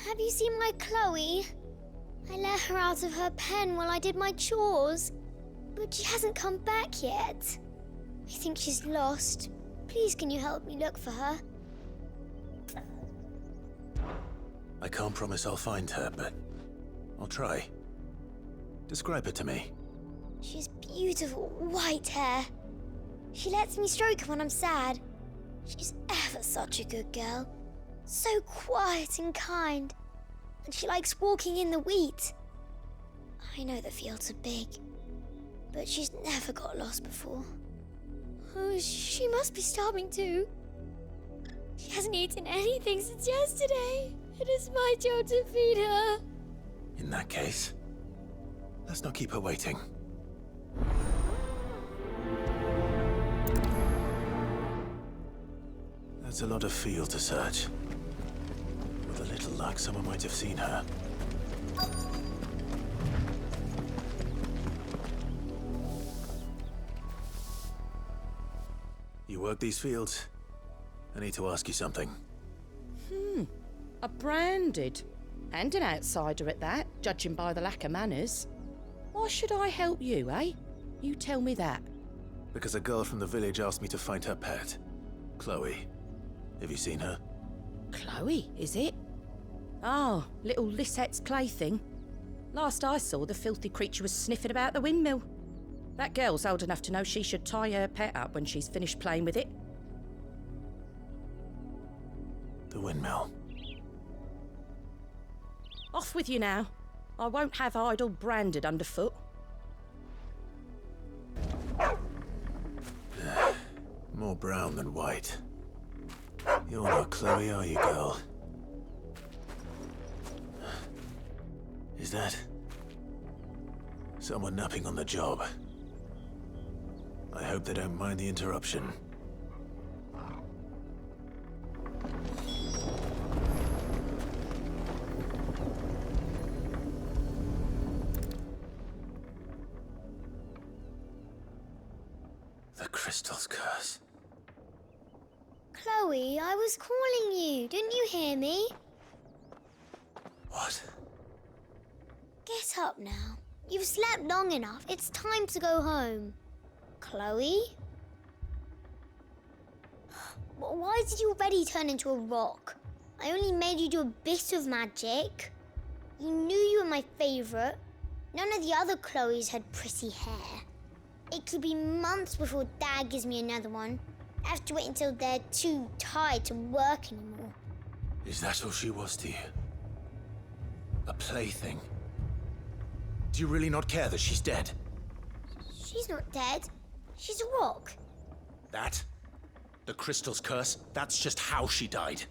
Have you seen my Chloe? I let her out of her pen while I did my chores, but she hasn't come back yet. I think she's lost. Please, can you help me look for her? I can't promise I'll find her, but I'll try. Describe her to me. She has beautiful white hair. She lets me stroke her when I'm sad. She's ever such a good girl. So quiet and kind. And she likes walking in the wheat. I know the fields are big, but she's never got lost before. Oh, she must be starving too. She hasn't eaten anything since yesterday. It is my job to feed her. In that case, let's not keep her waiting. That's a lot of field to search. With a little luck, someone might have seen her. You work these fields? I need to ask you something. A branded. And an outsider at that, judging by the lack of manners. Why should I help you, eh? You tell me that. Because a girl from the village asked me to find her pet, Chloe. Have you seen her? Chloe, is it? Oh, little Lisette's plaything. Last I saw, the filthy creature was sniffing about the windmill. That girl's old enough to know she should tie her pet up when she's finished playing with it. The windmill. Off with you now. I won't have idle branded underfoot. More brown than white. You're not Chloe, are you, girl? Is that someone napping on the job? I hope they don't mind the interruption. The crystal's curse. Chloe, I was calling you. Didn't you hear me? What? Get up now. You've slept long enough. It's time to go home. Chloe? Why did you already turn into a rock? I only made you do a bit of magic. You knew you were my favorite. None of the other Chloes had pretty hair. It could be months before Dad gives me another one. I have to wait until they're too tired to work anymore. Is that all she was to you? A plaything? Do you really not care that she's dead? She's not dead. She's a rock. That? The crystal's curse? That's just how she died.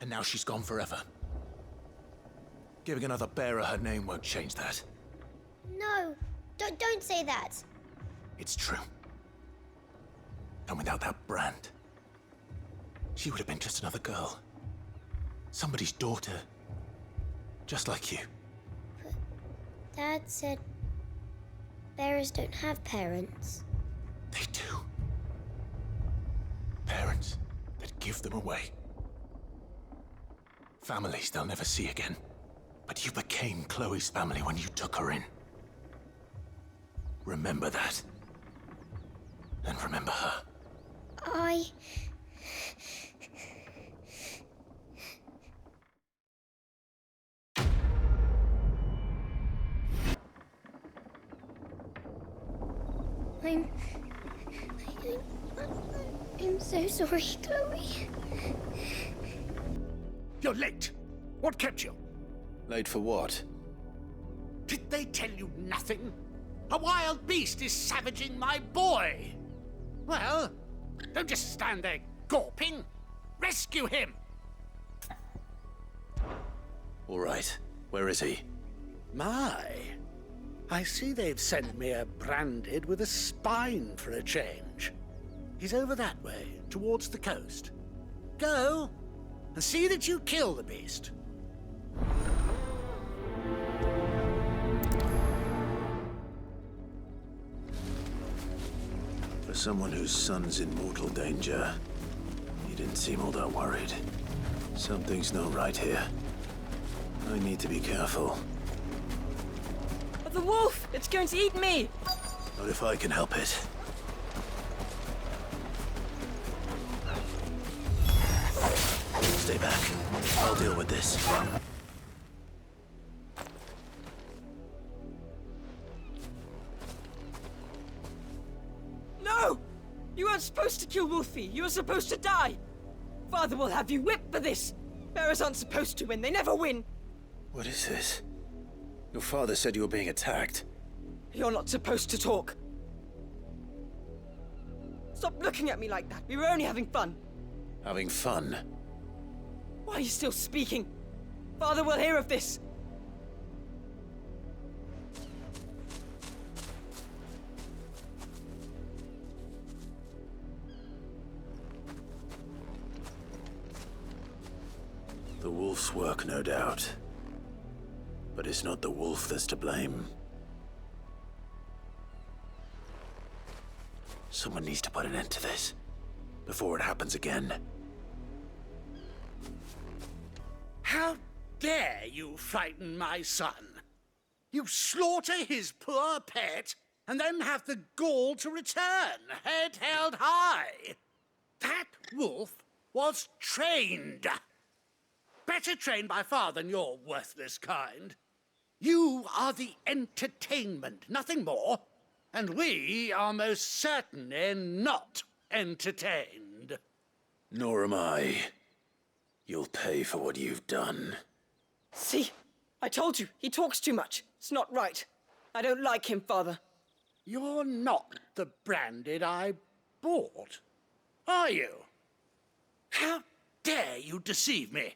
And now she's gone forever. Giving another bearer her name won't change that. No, don't say that. It's true. And without that brand, she would have been just another girl. Somebody's daughter. Just like you. But Dad said bearers don't have parents. They do. Parents that give them away. Families they'll never see again. But you became Chloe's family when you took her in. Remember that. And remember her. I'm so sorry, Chloe. You're late. What kept you? Late for what? Did they tell you nothing? A wild beast is savaging my boy. Well, don't just stand there gawping. Rescue him. All right. Where is he? My, I see they've sent me a branded with a spine for a change. He's over that way, towards the coast. Go, and see that you kill the beast. For someone whose son's in mortal danger, he didn't seem all that worried. Something's not right here. I need to be careful. The wolf! It's going to eat me! Not if I can help it. Stay back. I'll deal with this. No! You weren't supposed to kill Wolfie. You were supposed to die. Father will have you whipped for this. Bearers aren't supposed to win. They never win. What is this? Your father said you were being attacked. You're not supposed to talk. Stop looking at me like that. We were only having fun. Having fun? Why are you still speaking? Father will hear of this. The wolf's work, no doubt. But it's not the wolf that's to blame. Someone needs to put an end to this, before it happens again. How dare you frighten my son? You slaughter his poor pet, and then have the gall to return, head held high. That wolf was trained. Better trained by far than your worthless kind. You are the entertainment, nothing more. And we are most certainly not entertained. Nor am I. You'll pay for what you've done. See? I told you, he talks too much. It's not right. I don't like him, Father. You're not the branded I bought, are you? How dare you deceive me?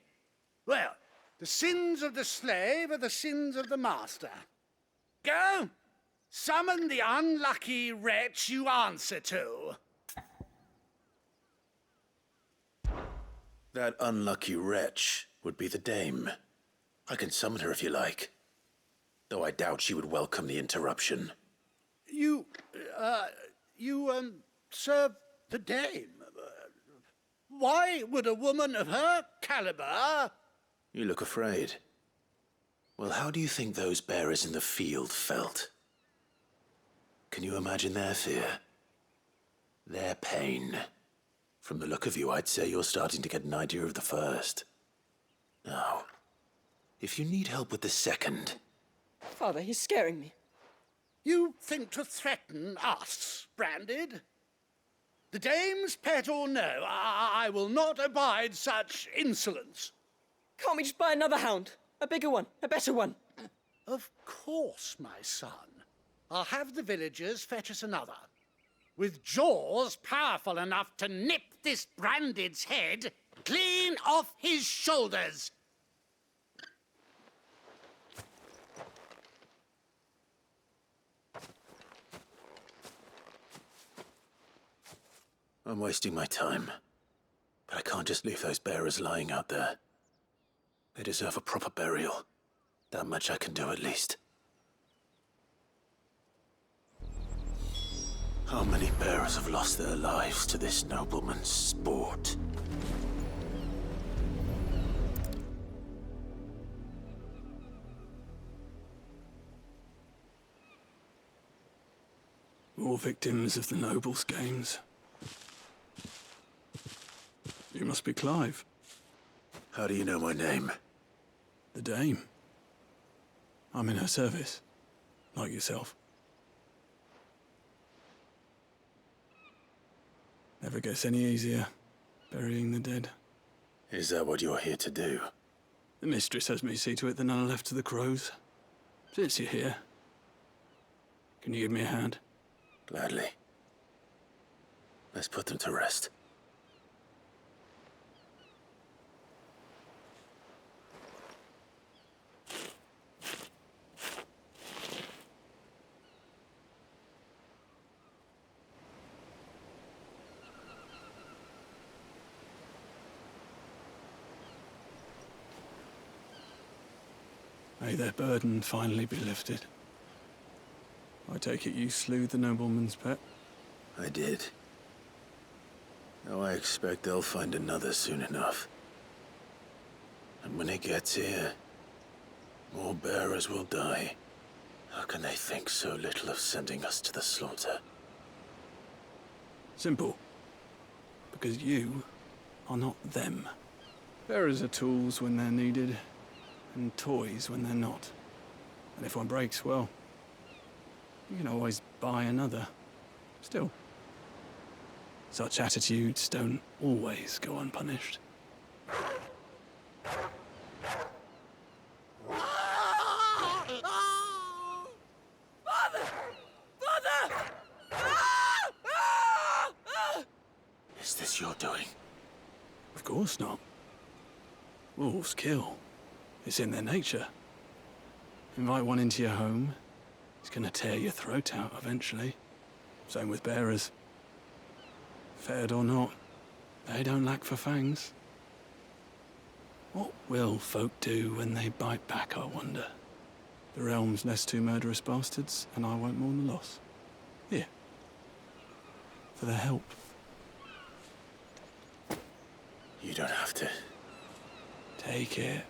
Well, the sins of the slave are the sins of the master. Go! Summon the unlucky wretch you answer to. That unlucky wretch would be the dame. I can summon her if you like. Though I doubt she would welcome the interruption. You serve the dame. Why would a woman of her caliber... You look afraid. Well, how do you think those bearers in the field felt? Can you imagine their fear? Their pain? From the look of you, I'd say you're starting to get an idea of the first. Now, if you need help with the second... Father, he's scaring me. You think to threaten us, Branded? The dame's pet or no, I will not abide such insolence. Can't we just buy another hound? A bigger one, a better one. Of course, my son. I'll have the villagers fetch us another. With jaws powerful enough to nip this Branded's head clean off his shoulders. I'm wasting my time. But I can't just leave those bearers lying out there. They deserve a proper burial. That much I can do at least. How many bearers have lost their lives to this nobleman's sport? More victims of the nobles' games. You must be Clive. How do you know my name? The Dame. I'm in her service, like yourself. Never gets any easier, burying the dead. Is that what you're here to do? The mistress has me see to it that none are left to the crows. Since you're here, can you give me a hand? Gladly. Let's put them to rest. May their burden finally be lifted. I take it you slew the nobleman's pet? I did. Now I expect they'll find another soon enough. And when it gets here, More bearers will die. How can they think so little of sending us to the slaughter? Simple. Because you are not them. Bearers are tools when they're needed, and toys when they're not. And if one breaks, well, you can always buy another. Still, such attitudes don't always go unpunished. Is this your doing? Of course not. Wolves kill. It's in their nature. Invite one into your home, he's gonna tear your throat out eventually. Same with bearers. Fed or not, they don't lack for fangs. What will folk do when they bite back, I wonder? The realm's less two murderous bastards, and I won't mourn the loss. Here. For their help. You don't have to. Take it.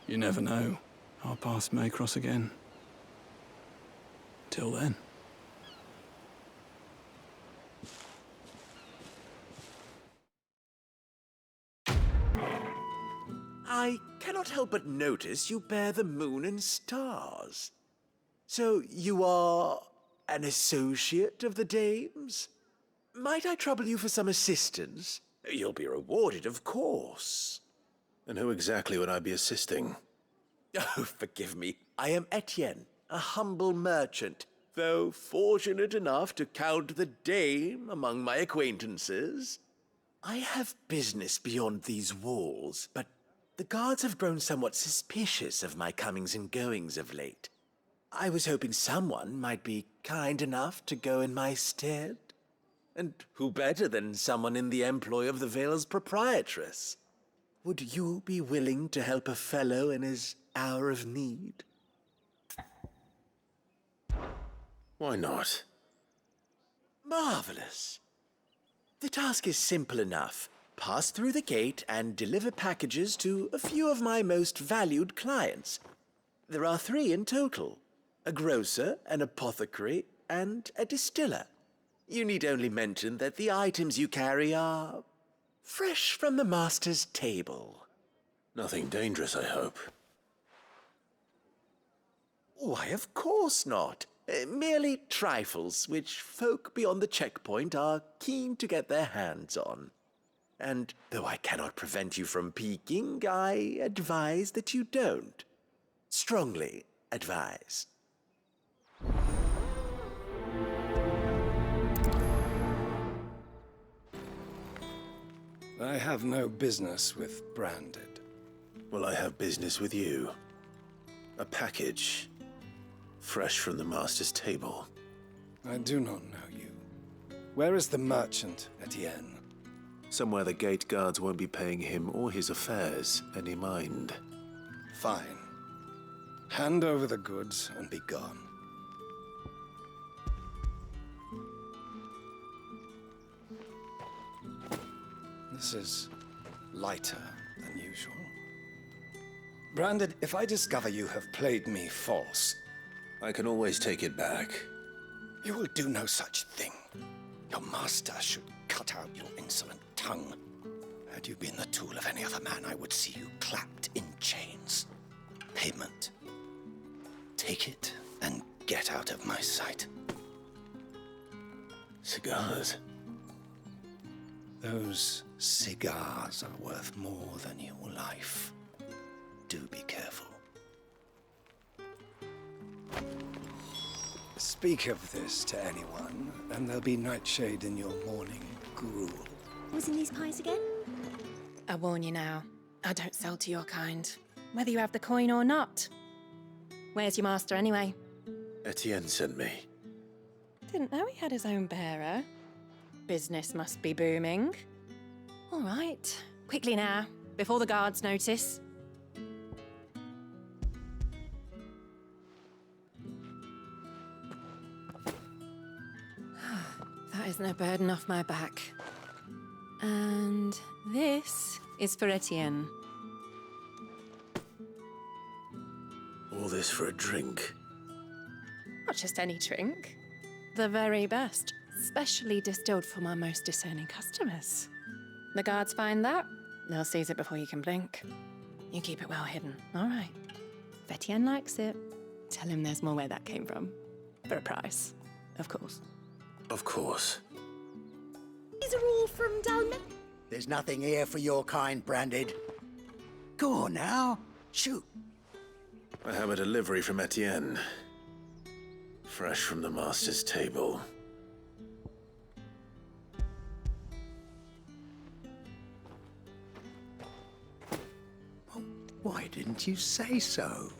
You never know. Our paths may cross again. Till then. I cannot help but notice you bear the moon and stars. So you are an associate of the dame's? Might I trouble you for some assistance? You'll be rewarded, of course. And who exactly would I be assisting? Oh, forgive me. I am Etienne, a humble merchant, though fortunate enough to count the dame among my acquaintances. I have business beyond these walls, but the guards have grown somewhat suspicious of my comings and goings of late. I was hoping someone might be kind enough to go in my stead. And who better than someone in the employ of the Vale's proprietress? Would you be willing to help a fellow in his hour of need? Why not? Marvelous. The task is simple enough. Pass through the gate and deliver packages to a few of my most valued clients. There are 3 in total: a grocer, an apothecary, and a distiller. You need only mention that the items you carry are fresh from the master's table. Nothing dangerous, I hope. Why, of course not. Merely trifles which folk beyond the checkpoint are keen to get their hands on. And though I cannot prevent you from peeking, I advise that you don't. Strongly advise. I have no business with Branded. Well, I have business with you. A package, fresh from the master's table. I do not know you. Where is the merchant, Etienne? Somewhere the gate guards won't be paying him or his affairs any mind. Fine. Hand over the goods and be gone. This is lighter than usual. Branded, if I discover you have played me false... I can always take it back. You will do no such thing. Your master should cut out your insolent tongue. Had you been the tool of any other man, I would see you clapped in chains. Payment. Take it and get out of my sight. Cigars? Those cigars are worth more than your life. Do be careful. Speak of this to anyone, and there'll be nightshade in your morning gruel. What's in these pies again? I warn you now, I don't sell to your kind, whether you have the coin or not. Where's your master anyway? Etienne sent me. Didn't know he had his own bearer. Business must be booming. All right, quickly now, before the guards notice. That is no burden off my back. And this is for Etienne. All this for a drink. Not just any drink. The very best, specially distilled from our most discerning customers. The guards find that, they'll seize it before you can blink. You keep it well hidden, all right. If Etienne likes it, tell him there's more where that came from. For a price, of course. Of course. These are all from Dalman. There's nothing here for your kind, Branded. Go on now. Shoot. I have a delivery from Etienne. Fresh from the master's table. Why didn't you say so?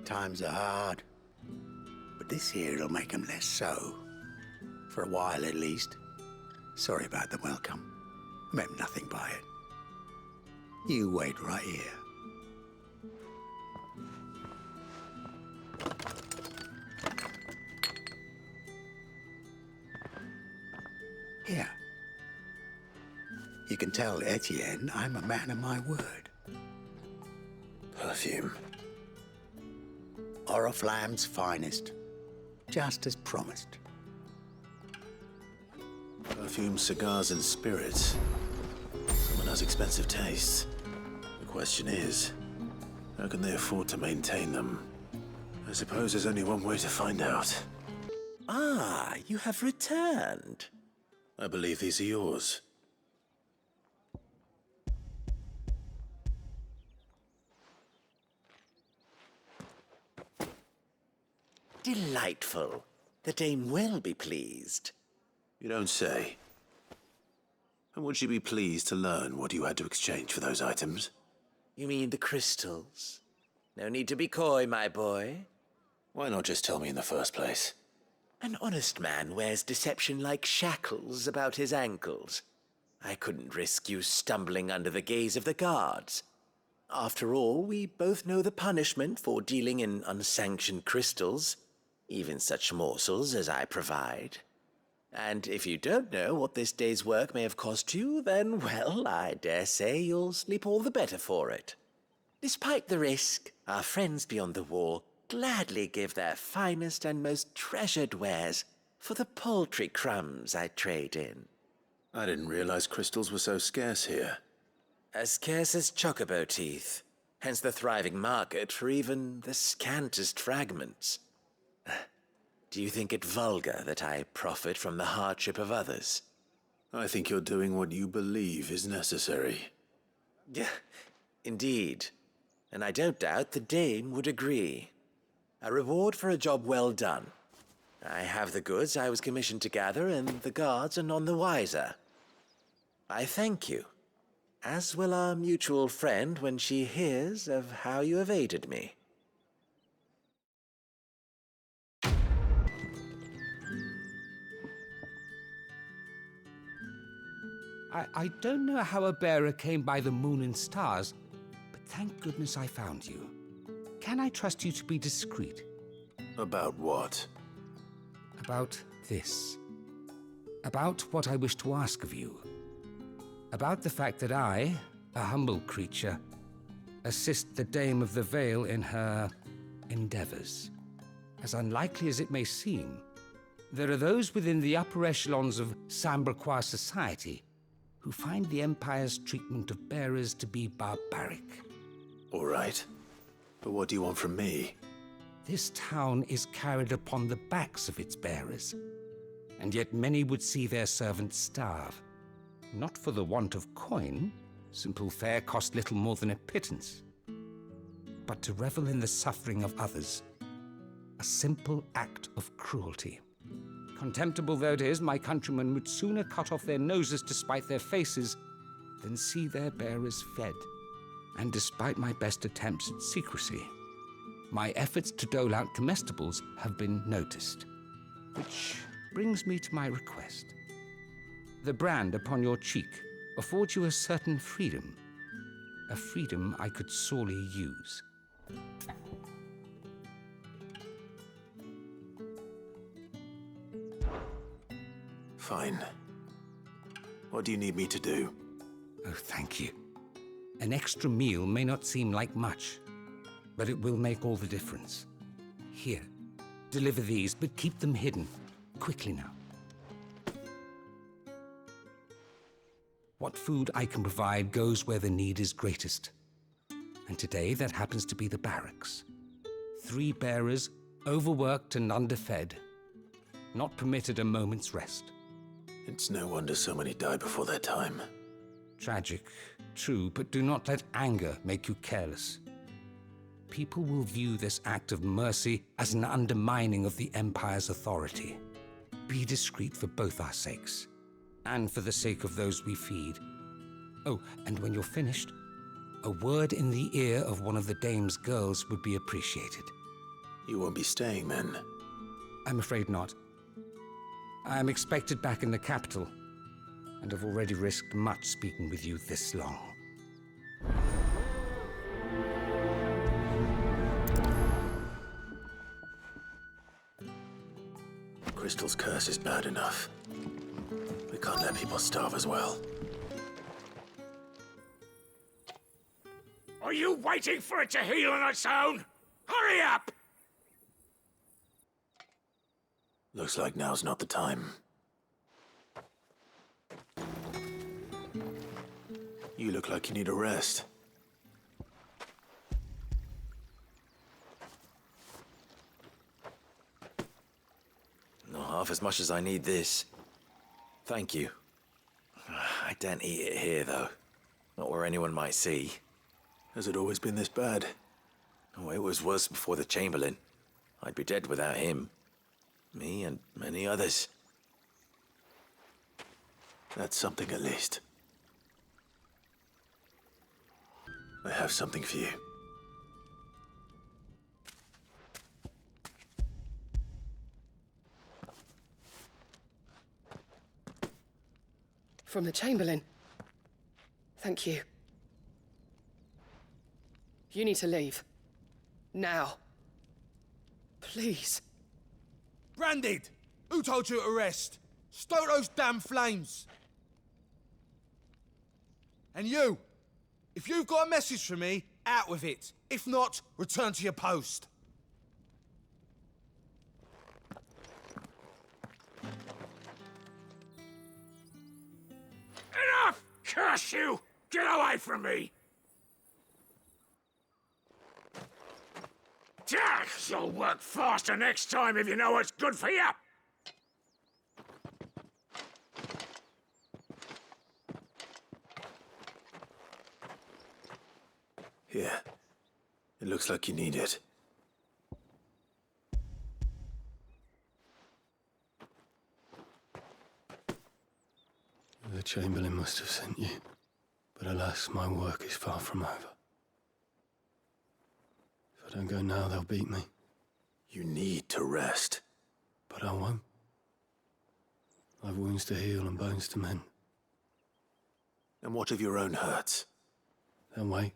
Times are hard. But this here'll make 'em less so. For a while at least. Sorry about the welcome. Meant nothing by it. You wait right here. Here. You can tell Etienne I'm a man of my word. Perfume. Oriflamme's finest. Just as promised. Perfume, cigars, and spirits. Someone has expensive tastes. The question is, how can they afford to maintain them? I suppose there's only one way to find out. Ah, you have returned. I believe these are yours. Delightful. The dame will be pleased. You don't say. And would she be pleased to learn what you had to exchange for those items? You mean the crystals? No need to be coy, my boy. Why not just tell me in the first place? An honest man wears deception like shackles about his ankles. I couldn't risk you stumbling under the gaze of the guards. After all, we both know the punishment for dealing in unsanctioned crystals, even such morsels as I provide. And if you don't know what this day's work may have cost you, then, well, I dare say you'll sleep all the better for it. Despite the risk, our friends beyond the wall gladly give their finest and most treasured wares for the paltry crumbs I trade in. I didn't realize crystals were so scarce here. As scarce as chocobo teeth, hence the thriving market for even the scantest fragments. Do you think it vulgar that I profit from the hardship of others? I think you're doing what you believe is necessary. Yeah, indeed. And I don't doubt the dame would agree. A reward for a job well done. I have the goods I was commissioned to gather, and the guards are none the wiser. I thank you, as will our mutual friend when she hears of how you have aided me. I don't know how a bearer came by the moon and stars, but thank goodness I found you. Can I trust you to be discreet? About what? About this. About what I wish to ask of you. About the fact that I, a humble creature, assist the Dame of the Vale in her endeavors. As unlikely as it may seem, there are those within the upper echelons of Samberquois society who find the Empire's treatment of bearers to be barbaric. All right. But what do you want from me? This town is carried upon the backs of its bearers, and yet many would see their servants starve. Not for the want of coin, simple fare cost little more than a pittance, but to revel in the suffering of others, a simple act of cruelty. Contemptible though it is, my countrymen would sooner cut off their noses to spite their faces than see their bearers fed. And despite my best attempts at secrecy, my efforts to dole out comestibles have been noticed. Which brings me to my request. The brand upon your cheek affords you a certain freedom, a freedom I could sorely use. Fine. What do you need me to do? Oh, thank you. An extra meal may not seem like much, but it will make all the difference. Here, deliver these, but keep them hidden. Quickly now. What food I can provide goes where the need is greatest. And today, that happens to be the barracks. 3 bearers, overworked and underfed, not permitted a moment's rest. It's no wonder so many die before their time. Tragic, true, but do not let anger make you careless. People will view this act of mercy as an undermining of the Empire's authority. Be discreet for both our sakes, and for the sake of those we feed. Oh, and when you're finished, a word in the ear of one of the dame's girls would be appreciated. You won't be staying then? I'm afraid not. I am expected back in the capital, and have already risked much speaking with you this long. Crystal's curse is bad enough. We can't let people starve as well. Are you waiting for it to heal on its own? Hurry up! Looks like now's not the time. You look like you need a rest. Not half as much as I need this. Thank you. I daren't eat it here, though. Not where anyone might see. Has it always been this bad? Oh, it was worse before the Chamberlain. I'd be dead without him. Me and many others. That's something at least. I have something for you. From the Chamberlain. Thank you. You need to leave. Now. Please. Branded! Who told you to rest? Stoke those damn flames! And you! If you've got a message for me, out with it. If not, return to your post. Enough! Curse you! Get away from me! You'll work faster next time if you know what's good for you! Here. It looks like you need it. The Chamberlain must have sent you, but alas, my work is far from over. If I don't go now, they'll beat me. You need to rest. But I won't. I've wounds to heal and bones to mend. And what of your own hurts? They'll wait.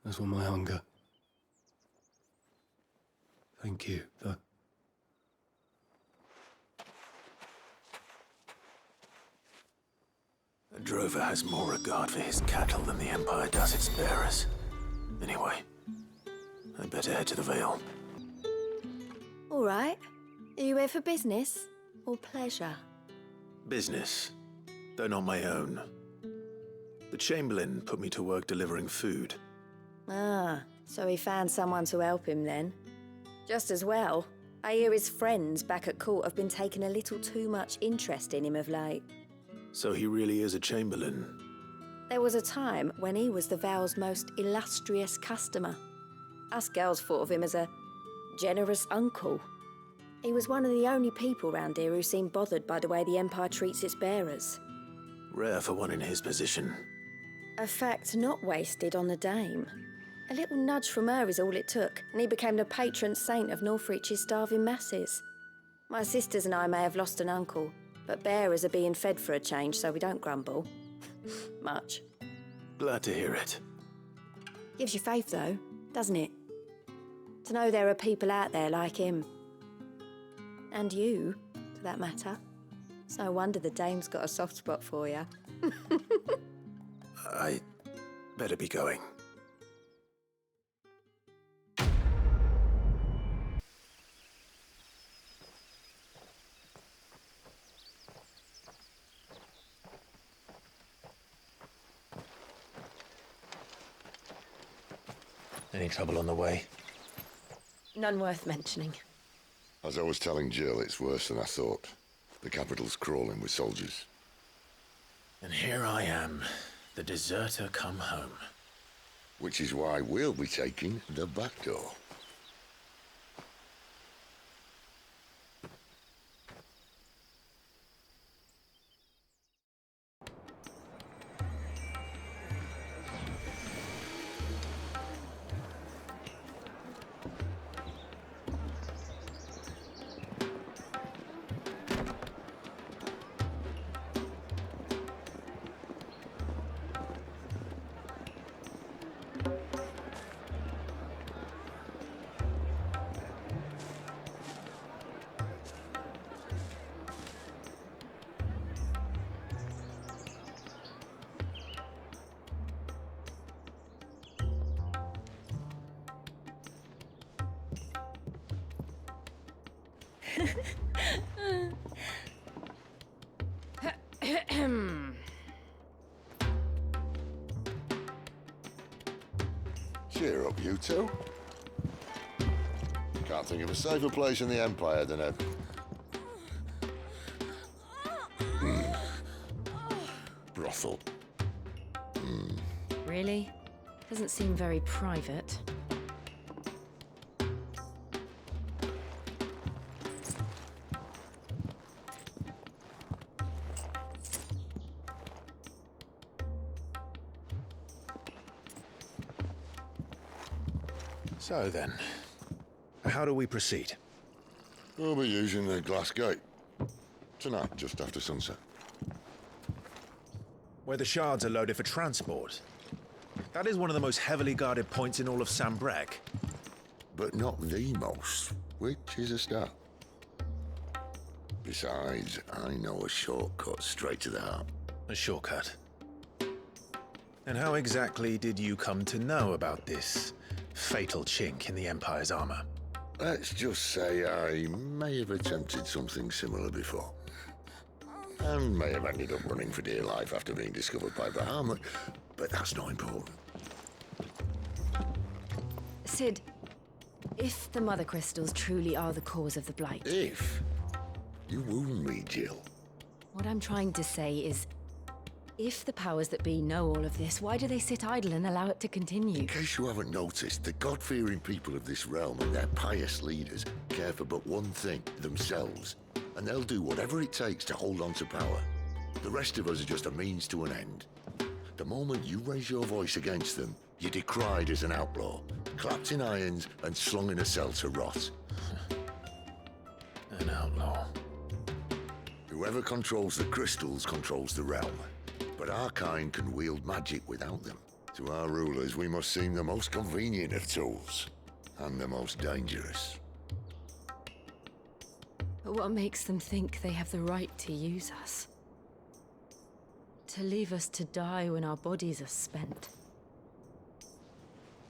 As will my hunger. Thank you, though. A drover has more regard for his cattle than the Empire does its bearers. Anyway, I'd better head to the Vale. All right. Are you here for business or pleasure? Business, though not my own. The Chamberlain put me to work delivering food. Ah, so he found someone to help him then. Just as well. I hear his friends back at court have been taking a little too much interest in him of late. So he really is a Chamberlain? There was a time when he was the Vale's most illustrious customer. Us girls thought of him as a generous uncle. He was one of the only people round here who seemed bothered by the way the Empire treats its bearers. Rare for one in his position. A fact not wasted on the Dame. A little nudge from her is all it took, and he became the patron saint of Northreach's starving masses. My sisters and I may have lost an uncle, but bearers are being fed for a change, so we don't grumble. Much. Glad to hear it. Gives you faith, though, doesn't it? To know there are people out there like him. And you, for that matter. It's no wonder the Dame's got a soft spot for you. I better be going. Any trouble on the way? None worth mentioning. As I was telling Jill, it's worse than I thought. The capital's crawling with soldiers. And here I am, the deserter come home. Which is why we'll be taking the back door. Cheer up, you two. Can't think of a safer place in the Empire than a... brothel. Really? Doesn't seem very private. So then, how do we proceed? We'll be using the glass gate. Tonight, just after sunset. Where the shards are loaded for transport. That is one of the most heavily guarded points in all of Sambrec. But not the most, which is a start. Besides, I know a shortcut straight to the heart. A shortcut? And how exactly did you come to know about this fatal chink in the Empire's armor? Let's just say I may have attempted something similar before. And may have ended up running for dear life after being discovered by Bahamut, but that's not important. Sid, if the Mother Crystals truly are the cause of the Blight... If? You wound me, Jill. What I'm trying to say is, if the powers that be know all of this, why do they sit idle and allow it to continue? In case you haven't noticed, the God-fearing people of this realm and their pious leaders care for but one thing, themselves. And they'll do whatever it takes to hold on to power. The rest of us are just a means to an end. The moment you raise your voice against them, you're decried as an outlaw, clapped in irons and slung in a cell to rot. An outlaw. Whoever controls the crystals controls the realm. But our kind can wield magic without them. To our rulers, we must seem the most convenient of tools, and the most dangerous. But what makes them think they have the right to use us? To leave us to die when our bodies are spent?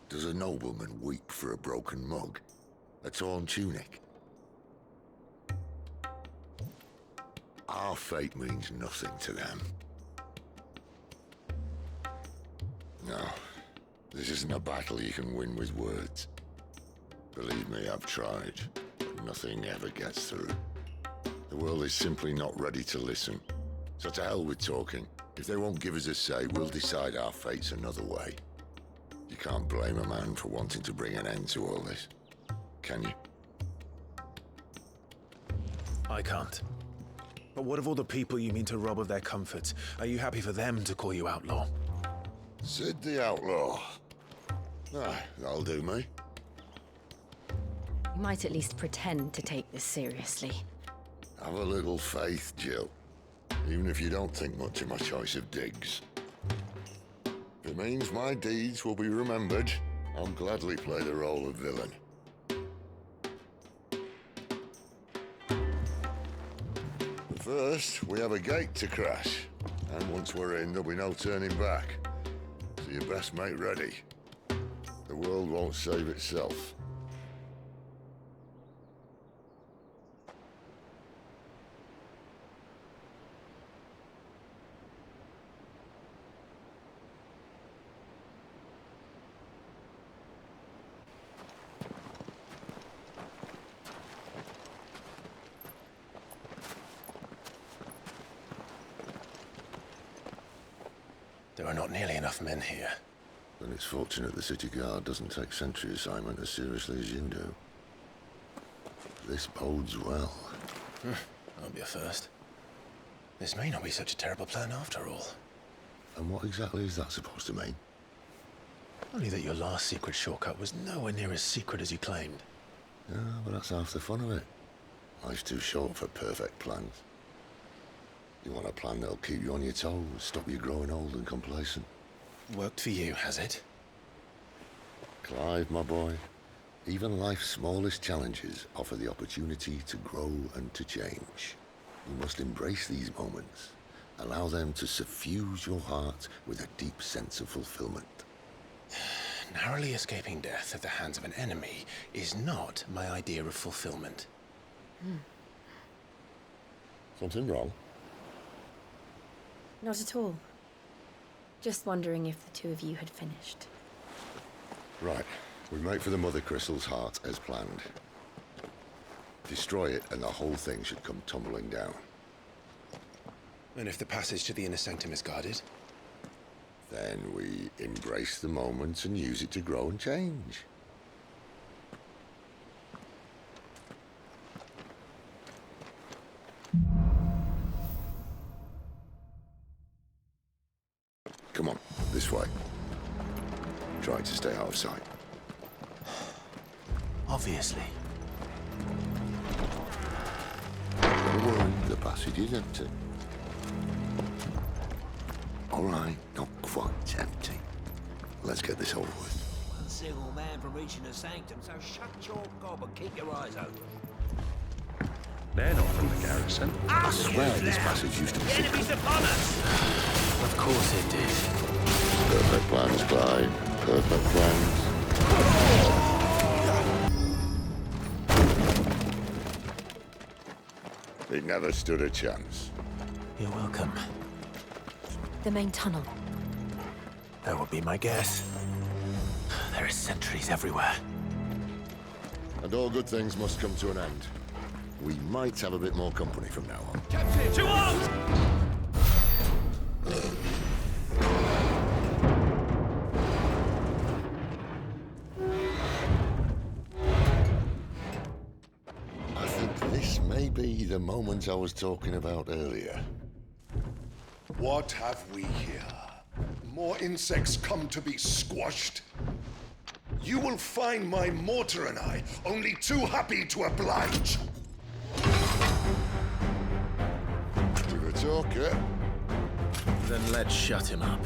Does a nobleman weep for a broken mug? A torn tunic? Our fate means nothing to them. No, this isn't a battle you can win with words. Believe me, I've tried, but nothing ever gets through. The world is simply not ready to listen. So to hell with talking. If they won't give us a say, we'll decide our fates another way. You can't blame a man for wanting to bring an end to all this, can you? I can't. But what of all the people you mean to rob of their comforts? Are you happy for them to call you outlaw? Sid the Outlaw. Ah, that'll do me. You might at least pretend to take this seriously. Have a little faith, Jill. Even if you don't think much of my choice of digs. If it means my deeds will be remembered, I'll gladly play the role of villain. But first, we have a gate to crash. And once we're in, there'll be no turning back. So you best make ready. The world won't save itself. There are not nearly enough men here. Then it's fortunate the city guard doesn't take sentry assignment as seriously as you do. This bodes well. That'll be a first. This may not be such a terrible plan after all. And what exactly is that supposed to mean? Only that your last secret shortcut was nowhere near as secret as you claimed. Yeah, but that's half the fun of it. Life's too short for perfect plans. You want a plan that'll keep you on your toes, stop you growing old and complacent. Worked for you, has it? Clive, my boy, even life's smallest challenges offer the opportunity to grow and to change. You must embrace these moments. Allow them to suffuse your heart with a deep sense of fulfillment. Narrowly escaping death at the hands of an enemy is not my idea of fulfillment. Something wrong? Not at all. Just wondering if the two of you had finished. Right. We make for the Mother Crystal's heart as planned. Destroy it and the whole thing should come tumbling down. And if the passage to the inner sanctum is guarded? Then we embrace the moment and use it to grow and change. Come on, this way. Try to stay out of sight. Obviously. Don't worry, the passage is empty. All right, not quite empty. Let's get this over with. One single man from reaching the sanctum, so shut your gob and keep your eyes open. They're not from the garrison. I swear this passage used to be secret. Enemies upon us! Of course it did. Perfect plans, Clyde. Perfect plans. It never stood a chance. You're welcome. The main tunnel. That would be my guess. There are sentries everywhere. And all good things must come to an end. We might have a bit more company from now on. Captain, to arms! I think this may be the moment I was talking about earlier. What have we here? More insects come to be squashed? You will find my mortar and I only too happy to oblige. With a talker. Then let's shut him up.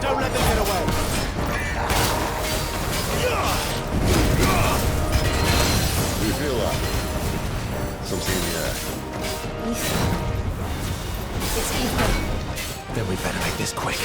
Don't let them get away! Do you feel that? Something in the air. It's ether. Then we better make this quick.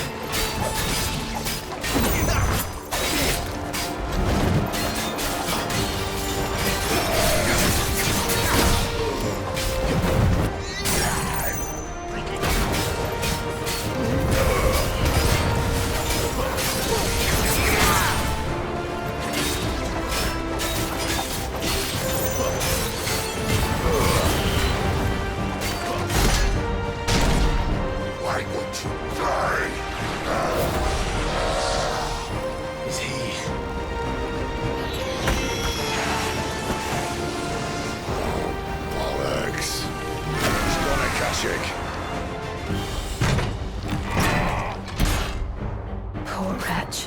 Poor wretch.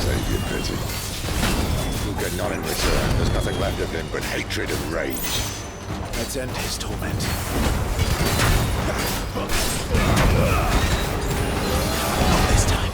Save your pity. You'll get none in return. There's nothing left of him but hatred and rage. Let's end his torment. Not this time.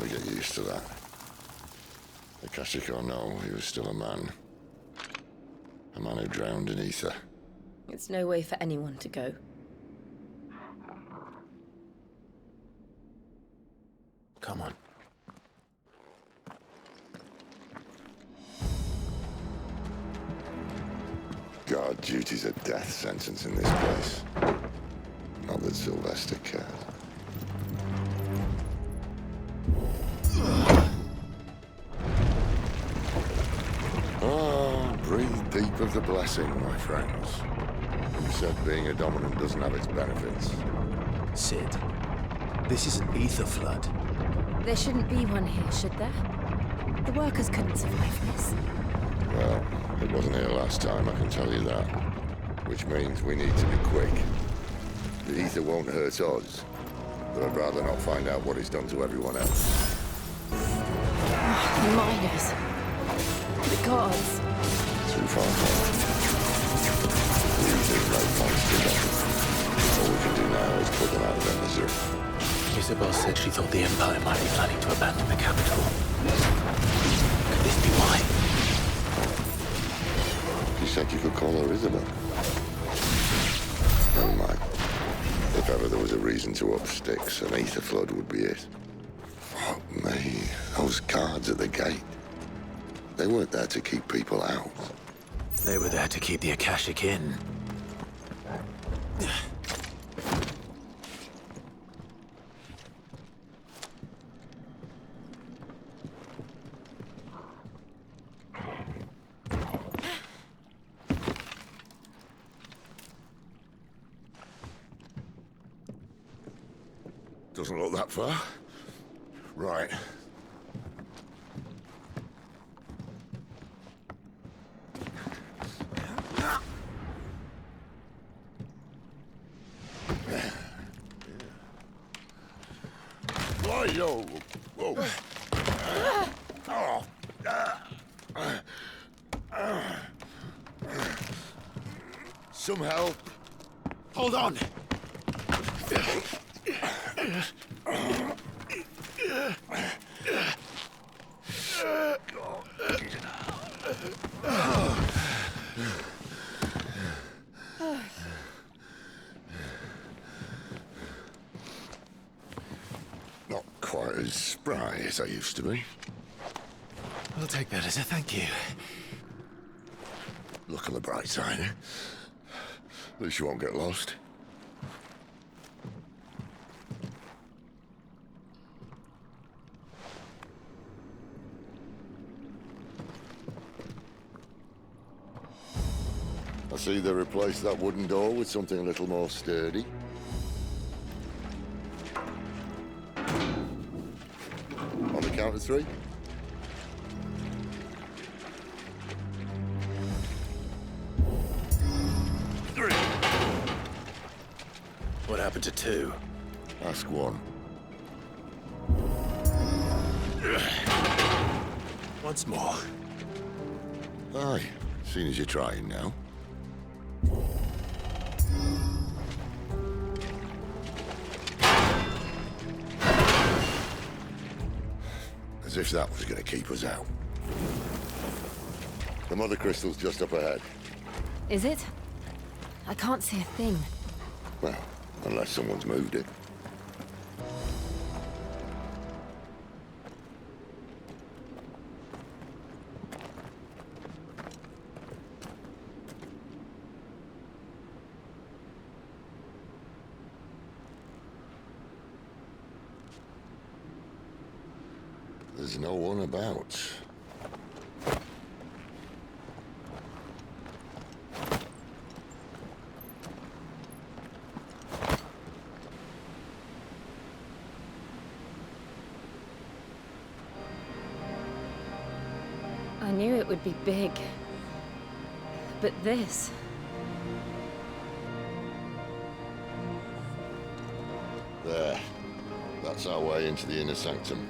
probably get used to that. Akashic or no, he was still a man. A man who drowned in ether. It's no way for anyone to go. Come on. Guard duty's a death sentence in this place. Not that Sylvester cared. Oh, breathe deep of the blessing, my friends. Who said being a dominant doesn't have its benefits? Sid, this is an ether flood. There shouldn't be one here, should there? The workers couldn't survive this. Well, it wasn't here last time, I can tell you that. Which means we need to be quick. The ether won't hurt us, but I'd rather not find out what it's done to everyone else. The miners. The gods. Too far gone. There's no thanks to them. All we can do now is put them out of their misery. Isabel said she thought the Empire might be planning to abandon the capital. Could this be why? She said you could call her Isabel. Never mind. If ever there was a reason to up sticks, an ether flood would be it. Fuck me. Those guards at the gate. They weren't there to keep people out. They were there to keep the Akashic in. Doesn't look that far. Right. Yo. Whoa. Some help. Hold on. Not quite as spry as I used to be. I'll take that as a thank you. Look on the bright side, eh? At least you won't get lost. I see they replaced that wooden door with something a little more sturdy. On the count of 3. What happened to 2? Ask 1. Once more. Aye, seeing as you're trying now. As if that was going to keep us out. The mother crystal's just up ahead. Is it? I can't see a thing. Well, unless someone's moved it. There's no one about. I knew it would be big. But this... There. That's our way into the inner sanctum.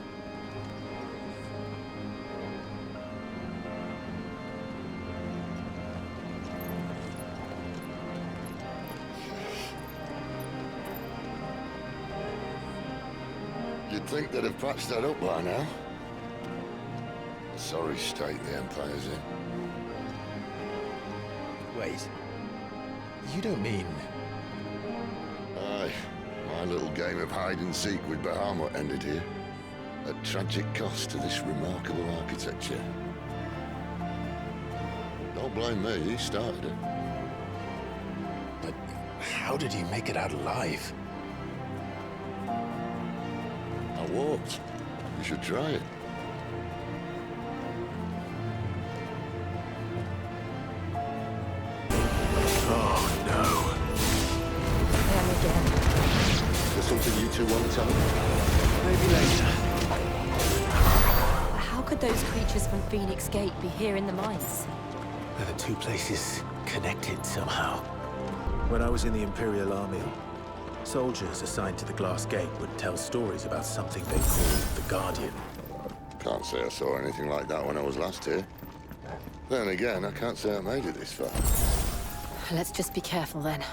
You'd think they'd have patched that up by now. A sorry state the Empire's in. Wait. You don't mean... Aye. My little game of hide-and-seek with Bahamut ended here. At tragic cost to this remarkable architecture. Don't blame me, he started it. But how did he make it out alive? I walked. You should try it. Oh, no. Them again. Is there something you two want to tell me? Maybe later. How could those creatures from Phoenix Gate be here in the mines? Are the two places connected somehow? When I was in the Imperial Army, soldiers assigned to the Glass Gate would tell stories about something they called the Guardian. Can't say I saw anything like that when I was last here. Then again, I can't say I made it this far. Let's just be careful then.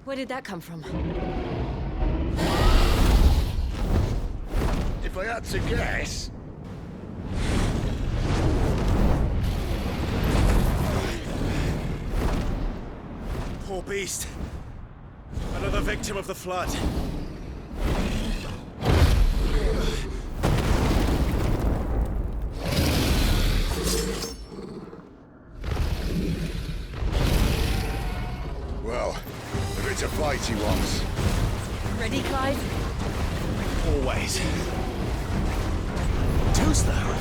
Where did that come from? If I had to guess... Poor beast. Another victim of the flood. Well, if it's a fight he wants. Ready, Clive? Always. Too slow.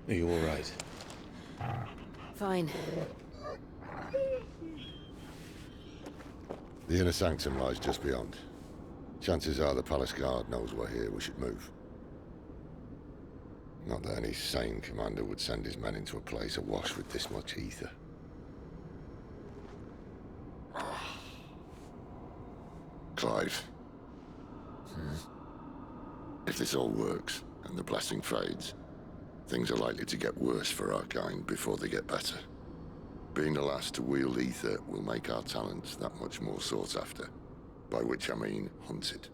Are you all right? Fine. The inner sanctum lies just beyond. Chances are the palace guard knows we're here. We should move. Not that any sane commander would send his men into a place awash with this much ether. Clive. If this all works, and the blessing fades, things are likely to get worse for our kind before they get better. Being the last to wield ether will make our talents that much more sought after, by which I mean hunted.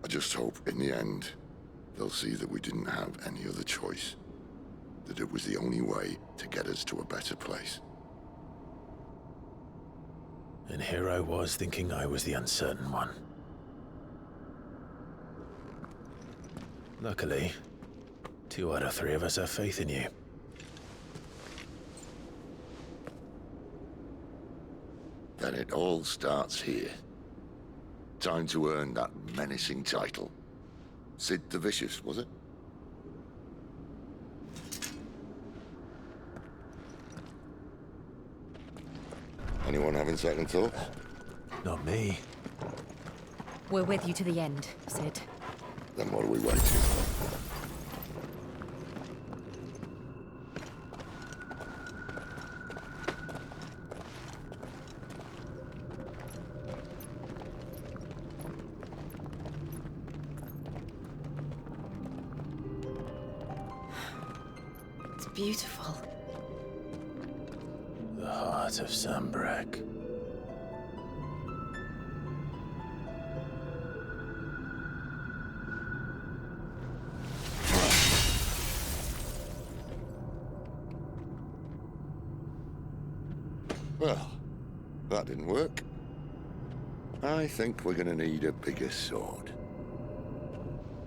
I just hope, in the end, they'll see that we didn't have any other choice, that it was the only way to get us to a better place. And here I was thinking I was the uncertain one. Luckily, 2 out of 3 of us have faith in you. Then it all starts here. Time to earn that menacing title. Sid the Vicious, was it? Anyone having second thoughts? Not me. We're with you to the end, Sid. Then what are we waiting for? It's beautiful. The heart of Sambrek. Well, that didn't work. I think we're gonna need a bigger sword.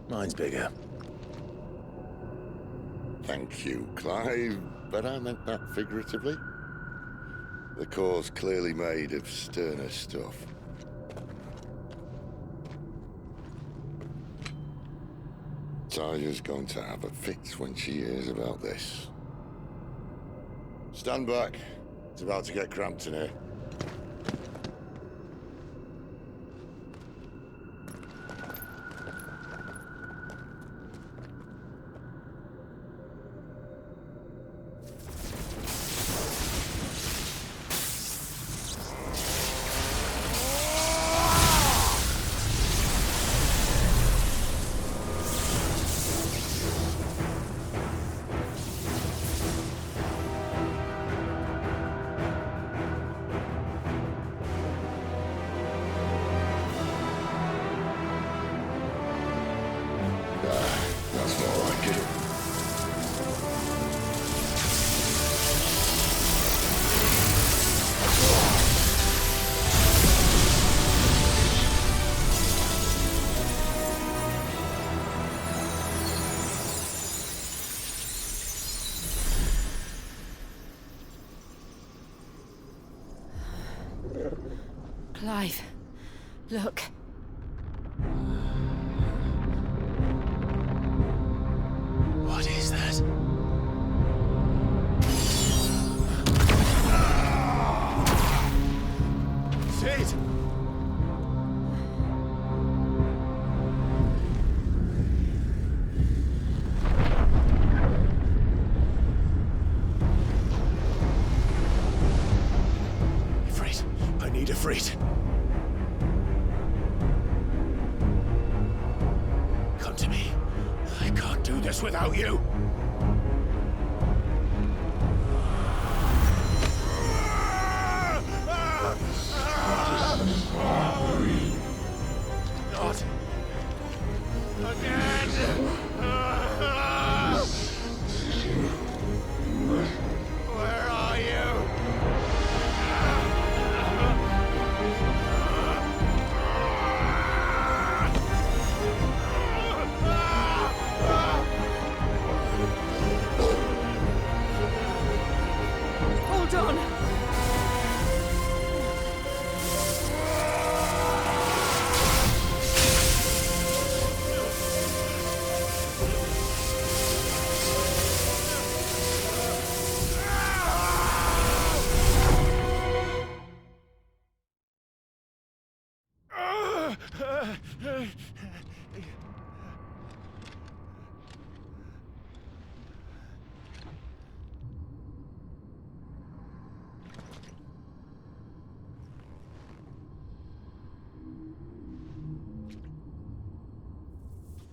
Mine's bigger. Thank you, Clive, but I meant that figuratively. The core's clearly made of sterner stuff. Taya's going to have a fit when she hears about this. Stand back. It's about to get cramped in here. That's more like it. Clive, look. What is that? Sid! Ifrit, I need Ifrit. Come to me. I can't do this without you. Not again. Where are you? Hold on!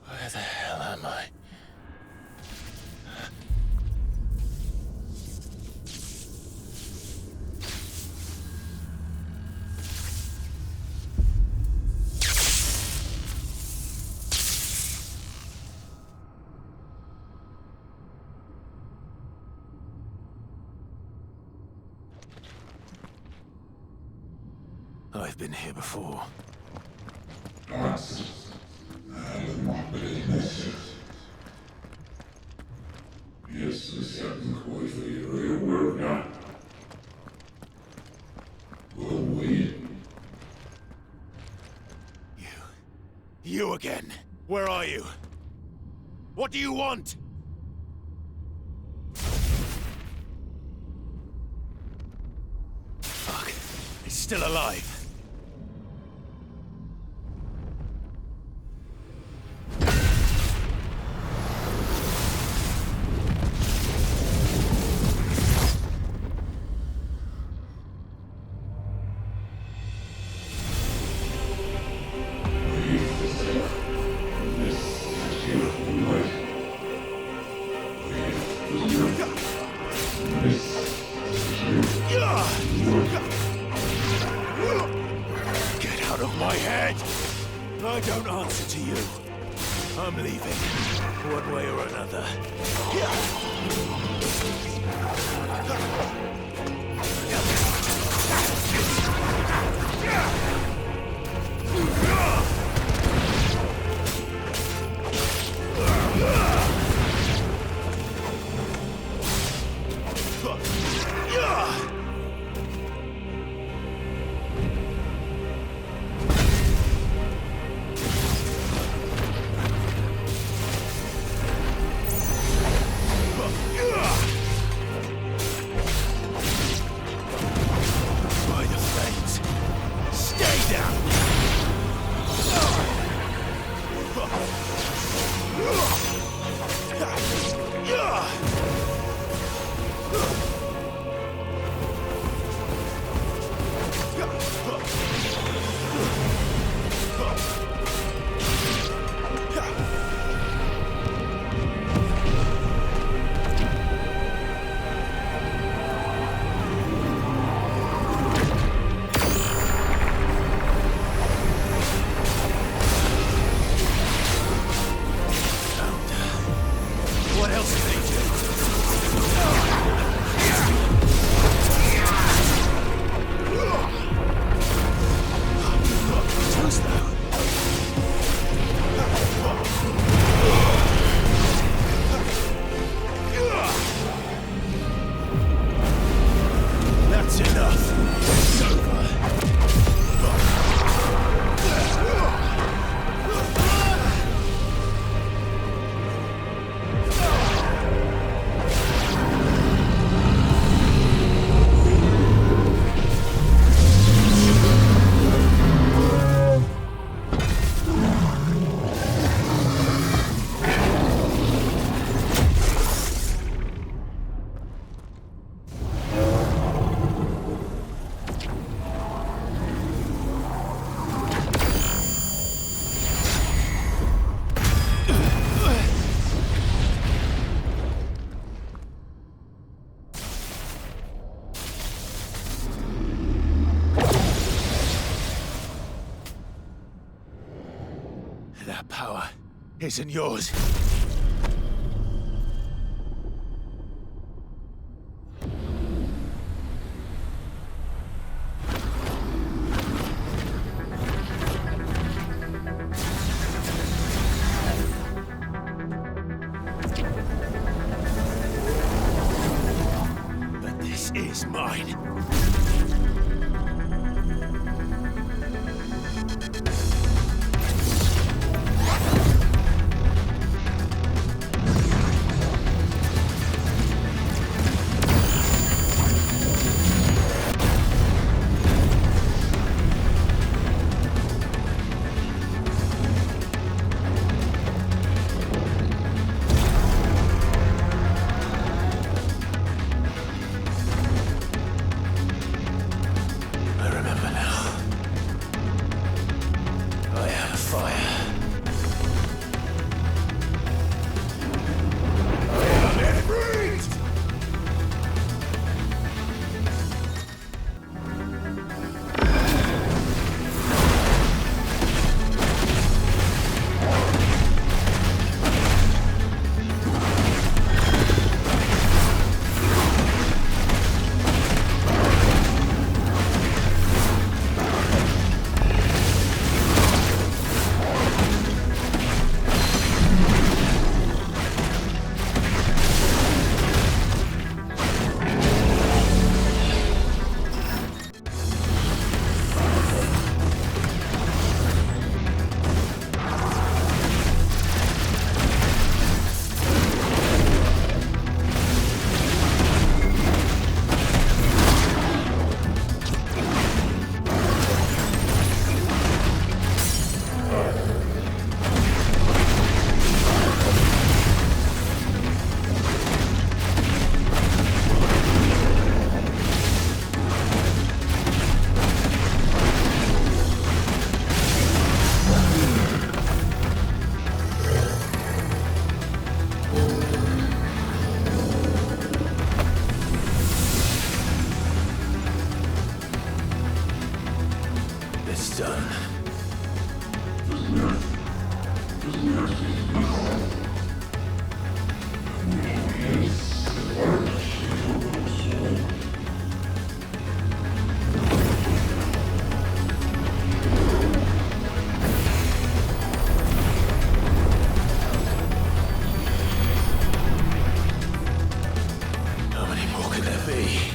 Where the hell am I? I've been here before. You again. Where are you? What do you want? Fuck. He's still alive. That power isn't yours. But this is mine. is done. How many more could there be?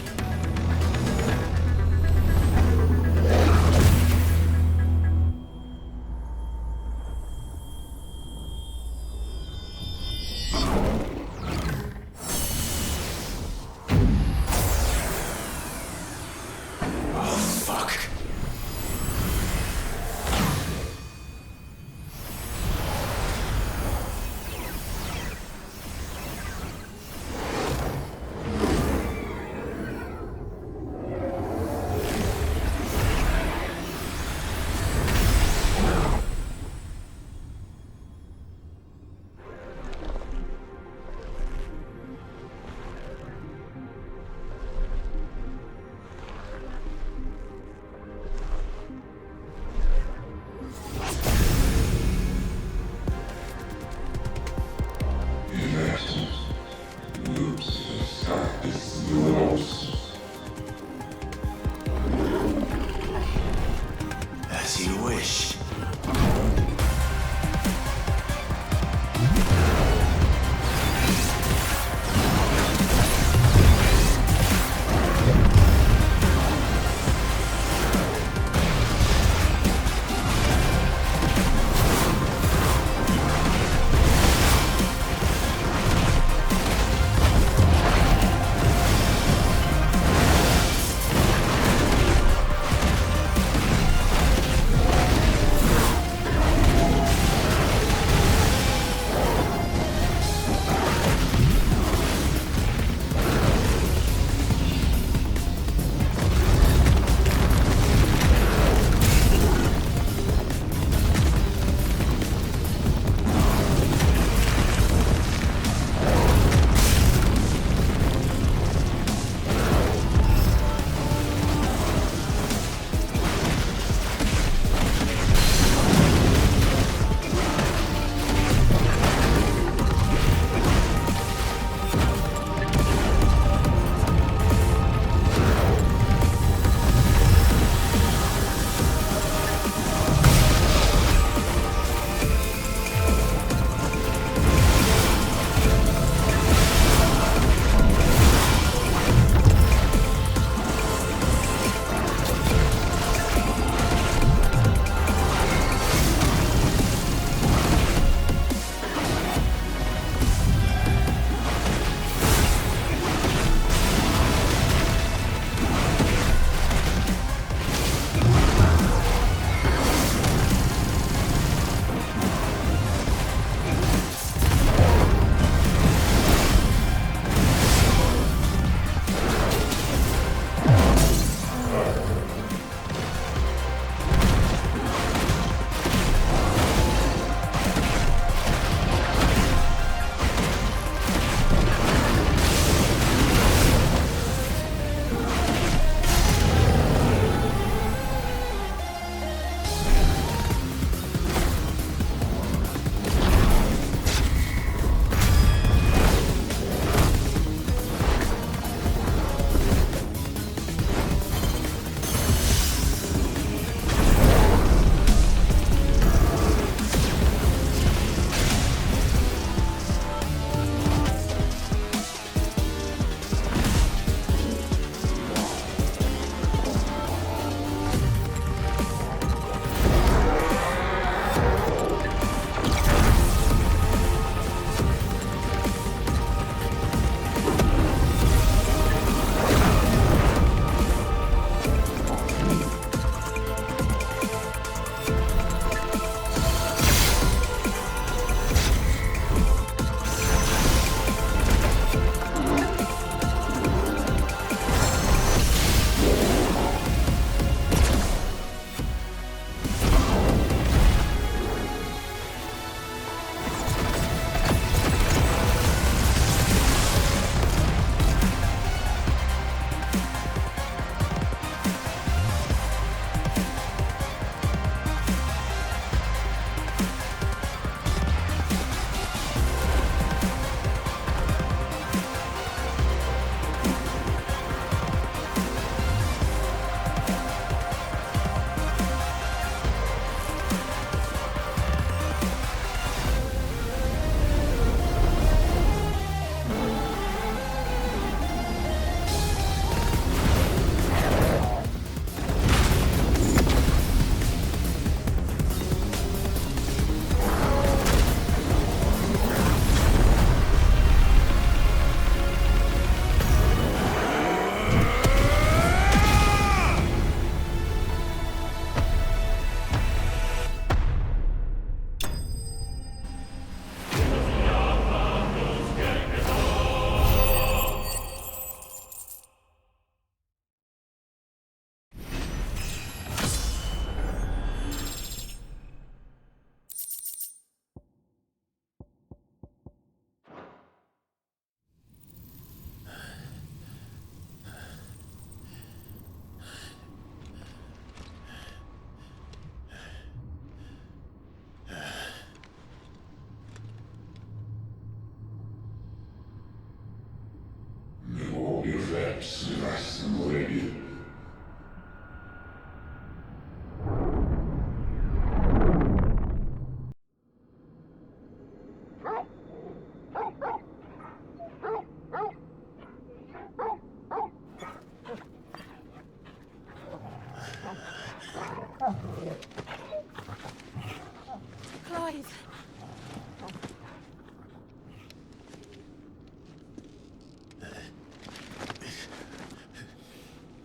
Clive!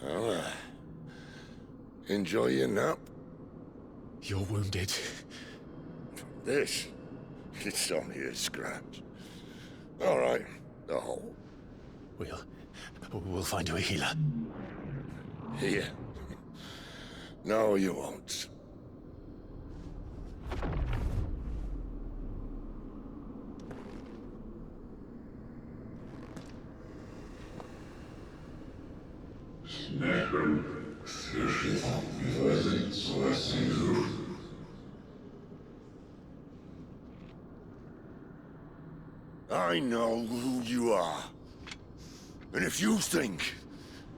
Well, enjoy your nap? You're wounded. This? It's only a scratch. All right, the hole. We'll find you a healer. Here? No, you won't. I know who you are. And if you think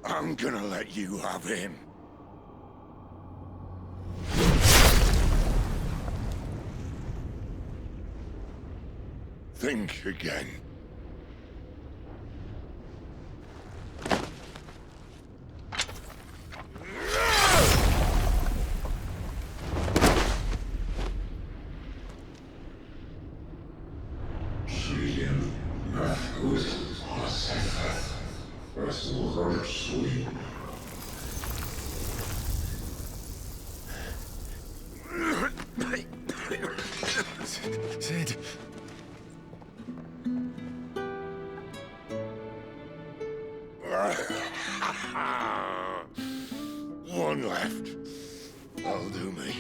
I'm gonna let you have him... think again. Sid. One left. That'll do me.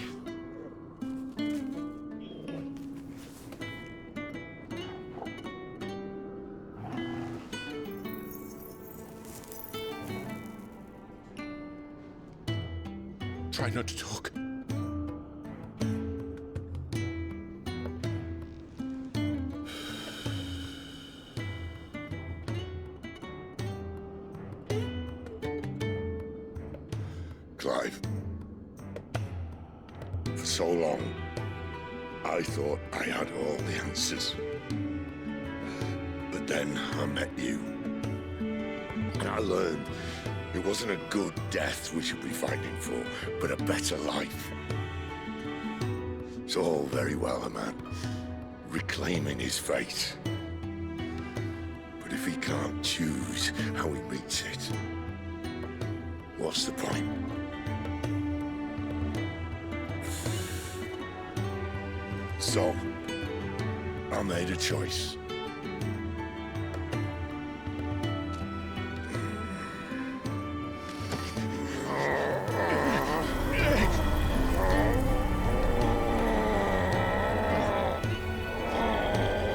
Try not to talk. Clive. For so long, I thought I had all the answers. But then I met you. And I learned it wasn't a good death we should be fighting for, but a better life. It's all very well, a man reclaiming his fate. But if he can't choose how he meets it, what's the point? So, I made a choice.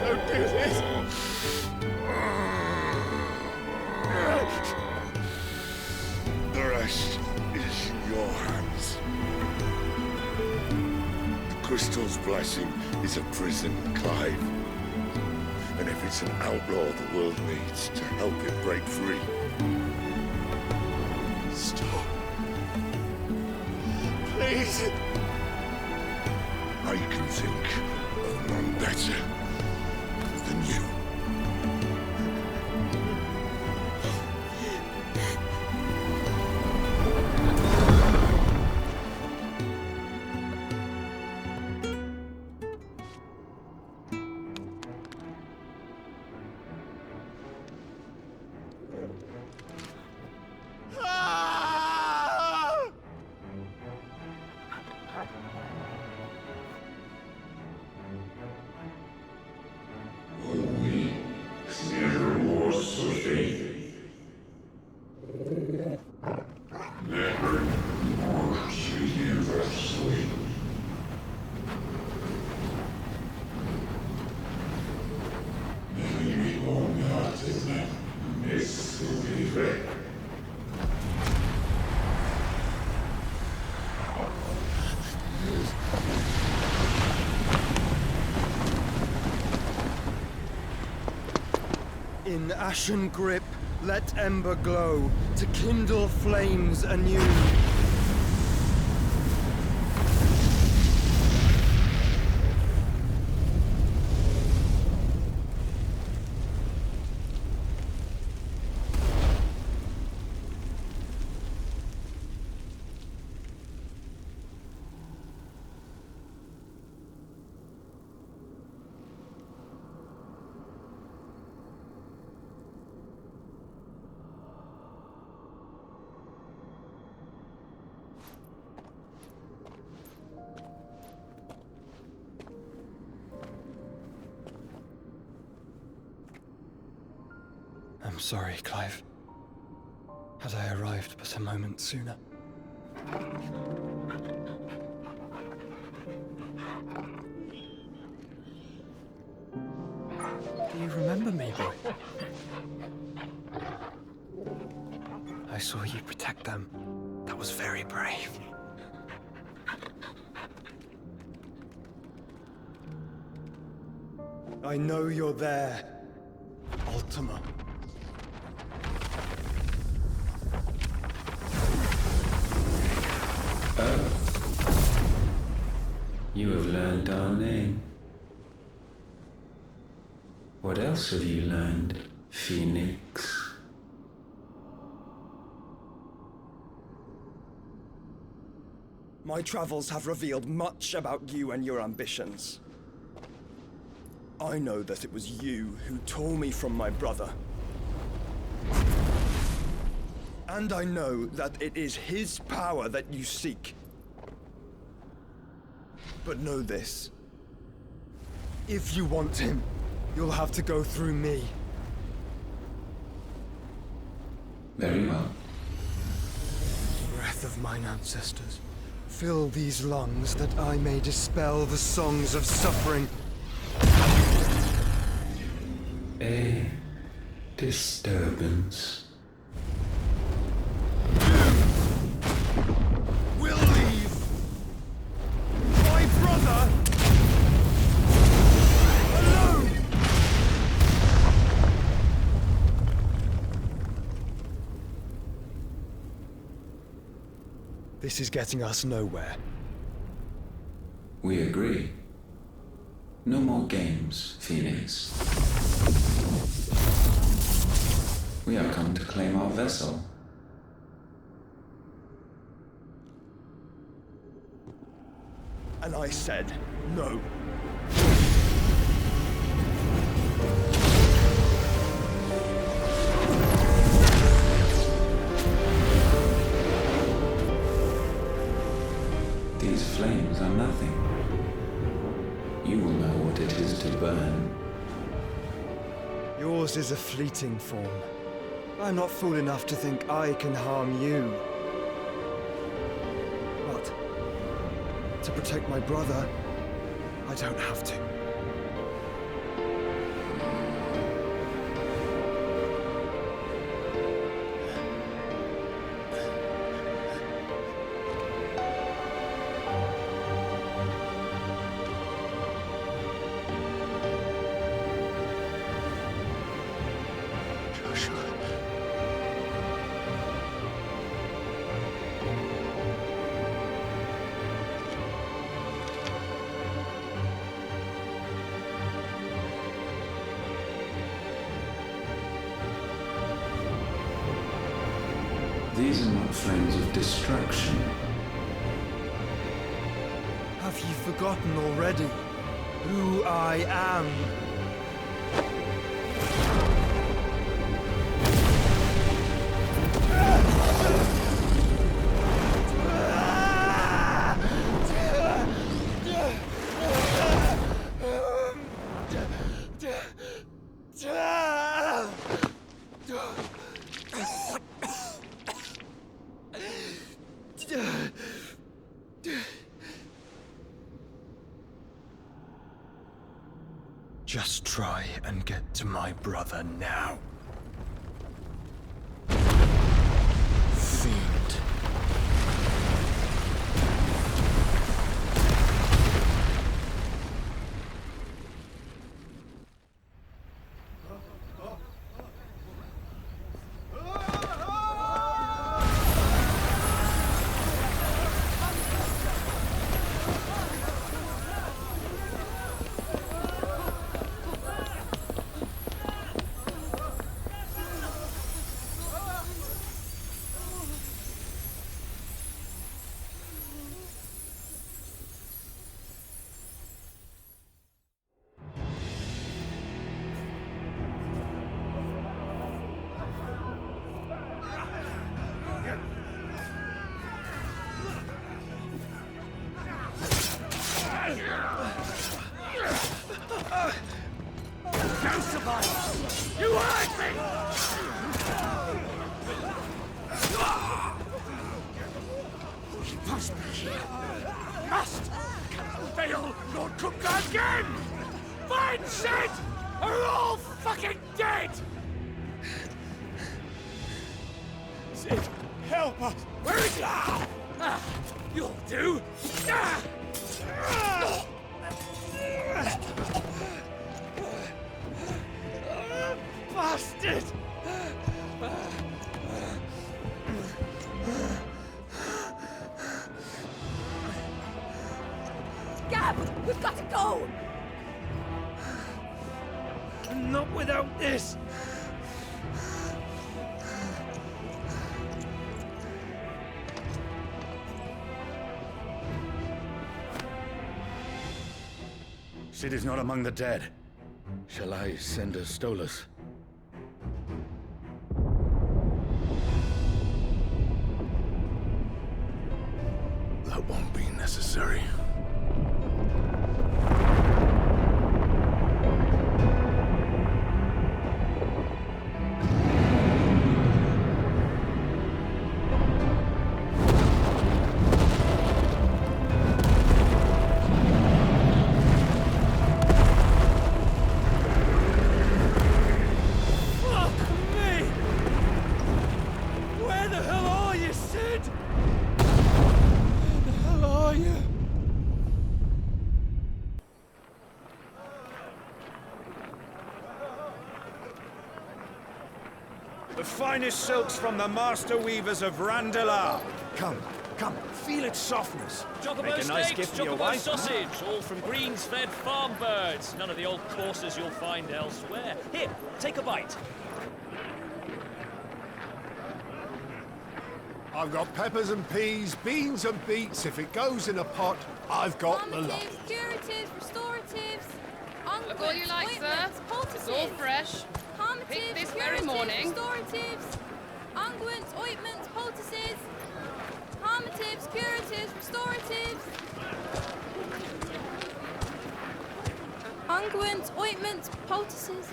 Don't do this! The rest is in your hands. The crystal's blessing is a prison, Clive. And if it's an outlaw the world needs to help it break free... Stop. Please. I can think of none better than you. In ashen grip, Let ember glow to kindle flames anew. I'm sorry, Clive. Had I arrived but a moment sooner. Do you remember me, boy? I saw you protect them. That was very brave. I know you're there, Ultima. You have learned our name. What else have you learned, Phoenix? My travels have revealed much about you and your ambitions. I know that it was you who tore me from my brother. And I know that it is his power that you seek. But know this. If you want him, you'll have to go through me. Very well. Breath of mine ancestors, fill these lungs that I may dispel the songs of suffering. A disturbance. We'll leave my brother alone! This is getting us nowhere. We agree. No more games, Phoenix. We have come to claim our vessel. And I said no. These flames are nothing. You will know what it is to burn. Yours is a fleeting form. I'm not fool enough to think I can harm you. But to protect my brother, I don't have to. These are not flames of destruction. Have you forgotten already who I am? Just try and get to my brother now. Fiend. No survival! You heard me! He must be here. Must! Cannot fail Lord Kooka again! Find Sid! Or we're all fucking dead! Sid, help us! Where is he? You'll do! Bastard! Gab, we've got to go! Not without this! Sid is not among the dead. Shall I send a Stolas? That won't be necessary. The finest silks from the master weavers of Randalar. Come, feel its softness. Make a nice gift for your wife. Sausage, all from greens-fed farm birds. None of the old courses you'll find elsewhere. Here, take a bite. I've got peppers and peas, beans and beets. If it goes in a pot, I've got the lot. Curatives, restoratives, Look all you like, sir. It's all fresh. Pick this very morning. Restoratives, unguents, ointments, poultices, harmatives, curatives, restoratives, unguents, ointments, poultices.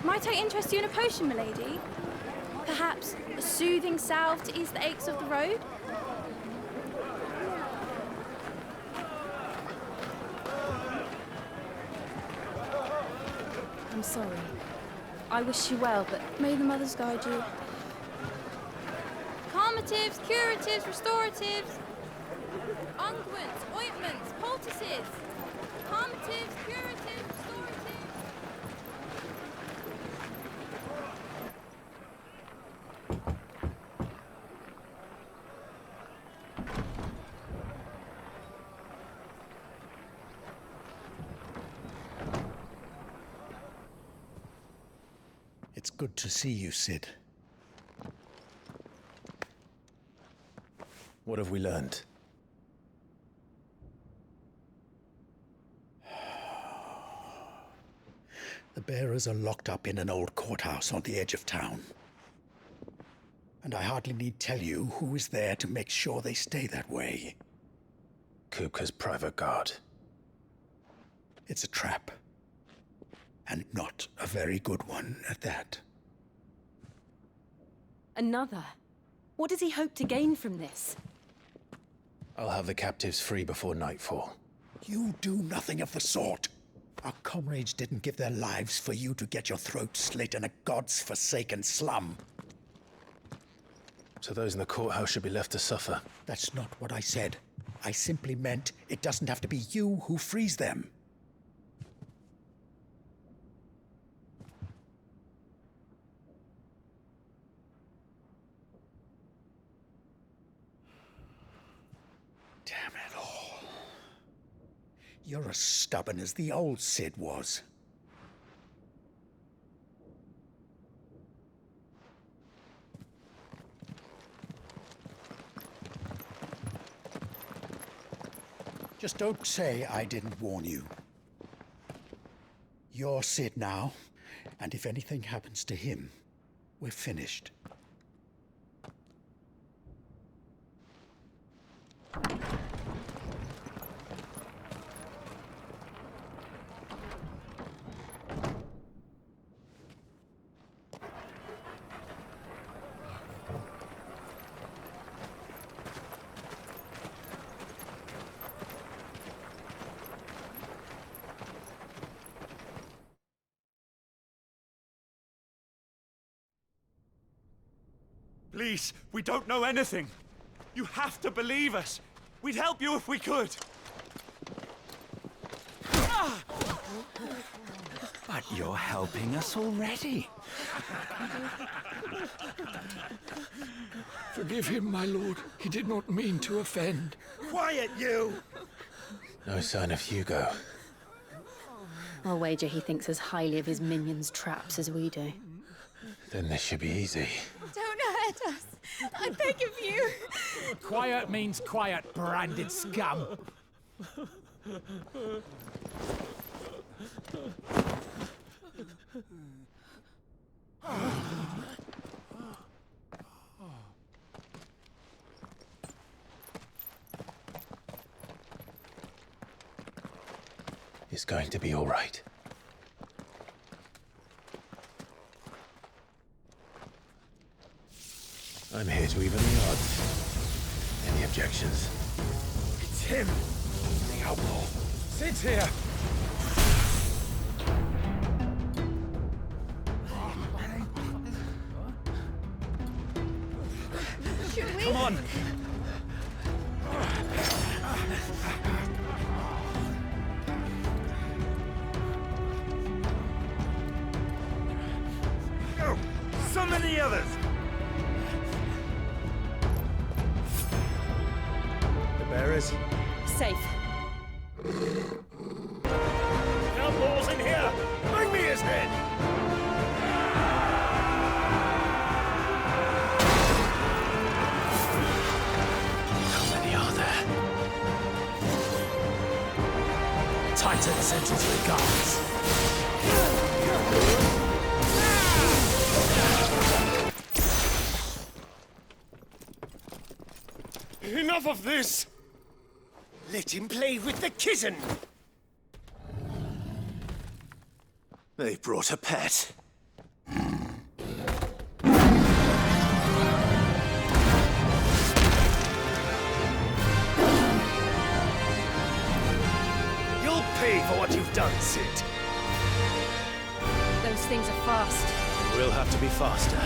Might I interest you in a potion, milady? Perhaps a soothing salve to ease the aches of the road? I'm sorry. I wish you well, but may the mothers guide you. Calmatives, curatives, restoratives, unguents, ointments, poultices, calmatives, curatives, restoratives. It's good to see you, Sid. What have we learned? The bearers are locked up in an old courthouse on the edge of town. And I hardly need tell you who is there to make sure they stay that way. Kooka's private guard. It's a trap. And not a very good one at that. Another? What does he hope to gain from this? I'll have the captives free before nightfall. You do nothing of the sort. Our comrades didn't give their lives for you to get your throat slit in a god's forsaken slum. So those in the courthouse should be left to suffer. That's not what I said. I simply meant it doesn't have to be you who frees them. Damn it all. You're as stubborn as the old Sid was. Just don't say I didn't warn you. You're Sid now, and if anything happens to him, we're finished. Please, we don't know anything. You have to believe us. We'd help you if we could. But you're helping us already. Forgive him, my lord. He did not mean to offend. Quiet, you! No sign of Hugo. I'll wager he thinks as highly of his minions' traps as we do. Then this should be easy. Don't hurt us. I beg of you. Quiet means quiet, branded scum. It's going to be all right. I'm here to even the odds. Any objections? It's him, the outlaw. Sit here. Should we? Come on. Go! Summon the others! The bearers? Safe. Outlaws in here! Bring me his head! How many are there? Titan sends his regards. Enough of this! Let him play with the kitten! They brought a pet. You'll pay for what you've done, Sid. Those things are fast. We'll have to be faster.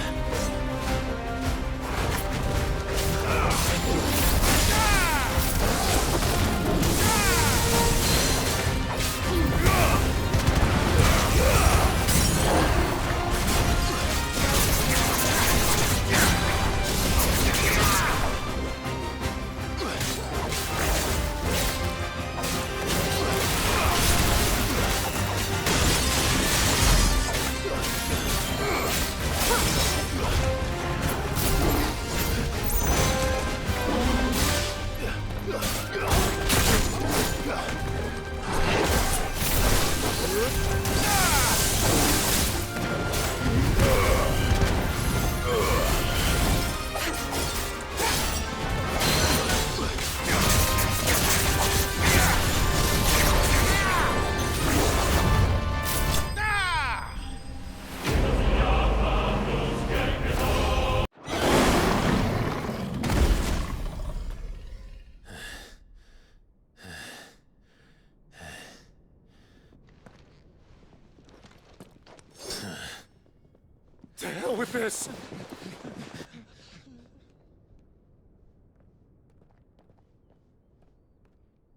To hell with this!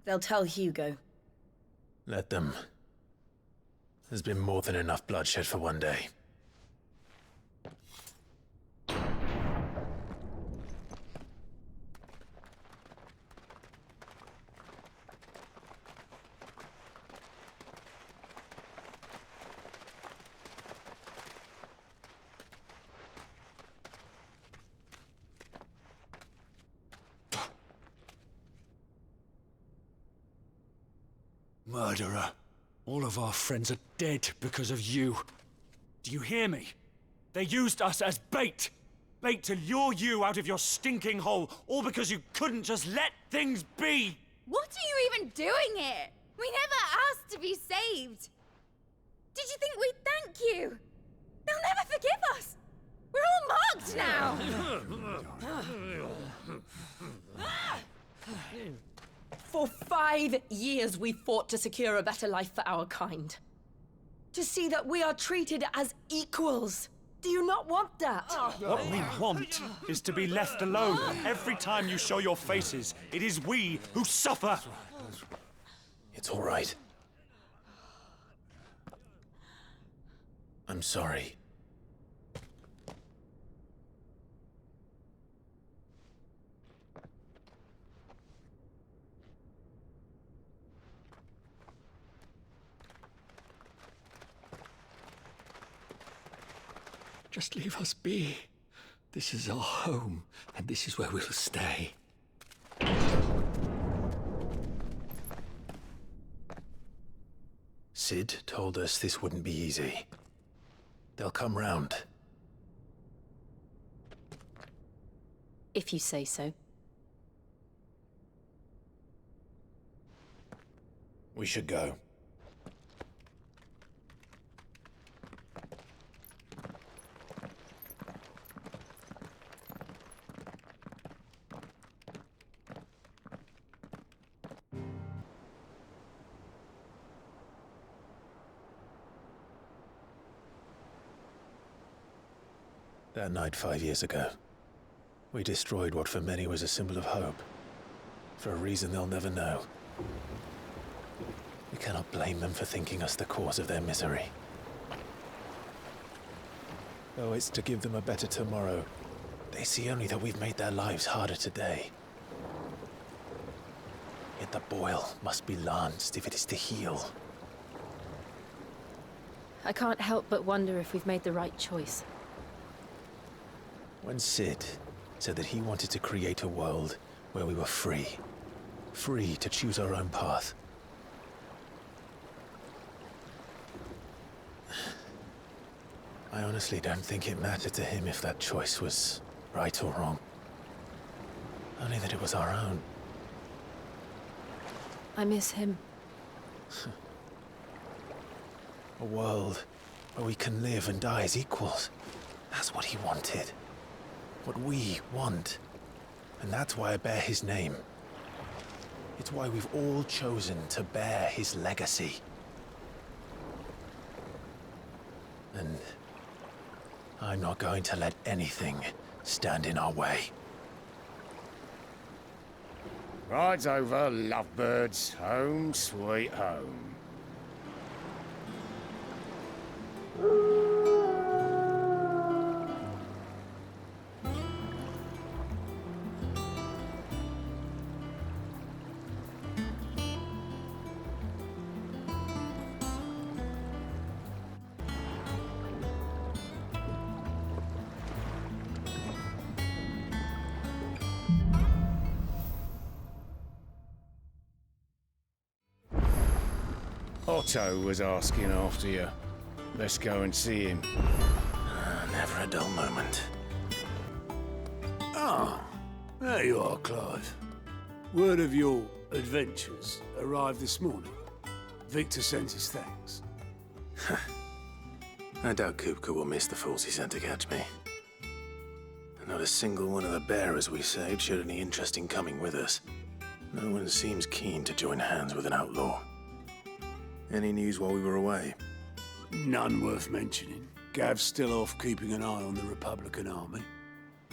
They'll tell Hugo. Let them. There's been more than enough bloodshed for one day. Murderer. All of our friends are dead because of you. Do you hear me? They used us as bait. Bait to lure you out of your stinking hole, all because you couldn't just let things be. What are you even doing here? We never asked to be saved. Did you think we'd thank you? They'll never forgive us. We're all marked now. For 5 years we fought to secure a better life for our kind. To see that we are treated as equals. Do you not want that? What we want is to be left alone. Every time you show your faces, it is we who suffer. It's all right. I'm sorry. Just leave us be. This is our home, and this is where we'll stay. Sid told us this wouldn't be easy. They'll come round. If you say so. We should go. That night 5 years ago, we destroyed what for many was a symbol of hope. For a reason they'll never know. We cannot blame them for thinking us the cause of their misery. Though it's to give them a better tomorrow, they see only that we've made their lives harder today. Yet the boil must be lanced if it is to heal. I can't help but wonder if we've made the right choice. When Sid said that he wanted to create a world where we were free. Free to choose our own path. I honestly don't think it mattered to him if that choice was right or wrong. Only that it was our own. I miss him. A world where we can live and die as equals. That's what he wanted. What we want. And that's why I bear his name. It's why we've all chosen to bear his legacy. And I'm not going to let anything stand in our way. Rides over, lovebirds. Home, sweet home. Otto was asking after you. Let's go and see him. Never a dull moment. Ah, there you are, Clive. Word of your adventures arrived this morning. Victor sent his thanks. I doubt Koopka will miss the fools he sent to catch me. Not a single one of the bearers we saved showed any interest in coming with us. No one seems keen to join hands with an outlaw. Any news while we were away? None worth mentioning. Gav's still off keeping an eye on the Republican army.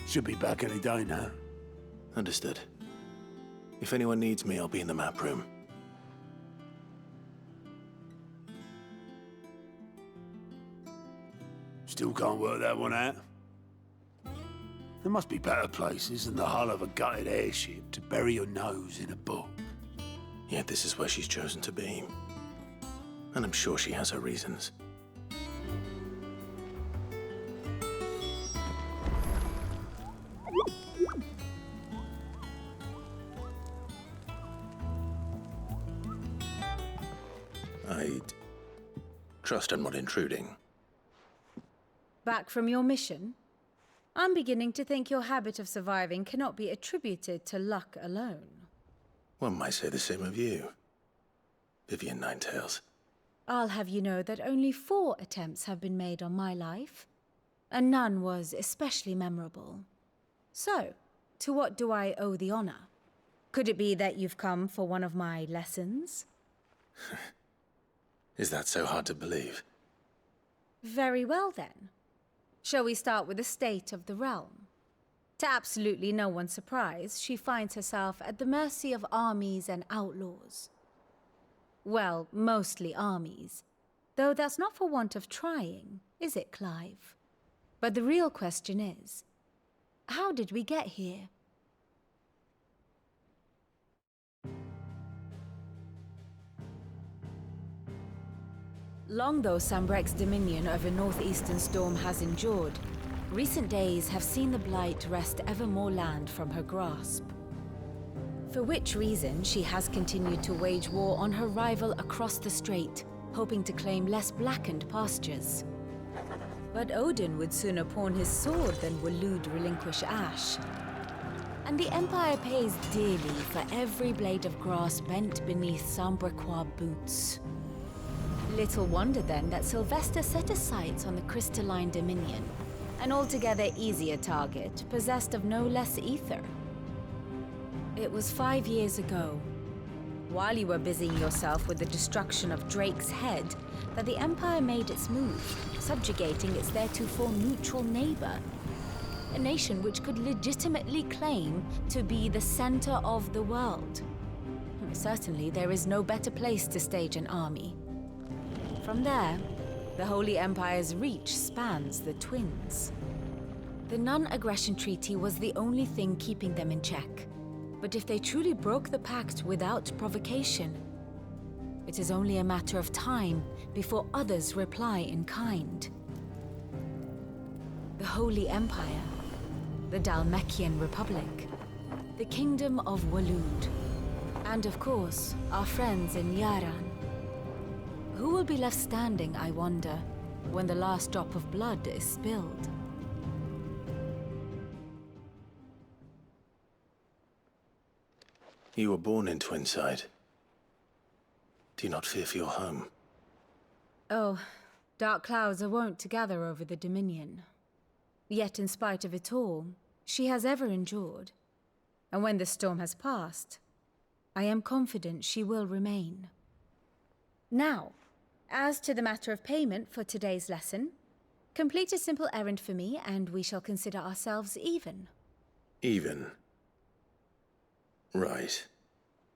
Should be back any day now. Understood. If anyone needs me, I'll be in the map room. Still can't work that one out. There must be better places than the hull of a gutted airship to bury your nose in a book. Yet this is where she's chosen to be. And I'm sure she has her reasons. I'd trust I'm not intruding. Back from your mission? I'm beginning to think your habit of surviving cannot be attributed to luck alone. One might say the same of you, Vivian Ninetails. I'll have you know that only 4 attempts have been made on my life, and none was especially memorable. So, to what do I owe the honor? Could it be that you've come for one of my lessons? Is that so hard to believe? Very well then. Shall we start with the state of the realm? To absolutely no one's surprise, she finds herself at the mercy of armies and outlaws. Well, mostly armies. Though that's not for want of trying, is it, Clive? But the real question is, how did we get here? Long though Sambrek's dominion over northeastern Storm has endured, recent days have seen the Blight wrest ever more land from her grasp. For which reason she has continued to wage war on her rival across the strait, hoping to claim less blackened pastures. But Odin would sooner pawn his sword than Waloed relinquish Ash. And the Empire pays dearly for every blade of grass bent beneath Sambrequois boots. Little wonder then that Sylvester set his sights on the crystalline dominion, an altogether easier target, possessed of no less ether. It was 5 years ago, while you were busying yourself with the destruction of Drake's head, that the Empire made its move, subjugating its theretofore neutral neighbor, a nation which could legitimately claim to be the center of the world. Certainly, there is no better place to stage an army. From there, the Holy Empire's reach spans the Twins. The non-aggression treaty was the only thing keeping them in check. But if they truly broke the pact without provocation, it is only a matter of time before others reply in kind. The Holy Empire, the Dhalmekian Republic, the Kingdom of Waloed, and of course, our friends in Yaran. Who will be left standing, I wonder, when the last drop of blood is spilled? You were born in Twinside. Do you not fear for your home? Oh, dark clouds are wont to gather over the Dominion. Yet in spite of it all, she has ever endured. And when the storm has passed, I am confident she will remain. Now, as to the matter of payment for today's lesson, complete a simple errand for me and we shall consider ourselves even. Even? Right.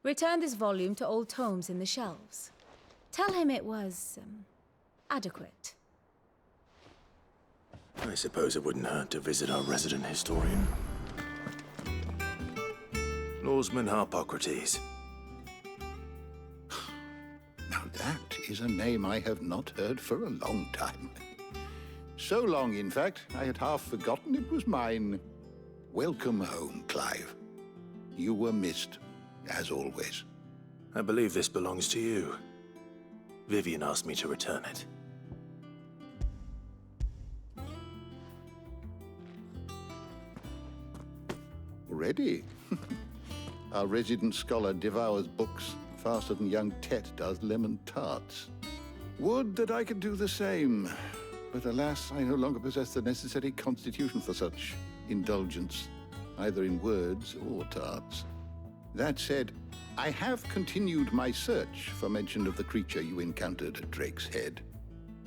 Return this volume to old tomes in the shelves. Tell him it was, adequate. I suppose it wouldn't hurt to visit our resident historian. Lawsman Harpocrates. Now that is a name I have not heard for a long time. So long, in fact, I had half forgotten it was mine. Welcome home, Clive. You were missed, as always. I believe this belongs to you. Vivian asked me to return it. Ready? Our resident scholar devours books faster than young Tet does lemon tarts. Would that I could do the same. But alas, I no longer possess the necessary constitution for such indulgence, either in words or tarts. That said, I have continued my search for mention of the creature you encountered at Drake's Head.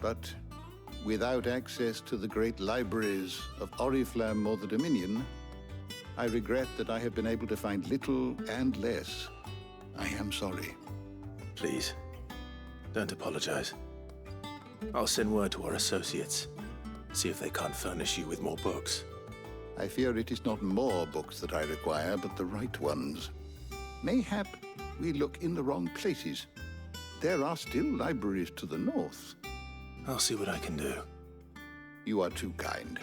But without access to the great libraries of Oriflamme or the Dominion, I regret that I have been able to find little and less. I am sorry. Please, don't apologize. I'll send word to our associates, see if they can't furnish you with more books. I fear it is not more books that I require, but the right ones. Mayhap we look in the wrong places. There are still libraries to the north. I'll see what I can do. You are too kind.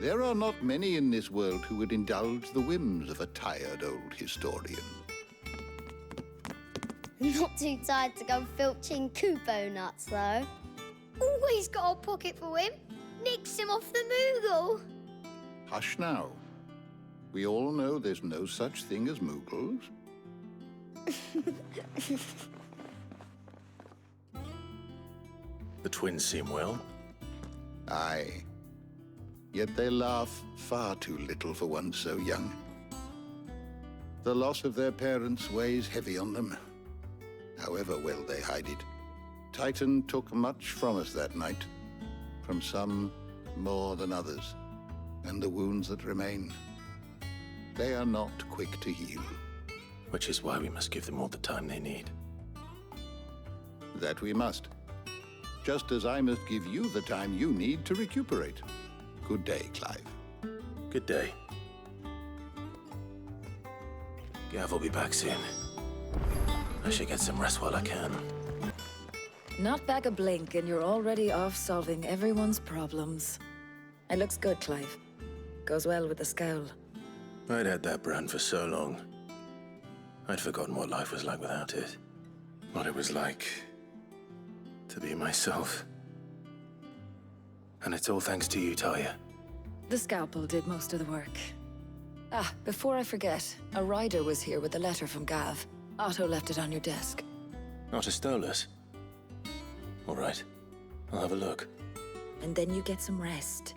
There are not many in this world who would indulge the whims of a tired old historian. Not too tired to go filching Kupo nuts, though. Always got a pocket for him. Nicks him off the Moogle. Hush now. We all know there's no such thing as Moogles. The twins seem well. Aye. Yet they laugh far too little for one so young. The loss of their parents weighs heavy on them, however well they hide it. Titan took much from us that night. From some more than others, and the wounds that remain, they are not quick to heal. Which is why we must give them all the time they need. That we must. Just as I must give you the time you need to recuperate. Good day, Clive. Good day. Gav will be back soon. I should get some rest while I can. Not back a blink and you're already off solving everyone's problems. It looks good, Clive. Goes well with the scowl. I'd had that brand for so long. I'd forgotten what life was like without it. What it was like to be myself. And it's all thanks to you, Talia. The scalpel did most of the work. Ah, before I forget, a rider was here with a letter from Gav. Otto left it on your desk. Not a stolus. All right, I'll have a look. And then you get some rest.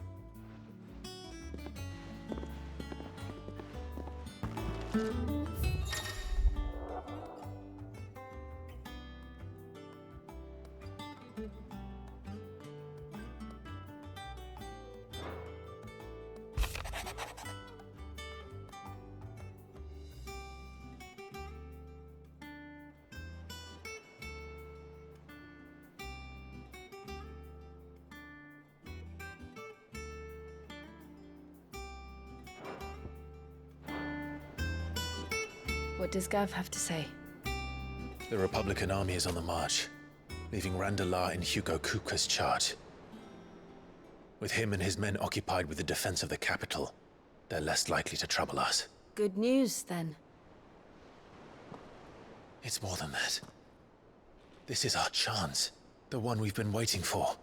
What does Gav have to say? The Republican army is on the march, leaving Randalar in Hugo Kupka's charge. With him and his men occupied with the defense of the capital, they're less likely to trouble us. Good news, then. It's more than that. This is our chance, the one we've been waiting for.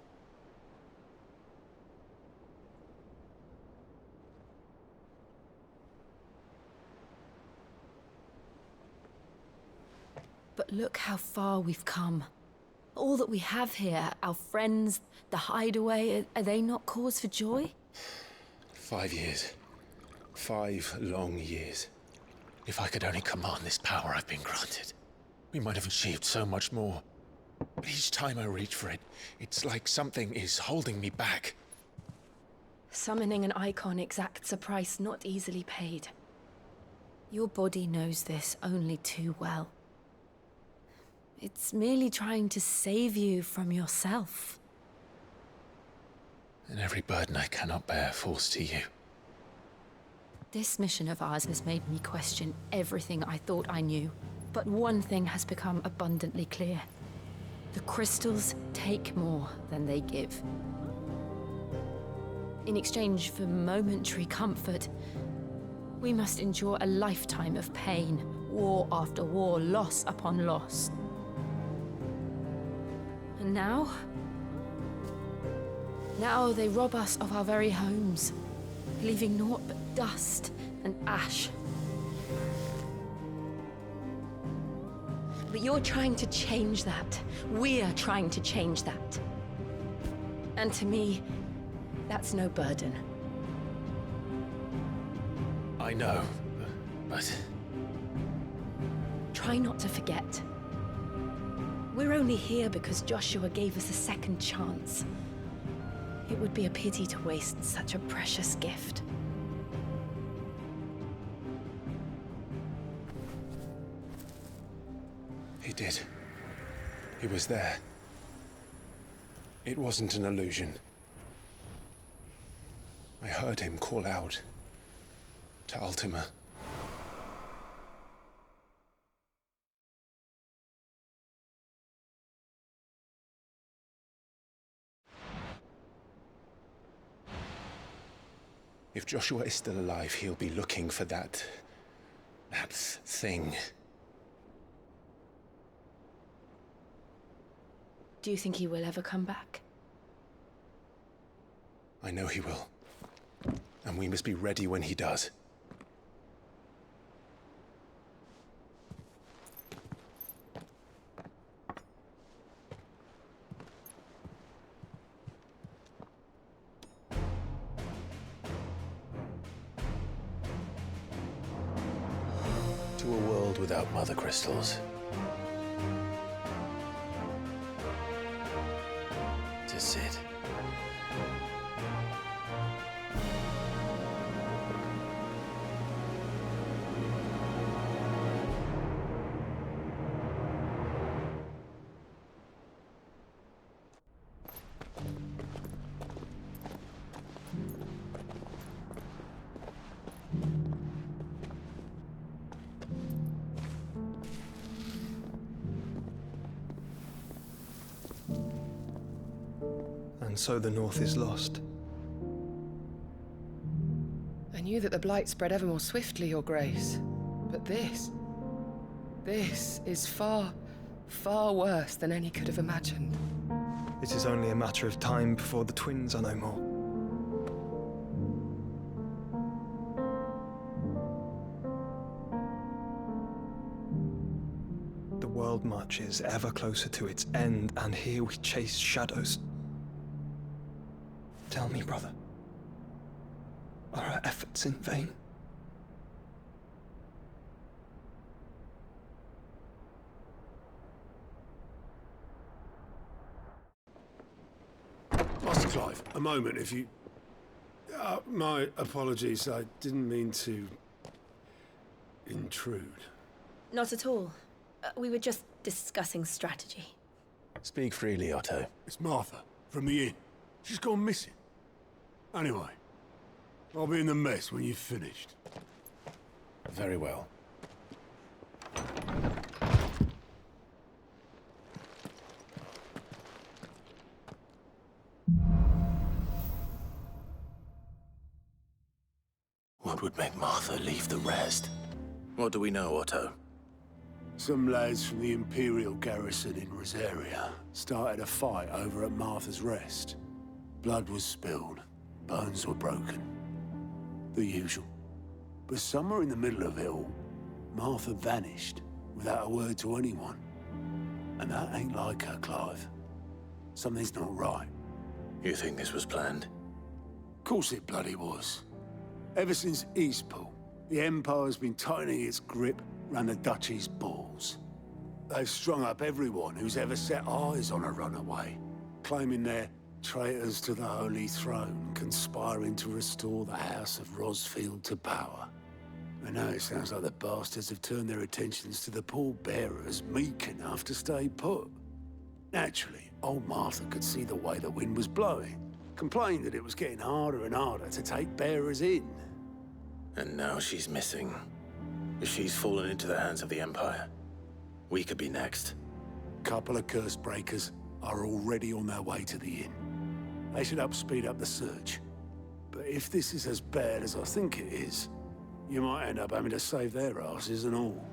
But look how far we've come. All that we have here, our friends, the hideaway, are they not cause for joy? 5 years. 5 long years. If I could only command this power I've been granted, we might have achieved so much more. But each time I reach for it, it's like something is holding me back. Summoning an icon exacts a price not easily paid. Your body knows this only too well. It's merely trying to save you from yourself. And every burden I cannot bear falls to you. This mission of ours has made me question everything I thought I knew. But one thing has become abundantly clear. The crystals take more than they give. In exchange for momentary comfort, we must endure a lifetime of pain, war after war, loss upon loss. And now they rob us of our very homes, leaving naught but dust and ash. But you're trying to change that. We're trying to change that. And to me, that's no burden. I know, but... Try not to forget. We're only here because Joshua gave us a second chance. It would be a pity to waste such a precious gift. He did. He was there. It wasn't an illusion. I heard him call out to Ultima. If Joshua is still alive, he'll be looking for that thing. Do you think he will ever come back? I know he will. And we must be ready when he does. To a world without mother crystals. To Sid. and so the North is lost. I knew that the Blight spread ever more swiftly, Your Grace. But this is far, far worse than any could have imagined. It is only a matter of time before the twins are no more. The world marches ever closer to its end, and here we chase shadows. Tell me, brother, are our efforts in vain? Master Clive, a moment, if you... my apologies, I didn't mean to... intrude. Not at all. We were just discussing strategy. Speak freely, Otto. It's Martha, from the inn. She's gone missing. Anyway, I'll be in the mess when you've finished. Very well. What would make Martha leave the rest? What do we know, Otto? Some lads from the Imperial garrison in Rosaria started a fight over at Martha's Rest. Blood was spilled, bones were broken. The usual. But somewhere in the middle of it all, Martha vanished without a word to anyone. And that ain't like her, Clive. Something's not right. You think this was planned? Of course it bloody was. Ever since Eastpool, the Empire's been tightening its grip round the Duchy's balls. They've strung up everyone who's ever set eyes on a runaway, claiming they're traitors to the Holy Throne, conspiring to restore the House of Rosefield to power. And now it sounds like the bastards have turned their attentions to the pallbearers meek enough to stay put. Naturally, old Martha could see the way the wind was blowing, complained that it was getting harder and harder to take bearers in. And now she's missing. If she's fallen into the hands of the Empire, we could be next. Couple of curse breakers are already on their way to the inn. They should help speed up the search. But if this is as bad as I think it is, you might end up having to save their asses and all.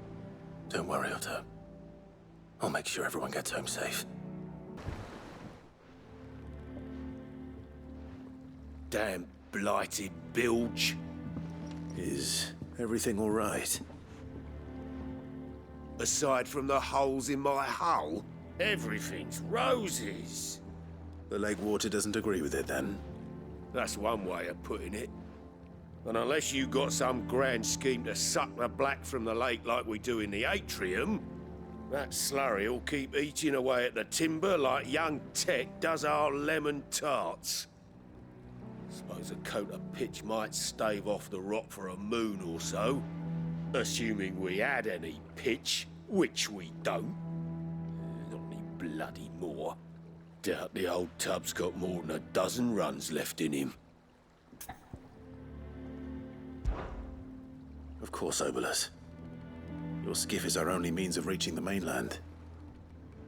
Don't worry, Otto. I'll make sure everyone gets home safe. Damn blighted bilge. Is everything all right? Aside from the holes in my hull, everything's roses. The lake water doesn't agree with it, then? That's one way of putting it. And unless you got some grand scheme to suck the black from the lake like we do in the atrium, that slurry'll keep eating away at the timber like young Tech does our lemon tarts. Suppose a coat of pitch might stave off the rot for a moon or so, assuming we had any pitch, which we don't. Not any bloody more. Doubt the old tub's got more than a dozen runs left in him. Of course, Obolus. Your skiff is our only means of reaching the mainland.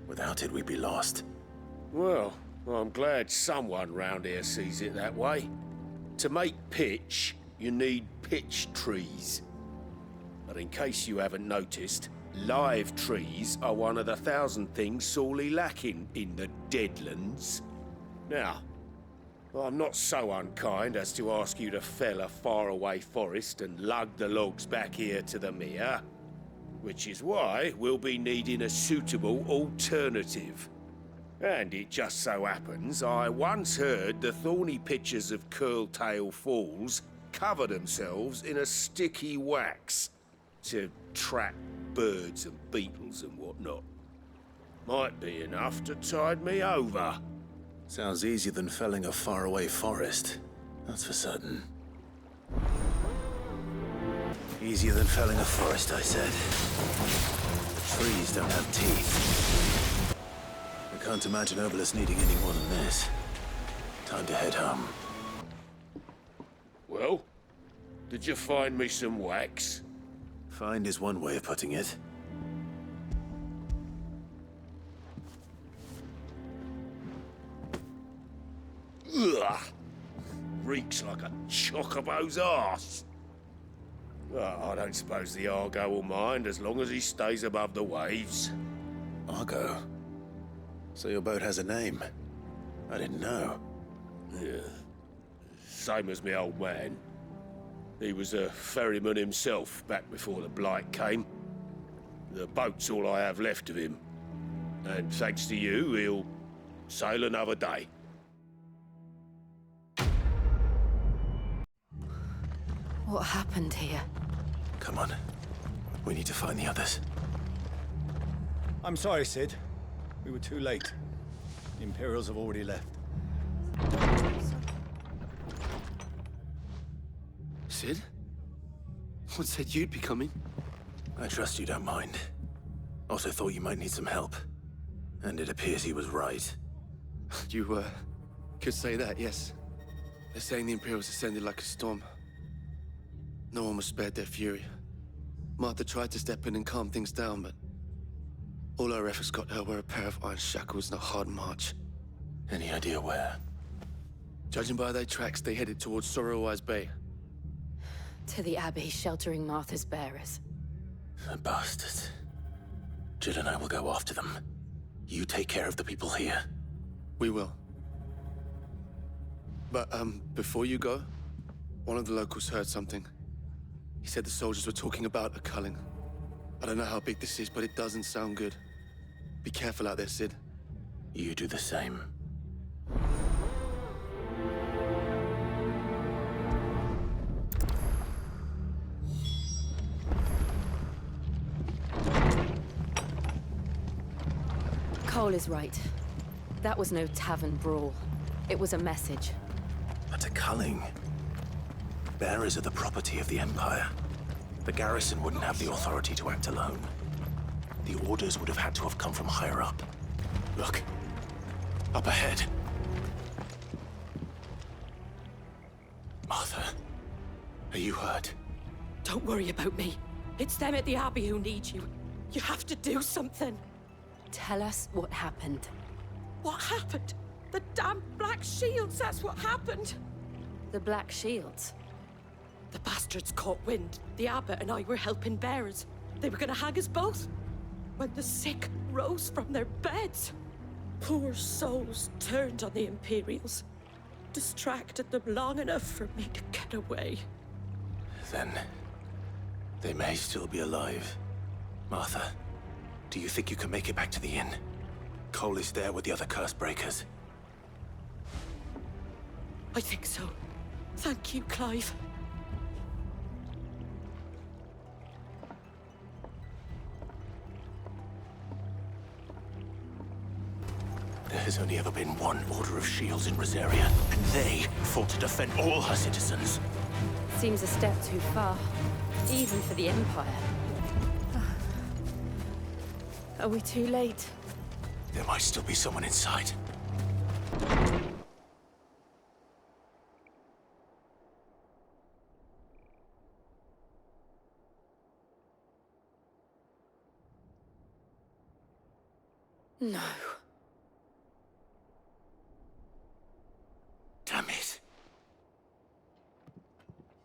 Without it, we'd be lost. Well, I'm glad someone round here sees it that way. To make pitch, you need pitch trees. But in case you haven't noticed, live trees are one of the 1,000 things sorely lacking in the Deadlands. Now, I'm not so unkind as to ask you to fell a faraway forest and lug the logs back here to the mere, which is why we'll be needing a suitable alternative. And it just so happens I once heard the thorny pitchers of Curltail Falls cover themselves in a sticky wax to trap birds and beetles and whatnot. Might be enough to tide me over. Sounds easier than felling a faraway forest. That's for certain. Easier than felling a forest, I said. The trees don't have teeth. I can't imagine Obolus needing any more than this. Time to head home. Well, did you find me some wax? Find is one way of putting it. Reeks like a chocobo's arse. Well, I don't suppose the Argo will mind as long as he stays above the waves. Argo? So your boat has a name? I didn't know. Yeah. Same as me old man. He was a ferryman himself back before the Blight came. The boat's all I have left of him. And thanks to you, he'll sail another day. What happened here? Come on. We need to find the others. I'm sorry, Sid. We were too late. The Imperials have already left. Sid? What said you'd be coming? I trust you don't mind. Also thought you might need some help. And it appears he was right. You, could say that, yes. They're saying the Imperials ascended like a storm. No one was spared their fury. Martha tried to step in and calm things down, but all our efforts got her were a pair of iron shackles and a hard march. Any idea where? Judging by their tracks, they headed towards Sorrowwise Bay. To the Abbey, sheltering Martha's bearers. The bastards. Jill and I will go after them. You take care of the people here. We will. But, before you go, one of the locals heard something. He said the soldiers were talking about a culling. I don't know how big this is, but it doesn't sound good. Be careful out there, Sid. You do the same. Cole is right. That was no tavern brawl. It was a message. But a culling. Bearers are the property of the Empire. The garrison wouldn't have the authority to act alone. The orders would have had to have come from higher up. Look. Up ahead. Martha, are you hurt? Don't worry about me. It's them at the Abbey who need you. You have to do something. Tell us what happened. What happened? The damn Black Shields, that's what happened. The Black Shields? The bastards caught wind. The abbot and I were helping bearers. They were gonna hang us both. When the sick rose from their beds, poor souls turned on the Imperials. Distracted them long enough for me to get away. Then, they may still be alive. Martha, do you think you can make it back to the inn? Cole is there with the other curse breakers. I think so. Thank you, Clive. There has only ever been one Order of Shields in Rosaria, and they fought to defend all her citizens. Seems a step too far, even for the Empire. Are we too late? There might still be someone inside. No. Damn it.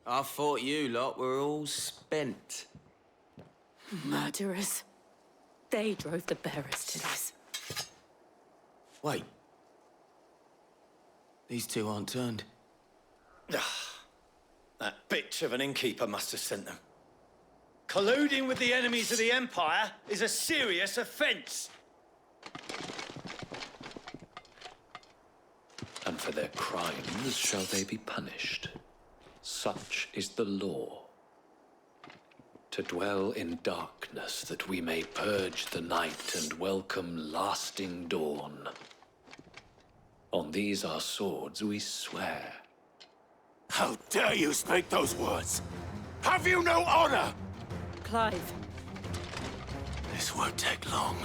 I thought you lot were all spent. Murderers. They drove the bearers to this. Wait. These two aren't turned. That bitch of an innkeeper must have sent them. Colluding with the enemies of the Empire is a serious offense. And for their crimes shall they be punished. Such is the law. To dwell in darkness that we may purge the night and welcome lasting dawn. On these our swords we swear. How dare you speak those words? Have you no honor? Clive. This won't take long.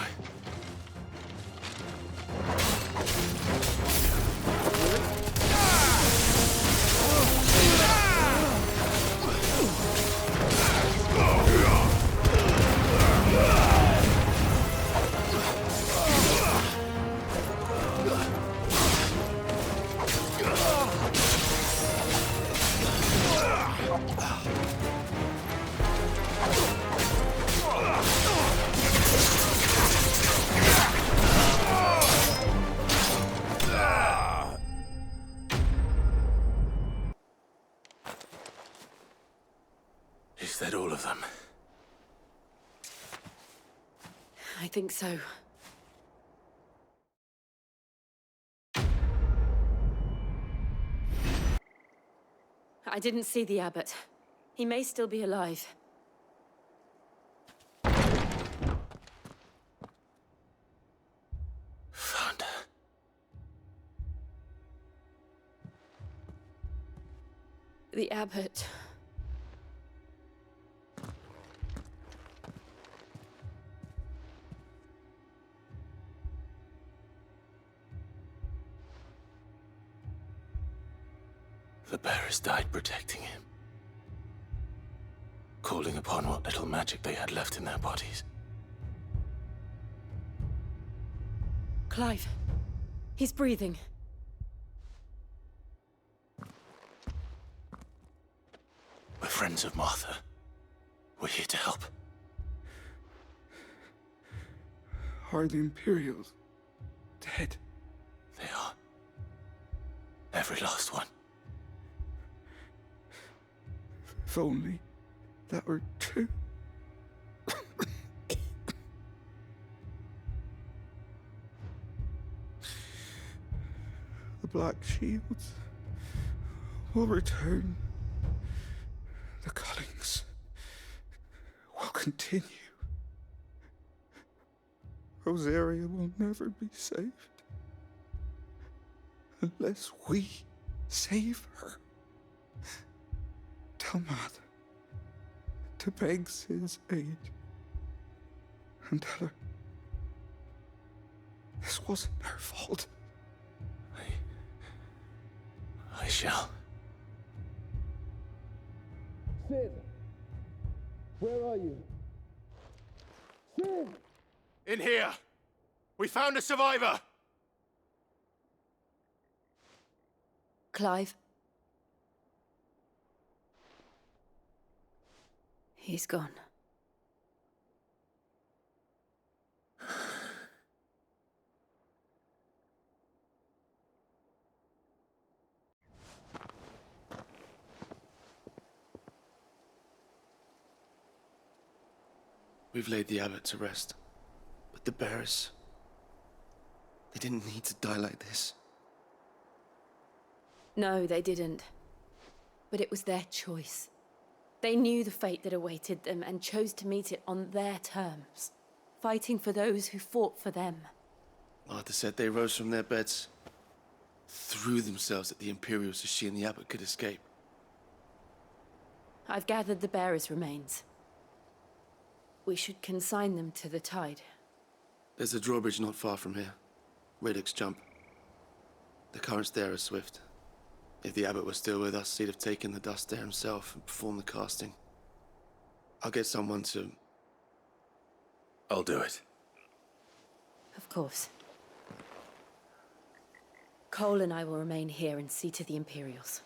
I think so. I didn't see the abbot. He may still be alive. Found her. The abbot. The bearers died protecting him, calling upon what little magic they had left in their bodies. Clive. He's breathing. We're friends of Martha. We're here to help. Are the Imperials dead? They are. Every last one. If only that were true. The Black Shields will return. The cuttings will continue. Rosaria will never be saved unless we save her. Tell Matt to beg his aid and tell her this wasn't her fault. I shall. Sid! Where are you? Sid! In here! We found a survivor! Clive. He's gone. We've laid the abbot to rest. But the bearers... they didn't need to die like this. No, they didn't. But it was their choice. They knew the fate that awaited them and chose to meet it on their terms, fighting for those who fought for them. Martha said they rose from their beds, threw themselves at the Imperials so she and the abbot could escape. I've gathered the bearers' remains. We should consign them to the tide. There's a drawbridge not far from here. Radix jump. The currents there are swift. If the abbot were still with us, he'd have taken the dust there himself and performed the casting. I'll get someone to... I'll do it. Of course. Cole and I will remain here and see to the Imperials.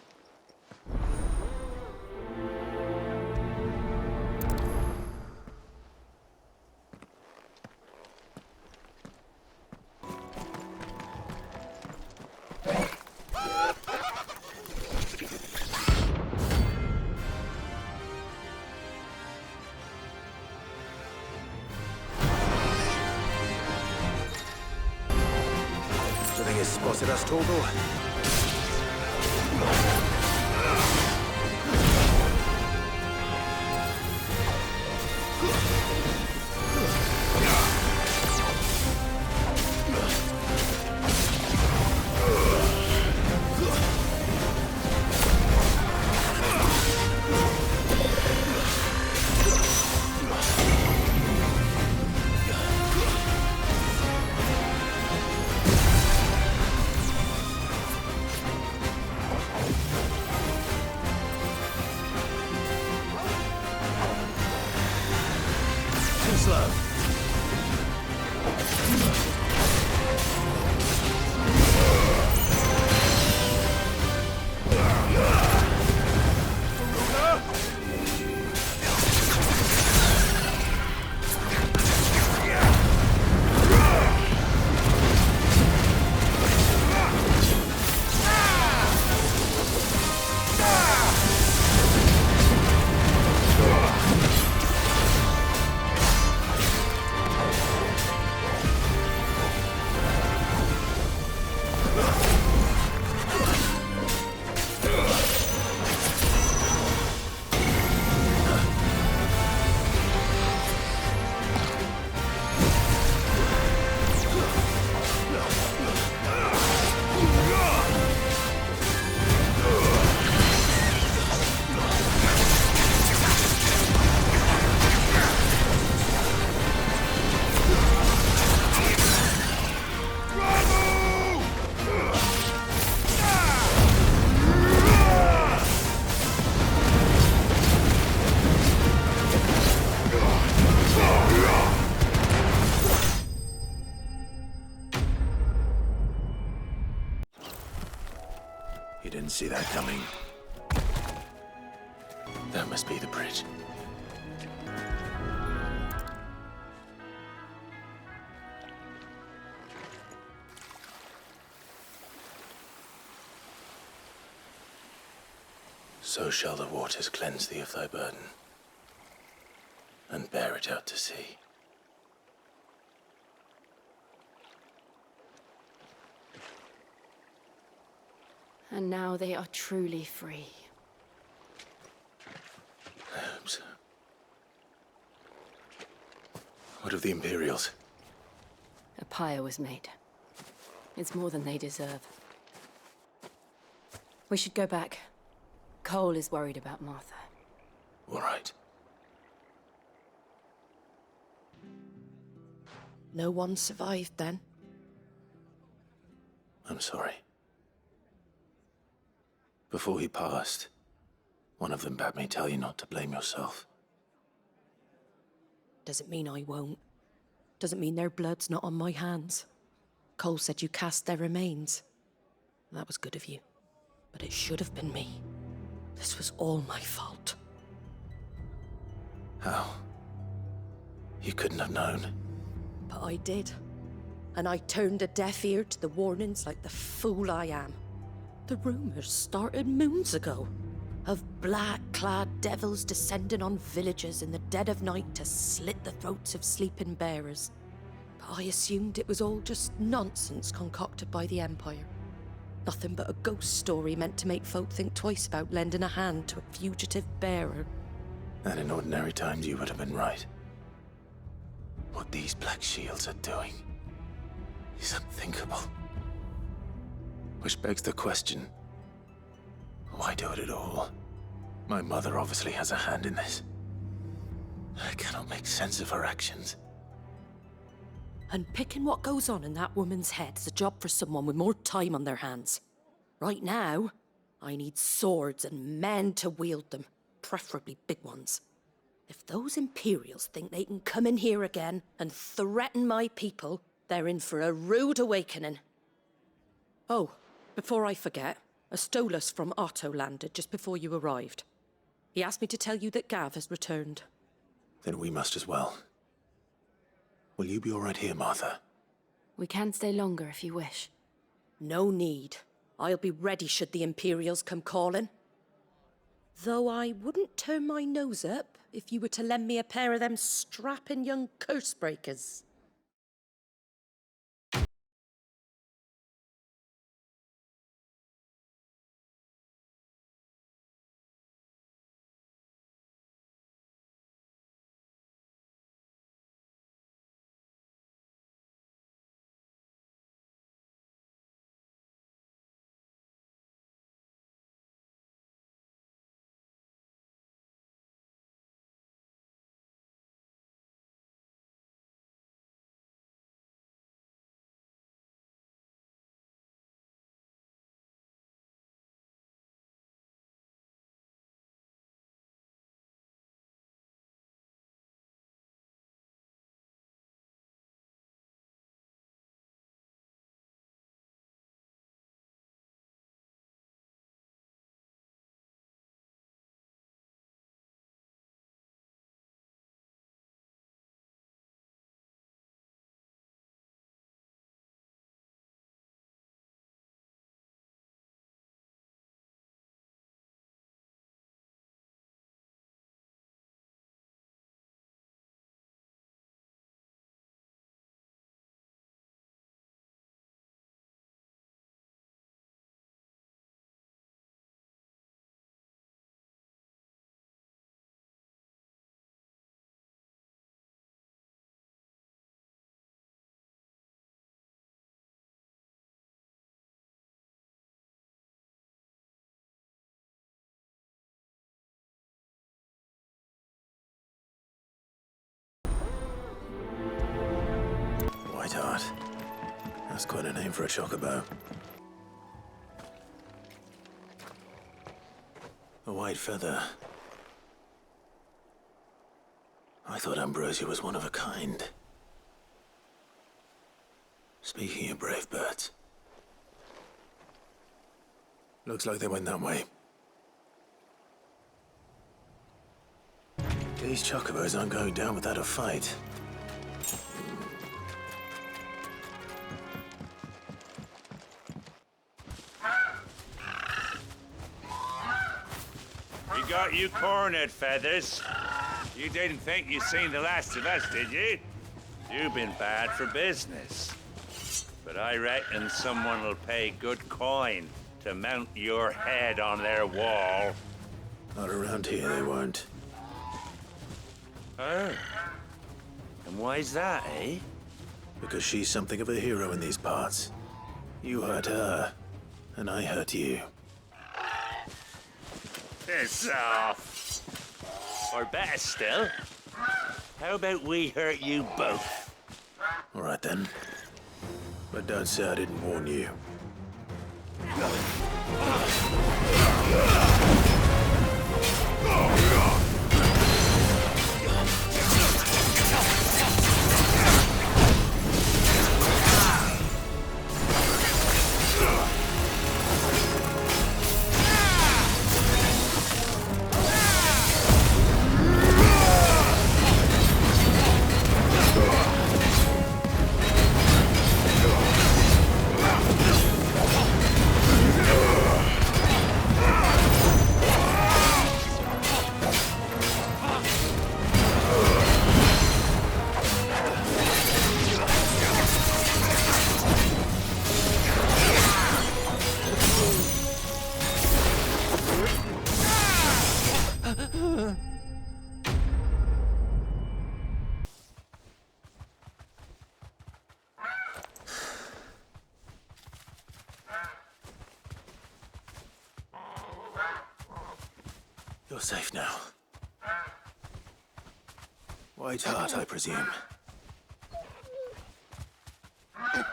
Spotted us, Torgal. see that coming. That must be the bridge. So shall the waters cleanse thee of thy burden, and bear it out to sea. And now they are truly free. I hope so. What of the Imperials? A pyre was made. It's more than they deserve. We should go back. Cole is worried about Martha. All right. No one survived then? I'm sorry. Before he passed, one of them bade me tell you not to blame yourself. Doesn't mean I won't. Doesn't mean their blood's not on my hands. Cole said you cast their remains. That was good of you. But it should have been me. This was all my fault. How? You couldn't have known. But I did. And I turned a deaf ear to the warnings like the fool I am. The rumors started moons ago. Of black-clad devils descending on villages in the dead of night to slit the throats of sleeping bearers. But I assumed it was all just nonsense concocted by the Empire. Nothing but a ghost story meant to make folk think twice about lending a hand to a fugitive bearer. And in ordinary times you would have been right. What these Black Shields are doing is unthinkable. Which begs the question, why do it at all? My mother obviously has a hand in this. I cannot make sense of her actions. Unpicking what goes on in that woman's head is a job for someone with more time on their hands. Right now, I need swords and men to wield them, preferably big ones. If those Imperials think they can come in here again and threaten my people, they're in for a rude awakening. Oh, before I forget, a Stolas from Otto landed just before you arrived. He asked me to tell you that Gav has returned. Then we must as well. Will you be all right here, Martha? We can stay longer if you wish. No need. I'll be ready should the Imperials come calling. Though I wouldn't turn my nose up if you were to lend me a pair of them strapping young curse breakers. White-heart. That's quite a name for a chocobo. A white feather. I thought Ambrosio was one of a kind. Speaking of brave birds, Looks like they went that way. These chocobos aren't going down without a fight. We got you cornered, Feathers. You didn't think you'd seen the last of us, did you? You've been bad for business. But I reckon someone will pay good coin to mount your head on their wall. Not around here, they won't. Oh. And why's that, eh? Because she's something of a hero in these parts. You hurt her, and I hurt you. Piss off. Or better still, how about we hurt you both? All right then. But don't say I didn't warn you. You're safe now. White heart, I presume. Do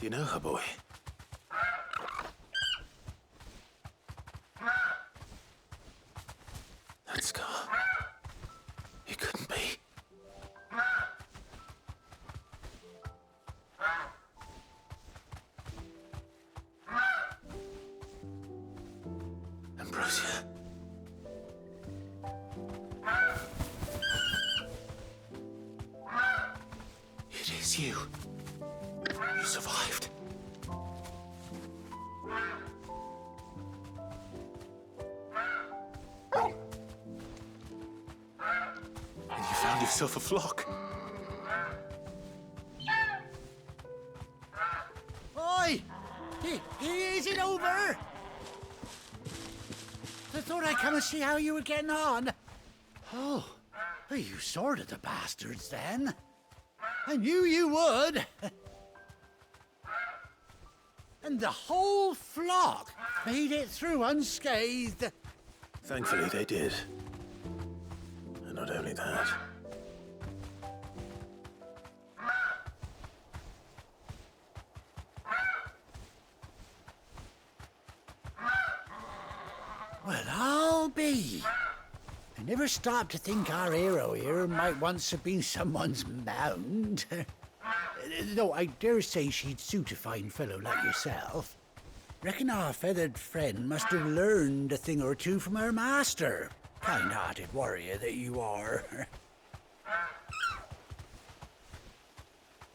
you know her, boy? That scar. It couldn't be. Ambrozia. It is you. You survived. And you found yourself a flock. Oi! Is it over? I thought I'd come and see how you were getting on. Oh, you sorted the bastards then. I knew you would. And the whole flock made it through unscathed. Thankfully, they did. And not only that. Well, I'll be. I never stopped to think our hero here might once have been someone's mount. Though I dare say she'd suit a fine fellow like yourself. Reckon our feathered friend must have learned a thing or two from her master. Kind-hearted warrior that you are.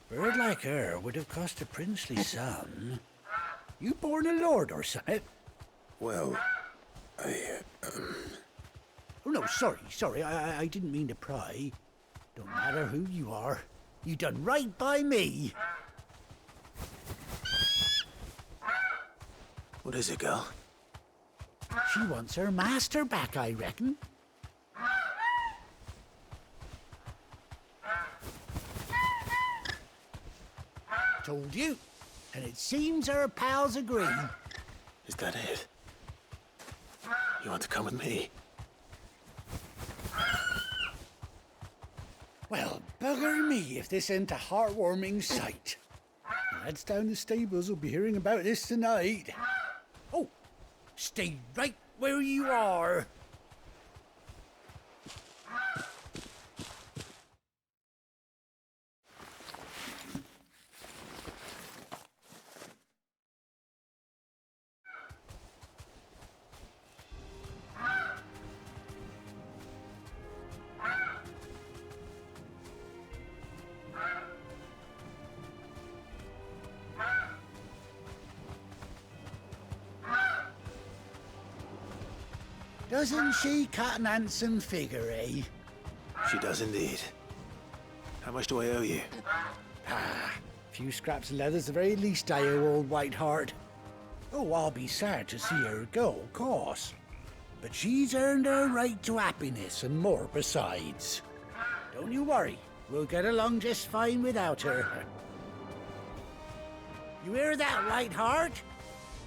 Bird like her would have cost a princely sum. You born a lord or something? Well, Oh, no, sorry. I didn't mean to pry. Don't matter who you are. You done right by me. What is it, girl? She wants her master back, I reckon. Told you. And it seems her pals agree. Is that it? You want to come with me? Well, bugger me if this ain't a heartwarming sight. The lads down the stables will be hearing about this tonight. Oh, stay right where you are. Doesn't she cut an handsome figure, eh? She does indeed. How much do I owe you? Ah, a few scraps of leather's the very least I owe old Whiteheart. Oh, I'll be sad to see her go, of course. But she's earned her right to happiness and more besides. Don't you worry, we'll get along just fine without her. You hear that, Whiteheart?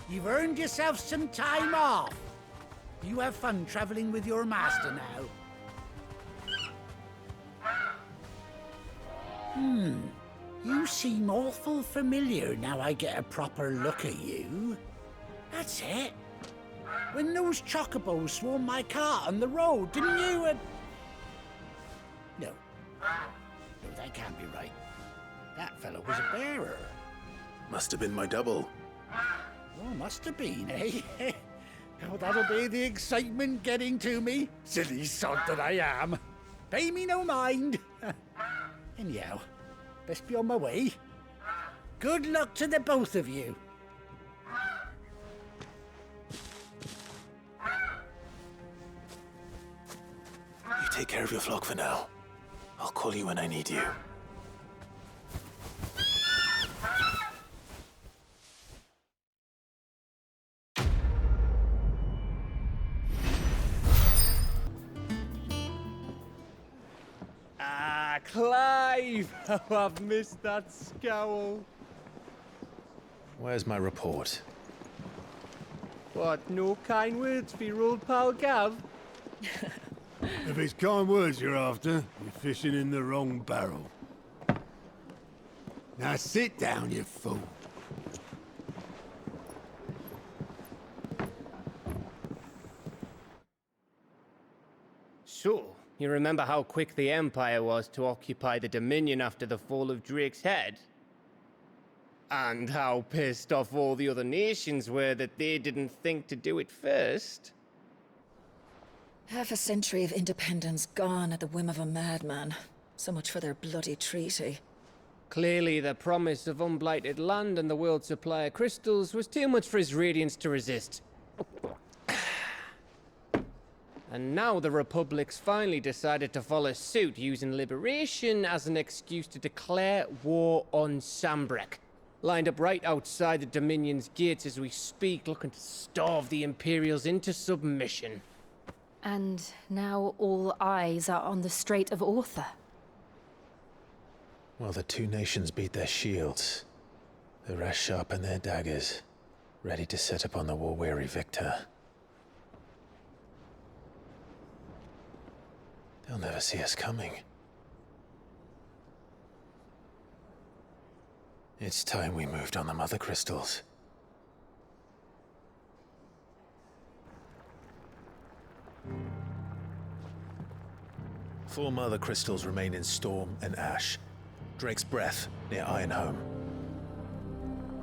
You've earned yourself some time off. You have fun traveling with your master now. You seem awful familiar now I get a proper look at you. That's it. When those chocobos swarmed my car on the road, didn't you? No. No, that can't be right. That fellow was a bearer. Must have been my double. Oh, must have been, eh? Oh, that'll be the excitement getting to me. Silly sod that I am. Pay me no mind. Anyhow, best be on my way. Good luck to the both of you. You take care of your flock for now. I'll call you when I need you. Ah, Clive! Oh, I've missed that scowl. Where's my report? What, no kind words for your old pal Gav? If it's kind words you're after, you're fishing in the wrong barrel. Now sit down, you fool. So, you remember how quick the Empire was to occupy the Dominion after the fall of Drake's head? And how pissed off all the other nations were that they didn't think to do it first? Half a century of independence gone at the whim of a madman. So much for their bloody treaty. Clearly, the promise of unblighted land and the world's supply of crystals was too much for his radiance to resist. And now the Republic's finally decided to follow suit, using liberation as an excuse to declare war on Sambrek. Lined up right outside the Dominion's gates as we speak, looking to starve the Imperials into submission. And now all eyes are on the Strait of Author. While the two nations beat their shields, the rest sharpen their daggers, ready to set upon the war-weary victor. They'll never see us coming. It's time we moved on the Mother Crystals. Four Mother Crystals remain in Storm and Ash. Drake's Breath near Ironhome.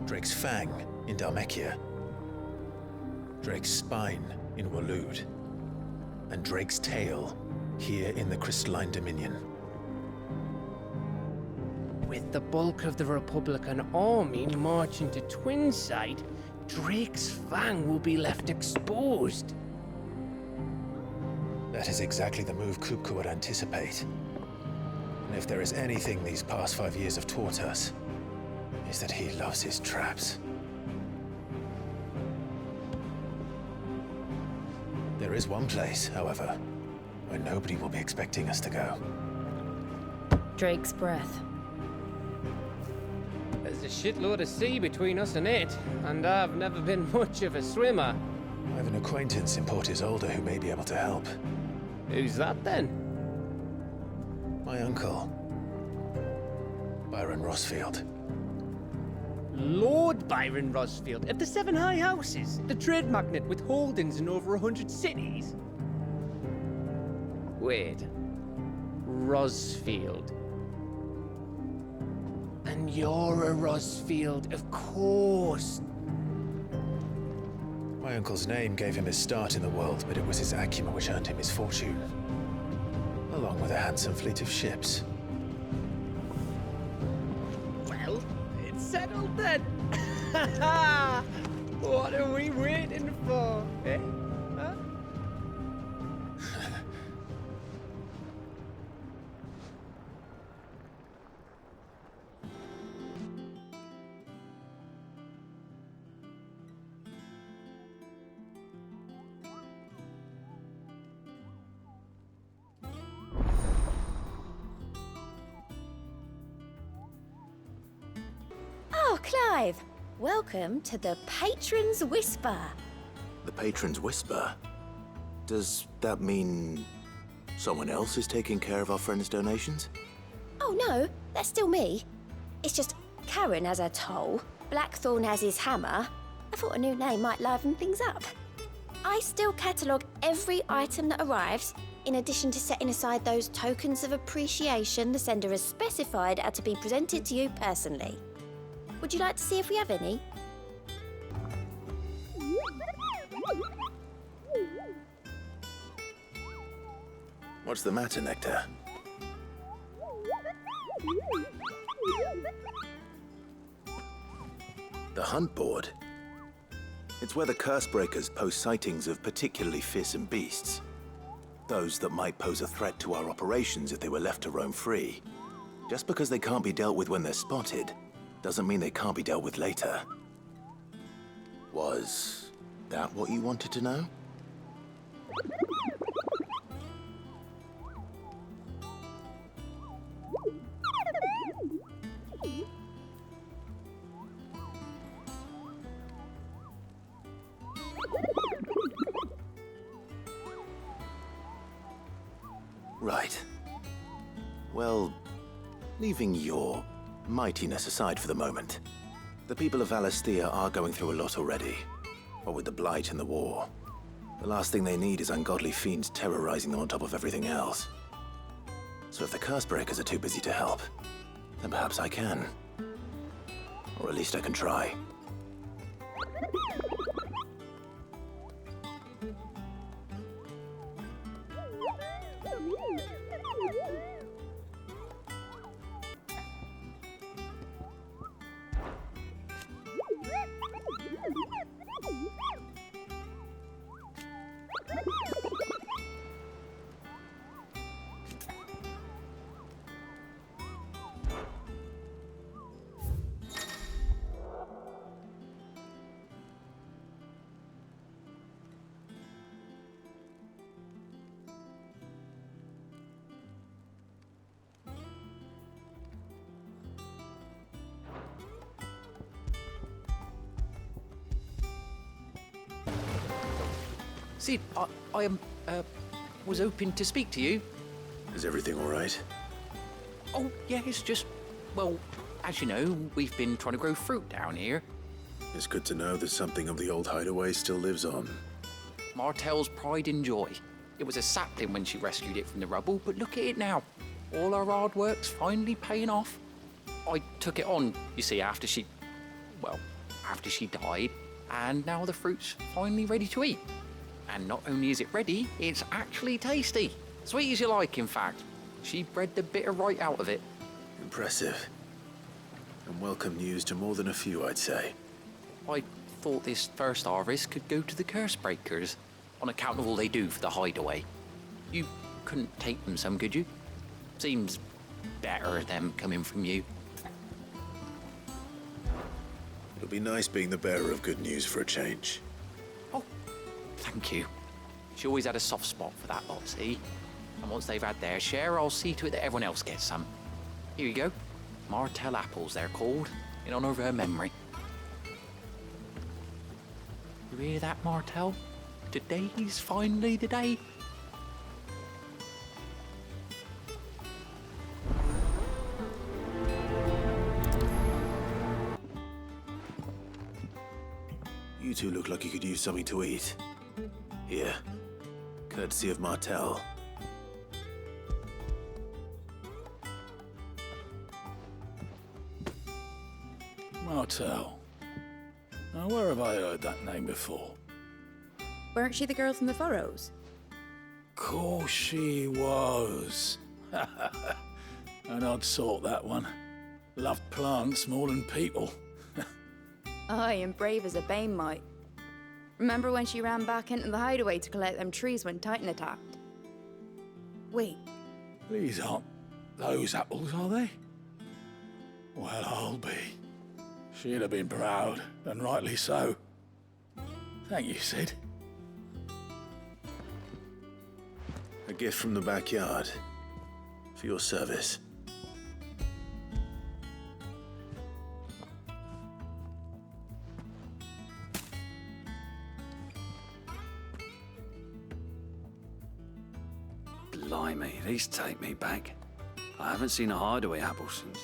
Drake's Fang in Dhalmekia. Drake's Spine in Waloed. And Drake's Tail here in the Crystalline Dominion. With the bulk of the Republican army marching to Twinside, Drake's Fang will be left exposed. That is exactly the move Kóbka would anticipate. And if there is anything these past 5 years have taught us, is that he loves his traps. There is one place, however, where nobody will be expecting us to go. Drake's Breath. There's a shitload of sea between us and it, and I've never been much of a swimmer. I have an acquaintance in Port Isolde who may be able to help. Who's that then? My uncle, Byron Rossfield. Lord Byron Rossfield of the Seven High Houses, the trade magnate with holdings in over 100 cities. Wait, Rossfield. And you're a Rossfield, of course. My uncle's name gave him his start in the world, but it was his acumen which earned him his fortune, along with a handsome fleet of ships. Well, it's settled then. What are we waiting for, eh? Huh? Clive, welcome to the Patron's Whisper. The Patron's Whisper? Does that mean someone else is taking care of our friend's donations? Oh no, that's still me. It's just Karen has her toll, Blackthorn has his hammer. I thought a new name might liven things up. I still catalogue every item that arrives, in addition to setting aside those tokens of appreciation the sender has specified are to be presented to you personally. Would you like to see if we have any? What's the matter, Nectar? The hunt board? It's where the Cursebreakers post sightings of particularly fearsome beasts. Those that might pose a threat to our operations if they were left to roam free. Just because they can't be dealt with when they're spotted, doesn't mean they can't be dealt with later. Was that what you wanted to know? Right. Well, leaving your mightiness aside for the moment, the people of Valisthea are going through a lot already. What with the Blight and the war. The last thing they need is ungodly fiends terrorizing them on top of everything else. So if the Cursebreakers are too busy to help, then perhaps I can. Or at least I can try. Sid, I was hoping to speak to you. Is everything all right? Oh, yeah, it's just, well, as you know, we've been trying to grow fruit down here. It's good to know that something of the old hideaway still lives on. Martel's pride and joy. It was a sapling when she rescued it from the rubble, but look at it now. All our hard work's finally paying off. I took it on, you see, after she died, and now the fruit's finally ready to eat. And not only is it ready, it's actually tasty. Sweet as you like, in fact. She bred the bitter right out of it. Impressive. And welcome news to more than a few, I'd say. I thought this first harvest could go to the Cursebreakers, on account of all they do for the hideaway. You couldn't take them some, could you? Seems better them coming from you. It'll be nice being the bearer of good news for a change. Thank you. She always had a soft spot for that lot, see? And once they've had their share, I'll see to it that everyone else gets some. Here you go. Martel apples, they're called, in honor of her memory. You hear that, Martel? Today's finally the day. You two look like you could use something to eat. Here, courtesy of Martel. Martel. Now, where have I heard that name before? Weren't she the girl from the Furrows? Course she was. An odd sort, that one. Loved plants more than people. Aye, and brave as a bane might. Remember when she ran back into the hideaway to collect them trees when Titan attacked? Wait. These aren't those apples, are they? Well, I'll be. She'd have been proud, and rightly so. Thank you, Sid. A gift from the backyard. For your service. Blimey, these take me back. I haven't seen a hideaway apple since.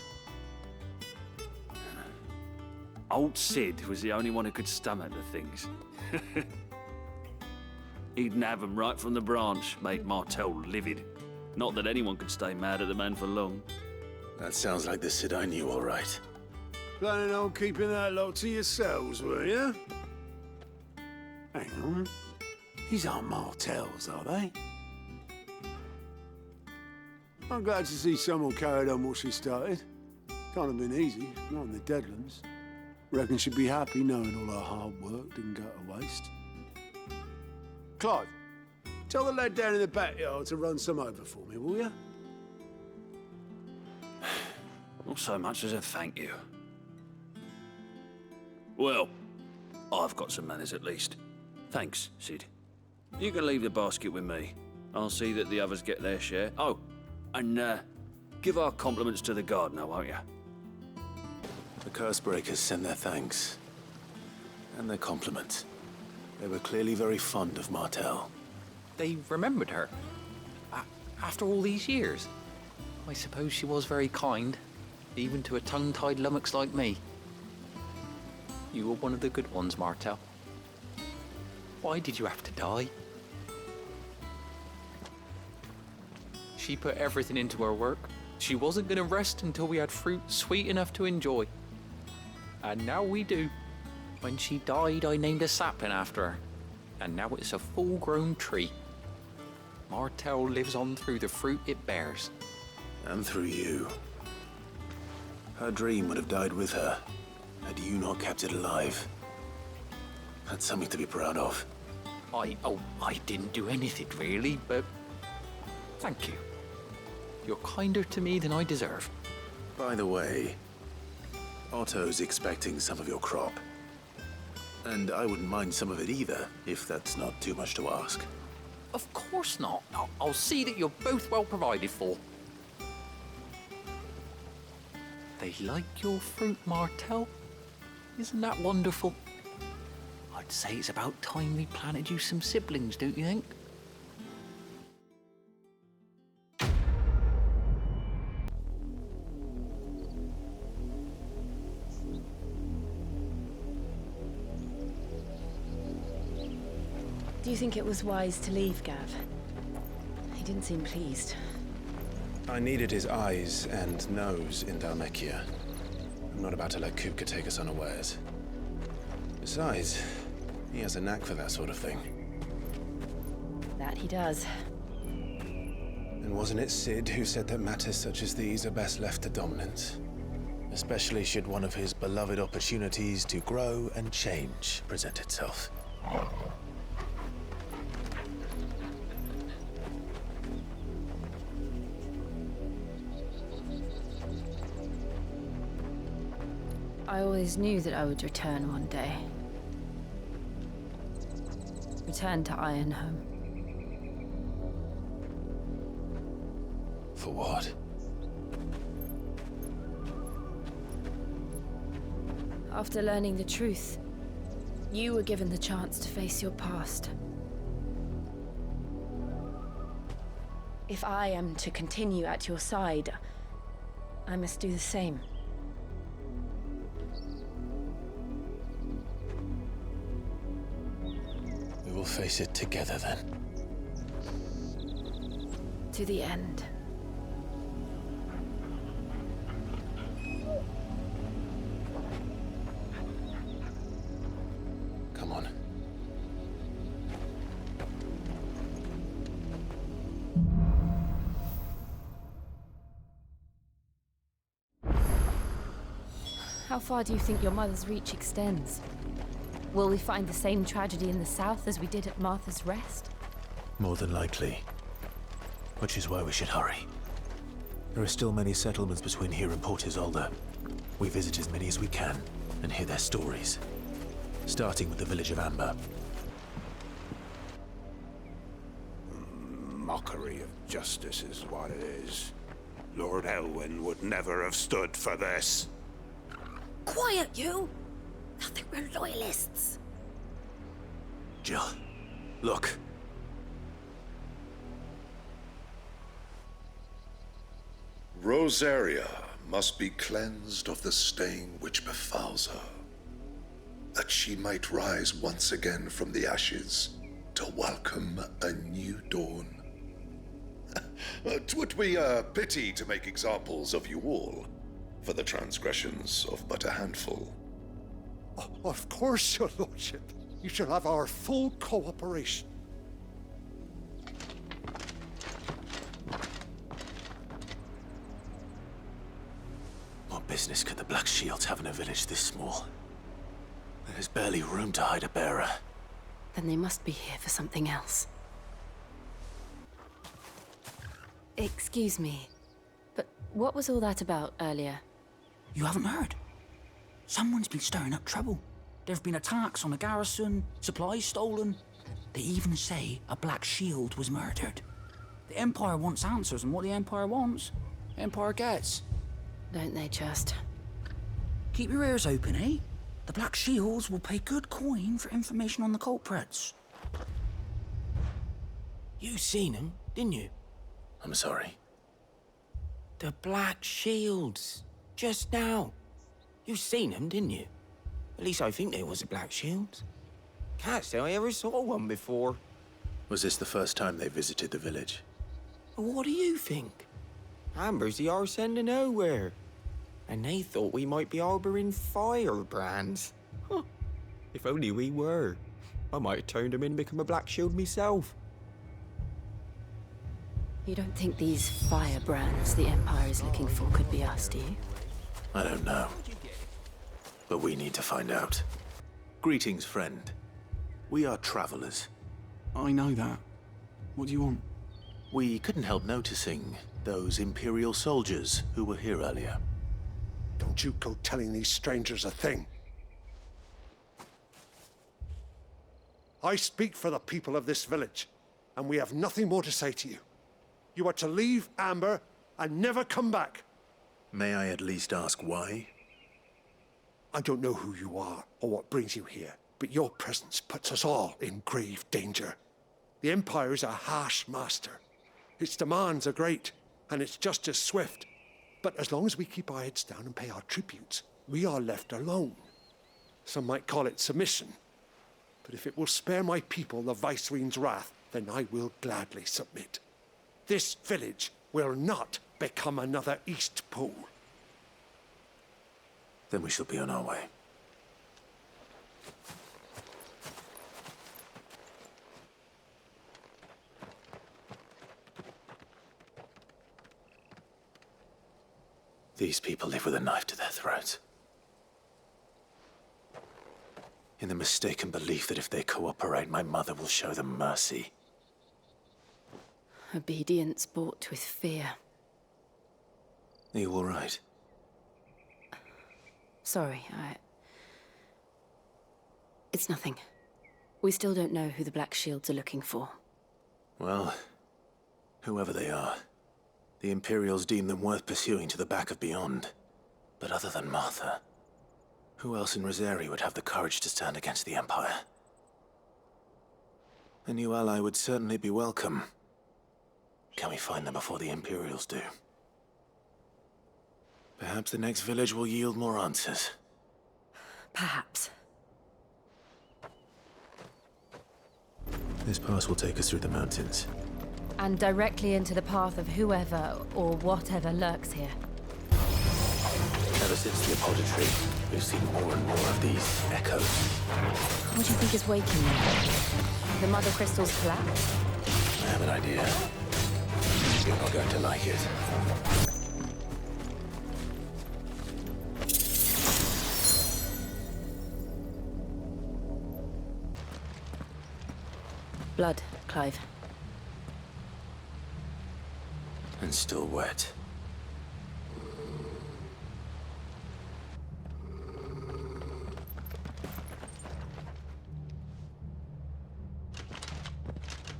Old Sid was the only one who could stomach the things. He'd nab 'em right from the branch, made Martel livid. Not that anyone could stay mad at the man for long. That sounds like the Sid I knew, all right. Planning on keeping that lot to yourselves, were you? Hang on. These aren't Martels, are they? I'm glad to see someone carried on what she started. Can't have been easy, not in the Deadlands. Reckon she'd be happy knowing all her hard work didn't go to waste. Clive, tell the lad down in the backyard to run some over for me, will you? Not so much as a thank you. Well, I've got some manners at least. Thanks, Sid. You can leave the basket with me. I'll see that the others get their share. Oh, and give our compliments to the gardener, won't you? The Cursebreakers send their thanks. And their compliments. They were clearly very fond of Martel. They remembered her. After all these years. I suppose she was very kind, even to a tongue-tied lummox like me. You were one of the good ones, Martel. Why did you have to die? She put everything into her work. She wasn't going to rest until we had fruit sweet enough to enjoy. And now we do. When she died, I named a sapling after her. And now it's a full-grown tree. Martel lives on through the fruit it bears. And through you. Her dream would have died with her, had you not kept it alive. That's something to be proud of. I didn't do anything really, but thank you. You're kinder to me than I deserve. By the way, Otto's expecting some of your crop. And I wouldn't mind some of it either, if that's not too much to ask. Of course not. I'll see that you're both well provided for. They like your fruit, Martel. Isn't that wonderful? I'd say it's about time we planted you some siblings, don't you think? Do you think it was wise to leave, Gav? He didn't seem pleased. I needed his eyes and nose in Dhalmekia. I'm not about to let Koopka take us unawares. Besides, he has a knack for that sort of thing. That he does. And wasn't it Sid who said that matters such as these are best left to dominance? Especially should one of his beloved opportunities to grow and change present itself. I always knew that I would return one day. Return to Ironhome. For what? After learning the truth, you were given the chance to face your past. If I am to continue at your side, I must do the same. We will face it together then. To the end. Come on. How far do you think your mother's reach extends? Will we find the same tragedy in the south as we did at Martha's Rest? More than likely. Which is why we should hurry. There are still many settlements between here and Port Isolde. We visit as many as we can and hear their stories. Starting with the village of Amber. Mockery of justice is what it is. Lord Elwyn would never have stood for this. Quiet, you! I think we're loyalists. Jill, look. Rosaria must be cleansed of the stain which befouls her, that she might rise once again from the ashes to welcome a new dawn. 'Twould be a pity to make examples of you all, for the transgressions of but a handful. Of course, your lordship. You shall have our full cooperation. What business could the Black Shields have in a village this small? There's barely room to hide a bearer. Then they must be here for something else. Excuse me, but what was all that about earlier? You haven't heard? Someone's been stirring up trouble. There have been attacks on the garrison, supplies stolen. They even say a Black Shield was murdered. The Empire wants answers, and what the Empire wants, the Empire gets. Don't they just? Keep your ears open, eh? The Black Shields will pay good coin for information on the culprits. You seen him, didn't you? I'm sorry. The Black Shields. Just now. You seen him, didn't you? At least I think there was a Black Shield. Can't say I ever saw one before. Was this the first time they visited the village? What do you think? Ambersy are sending nowhere. And they thought we might be harboring firebrands. Huh. If only we were. I might have turned them in and become a Black Shield myself. You don't think these firebrands the Empire is looking for could be us, do you? I don't know. But we need to find out. Greetings, friend. We are travelers. I know that. What do you want? We couldn't help noticing those Imperial soldiers who were here earlier. Don't you go telling these strangers a thing. I speak for the people of this village, and we have nothing more to say to you. You are to leave Amber and never come back. May I at least ask why? I don't know who you are or what brings you here, but your presence puts us all in grave danger. The Empire is a harsh master. Its demands are great, and its justice swift. But as long as we keep our heads down and pay our tributes, we are left alone. Some might call it submission. But if it will spare my people the Viceroy's wrath, then I will gladly submit. This village will not become another East Pool. Then we shall be on our way. These people live with a knife to their throats. In the mistaken belief that if they cooperate, my mother will show them mercy. Obedience bought with fear. Are you all right? Sorry, It's nothing. We still don't know who the Black Shields are looking for. Well, whoever they are, the Imperials deem them worth pursuing to the back of beyond. But other than Martha, who else in Rosaria would have the courage to stand against the Empire? A new ally would certainly be welcome. Can we find them before the Imperials do? Perhaps the next village will yield more answers. Perhaps. This pass will take us through the mountains. And directly into the path of whoever or whatever lurks here. Ever since the apothecary, we've seen more and more of these echoes. What do you think is waking them? The mother crystals collapse? I have an idea. You're not going to like it. Blood, Clive. And still wet.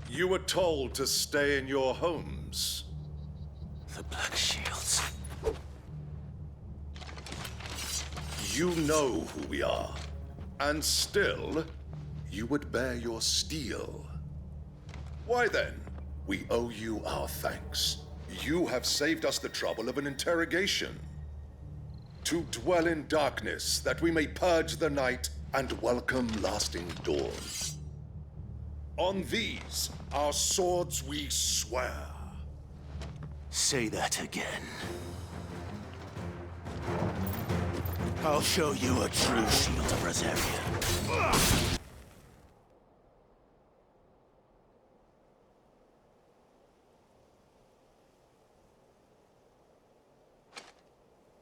You were told to stay in your homes. The Black Shields. You know who we are. And still, you would bear your steel. Why then, we owe you our thanks. you have saved us the trouble of an interrogation. To dwell in darkness, that we may purge the night and welcome lasting dawn. On these, our swords we swear. Say that again. I'll show you a true shield of Rosaria.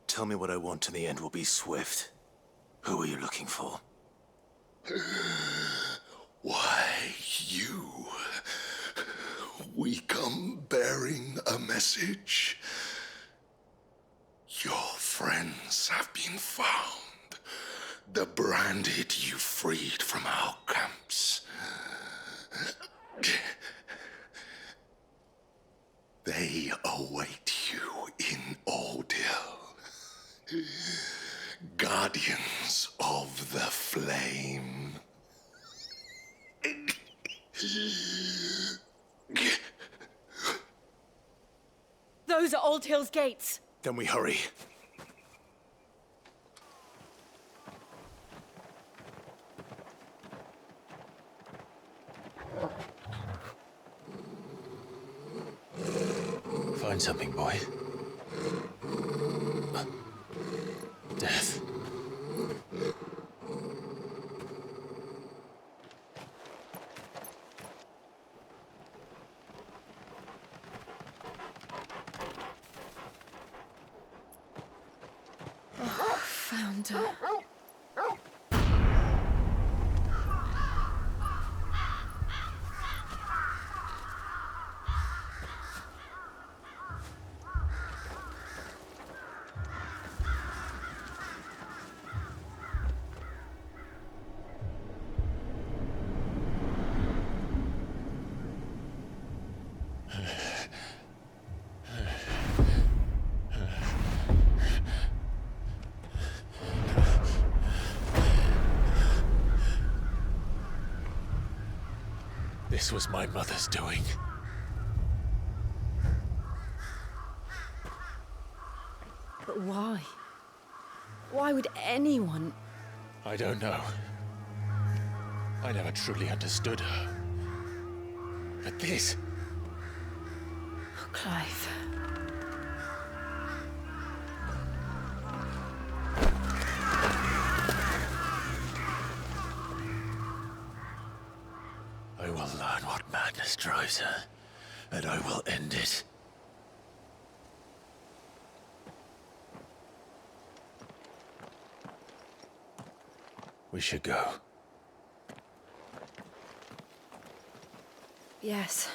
Tell me what I want and the end will be swift. Who are you looking for? Why, you. We come bearing a message. Your friends have been found. The branded you freed from our camps. They await you in Ordeal. Guardians of the Flame. Those are Old Hill's gates. Then we hurry. Find something, boy. Death. Found her. This was my mother's doing. But why? Why would anyone? I don't know. I never truly understood her. But this... Oh, Clive. I will learn what madness drives her, and I will end it. We should go. Yes.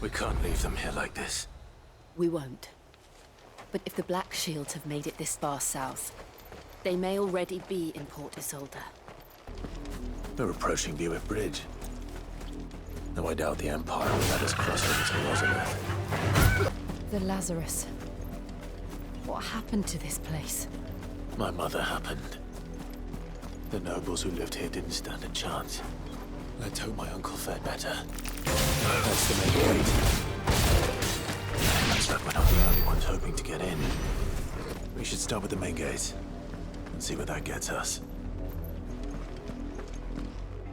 We can't leave them here like this. We won't. But if the Black Shields have made it this far south, they may already be in Port Isolde. They're approaching Buick Bridge. Though I doubt the Empire will let us cross over to Roosevelt. The Lazarus. What happened to this place? My mother happened. The nobles who lived here didn't stand a chance. Let's hope my uncle fared better. That's the main gate. Looks like we're not the only ones hoping to get in. We should start with the main gate and see where that gets us.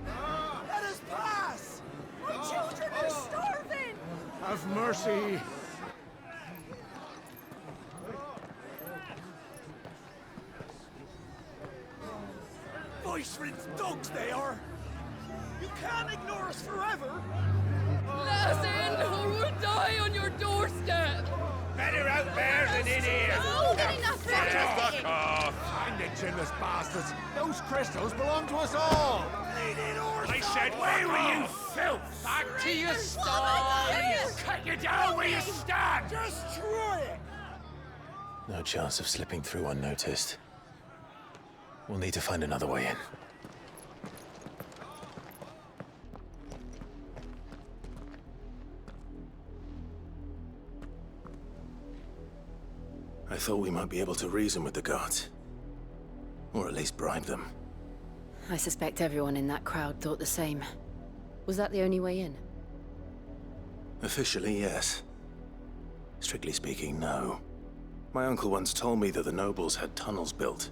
Let us pass! My children are starving! Have mercy! Voice-rinsed dogs they are! You can't ignore us forever! Let us in, or we'll die on your doorstep! Better out there than in here! Oh, get enough Fuck off! Find the chinless bastards! Those crystals belong to us all! I said, where were you, filth? Back to your stalls! Cut you down where you stand! Destroy it! No chance of slipping through unnoticed. We'll need to find another way in. I thought we might be able to reason with the guards. Or at least bribe them. I suspect everyone in that crowd thought the same. Was that the only way in? Officially, yes. Strictly speaking, no. My uncle once told me that the nobles had tunnels built,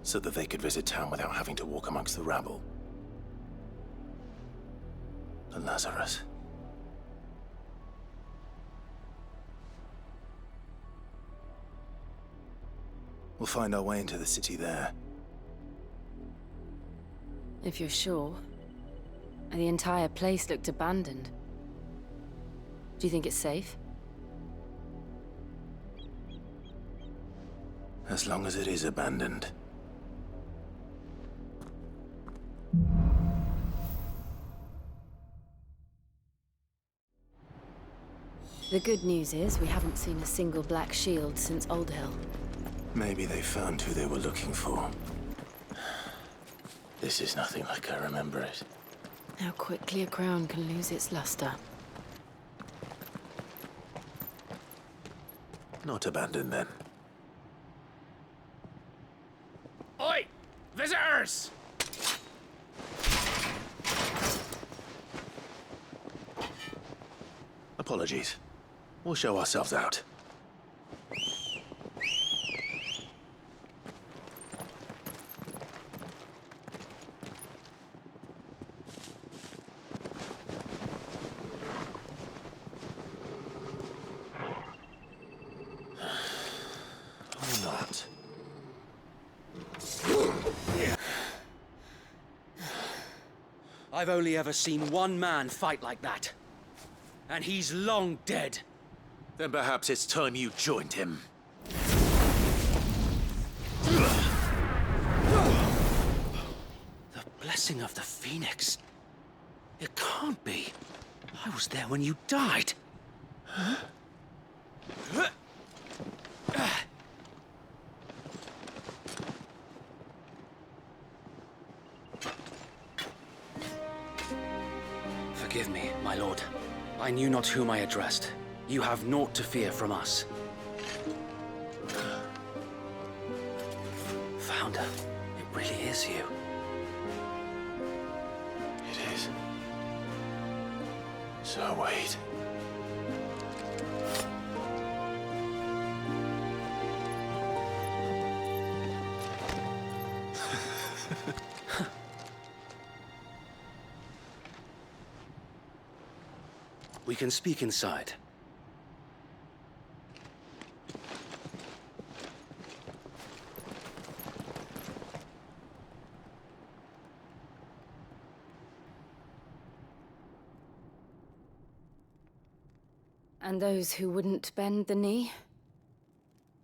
so that they could visit town without having to walk amongst the rabble. The Lazarus. We'll find our way into the city there. If you're sure. The entire place looked abandoned. Do you think it's safe? As long as it is abandoned. The good news is we haven't seen a single black shield since Old Hill. Maybe they found who they were looking for. This is nothing like I remember it. How quickly a crown can lose its luster. Not abandoned then. Oi! Visitors! Apologies. We'll show ourselves out. Or not. I've only ever seen one man fight like that. And he's long dead. Then perhaps it's time you joined him. The blessing of the Phoenix. It can't be. I was there when you died. Huh? Forgive me, my lord. I knew not whom I addressed. You have naught to fear from us. Founder, it really is you. It is. So wait. We can speak inside. And those who wouldn't bend the knee?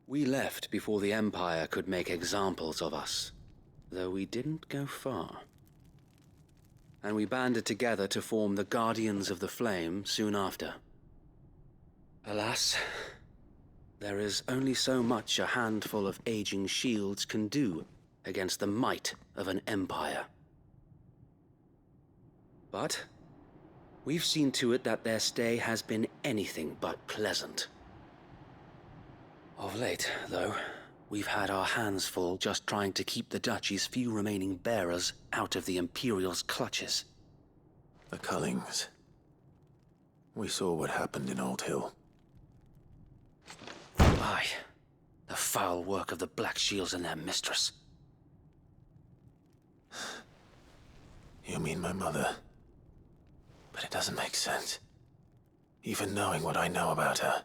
We left before the Empire could make examples of us, though we didn't go far. And we banded together to form the Guardians of the Flame soon after. Alas, there is only so much a handful of aging shields can do against the might of an empire. But we've seen to it that their stay has been anything but pleasant. Of late, though, we've had our hands full just trying to keep the Duchy's few remaining bearers out of the Imperial's clutches. The Cullings. We saw what happened in Old Hill. Aye. The foul work of the Black Shields and their mistress. You mean my mother? But it doesn't make sense. Even knowing what I know about her.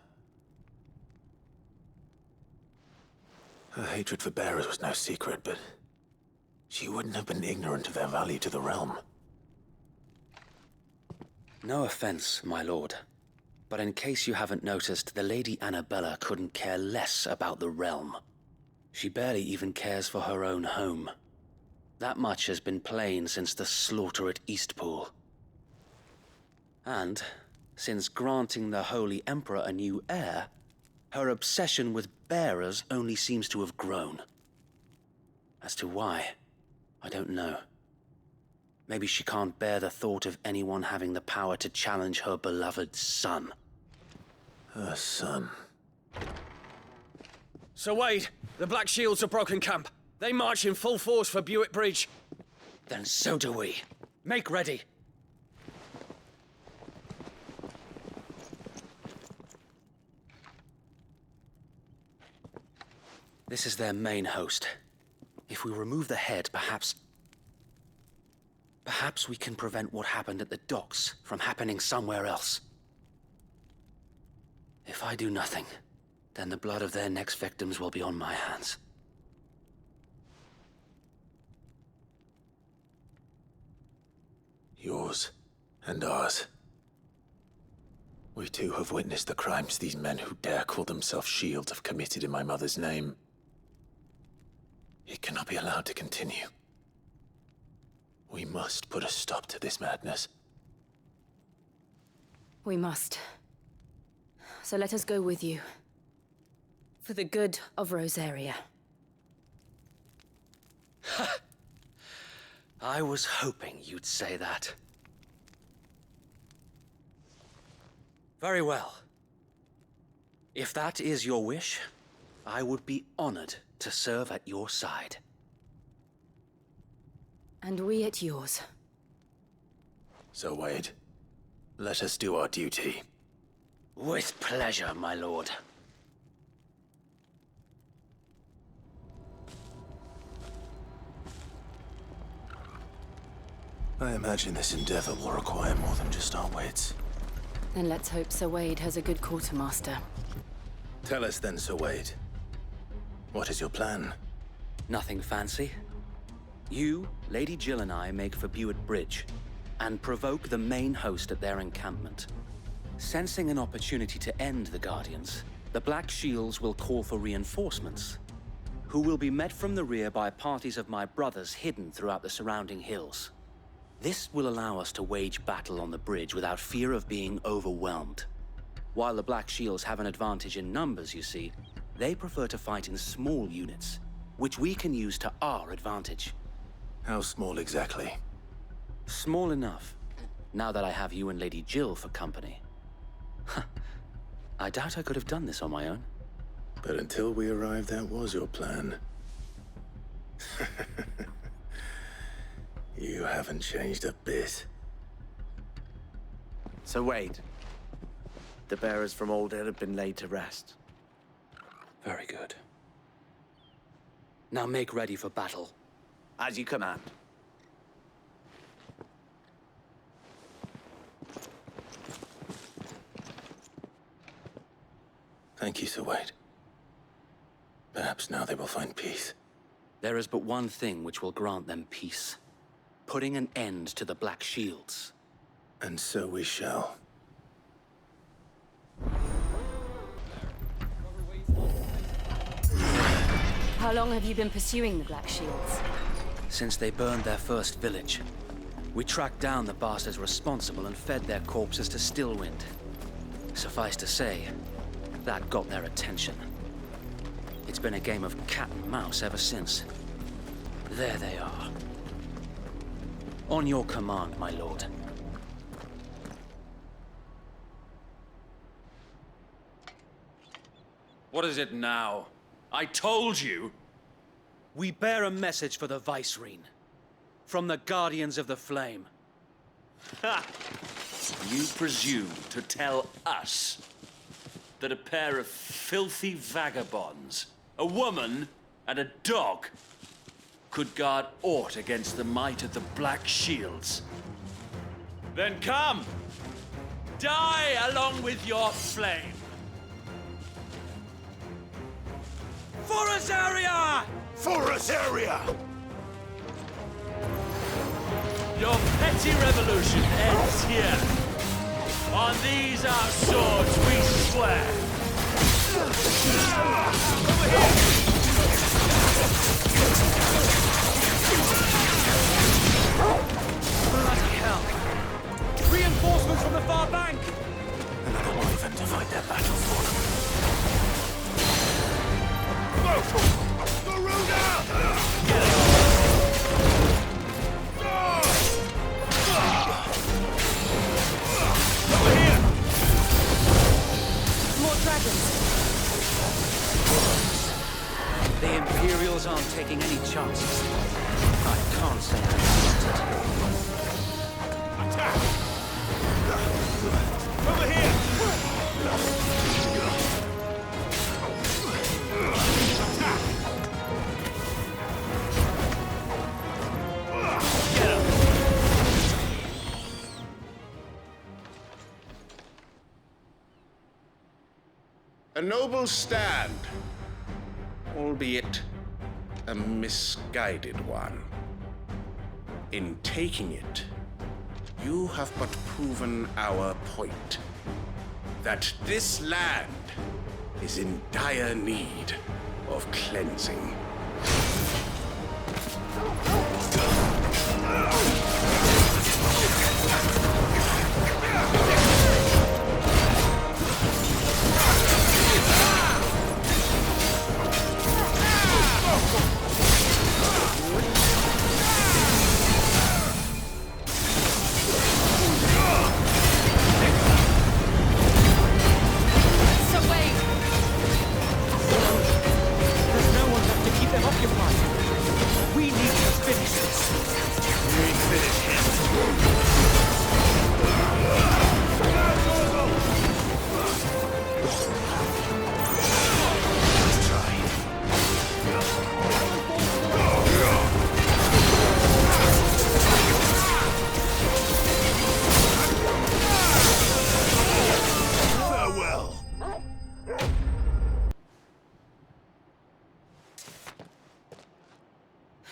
Her hatred for bearers was no secret, but she wouldn't have been ignorant of their value to the realm. No offense, my lord, but in case you haven't noticed, the Lady Annabella couldn't care less about the realm. She barely even cares for her own home. That much has been plain since the slaughter at Eastpool. And, since granting the Holy Emperor a new heir, her obsession with bearers only seems to have grown. As to why, I don't know. Maybe she can't bear the thought of anyone having the power to challenge her beloved son. Her son. Sir Wade, the Black Shields have broken camp. They march in full force for Buick Bridge. Then so do we. Make ready. This is their main host. If we remove the head, perhaps we can prevent what happened at the docks from happening somewhere else. If I do nothing, then the blood of their next victims will be on my hands. Yours and ours. We too have witnessed the crimes these men who dare call themselves shields have committed in my mother's name. It cannot be allowed to continue. We must put a stop to this madness. We must. So let us go with you. For the good of Rosaria. I was hoping you'd say that. Very well. If that is your wish, I would be honored to serve at your side. And we at yours. So, Wade, let us do our duty. With pleasure, my lord. I imagine this endeavor will require more than just our wits. Then let's hope Sir Wade has a good quartermaster. Tell us then, Sir Wade. What is your plan? Nothing fancy. You, Lady Jill and I make for Buett Bridge, and provoke the main host at their encampment. Sensing an opportunity to end the Guardians, the Black Shields will call for reinforcements, who will be met from the rear by parties of my brothers hidden throughout the surrounding hills. This will allow us to wage battle on the bridge without fear of being overwhelmed. While the Black Shields have an advantage in numbers, you see, they prefer to fight in small units, which we can use to our advantage. How small exactly? Small enough, now that I have you and Lady Jill for company. I doubt I could have done this on my own. But until we arrived, that was your plan. You haven't changed a bit. So Wade, the bearers from Alder have been laid to rest. Very good. Now make ready for battle. As you command. Thank you, Sir Wade. Perhaps now they will find peace. There is but one thing which will grant them peace. Putting an end to the Black Shields. And so we shall. How long have you been pursuing the Black Shields? Since they burned their first village. We tracked down the bastards responsible and fed their corpses to Stillwind. Suffice to say, that got their attention. It's been a game of cat and mouse ever since. There they are. On your command, my lord. What is it now? I told you! We bear a message for the Vicereine. From the Guardians of the Flame. Ha! You presume to tell us that a pair of filthy vagabonds, a woman and a dog, could guard aught against the might of the Black Shields? Then come! Die along with your flame! For Rosaria! For Rosaria! Your petty revolution ends here. On these our swords we swear. Over here! Bloody hell! Reinforcements from the far bank! Another wyvern to fight their battle for them. More dragons! The Imperials aren't taking any chances. I can't say I'm spotted. Attack! Over here! Attack! Get him! A noble stand, albeit a misguided one. In taking it, you have but proven our point, that this land is in dire need of cleansing.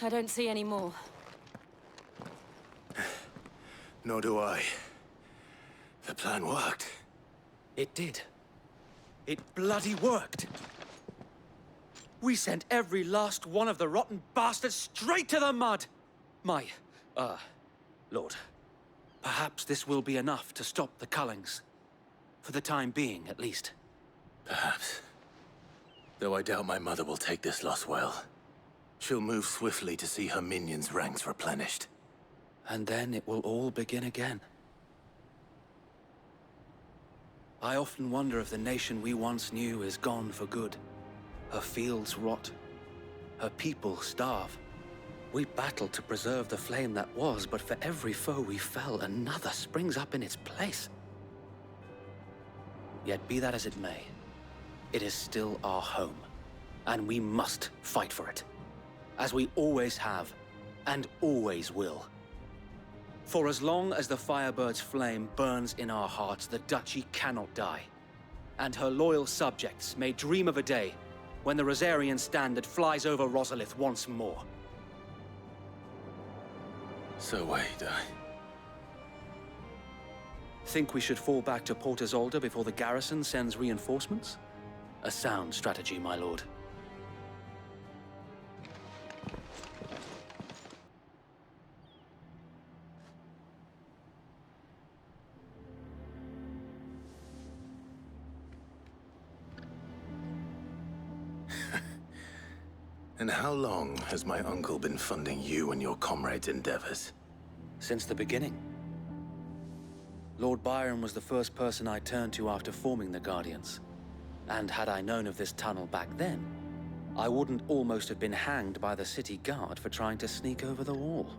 I don't see any more. Nor do I. The plan worked. It did. It bloody worked. We sent every last one of the rotten bastards straight to the mud! Lord, perhaps this will be enough to stop the Cullings. For the time being, at least. Perhaps. Though I doubt my mother will take this loss well. She'll move swiftly to see her minions' ranks replenished. And then it will all begin again. I often wonder if the nation we once knew is gone for good. Her fields rot. Her people starve. We battled to preserve the flame that was, but for every foe we fell, another springs up in its place. Yet be that as it may, it is still our home, and we must fight for it. As we always have, and always will. For as long as the Firebird's flame burns in our hearts, the Duchy cannot die. And her loyal subjects may dream of a day when the Rosarian standard flies over Rosalith once more. So wait, Think we should fall back to Port Isolde before the garrison sends reinforcements? A sound strategy, my lord. And how long has my uncle been funding you and your comrades' endeavors? Since the beginning. Lord Byron was the first person I turned to after forming the Guardians. And had I known of this tunnel back then, I wouldn't almost have been hanged by the city guard for trying to sneak over the wall.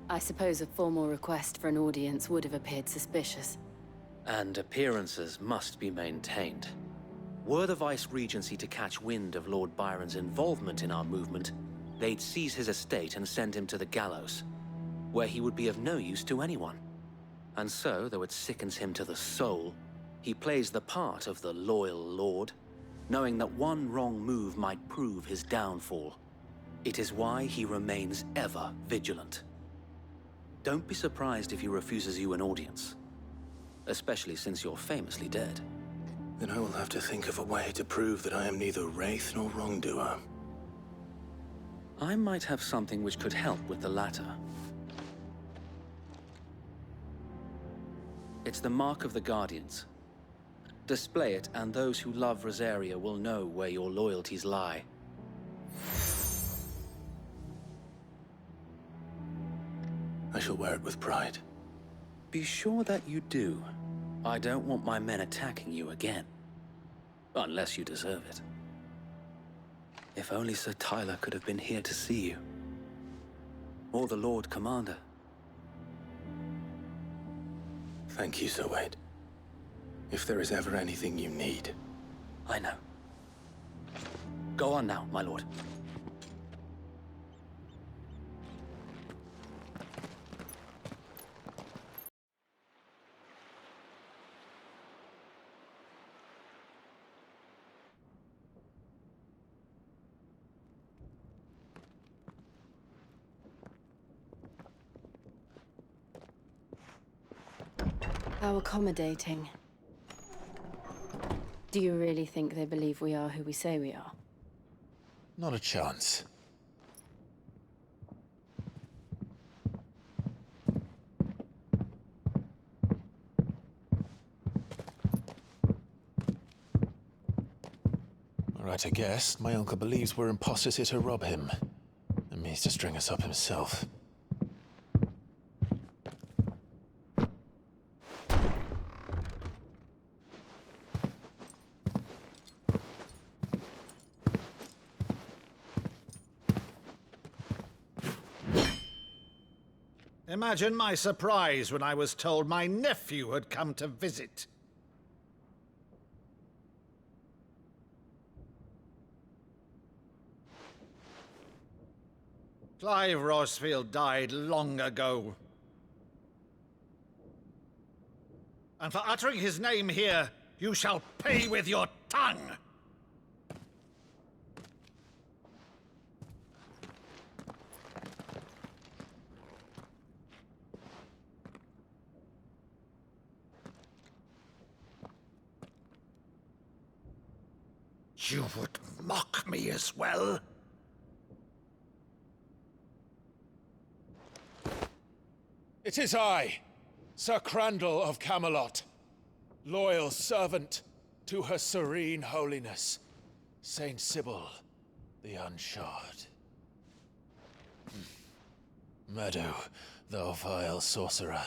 I suppose a formal request for an audience would have appeared suspicious. And appearances must be maintained. Were the Vice-Regency to catch wind of Lord Byron's involvement in our movement, they'd seize his estate and send him to the gallows, where he would be of no use to anyone. And so, though it sickens him to the soul, he plays the part of the loyal lord, knowing that one wrong move might prove his downfall. It is why he remains ever vigilant. Don't be surprised if he refuses you an audience, especially since you're famously dead. Then I will have to think of a way to prove that I am neither wraith nor wrongdoer. I might have something which could help with the latter. It's the mark of the Guardians. Display it, and those who love Rosaria will know where your loyalties lie. I shall wear it with pride. Be sure that you do. I don't want my men attacking you again. Unless you deserve it. If only Sir Tyler could have been here to see you. Or the Lord Commander. Thank you, Sir Wade. If there is ever anything you need... I know. Go on now, my lord. How accommodating. Do you really think they believe we are who we say we are? Not a chance. Right, I guess. My uncle believes we're imposters here to rob him. And means to string us up himself. Imagine my surprise when I was told my nephew had come to visit. Clive Rosefield died long ago. And for uttering his name here, you shall pay with your tongue! You would mock me as well? It is I, Sir Crandall of Camelot, loyal servant to Her Serene Holiness, Saint Sybil the Unshod. Meadow, thou vile sorcerer,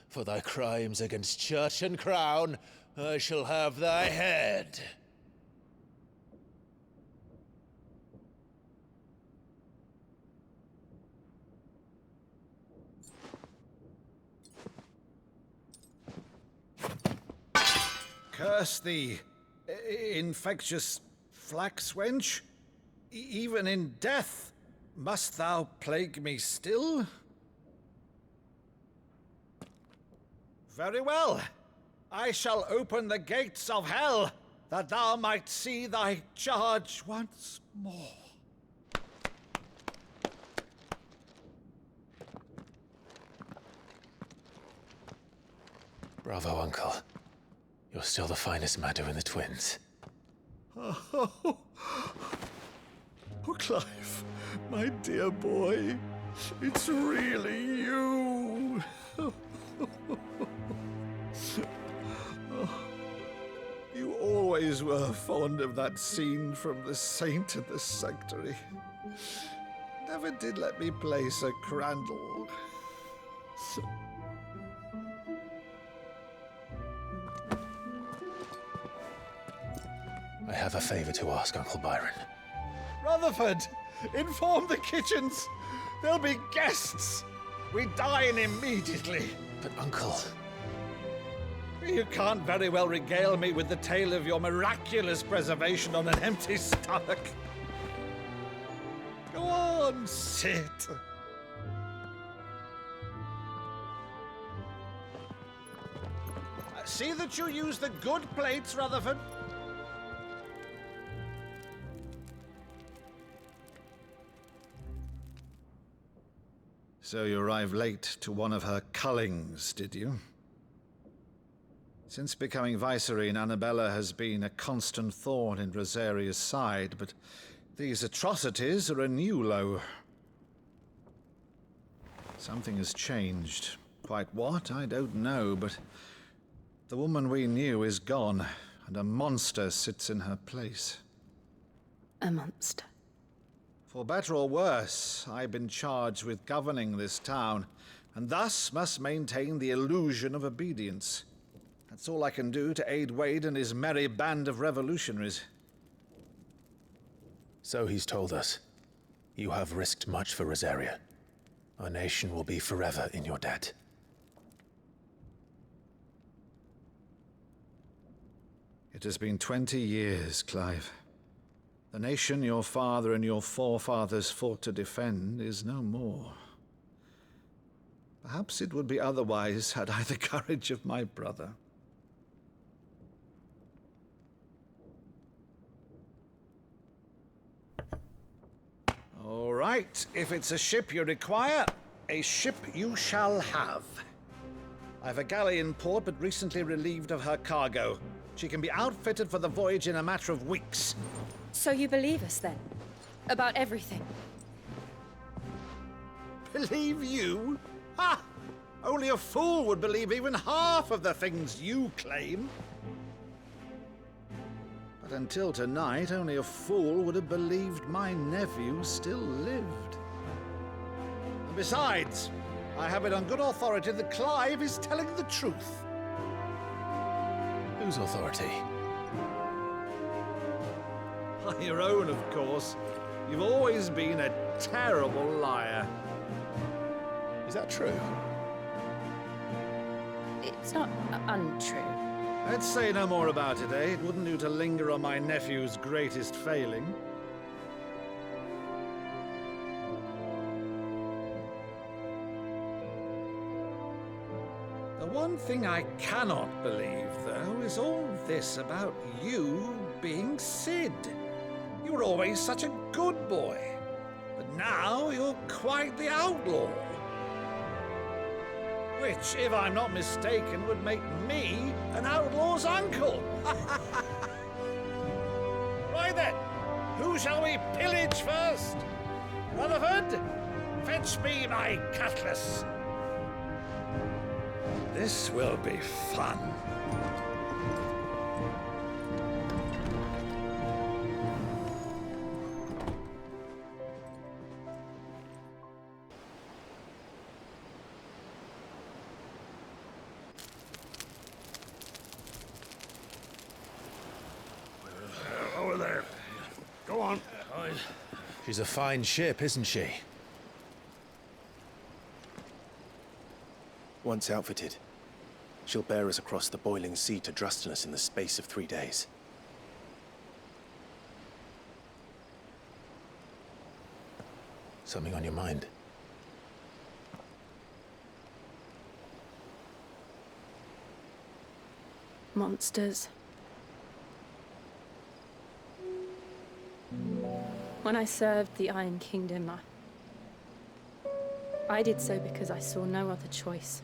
for thy crimes against church and crown, I shall have thy head. Curse thee, infectious flax wench. Even in death, must thou plague me still? Very well. I shall open the gates of hell, that thou might see thy charge once more. Bravo, Uncle. You're still the finest Maddo in the twins. Oh, Clive, my dear boy, it's really you. You always were fond of that scene from The Saint and the Sanctuary. Never did let me play Sir Crandall. I have a favor to ask, Uncle Byron. Rutherford, inform the kitchens. There'll be guests. We dine immediately. But, Uncle... You can't very well regale me with the tale of your miraculous preservation on an empty stomach. Go on, sit. See that you use the good plates, Rutherford. So you arrived late to one of her cullings, did you? Since becoming Vicereine, Annabella has been a constant thorn in Rosaria's side, but these atrocities are a new low. Something has changed. Quite what, I don't know, but the woman we knew is gone, and a monster sits in her place. A monster. For better or worse, I've been charged with governing this town, and thus must maintain the illusion of obedience. That's all I can do to aid Wade and his merry band of revolutionaries. So he's told us. You have risked much for Rosaria. Our nation will be forever in your debt. It has been 20 years, Clive. The nation your father and your forefathers fought to defend is no more. Perhaps it would be otherwise had I the courage of my brother. All right, if it's a ship you require, a ship you shall have. I've a galley in port, but recently relieved of her cargo. She can be outfitted for the voyage in a matter of weeks. So you believe us then? About everything? Believe you? Ha! Only a fool would believe even half of the things you claim. But until tonight, only a fool would have believed my nephew still lived. And besides, I have it on good authority that Clive is telling the truth. Whose authority? Your own, of course. You've always been a terrible liar. Is that true? It's not untrue. Let's say no more about it, eh? It wouldn't do to linger on my nephew's greatest failing. The one thing I cannot believe, though, is all this about you being Sid. You were always such a good boy, but now you're quite the outlaw. Which, if I'm not mistaken, would make me an outlaw's uncle. Right then, who shall we pillage first? Rutherford, fetch me my cutlass. This will be fun. Over there. Go on. She's a fine ship, isn't she? Once outfitted, she'll bear us across the boiling sea to Drustinus in the space of 3 days. Something on your mind? Monsters. When I served the Iron Kingdom, I did so because I saw no other choice.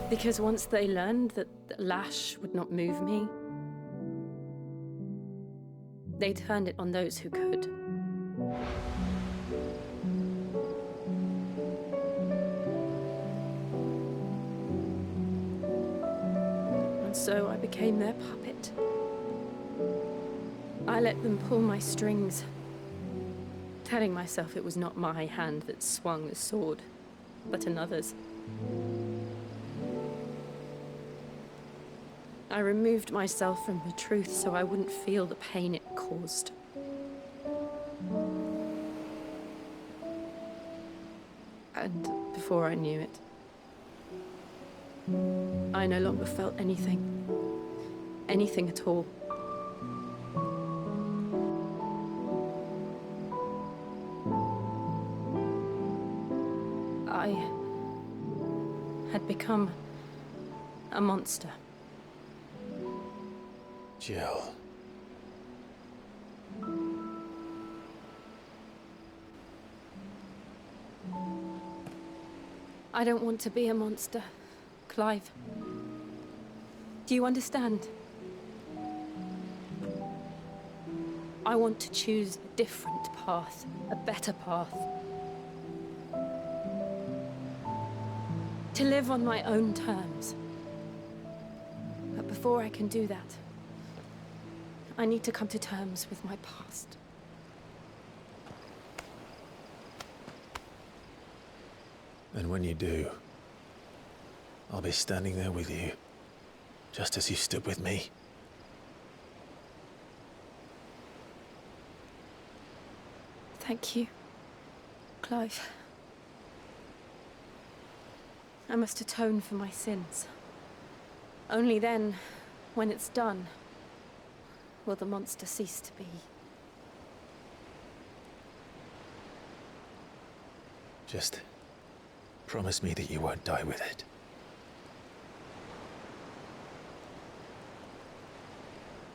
Because once they learned that the lash would not move me, they turned it on those who could. And so I became their puppet. I let them pull my strings, telling myself it was not my hand that swung the sword, but another's. I removed myself from the truth so I wouldn't feel the pain it caused. And before I knew it, I no longer felt anything. Anything at all. I had become a monster. Jill. I don't want to be a monster, Clive. Do you understand? I want to choose a different path, a better path. To live on my own terms. But before I can do that, I need to come to terms with my past. And when you do, I'll be standing there with you, just as you stood with me. Thank you, Clive. I must atone for my sins. Only then, when it's done, will the monster cease to be. Just promise me that you won't die with it.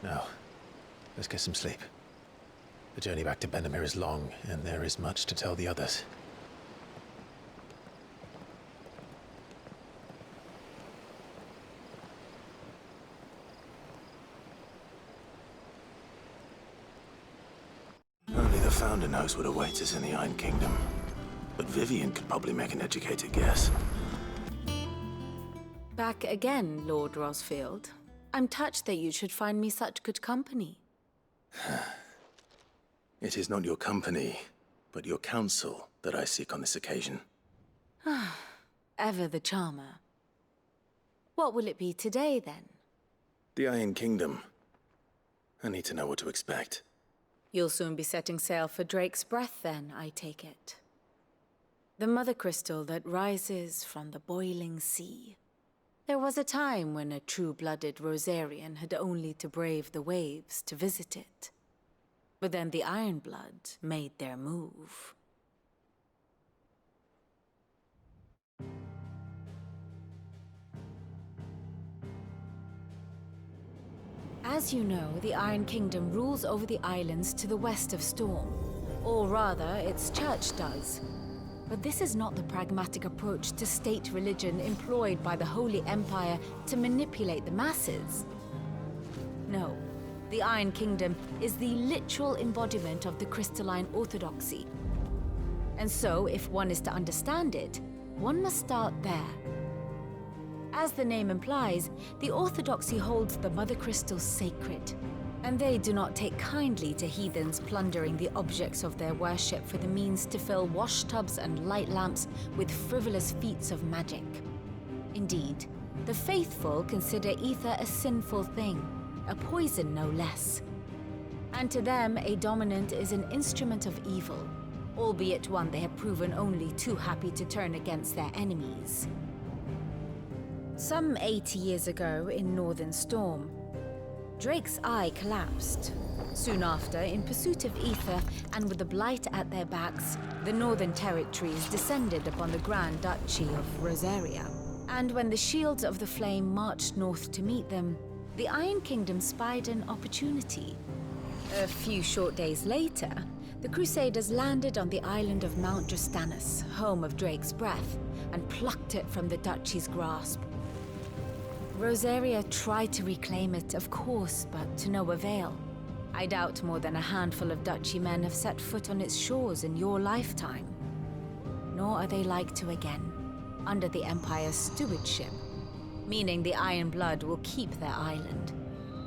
Now, let's get some sleep. The journey back to Benamir is long, and there is much to tell the others. Only the Founder knows what awaits us in the Iron Kingdom. But Vivian could probably make an educated guess. Back again, Lord Rosefield. I'm touched that you should find me such good company. It is not your company, but your counsel that I seek on this occasion. Ever the charmer. What will it be today, then? The Iron Kingdom. I need to know what to expect. You'll soon be setting sail for Drake's Breath, then, I take it. The mother crystal that rises from the boiling sea. There was a time when a true-blooded Rosarian had only to brave the waves to visit it. But then the Ironblood made their move. As you know, the Iron Kingdom rules over the islands to the west of Storm. Or rather, its church does. But this is not the pragmatic approach to state religion employed by the Holy Empire to manipulate the masses. No, the Iron Kingdom is the literal embodiment of the crystalline orthodoxy. And so, if one is to understand it, one must start there. As the name implies, the orthodoxy holds the Mother Crystals sacred. And they do not take kindly to heathens plundering the objects of their worship for the means to fill washtubs and light lamps with frivolous feats of magic. Indeed, the faithful consider ether a sinful thing, a poison no less. And to them, a dominant is an instrument of evil, albeit one they have proven only too happy to turn against their enemies. Some 80 years ago in Northern Storm, Drake's eye collapsed. Soon after, in pursuit of ether and with the blight at their backs, the Northern Territories descended upon the Grand Duchy of Rosaria. And when the Shields of the Flame marched north to meet them, the Iron Kingdom spied an opportunity. A few short days later, the Crusaders landed on the island of Mount Justanus, home of Drake's Breath, and plucked it from the duchy's grasp. Rosaria tried to reclaim it, of course, but to no avail. I doubt more than a handful of duchy men have set foot on its shores in your lifetime. Nor are they like to again, under the Empire's stewardship, meaning the Iron Blood will keep their island.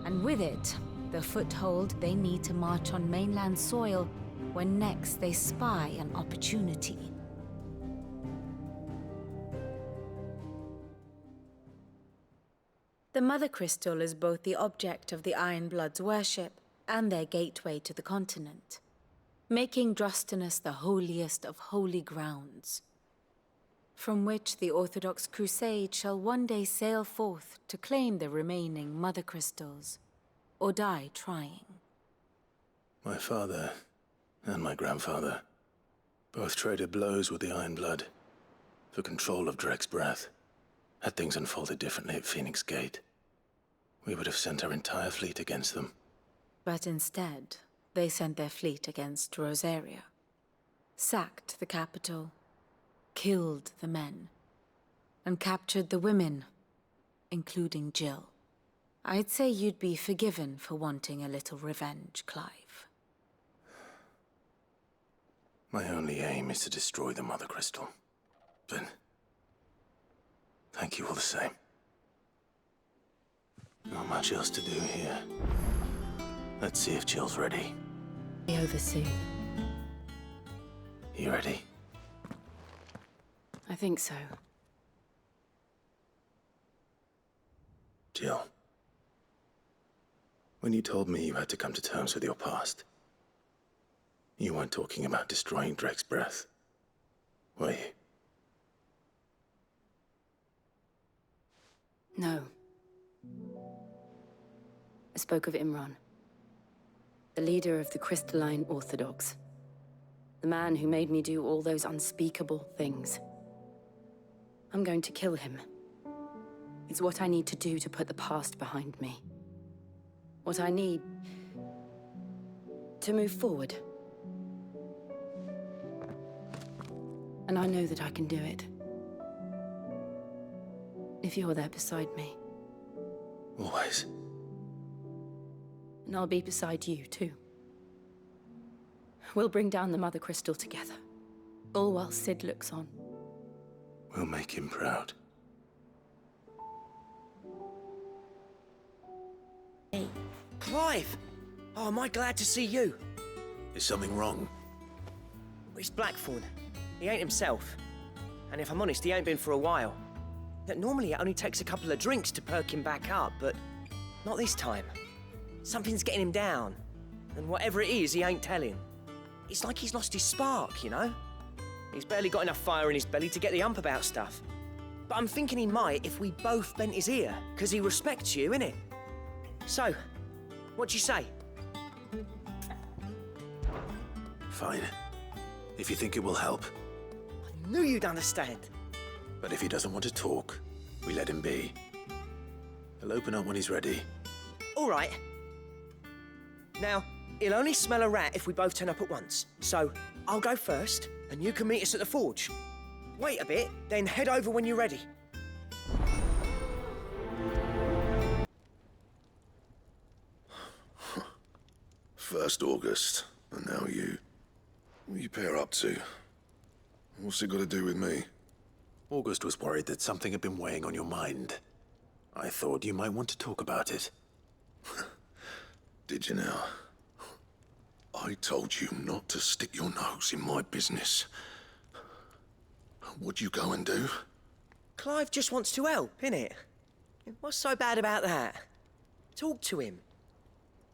And with it, the foothold they need to march on mainland soil when next they spy an opportunity. The Mother Crystal is both the object of the Iron Blood's worship and their gateway to the continent, making Drostanus the holiest of holy grounds, from which the Orthodox Crusade shall one day sail forth to claim the remaining Mother Crystals, or die trying. My father and my grandfather both traded blows with the Iron Blood for control of Drake's Breath. Had things unfolded differently at Phoenix Gate, we would have sent our entire fleet against them. But instead, they sent their fleet against Rosaria, sacked the capital, killed the men, and captured the women, including Jill. I'd say you'd be forgiven for wanting a little revenge, Clive. My only aim is to destroy the Mother Crystal. But thank you all the same. Not much else to do here. Let's see if Jill's ready. Be over soon. You ready? I think so. Jill. When you told me you had to come to terms with your past, you weren't talking about destroying Drake's Breath, were you? No. spoke of Imran, the leader of the Crystalline Orthodox. The man who made me do all those unspeakable things. I'm going to kill him. It's what I need to do to put the past behind me. What I need to move forward. And I know that I can do it. If you're there beside me. Always. And I'll be beside you, too. We'll bring down the Mother Crystal together. All while Sid looks on. We'll make him proud. Hey, Clive! Oh, am I glad to see you? Is something wrong? It's Blackthorn. He ain't himself. And if I'm honest, he ain't been for a while. Normally, it only takes a couple of drinks to perk him back up, but not this time. Something's getting him down. And whatever it is, he ain't telling. It's like he's lost his spark, you know? He's barely got enough fire in his belly to get the ump about stuff. But I'm thinking he might if we both bent his ear, because he respects you, innit? So, what do you say? Fine. If you think it will help. I knew you'd understand. But if he doesn't want to talk, we let him be. He'll open up when he's ready. All right. Now, he'll only smell a rat if we both turn up at once. So, I'll go first, and you can meet us at the forge. Wait a bit, then head over when you're ready. First August, and now you. What are you pair up to? What's it got to do with me? August was worried that something had been weighing on your mind. I thought you might want to talk about it. Did you now? I told you not to stick your nose in my business. What'd you go and do? Clive just wants to help, innit? What's so bad about that? Talk to him.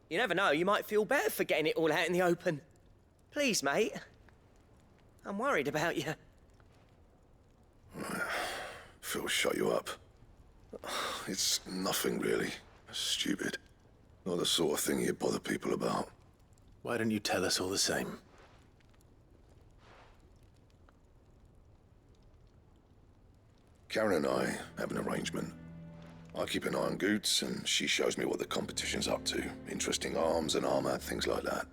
You never know, you might feel better for getting it all out in the open. Please, mate. I'm worried about you. Phil shut you up. It's nothing really. Stupid. Not the sort of thing you bother people about. Why don't you tell us all the same? Karen and I have an arrangement. I keep an eye on Goots, and she shows me what the competition's up to. Interesting arms and armor, things like that.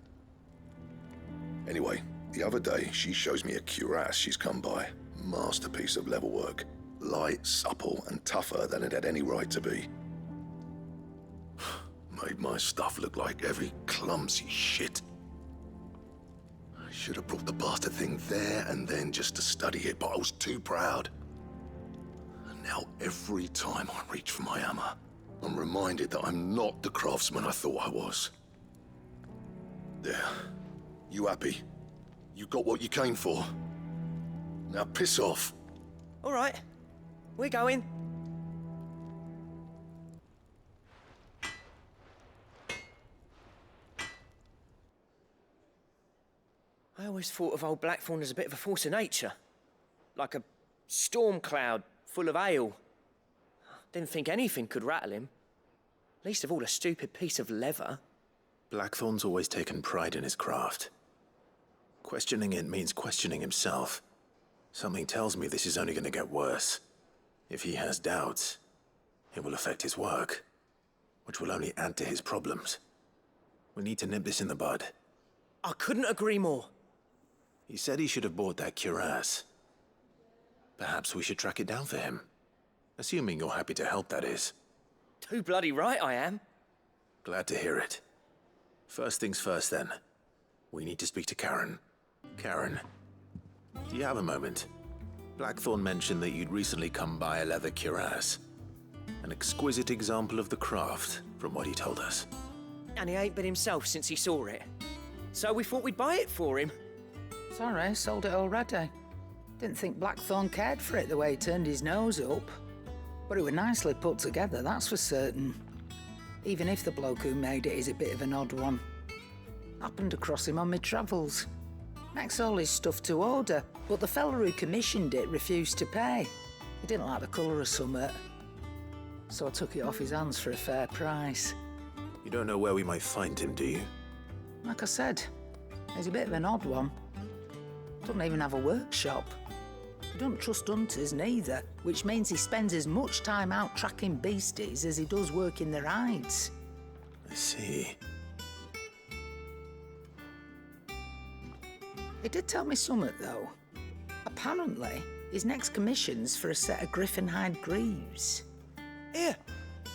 Anyway, the other day, she shows me a cuirass she's come by. Masterpiece of level work. Light, supple, and tougher than it had any right to be. Made my stuff look like every clumsy shit. I should have brought the bastard thing there and then just to study it, but I was too proud. And now every time I reach for my hammer, I'm reminded that I'm not the craftsman I thought I was. There. You happy? You got what you came for? Now piss off. All right. We're going. I always thought of old Blackthorn as a bit of a force of nature. Like a storm cloud full of ale. Didn't think anything could rattle him. Least of all a stupid piece of leather. Blackthorn's always taken pride in his craft. Questioning it means questioning himself. Something tells me this is only going to get worse. If he has doubts, it will affect his work, which will only add to his problems. We need to nip this in the bud. I couldn't agree more. He said he should have bought that cuirass. Perhaps we should track it down for him. Assuming you're happy to help, that is. Too bloody right I am. Glad to hear it. First things first, then. We need to speak to Karen. Karen, do you have a moment? Blackthorn mentioned that you'd recently come by a leather cuirass. An exquisite example of the craft, from what he told us. And he ain't been himself since he saw it. So we thought we'd buy it for him. Sorry, sold it already. Didn't think Blackthorn cared for it the way he turned his nose up. But it was nicely put together, that's for certain. Even if the bloke who made it is a bit of an odd one. Happened across him on my travels. Makes all his stuff to order, but the fella who commissioned it refused to pay. He didn't like the colour of summit. So I took it off his hands for a fair price. You don't know where we might find him, do you? Like I said, he's a bit of an odd one. Doesn't even have a workshop. He doesn't trust hunters neither, which means he spends as much time out tracking beasties as he does working their hides. I see. He did tell me something, though. Apparently, his next commission's for a set of griffin hide greaves. Here,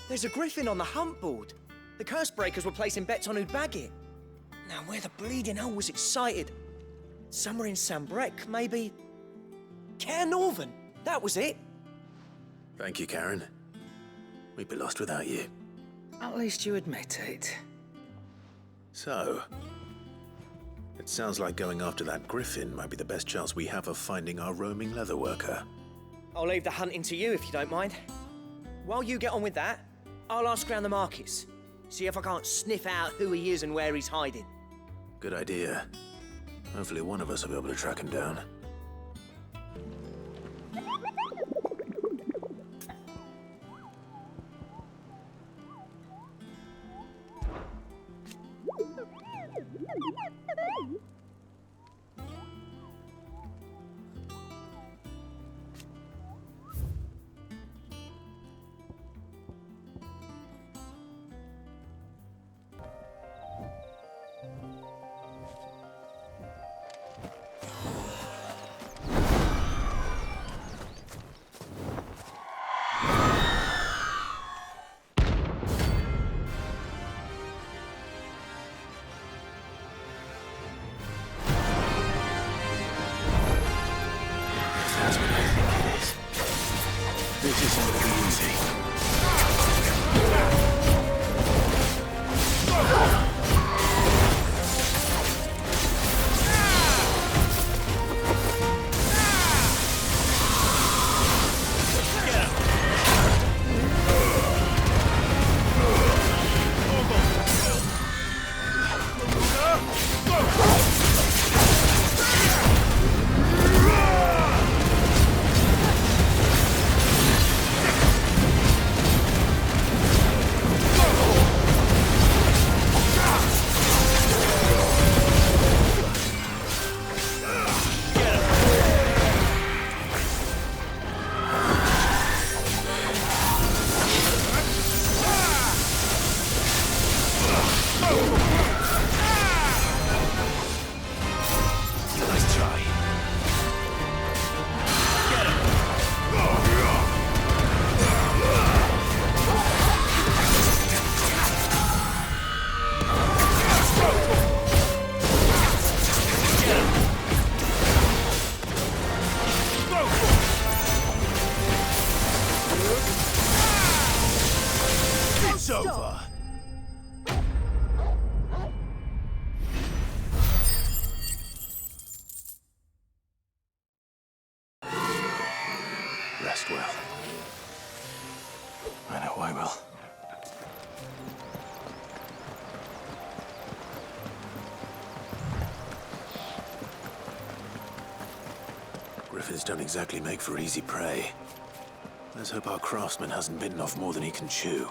there's a griffin on the hunt board. The curse breakers were placing bets on who'd bag it. Now, where the bleeding hell was excited? Somewhere in Sambrec, maybe? Care Northern, that was it. Thank you, Karen. We'd be lost without you. At least you admit it. So, it sounds like going after that griffin might be the best chance we have of finding our roaming leatherworker. I'll leave the hunting to you if you don't mind. While you get on with that, I'll ask around the markets. See if I can't sniff out who he is and where he's hiding. Good idea. Hopefully one of us will be able to track him down. This isn't going to be easy. Rest well. I know I will. Griffins don't exactly make for easy prey. Let's hope our craftsman hasn't bitten off more than he can chew.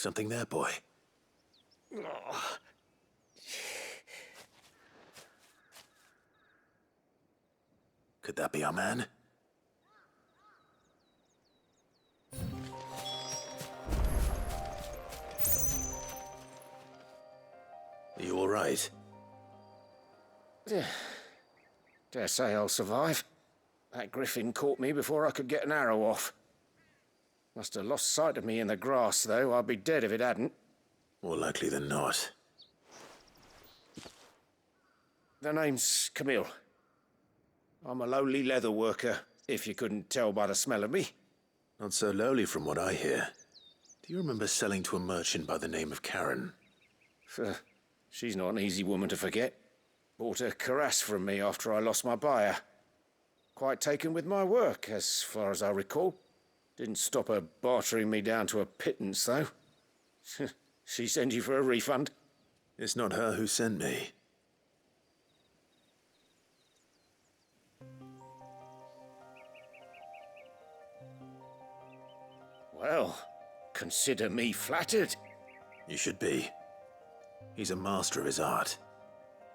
Something there, boy. Could that be our man? Are you all right? Dare say I'll survive. That griffin caught me before I could get an arrow off. Must have lost sight of me in the grass, though. I'd be dead if it hadn't. More likely than not. The name's Camille. I'm a lowly leather worker, if you couldn't tell by the smell of me. Not so lowly from what I hear. Do you remember selling to a merchant by the name of Karen? She's not an easy woman to forget. Bought a cuirass from me after I lost my buyer. Quite taken with my work, as far as I recall. Didn't stop her bartering me down to a pittance, though. She send you for a refund? It's not her who sent me. Well, consider me flattered. You should be. He's a master of his art,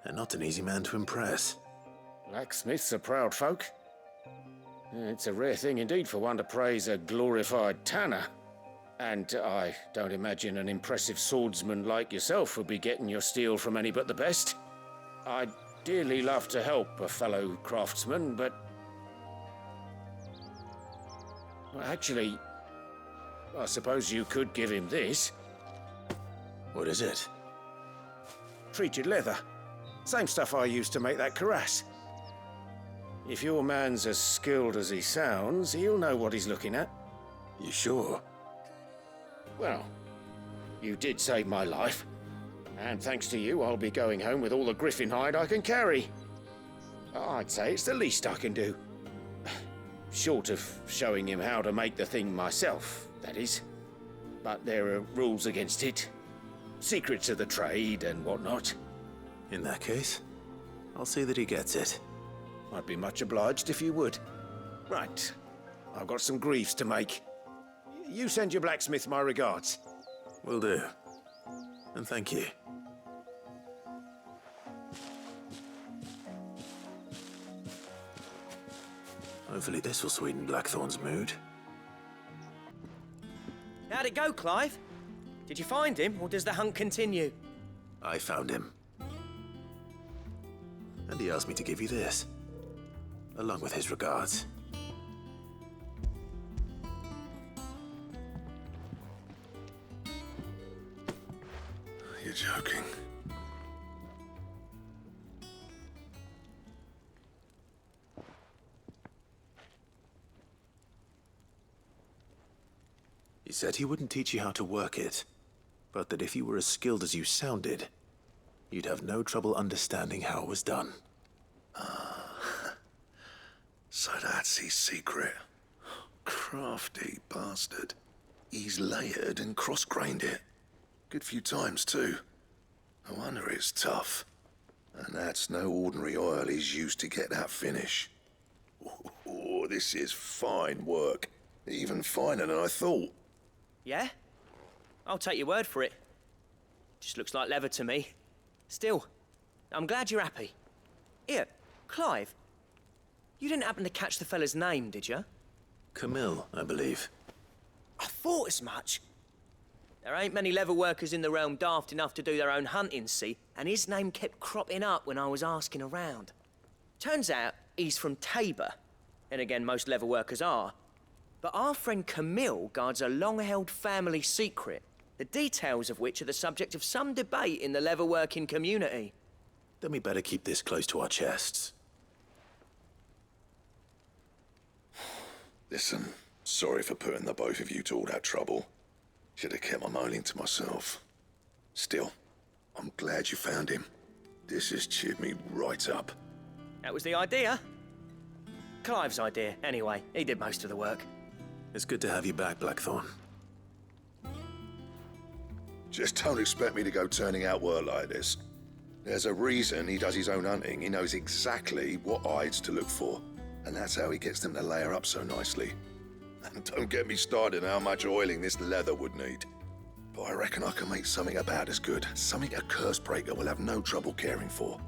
and not an easy man to impress. Blacksmiths are proud folk. It's a rare thing indeed for one to praise a glorified tanner. And I don't imagine an impressive swordsman like yourself would be getting your steel from any but the best. I'd dearly love to help a fellow craftsman, but... well, actually, I suppose you could give him this. What is it? Treated leather. Same stuff I used to make that cuirass. If your man's as skilled as he sounds, he'll know what he's looking at. You sure? Well, you did save my life. And thanks to you, I'll be going home with all the griffin hide I can carry. I'd say it's the least I can do. Short of showing him how to make the thing myself, that is. But there are rules against it. Secrets of the trade and whatnot. In that case, I'll see that he gets it. I'd be much obliged if you would. Right. I've got some greaves to make. You send your blacksmith my regards. Will do. And thank you. Hopefully this will sweeten Blackthorn's mood. How'd it go, Clive? Did you find him, or does the hunt continue? I found him. And he asked me to give you this, along with his regards. You're joking. He said he wouldn't teach you how to work it, but that if you were as skilled as you sounded, you'd have no trouble understanding how it was done. So that's his secret. Crafty bastard. He's layered and cross-grained it. Good few times, too. No wonder it's tough. And that's no ordinary oil he's used to get that finish. Oh, this is fine work. Even finer than I thought. Yeah? I'll take your word for it. Just looks like leather to me. Still, I'm glad you're happy. Here, Clive. You didn't happen to catch the fella's name, did you? Camille, I believe. I thought as much. There ain't many leather workers in the realm daft enough to do their own hunting, see? And his name kept cropping up when I was asking around. Turns out he's from Tabor. And again, most leather workers are. But our friend Camille guards a long-held family secret, the details of which are the subject of some debate in the leather-working community. Then we better keep this close to our chests. Listen, sorry for putting the both of you to all that trouble. Should have kept my moaning to myself. Still, I'm glad you found him. This has cheered me right up. That was the idea. Clive's idea, anyway. He did most of the work. It's good to have you back, Blackthorn. Just don't expect me to go turning out work like this. There's a reason he does his own hunting. He knows exactly what hides to look for. And that's how he gets them to layer up so nicely. And don't get me started on how much oiling this leather would need. but I reckon I can make something about as good. Something a curse breaker will have no trouble caring for.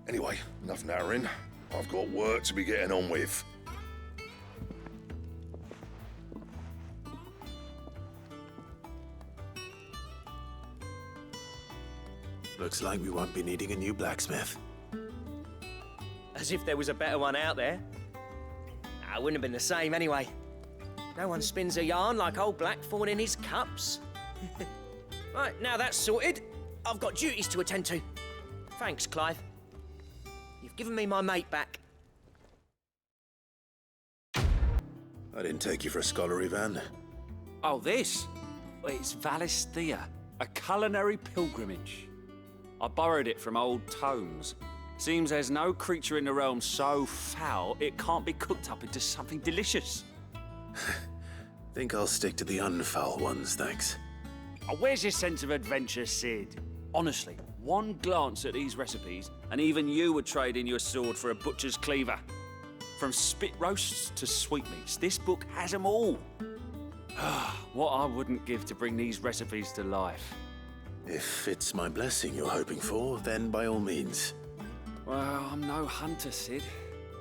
Anyway, enough narrowing. I've got work to be getting on with. Looks like we won't be needing a new blacksmith. As if there was a better one out there. Nah, it wouldn't have been the same anyway. No one spins a yarn like old Blackthorn in his cups. Right, now that's sorted, I've got duties to attend to. Thanks, Clive. You've given me my mate back. I didn't take you for a scholar, Ivan. Oh, this? Well, it's Valisthea, a culinary pilgrimage. I borrowed it from old tomes. Seems there's no creature in the realm so foul it can't be cooked up into something delicious. Think I'll stick to the unfoul ones, thanks. Oh, where's your sense of adventure, Sid? Honestly, one glance at these recipes, and even you would trade in your sword for a butcher's cleaver. From spit roasts to sweetmeats, this book has them all. What I wouldn't give to bring these recipes to life. If it's my blessing you're hoping for, then by all means. Well, I'm no hunter, Sid.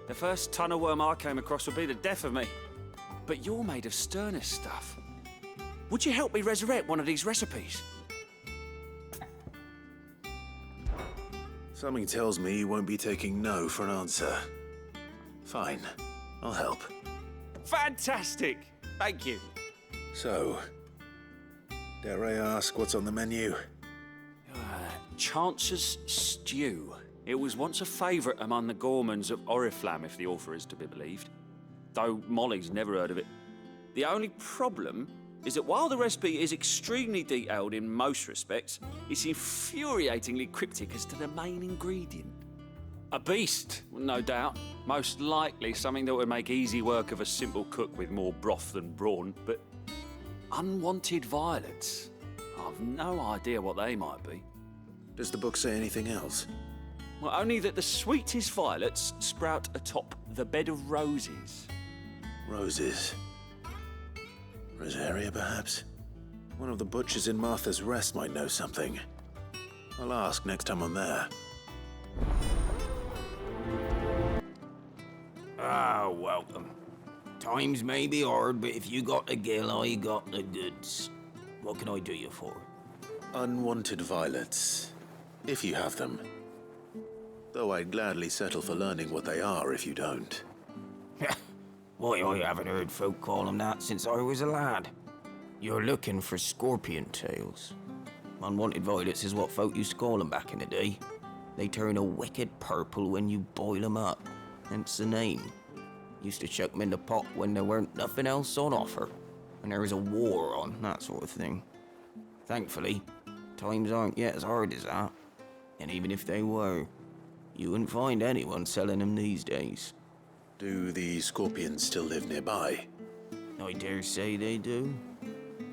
The first ton of worm I came across would be the death of me. But you're made of sterner stuff. Would you help me resurrect one of these recipes? Something tells me you won't be taking no for an answer. Fine, I'll help. Fantastic! Thank you. So, dare I ask what's on the menu? Chance's Stew. It was once a favourite among the gourmands of Oriflamme, if the author is to be believed. Though Molly's never heard of it. The only problem is that while the recipe is extremely detailed in most respects, it's infuriatingly cryptic as to the main ingredient. A beast, no doubt. Most likely something that would make easy work of a simple cook with more broth than brawn, but unwanted violets. I've no idea what they might be. Does the book say anything else? Well, only that the sweetest violets sprout atop the bed of roses. Roses. Rosaria, perhaps? One of the butchers in Martha's Rest might know something. I'll ask next time I'm there. Ah, welcome. Times may be hard, but if you got the gill, I got the goods. What can I do you for? Unwanted violets, if you have them. Though I'd gladly settle for learning what they are if you don't. Why, I haven't heard folk call them that since I was a lad. You're looking for scorpion tails. Unwanted violets is what folk used to call them back in the day. They turn a wicked purple when you boil them up, hence the name. Used to chuck them in the pot when there weren't nothing else on offer, and there was a war on, that sort of thing. Thankfully, times aren't yet as hard as that. And even if they were, you wouldn't find anyone selling them these days. Do the scorpions still live nearby? I dare say they do.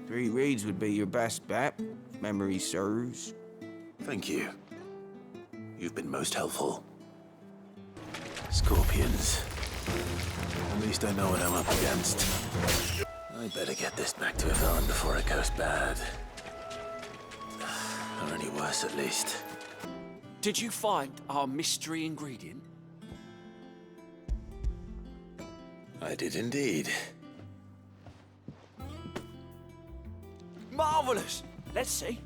3 Reeds would be your best bet, if memory serves. Thank you. You've been most helpful. Scorpions. At least I know what I'm up against. I better get this back to Yvonne before it goes bad. Or any worse, at least. Did you find our mystery ingredient? I did indeed. Marvellous! Let's see.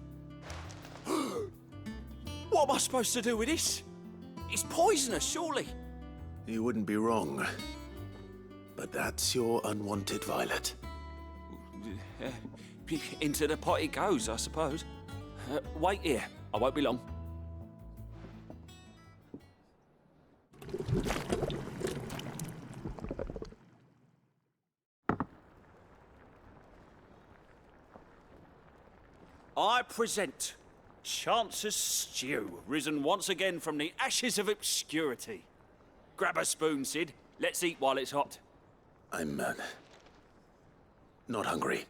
What am I supposed to do with this? It's poisonous, surely. You wouldn't be wrong. But that's your unwanted violet. Into the pot it goes, I suppose. Wait here. I won't be long. I present Chance's Stew, risen once again from the ashes of obscurity. Grab a spoon, Sid. Let's eat while it's hot. I'm, not hungry.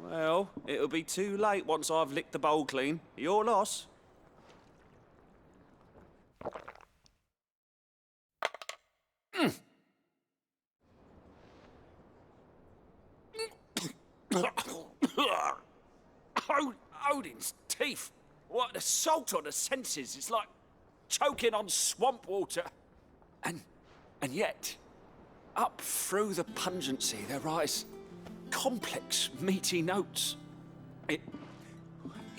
Well, it'll be too late once I've licked the bowl clean. Your loss. Odin's teeth. What an assault on the senses. It's like choking on swamp water. And yet, up through the pungency, there rise complex, meaty notes. It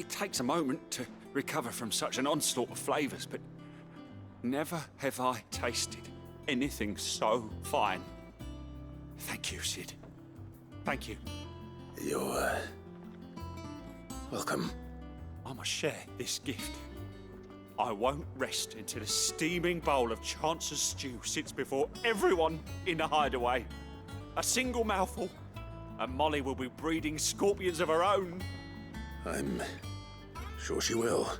takes a moment to recover from such an onslaught of flavours, but never have I tasted anything so fine. Thank you, Sid. Thank you. You're, welcome. I must share this gift. I won't rest until a steaming bowl of Chance's stew sits before everyone in the hideaway. A single mouthful, and Molly will be breeding scorpions of her own. I'm sure she will.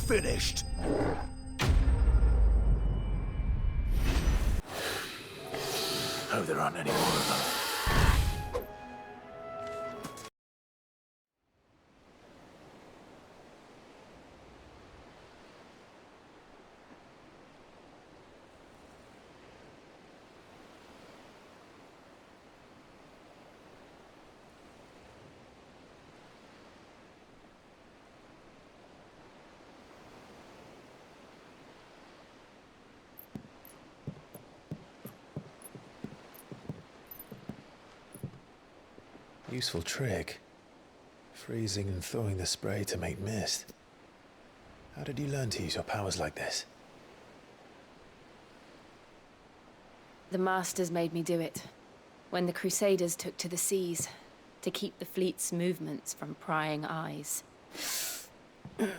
Finished. Hope there aren't any more of them. Useful trick. Freezing and thawing the spray to make mist. How did you learn to use your powers like this? The Masters made me do it. When the Crusaders took to the seas, to keep the fleet's movements from prying eyes. I'm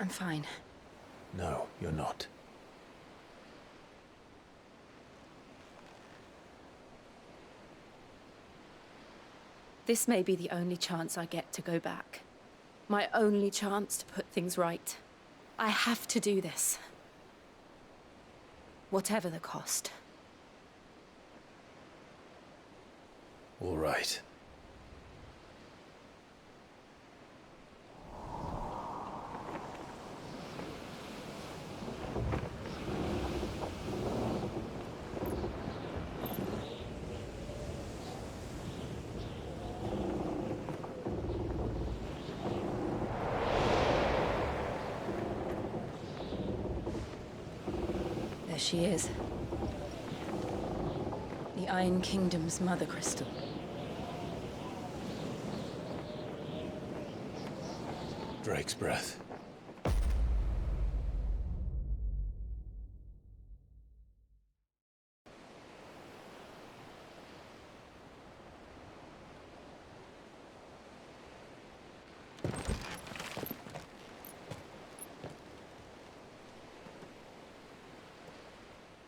fine. No, you're not. This may be the only chance I get to go back. My only chance to put things right. I have to do this. Whatever the cost. All right. There she is. The Iron Kingdom's mother crystal. Drake's breath.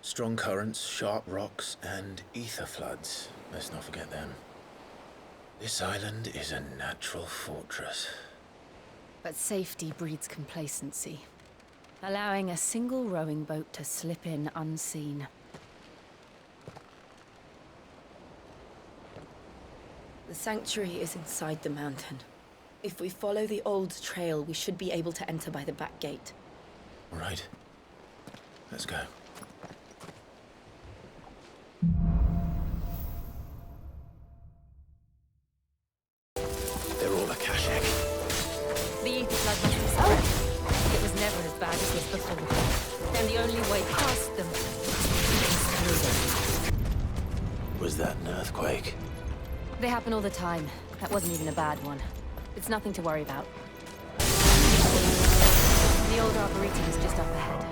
Strong currents, sharp rocks, and ether floods. Let's not forget them. This island is a natural fortress. But safety breeds complacency. allowing a single rowing boat to slip in unseen. The sanctuary is inside the mountain. If we follow the old trail, we should be able to enter by the back gate. All right. Let's go. They're all Akashic. The ether flood must have spread. It was never as bad as this before. And the only way past them is through them. Was that an earthquake? They happen all the time. That wasn't even a bad one. It's nothing to worry about. The old arboretum is just up ahead.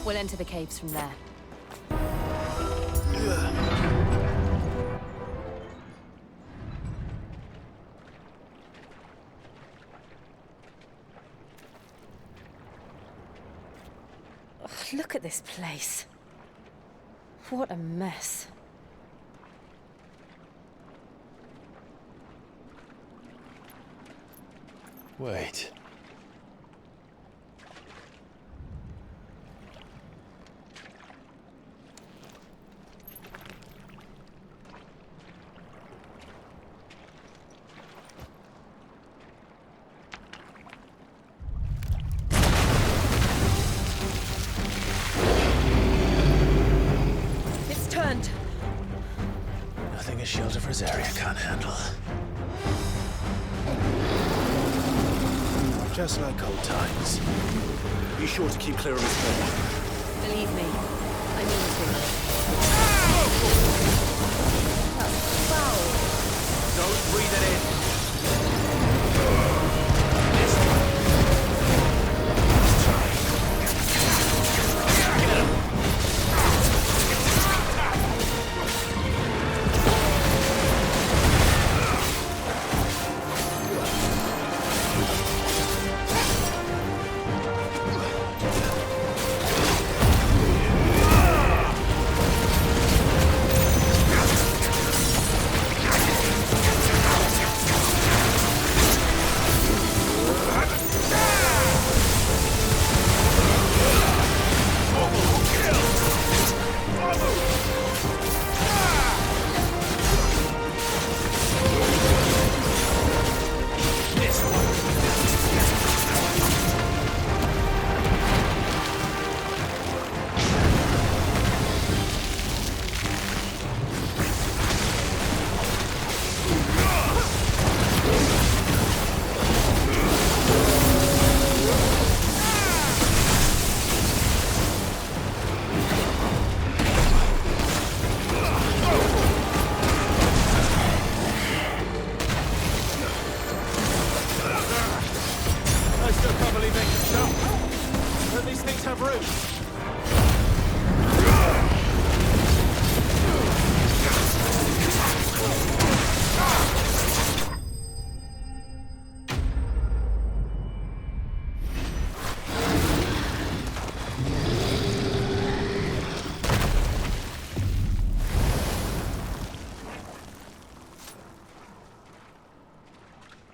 We'll enter the caves from there. Ugh, look at this place. What a mess. Wait. It's turned. Nothing a shelter for his area can't handle. Just like old times. Be sure to keep clear of his head. Believe me, I mean to. That's foul. Don't breathe it in.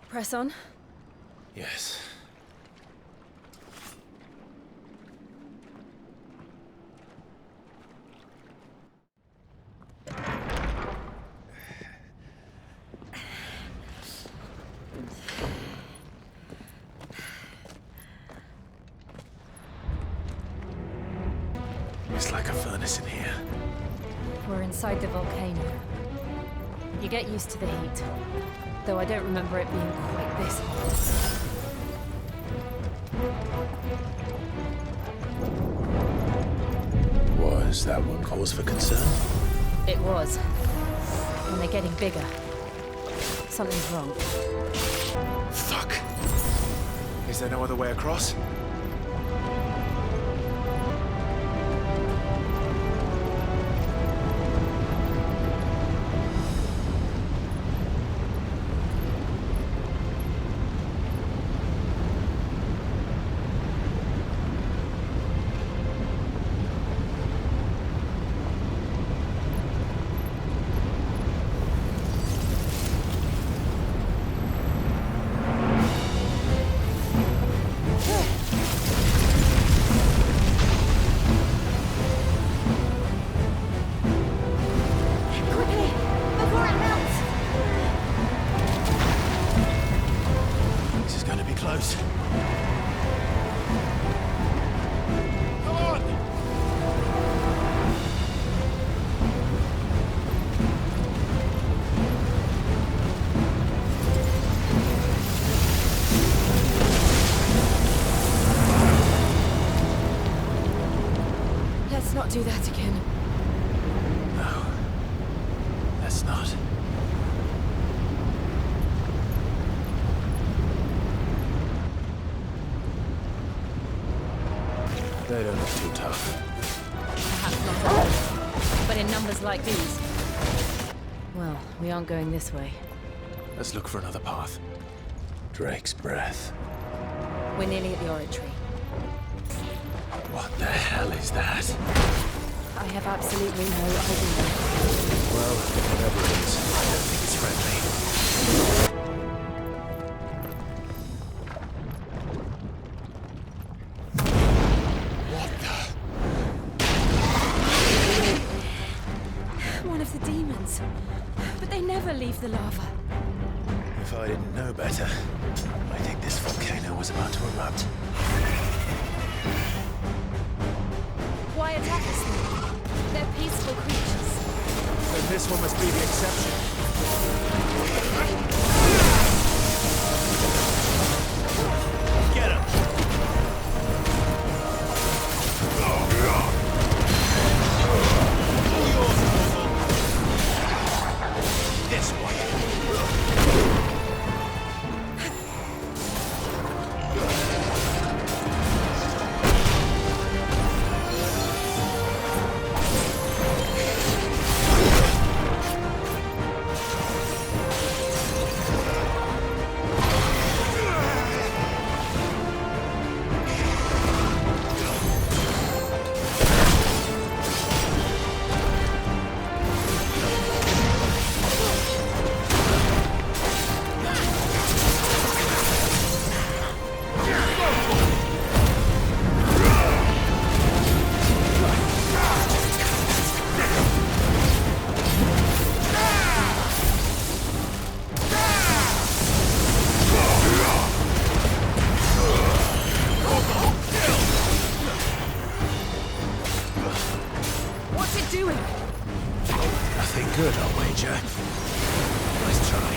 Press on? Yes. It's like a furnace in here. We're inside the volcano. You get used to the heat, though I don't remember it being quite this hot. Was that one cause for concern? It was. And they're getting bigger. Something's wrong. Fuck. Is there no other way across? not do that again. No. Let's not. They don't look too tough. Perhaps not always, but in numbers like these. Well, we aren't going this way. Let's look for another path. Drake's breath. We're nearly at the oratory. What the hell is that? I have absolutely no idea. Well, whatever it is, I don't think it's friendly. One of the demons. But they never leave the lava. If I didn't know better, I think this volcano was about to erupt. Why attack us then? They're peaceful creatures. Then this one must be the exception. Get him! This way. Good, I'll wager. Let's try.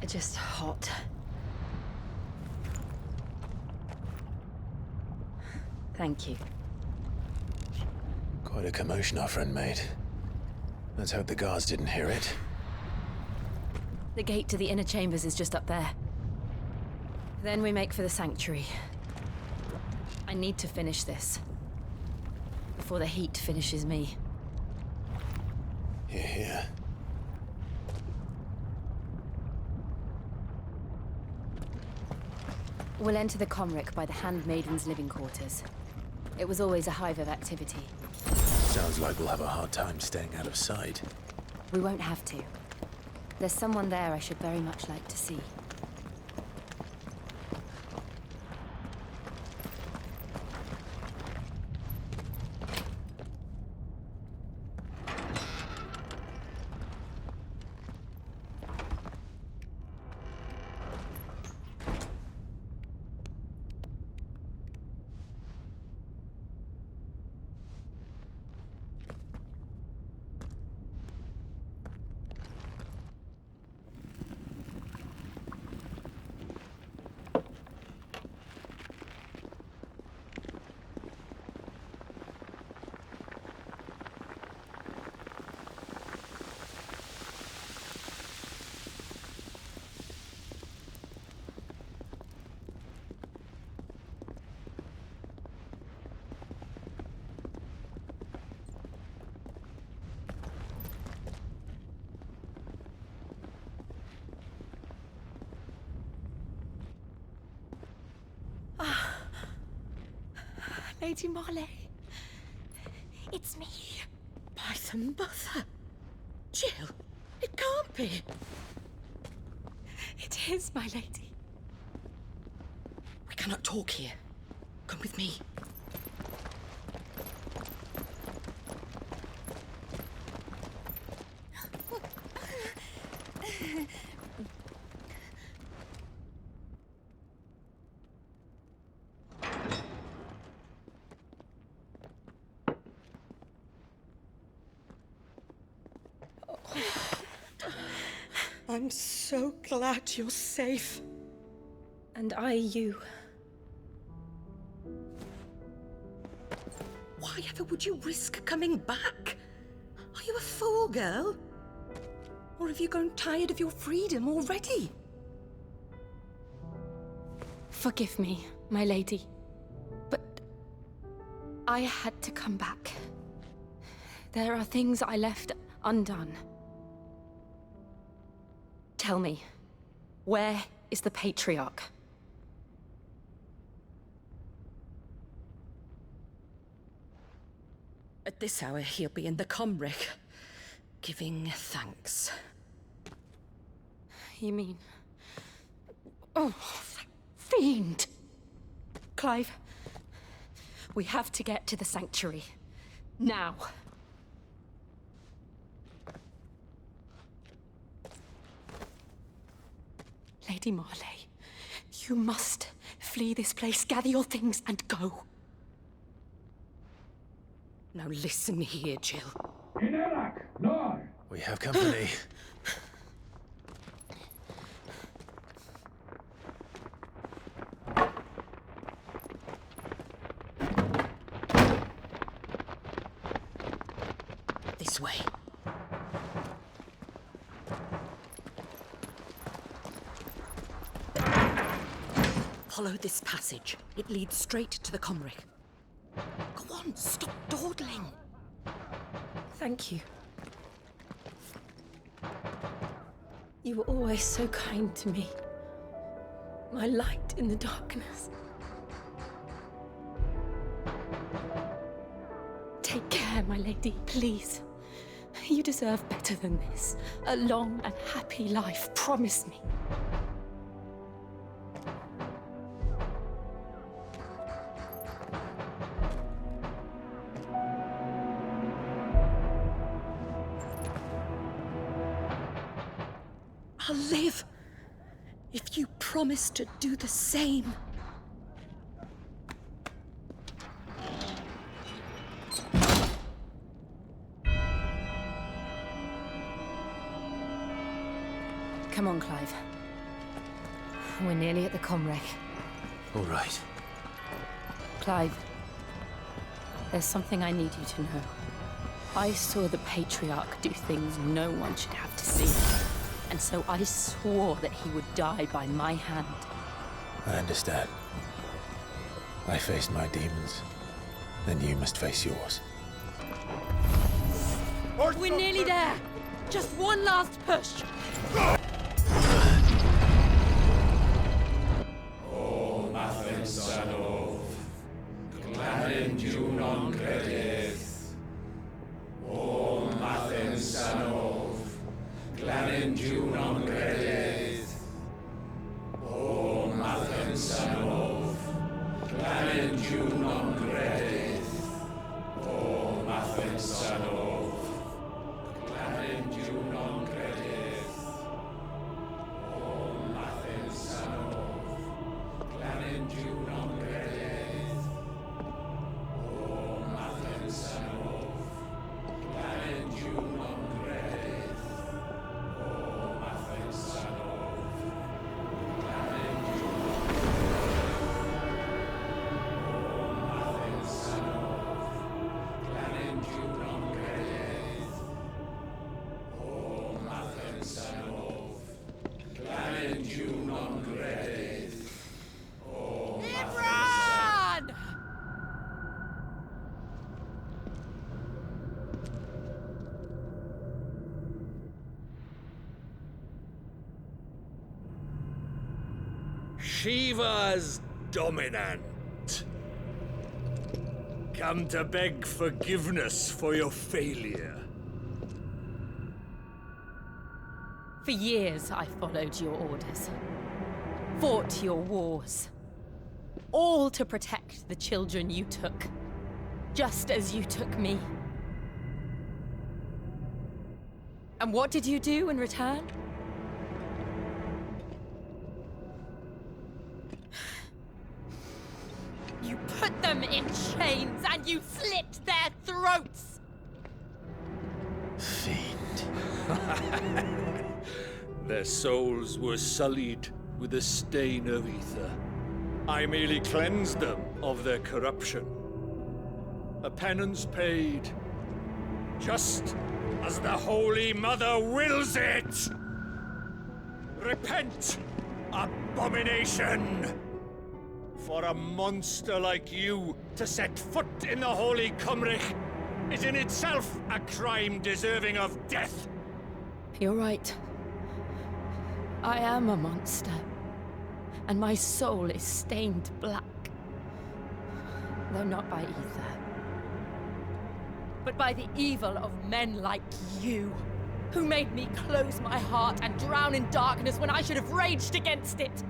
Just hot. Thank you. Quite a commotion our friend made. Let's hope the guards didn't hear it. The gate to the inner chambers is just up there. Then we make for the sanctuary. I need to finish this. Before the heat finishes me. Hear, hear. We'll enter the Comric by the Handmaiden's living quarters. It was always a hive of activity. Sounds like we'll have a hard time staying out of sight. We won't have to. There's someone there I should very much like to see. Lady Marley. It's me. By the mother. Jill, it can't be. It is, my lady. We cannot talk here. Come with me. I'm so glad you're safe. And I you. Why ever would you risk coming back? Are you a fool, girl? Or have you grown tired of your freedom already? Forgive me, my lady. But I had to come back. There are things I left undone. Tell me, where is the Patriarch? At this hour, he'll be in the Comric, giving thanks. You mean... Oh, fiend! Clive, we have to get to the sanctuary. Now. Lady Marley, you must flee this place, gather your things, and go. Now listen here, Jill. We have company. This way. Follow this passage. It leads straight to the Comric. Go on, stop dawdling. Thank you. You were always so kind to me. My light in the darkness. Take care, my lady, please. You deserve better than this. A long and happy life, promise me. I'll live if you promise to do the same. Come on, Clive. We're nearly at the Comric. All right. Clive, there's something I need you to know. I saw the Patriarch do things no one should have to see. And so I swore that he would die by my hand. I understand. I faced my demons, then you must face yours. We're nearly there! Just one last push! O Mathen Sanov, Glanin Junon Credith. O Mathen Sanov, Glanin Junon Credith. O Mathen Sanov, Glanin Junon Credith. O Mathen Sanov, Glanin Junon Credith. O Mathen Sanov, Glanin Junon Credith. O Mathen Sanov, Glanin Junon Credith. O Mathen Sanov, Glanin Junon Credith. O Mathen Sanov, Glanin Junon Credith. O Imran! Shiva's dominant. come to beg forgiveness for your failure. For years, I followed your orders, fought your wars, all to protect the children you took, just as you took me. And what did you do in return? You put them in chains and you slit their throats! Fiend. Their souls were sullied with the stain of ether. I merely cleansed them of their corruption. A penance paid, just as the Holy Mother wills it! Repent, abomination! For a monster like you to set foot in the Holy Cymric is in itself a crime deserving of death. You're right. I am a monster. And my soul is stained black. Though not by ether. But by the evil of men like you, who made me close my heart and drown in darkness when I should have raged against it.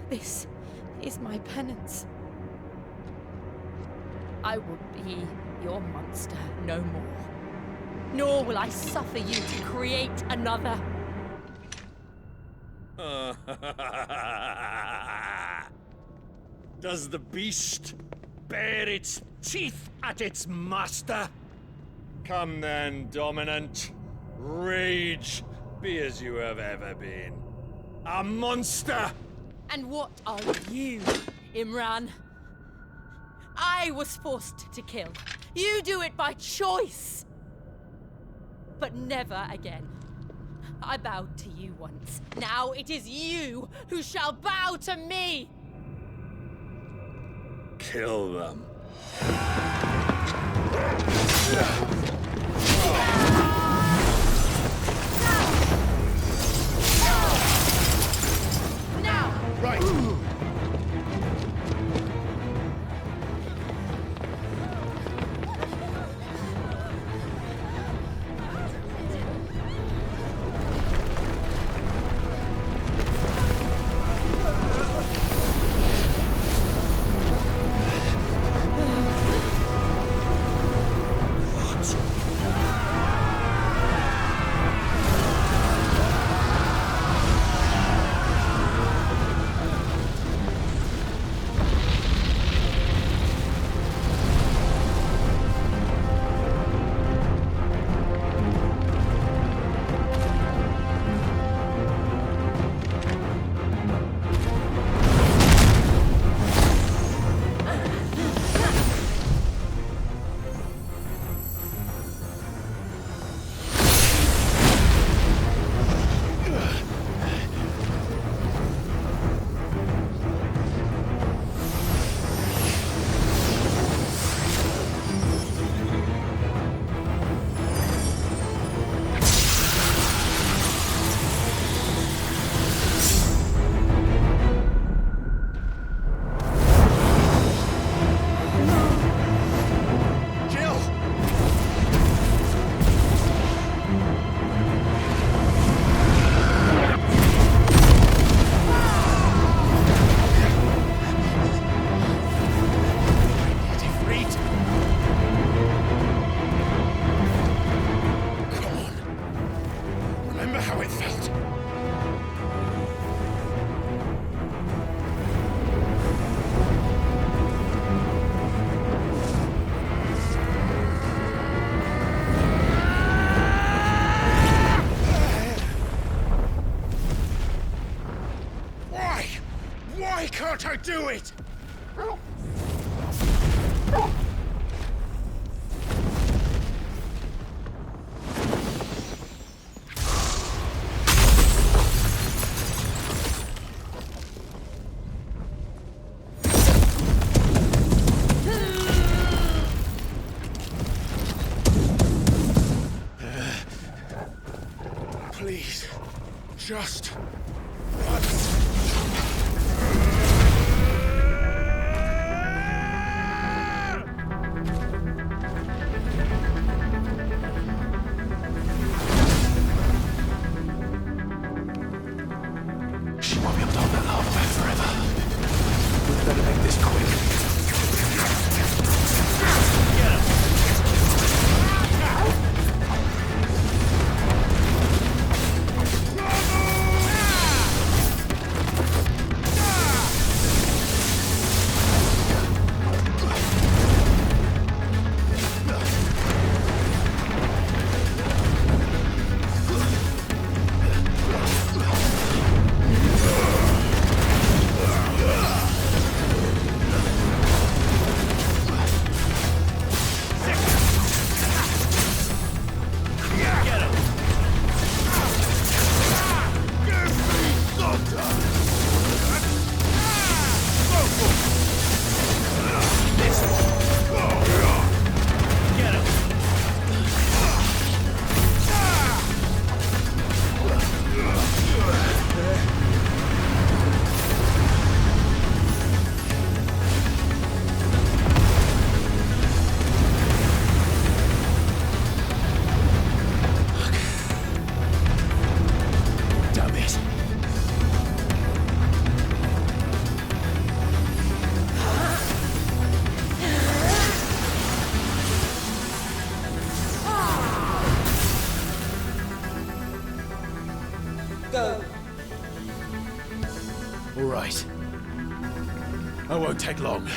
This is my penance. I will be your monster no more. Nor will I suffer you to create another. Does the beast bare its teeth at its master? Come then, dominant. Rage, be as you have ever been. A monster! And what are you, Imran? I was forced to kill. You do it by choice. But never again. I bowed to you once. Now it is you who shall bow to me! Kill them. Now! Right! Can't I do it? Please, just once. go. All right. I won't take long.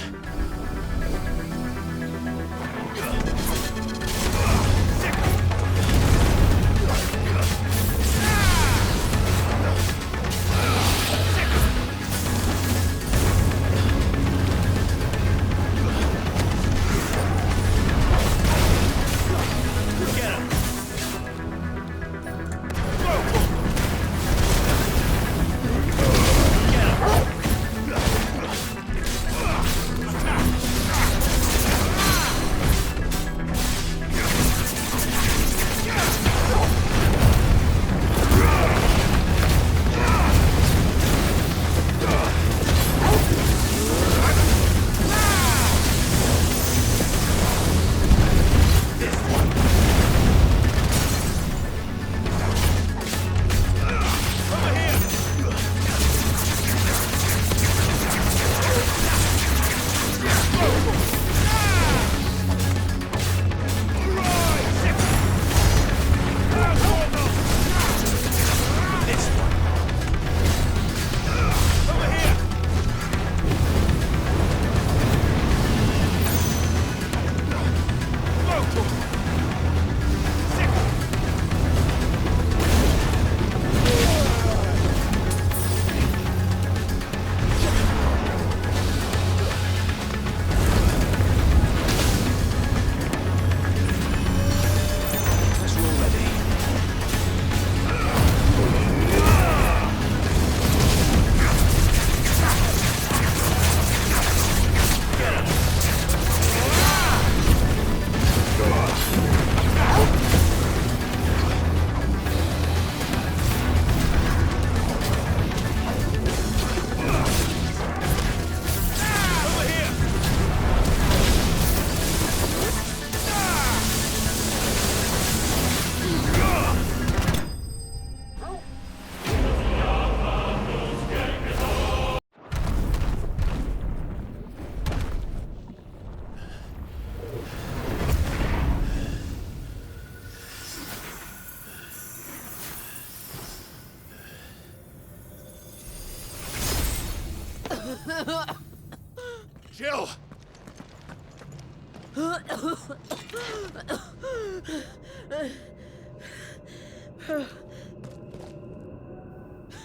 Jill!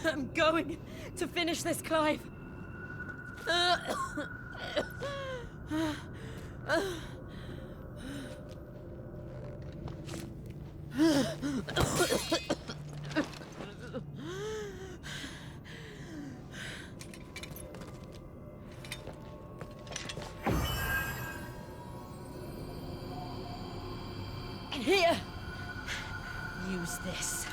I'm going to finish this, Clive. Here. Use this.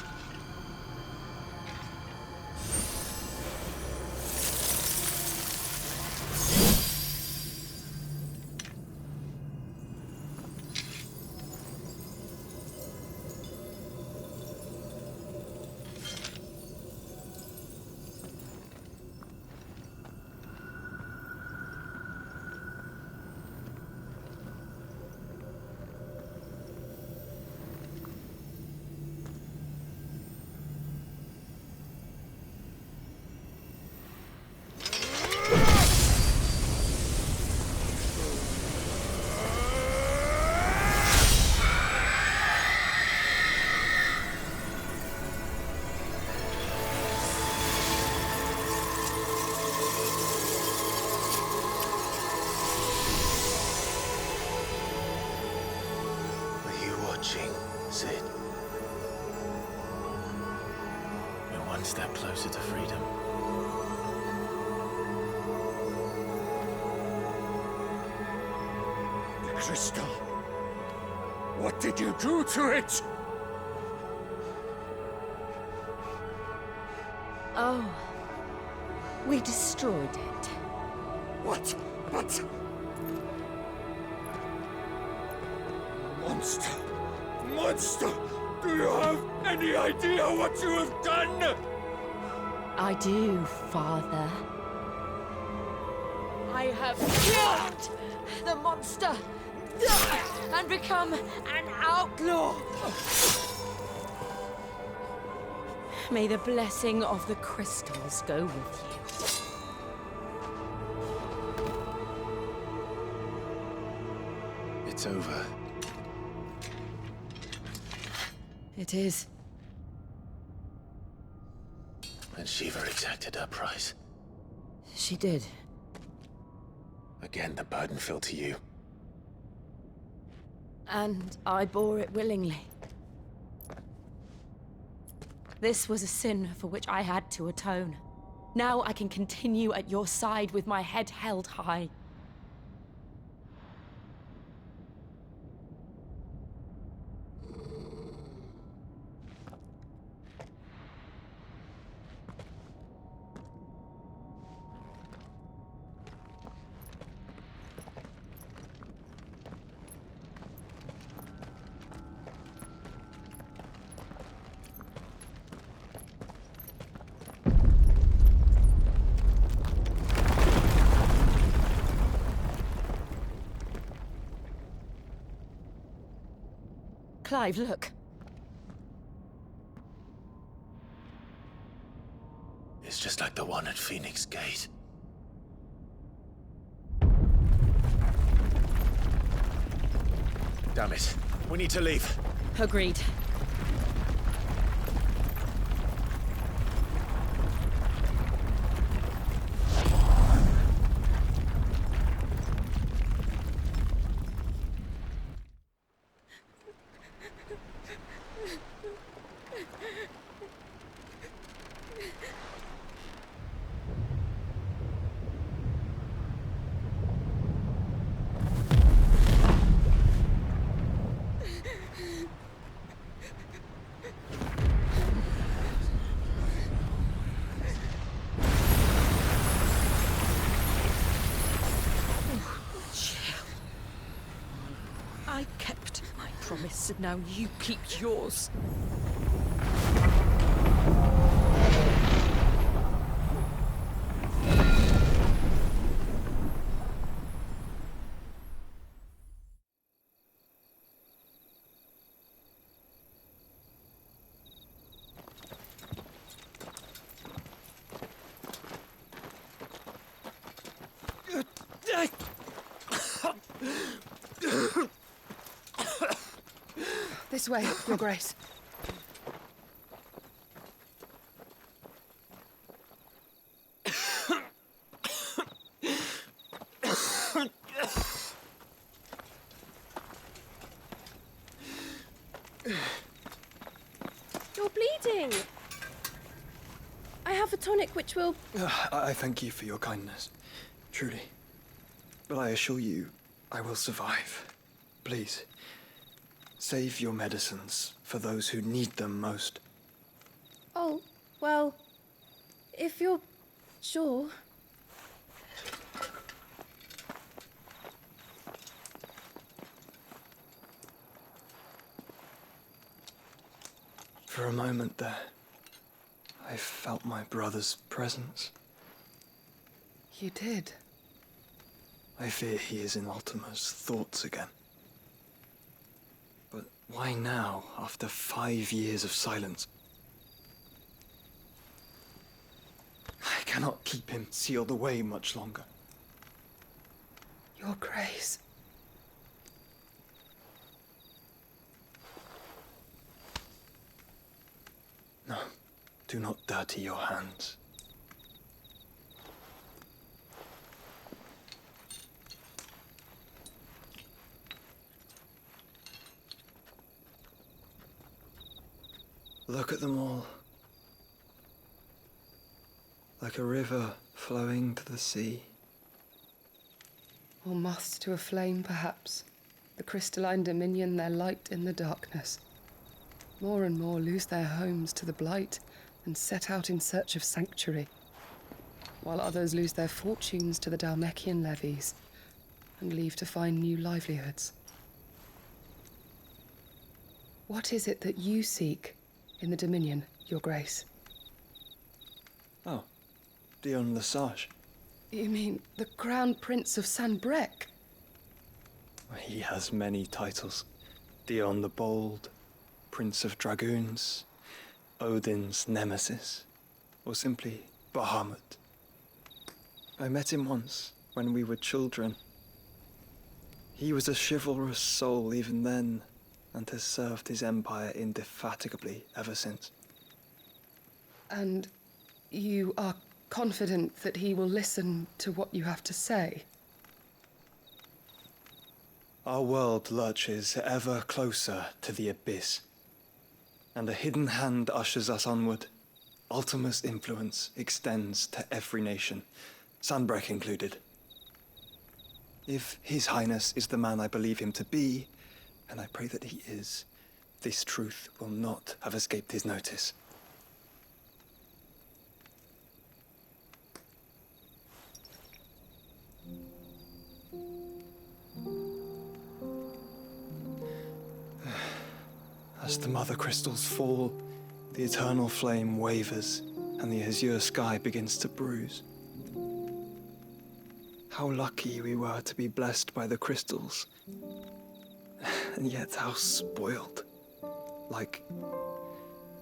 Sid. We're one step closer to freedom. The crystal. What did you do to it? Oh. We destroyed it. What? But... Monster! Monster! Do you have any idea what you have done? I do, Father. I have killed the monster and become an outlaw. May the blessing of the crystals go with you. It's over. It is. And Shiva exacted her price. She did. Again, the burden fell to you. And I bore it willingly. This was a sin for which I had to atone. Now I can continue at your side with my head held high. Clive, look. It's just like the one at Phoenix Gate. Damn it. We need to leave. Agreed. I kept my promise, and now you keep yours. This way, Your Grace. You're bleeding. I have a tonic which will... I thank you for your kindness, truly. But I assure you, I will survive. Please, save your medicines for those who need them most. Oh, well, if you're sure. For a moment there, I felt my brother's presence. You did? I fear he is in Ultima's thoughts again. But why now, after 5 years of silence? I cannot keep him sealed away much longer. Your Grace. No, do not dirty your hands. Look at them all. Like a river flowing to the sea. Or moths to a flame, perhaps. The crystalline dominion their light in the darkness. More and more lose their homes to the blight and set out in search of sanctuary, while others lose their fortunes to the Dalmekian levies and leave to find new livelihoods. What is it that you seek in the Dominion, Your Grace? Oh, Dion Lesage. You mean the Crown Prince of Sanbrec? He has many titles. Dion the Bold, Prince of Dragoons, Odin's nemesis, or simply Bahamut. I met him once, when we were children. He was a chivalrous soul even then, and has served his empire indefatigably ever since. And you are confident that he will listen to what you have to say? Our world lurches ever closer to the abyss, and a hidden hand ushers us onward. Ultima's influence extends to every nation, Sanbreque included. If His Highness is the man I believe him to be, and I pray that he is, this truth will not have escaped his notice. As the mother crystals fall, the eternal flame wavers, and the azure sky begins to bruise. How lucky we were to be blessed by the crystals, and yet how spoiled. Like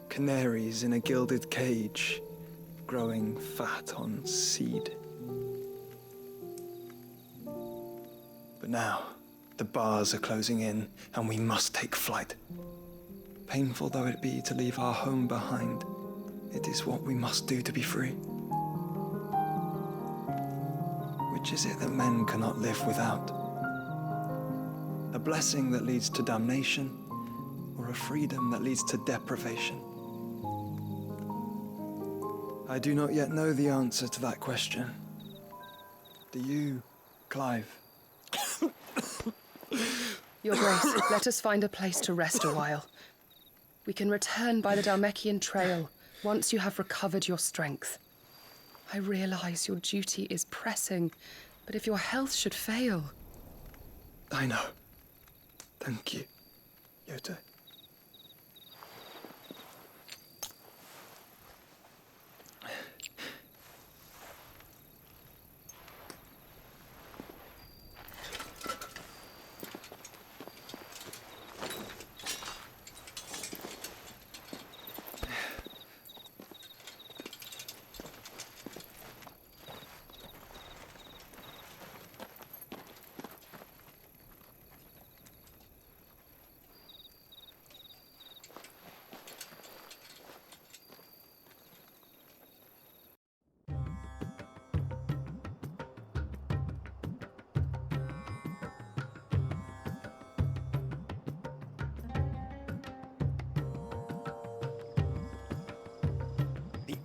canaries in a gilded cage, growing fat on seed. But now, the bars are closing in, and we must take flight. Painful though it be to leave our home behind, it is what we must do to be free. Which is it that men cannot live without? A blessing that leads to damnation, or a freedom that leads to deprivation? I do not yet know the answer to that question. Do you, Clive? Your Grace, let us find a place to rest a while. We can return by the Dalmekian trail once you have recovered your strength. I realize your duty is pressing, but if your health should fail... I know. Thank you, Yote.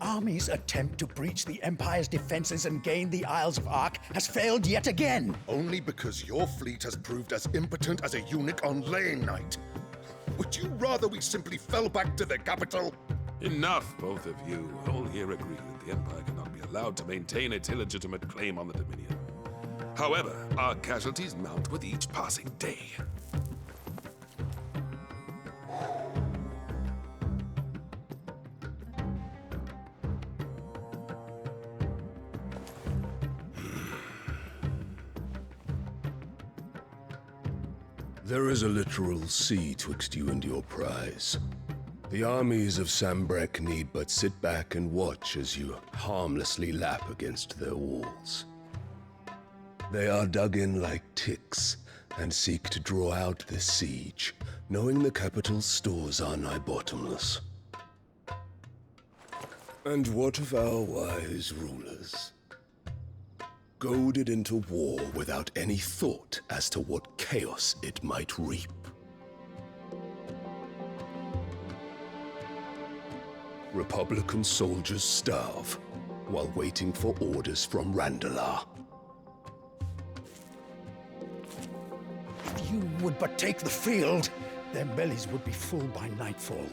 Army's attempt to breach the Empire's defenses and gain the Isles of Ark has failed yet again. Only because your fleet has proved as impotent as a eunuch on Lane Night. Would you rather we simply fell back to the capital? Enough, both of you. All here agree that the Empire cannot be allowed to maintain its illegitimate claim on the Dominion. However, our casualties mount with each passing day. There is a literal sea twixt you and your prize. The armies of Sanbreque need but sit back and watch as you harmlessly lap against their walls. They are dug in like ticks and seek to draw out this siege, knowing the capital's stores are nigh bottomless. And what of our wise rulers? Goaded into war without any thought as to what chaos it might reap. Republican soldiers starve while waiting for orders from Randalar. If you would but take the field, their bellies would be full by nightfall.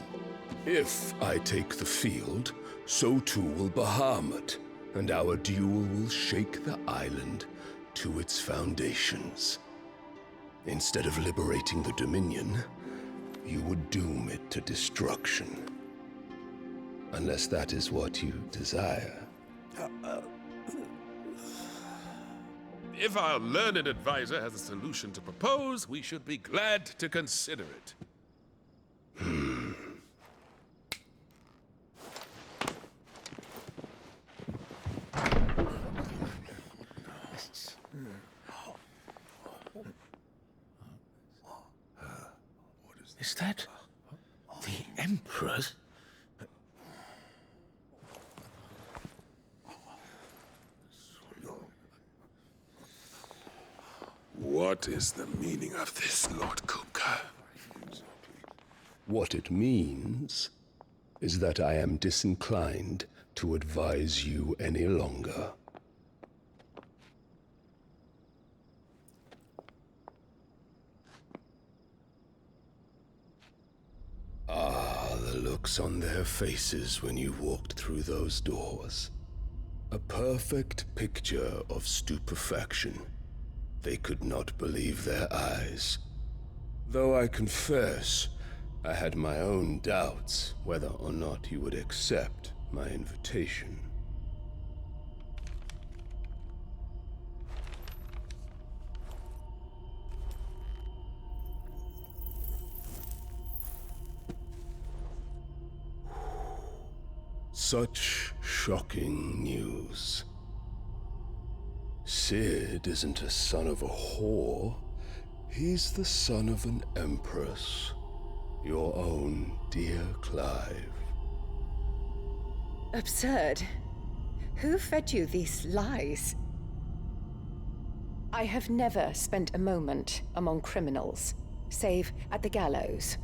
If I take the field, so too will Bahamut, and our duel will shake the island to its foundations. Instead of liberating the Dominion, you would doom it to destruction. Unless that is what you desire. If our learned advisor has a solution to propose, we should be glad to consider it. Is that the Emperor's? What is the meaning of this, Lord Kopka? What it means is that I am disinclined to advise you any longer. Ah, the looks on their faces when you walked through those doors. A perfect picture of stupefaction. They could not believe their eyes. Though I confess, I had my own doubts whether or not you would accept my invitation. Such shocking news. Sid isn't a son of a whore. He's the son of an empress. Your own dear Clive. Absurd. Who fed you these lies? I have never spent a moment among criminals, save at the gallows.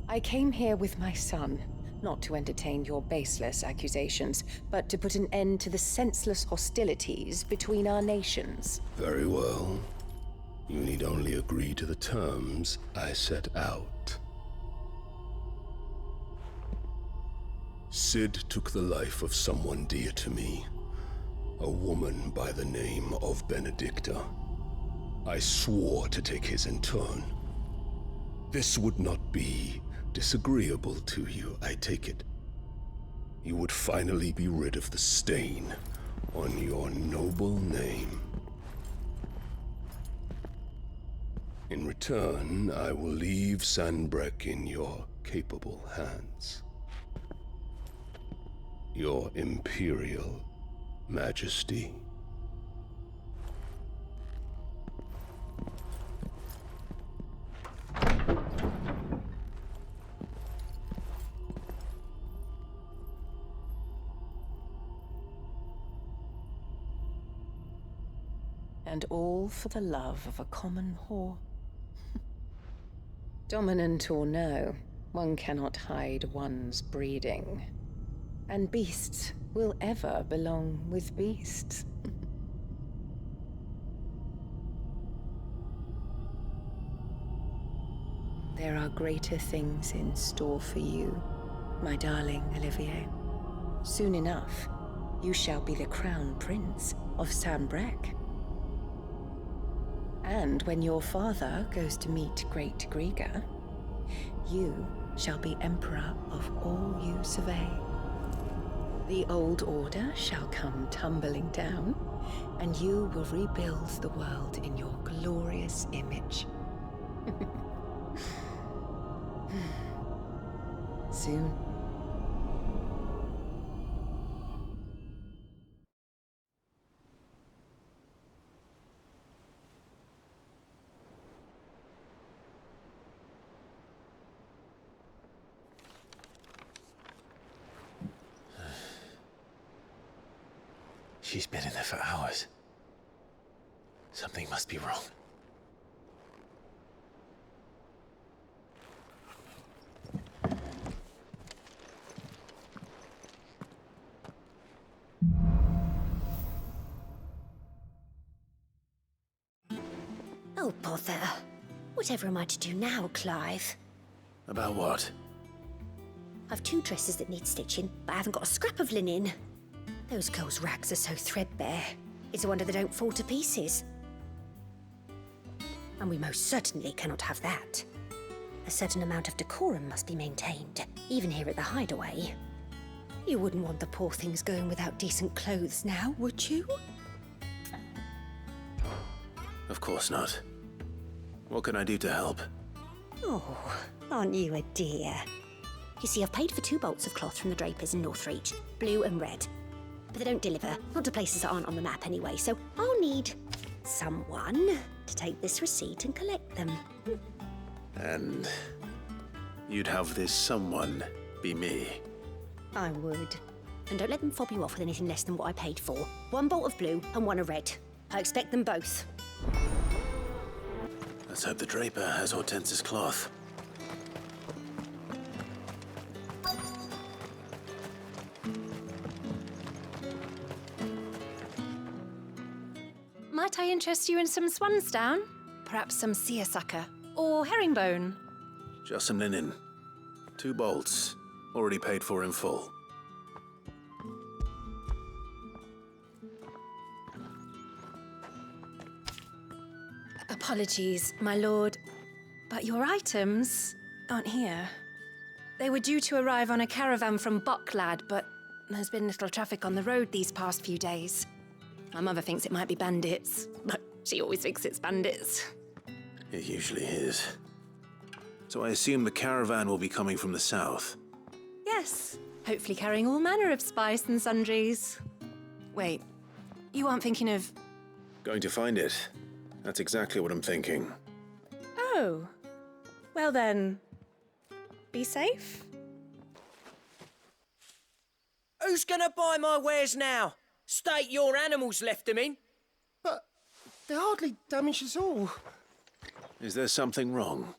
I came here with my son, not to entertain your baseless accusations, but to put an end to the senseless hostilities between our nations. Very well. You need only agree to the terms I set out. Sid took the life of someone dear to me, a woman by the name of Benedicta. I swore to take his in turn. This would not be disagreeable to you, I take it. You would finally be rid of the stain on your noble name. In return, I will leave Sanbreque in your capable hands. Your Imperial Majesty. And all for the love of a common whore. Dominant or no, one cannot hide one's breeding. And beasts will ever belong with beasts. There are greater things in store for you, my darling Olivier. Soon enough, you shall be the crown prince of Sanbreque. And when your father goes to meet Great Griga, you shall be emperor of all you survey. The old order shall come tumbling down, and you will rebuild the world in your glorious image. Soon. She's been in there for hours. Something must be wrong. Oh, bother. Whatever am I to do now, Clive? About what? I've 2 dresses that need stitching, but I haven't got a scrap of linen. Those girls' rags are so threadbare. It's a wonder they don't fall to pieces. And we most certainly cannot have that. A certain amount of decorum must be maintained, even here at the hideaway. You wouldn't want the poor things going without decent clothes now, would you? Of course not. What can I do to help? Oh, aren't you a dear? You see, I've paid for 2 bolts of cloth from the drapers in Northreach, blue and red. But they don't deliver, not to places that aren't on the map anyway, so I'll need someone to take this receipt and collect them. And you'd have this someone be me. I would. And don't let them fob you off with anything less than what I paid for. 1 bolt of blue and 1 of red. I expect them both. Let's hope the draper has Hortense's cloth. Might I interest you in some swansdown? Perhaps some seersucker or herringbone? Just some linen. 2 bolts. Already paid for in full. Apologies, my lord, but your items aren't here. They were due to arrive on a caravan from Boklad, but there's been little traffic on the road these past few days. My mother thinks it might be bandits, but she always thinks it's bandits. It usually is. So I assume the caravan will be coming from the south. Yes, hopefully carrying all manner of spice and sundries. Wait, you aren't thinking of... Going to find it. That's exactly what I'm thinking. Oh, well then, be safe. Who's gonna buy my wares now? State your animals left them in. But they're hardly damaged at all. Is there something wrong?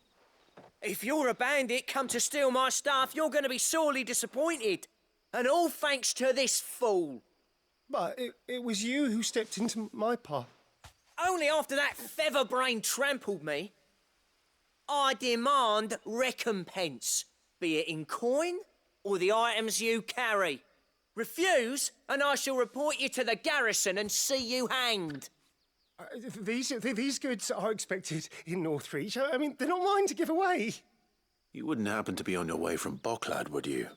If you're a bandit come to steal my stuff, you're gonna be sorely disappointed. And all thanks to this fool. But it was you who stepped into my path. Only after that feather-brain trampled me. I demand recompense, be it in coin or the items you carry. Refuse, and I shall report you to the garrison and see you hanged. These goods are expected in Northreach. I mean, they're not mine to give away. You wouldn't happen to be on your way from Boklad, would you?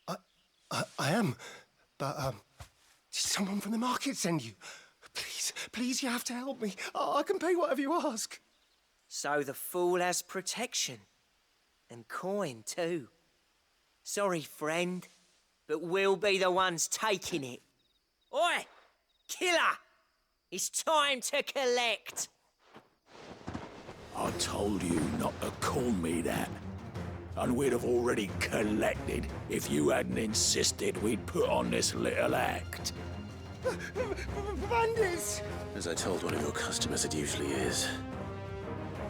I am, but did someone from the market send you? Please, you have to help me. I can pay whatever you ask. So the fool has protection. And coin, too. Sorry, friend, but we'll be the ones taking it. Oi! Killer! It's time to collect! I told you not to call me that. And we'd have already collected if you hadn't insisted we'd put on this little act. Bandits! As I told one of your customers, it usually is.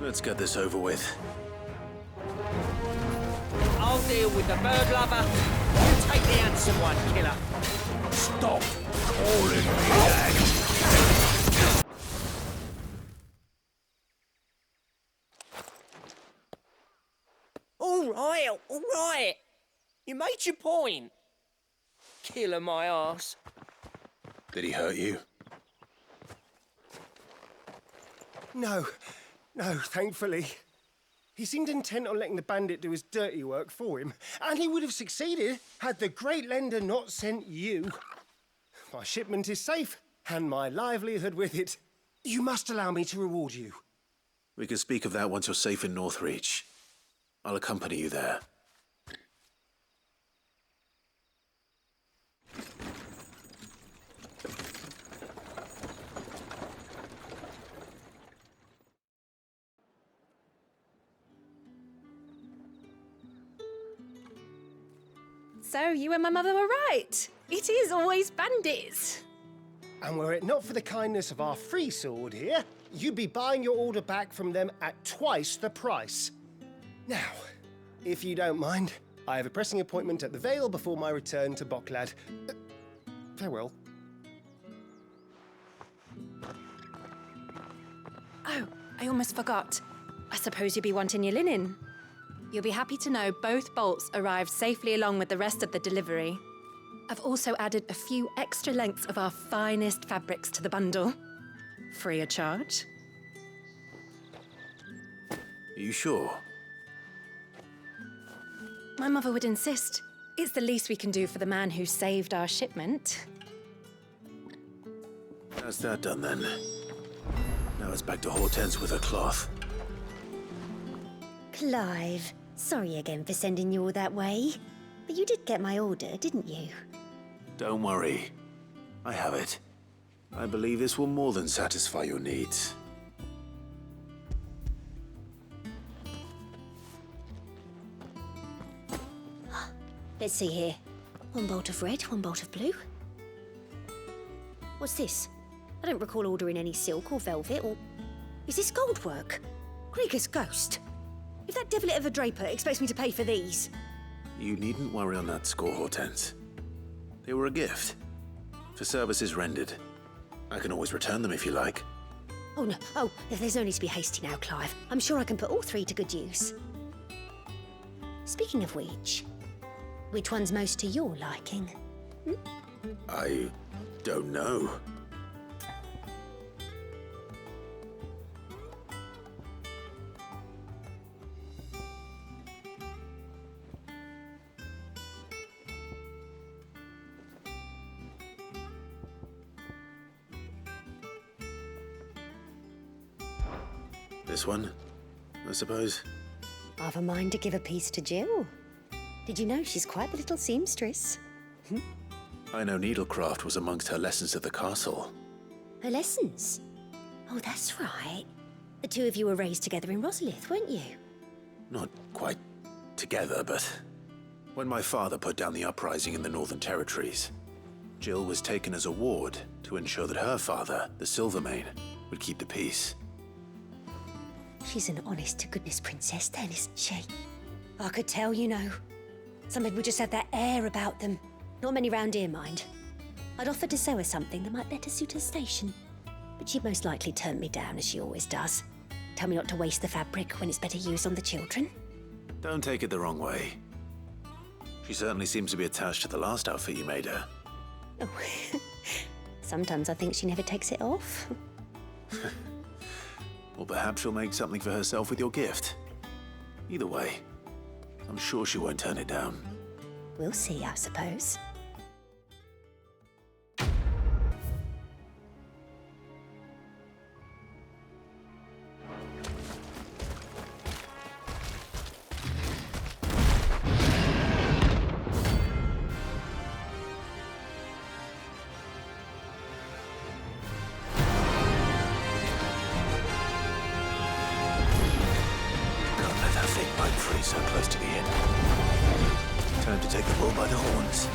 Let's get this over with. I'll deal with the bird lover. You take the handsome one, killer. Stop calling me that! All right. You made your point. Killer my arse. Did he hurt you? No, thankfully. He seemed intent on letting the bandit do his dirty work for him, and he would have succeeded had the great lender not sent you. My shipment is safe, and my livelihood with it. You must allow me to reward you. We can speak of that once you're safe in Northreach. I'll accompany you there. So you and my mother were right. It is always bandits. And were it not for the kindness of our free sword here, you'd be buying your order back from them at twice the price. Now, if you don't mind, I have a pressing appointment at the Vale before my return to Boklad. Farewell. Oh, I almost forgot. I suppose you'll be wanting your linen. You'll be happy to know both bolts arrived safely along with the rest of the delivery. I've also added a few extra lengths of our finest fabrics to the bundle. Free of charge. Are you sure? My mother would insist. It's the least we can do for the man who saved our shipment. That's that done then. Now it's back to Hortense with her cloth. Clive, sorry again for sending you all that way. But you did get my order, didn't you? Don't worry. I have it. I believe this will more than satisfy your needs. Let's see here. One bolt of red, one bolt of blue. What's this? I don't recall ordering any silk or velvet or... Is this gold work? Krieger's ghost. If that devil of a draper expects me to pay for these... You needn't worry on that score, Hortense. They were a gift. For services rendered. I can always return them if you like. Oh, no. Oh, there's no need to be hasty now, Clive. I'm sure I can put all three to good use. Speaking of which one's most to your liking? I don't know. This one, I suppose. I've a mind to give a piece to Jill. Did you know she's quite the little seamstress? I know needlecraft was amongst her lessons at the castle. Her lessons? Oh, that's right. The two of you were raised together in Rosalith, weren't you? Not quite together, but when my father put down the uprising in the Northern Territories, Jill was taken as a ward to ensure that her father, the Silvermane, would keep the peace. She's an honest-to-goodness princess then, isn't she? I could tell, you know. Some people just have that air about them. Not many round here, mind. I'd offered to sew her something that might better suit her station. But she'd most likely turn me down, as she always does. Tell me not to waste the fabric when it's better used on the children. Don't take it the wrong way. She certainly seems to be attached to the last outfit you made her. Oh, sometimes I think she never takes it off. Or perhaps she'll make something for herself with your gift. Either way, I'm sure she won't turn it down. We'll see, I suppose. So close to the end. Time to take the bull by the horns.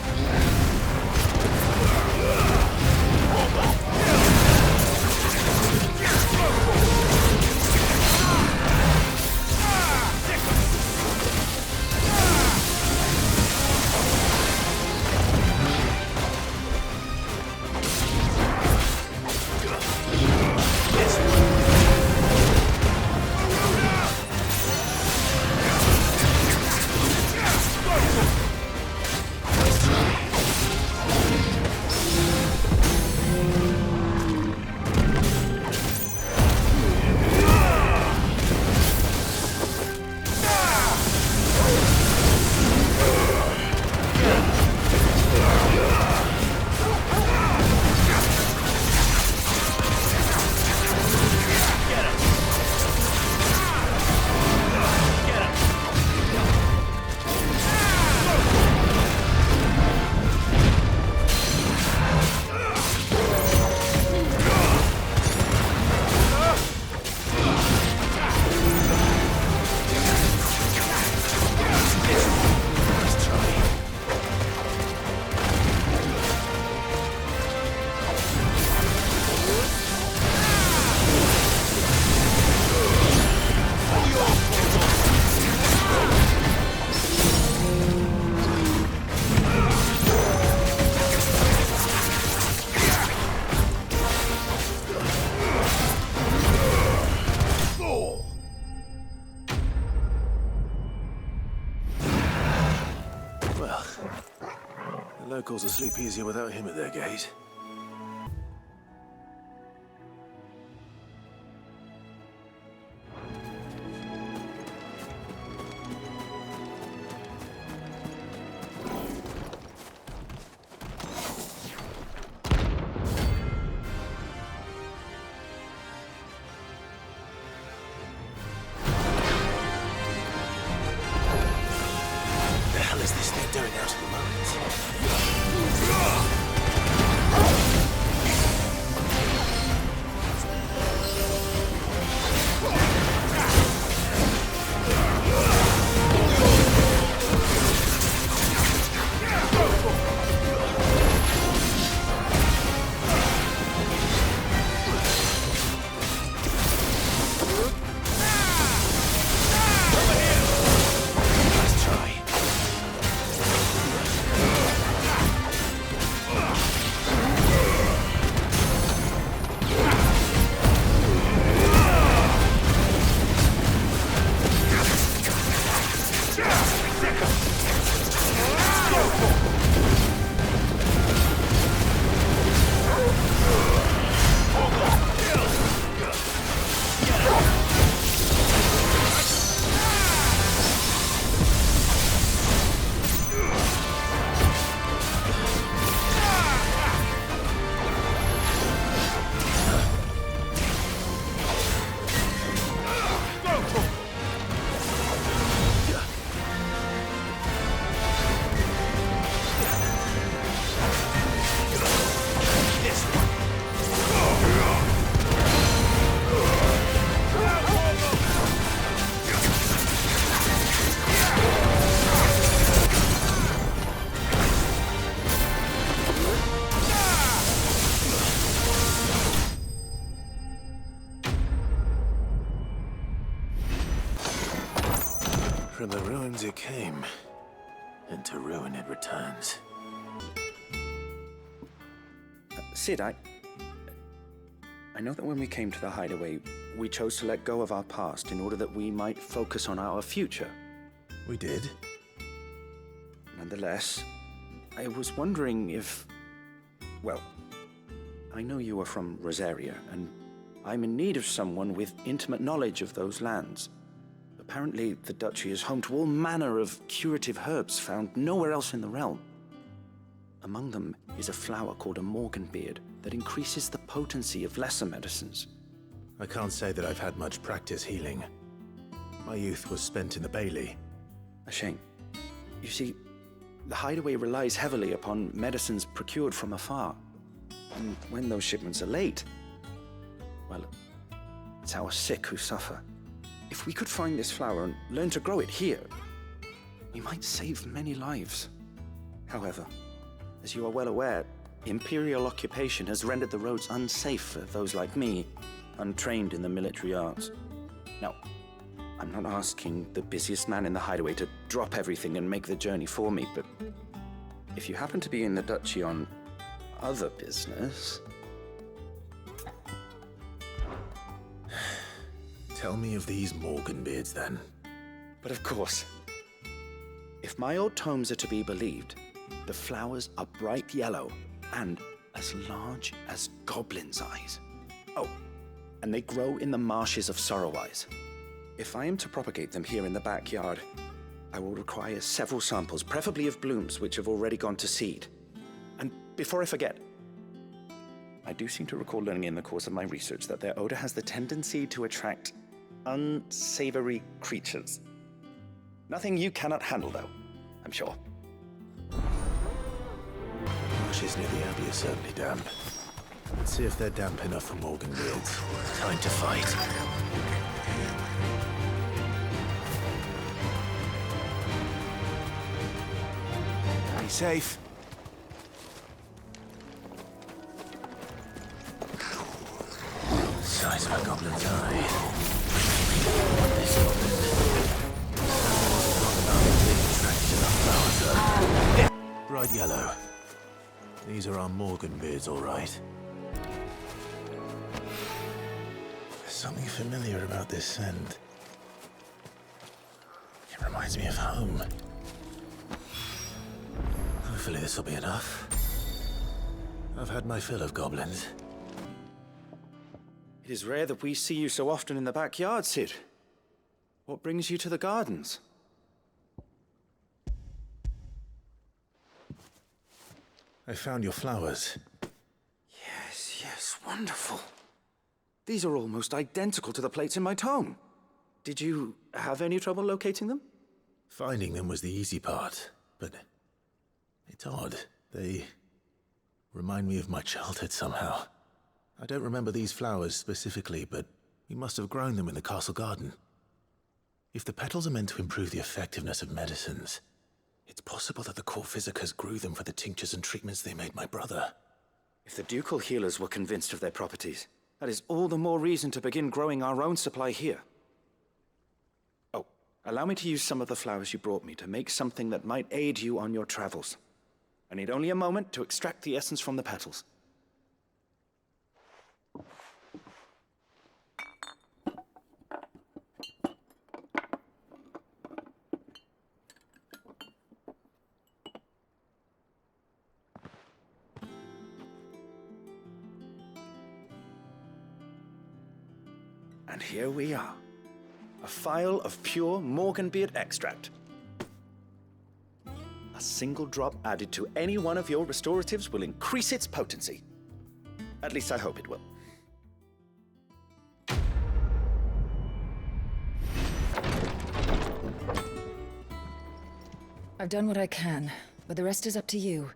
Locals will sleep easier without him at their gate. The hell is this thing doing out in the mountains? the ruins it came, and to ruin it returns. Sid, I know that when we came to the hideaway, we chose to let go of our past in order that we might focus on our future. We did. Nonetheless, I was wondering if... Well, I know you are from Rosaria, and I'm in need of someone with intimate knowledge of those lands. Apparently, the duchy is home to all manner of curative herbs found nowhere else in the realm. Among them is a flower called a morganbeard that increases the potency of lesser medicines. I can't say that I've had much practice healing. My youth was spent in the Bailey. A shame. You see, the hideaway relies heavily upon medicines procured from afar. And when those shipments are late, well, it's our sick who suffer. If we could find this flower and learn to grow it here, we might save many lives. However, as you are well aware, imperial occupation has rendered the roads unsafe for those like me, untrained in the military arts. Now, I'm not asking the busiest man in the hideaway to drop everything and make the journey for me, but if you happen to be in the duchy on other business... Tell me of these morganbeards, then. But of course. If my old tomes are to be believed, the flowers are bright yellow and as large as goblins' eyes. Oh, and they grow in the marshes of Sorrowise. If I am to propagate them here in the backyard, I will require several samples, preferably of blooms which have already gone to seed. And before I forget, I do seem to recall learning in the course of my research that their odor has the tendency to attract unsavory creatures. Nothing you cannot handle, though, I'm sure. Marshes near the Abbey are certainly damp. Let's see if they're damp enough for morganbeards. Time to fight. Be safe. Size of a goblin's eye. This goblin. Bright yellow. These are our morganbeards, all right. There's something familiar about this scent. It reminds me of home. Hopefully this will be enough. I've had my fill of goblins. It is rare that we see you so often in the backyard, Sid. What brings you to the gardens? I found your flowers. Yes, wonderful. These are almost identical to the plates in my tome. Did you have any trouble locating them? Finding them was the easy part, but it's odd. They remind me of my childhood somehow. I don't remember these flowers specifically, but we must have grown them in the castle garden. If the petals are meant to improve the effectiveness of medicines, it's possible that the court physicers grew them for the tinctures and treatments they made my brother. If the ducal healers were convinced of their properties, that is all the more reason to begin growing our own supply here. Oh, allow me to use some of the flowers you brought me to make something that might aid you on your travels. I need only a moment to extract the essence from the petals. And here we are. A phial of pure morganbeard extract. A single drop added to any one of your restoratives will increase its potency. At least I hope it will. I've done what I can, but the rest is up to you.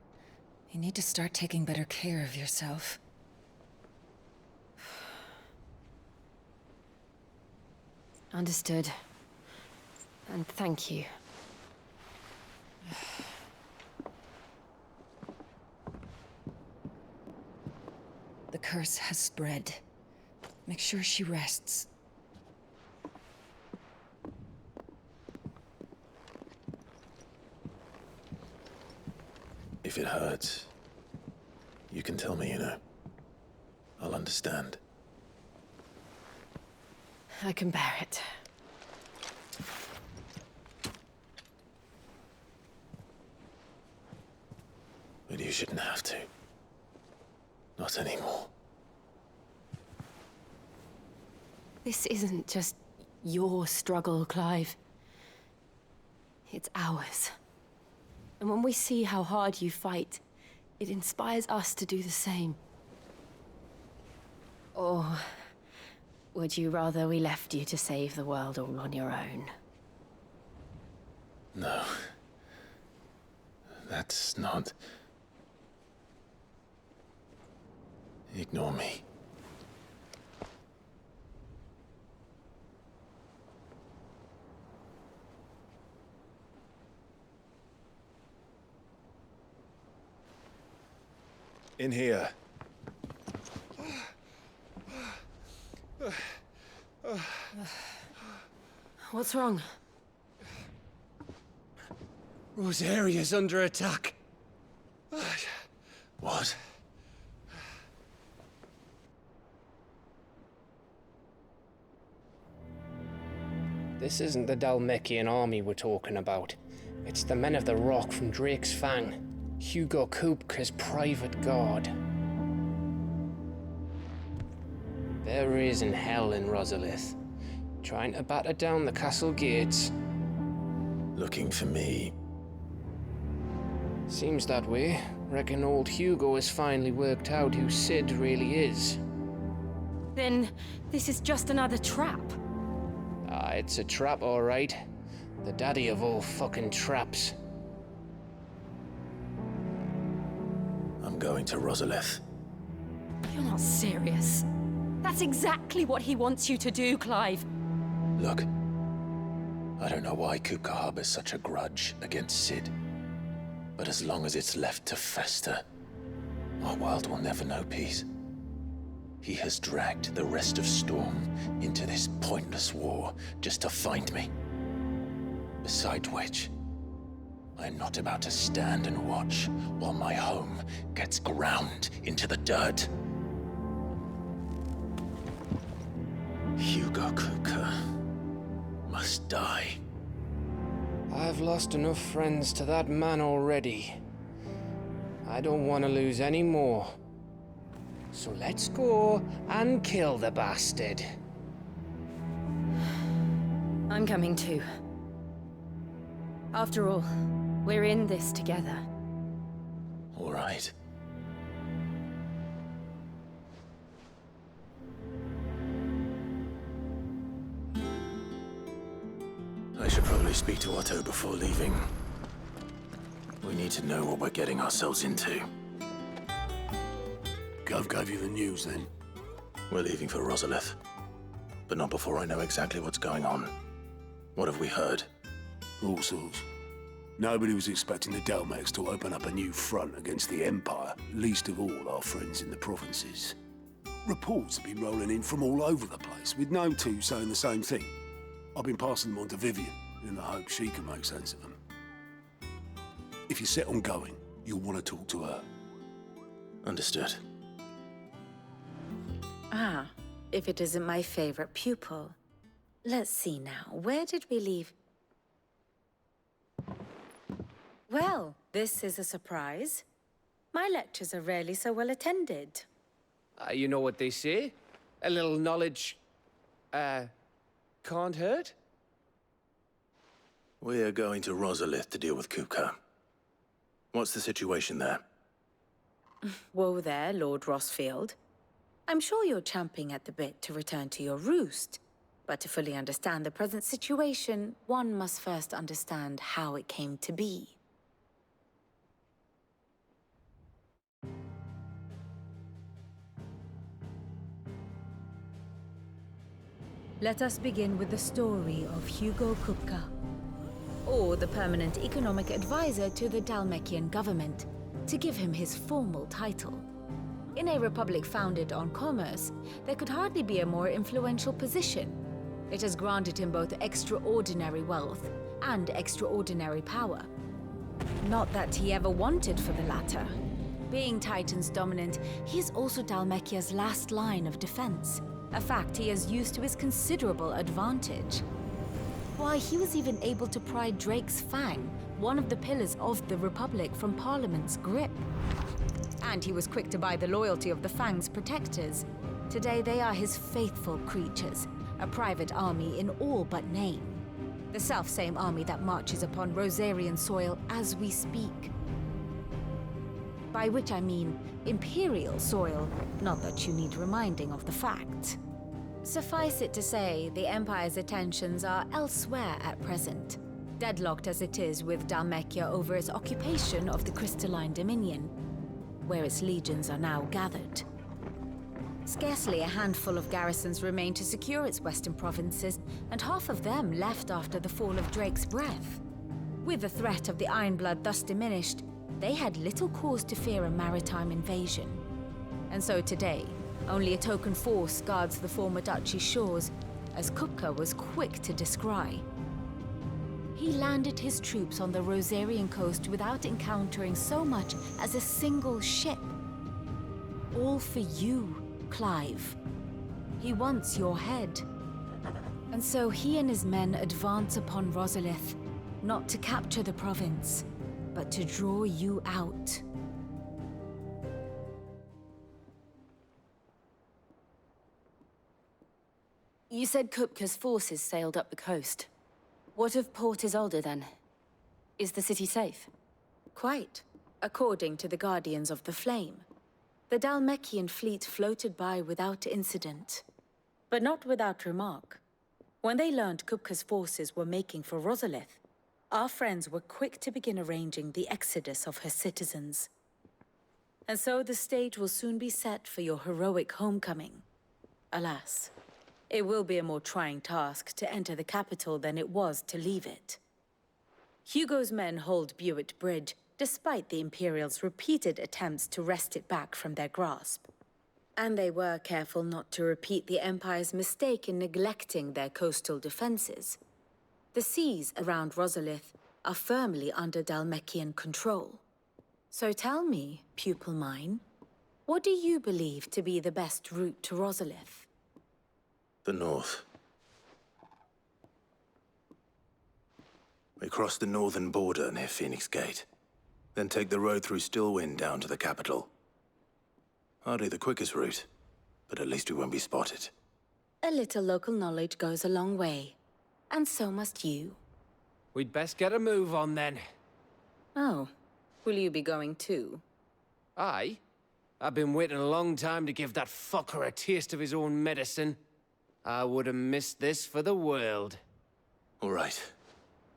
You need to start taking better care of yourself. Understood. And thank you. The curse has spread. Make sure she rests. If it hurts, you can tell me, you know. I'll understand. I can bear it. But you shouldn't have to. Not anymore. This isn't just your struggle, Clive. It's ours. And when we see how hard you fight, it inspires us to do the same. Or would you rather we left you to save the world all on your own? No. That's not... Ignore me. In here. What's wrong? Rosaria's under attack. What? This isn't the Dhalmekian army we're talking about. It's the men of the Rock from Drake's Fang. Hugo Koopka's private guard. They're raising hell in Rosalith, trying to batter down the castle gates. Looking for me? Seems that way. Reckon old Hugo has finally worked out who Sid really is. Then this is just another trap. Ah, it's a trap, all right. The daddy of all fucking traps. I'm going to Rosalith. You're not serious. That's exactly what he wants you to do, Clive. Look, I don't know why Koopka harbors such a grudge against Sid. But as long as it's left to fester, our world will never know peace. He has dragged the rest of Storm into this pointless war just to find me. Besides which, I am not about to stand and watch while my home gets ground into the dirt. Hugo Koopka must die. I've lost enough friends to that man already. I don't want to lose any more. So let's go and kill the bastard. I'm coming too. After all, we're in this together. All right. I should probably speak to Otto before leaving. We need to know what we're getting ourselves into. Gov gave you the news, then? We're leaving for Rosalith. But not before I know exactly what's going on. What have we heard? All sorts. Nobody was expecting the Dhalmekians to open up a new front against the Empire, least of all our friends in the provinces. Reports have been rolling in from all over the place, with no two saying the same thing. I've been passing them on to Vivian, in the hope she can make sense of them. If you're set on going, you'll want to talk to her. Understood. Ah, if it isn't my favorite pupil. Let's see now, where did we leave? Well, this is a surprise. My lectures are rarely so well attended. You know what they say? A little knowledge, can't hurt? We're going to Rosalith to deal with Koopka. What's the situation there? Whoa there, Lord Rossfield. I'm sure you're champing at the bit to return to your roost. But to fully understand the present situation, one must first understand how it came to be. Let us begin with the story of Hugo Koopka, or the permanent economic advisor to the Dhalmekian government, to give him his formal title. In a republic founded on commerce, there could hardly be a more influential position. It has granted him both extraordinary wealth and extraordinary power. Not that he ever wanted for the latter. Being Titan's dominant, he is also Dhalmekia's last line of defense, a fact he has used to his considerable advantage. Why, he was even able to pry Drake's Fang, one of the pillars of the Republic, from Parliament's grip. And he was quick to buy the loyalty of the Fang's protectors. Today they are his faithful creatures, a private army in all but name. The self-same army that marches upon Rosarian soil as we speak. By which I mean Imperial soil, not that you need reminding of the fact. Suffice it to say, the Empire's attentions are elsewhere at present, deadlocked as it is with Dhalmekia over its occupation of the Crystalline Dominion, where its legions are now gathered. Scarcely a handful of garrisons remain to secure its western provinces, and half of them left after the fall of Drake's Breath. With the threat of the Ironblood thus diminished, they had little cause to fear a maritime invasion. And so today, only a token force guards the former duchy's shores, as Koopka was quick to descry. He landed his troops on the Rosarian coast without encountering so much as a single ship. All for you, Clive. He wants your head. And so he and his men advance upon Rosalith, not to capture the province, but to draw you out. You said Koopka's forces sailed up the coast. What of Port Isolde, then? Is the city safe? Quite, according to the Guardians of the Flame. The Dhalmekian fleet floated by without incident. But not without remark. When they learned Koopka's forces were making for Rosalith, our friends were quick to begin arranging the exodus of her citizens. And so the stage will soon be set for your heroic homecoming. Alas, it will be a more trying task to enter the capital than it was to leave it. Hugo's men hold Buett Bridge, despite the Imperials' repeated attempts to wrest it back from their grasp. And they were careful not to repeat the Empire's mistake in neglecting their coastal defenses. The seas around Rosalith are firmly under Dhalmekian control. So tell me, pupil mine, what do you believe to be the best route to Rosalith? The north. We cross the northern border near Phoenix Gate, then take the road through Stillwind down to the capital. Hardly the quickest route, but at least we won't be spotted. A little local knowledge goes a long way, and so must you. We'd best get a move on then. Oh, will you be going too? Aye. I've been waiting a long time to give that fucker a taste of his own medicine. I would have missed this for the world. All right.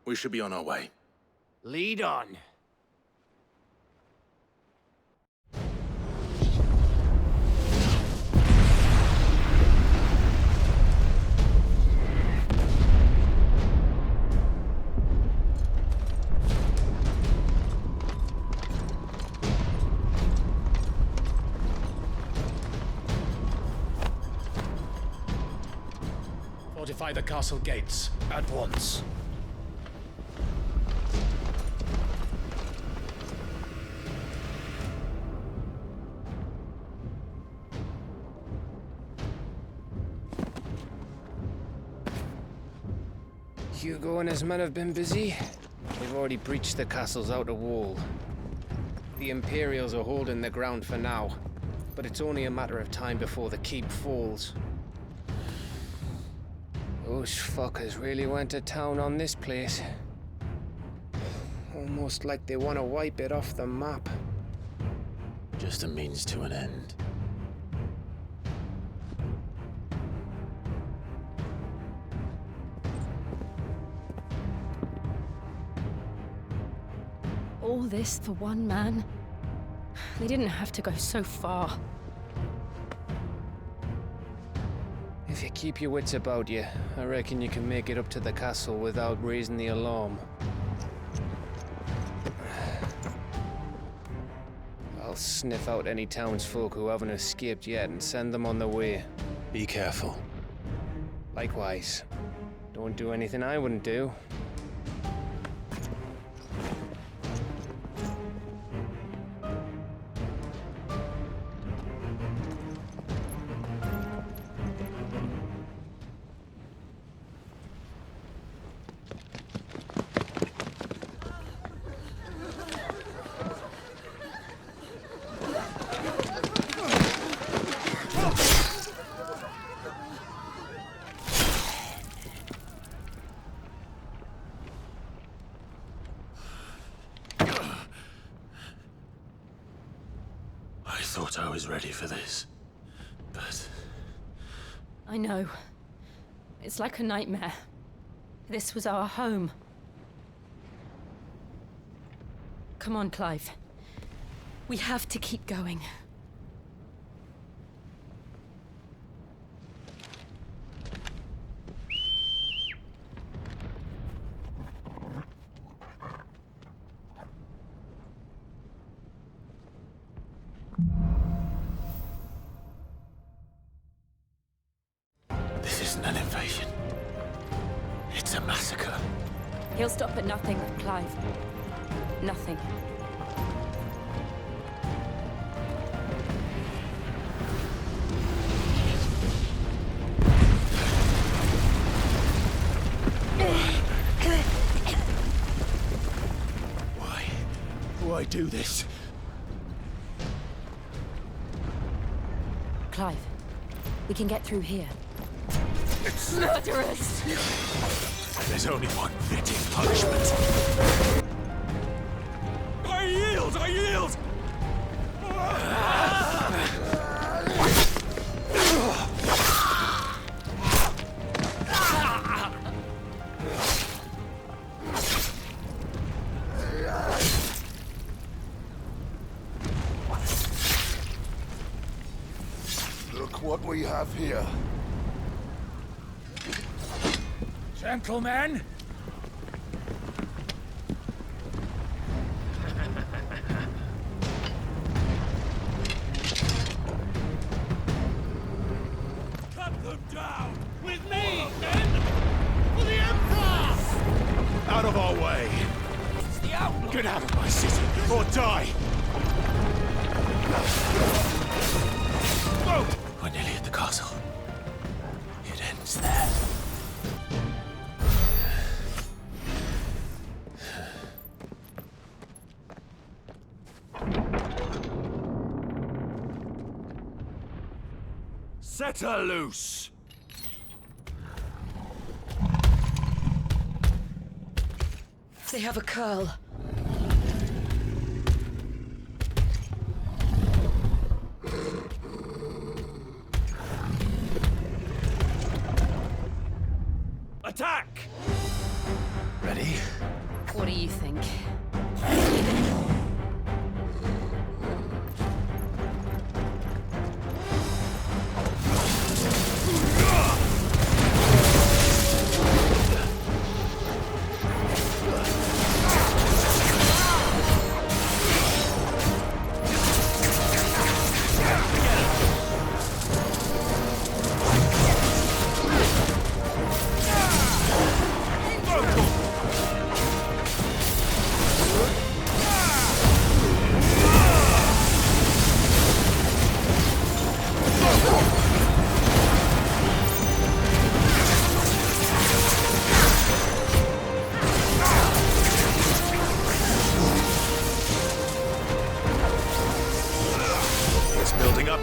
We should be on our way. Lead on. Fortify the castle gates at once. Hugo and his men have been busy. They've already breached the castle's outer wall. The Imperials are holding the ground for now, but it's only a matter of time before the keep falls. Those fuckers really went to town on this place. Almost like they want to wipe it off the map. Just a means to an end. All this for one man? They didn't have to go so far. If you keep your wits about you, I reckon you can make it up to the castle without raising the alarm. I'll sniff out any townsfolk who haven't escaped yet and send them on their way. Be careful. Likewise. Don't do anything I wouldn't do. I thought I was ready for this, but... I know. It's like a nightmare. This was our home. Come on, Clive. We have to keep going. This isn't an invasion. It's a massacre. He'll stop at nothing, Clive. Nothing. Why do this? Clive, we can get through here. It's... Murderers! There's only one fitting punishment. I yield! I yield! Look what we have here. Gentlemen! Cut them down! With me, men! For the Emperor! Out of our way! It's the outlaw! Get out of my city, or die! Whoa! We're nearly at the castle. It ends there. Set her loose! They have a curl. Attack! Ready? What do you think?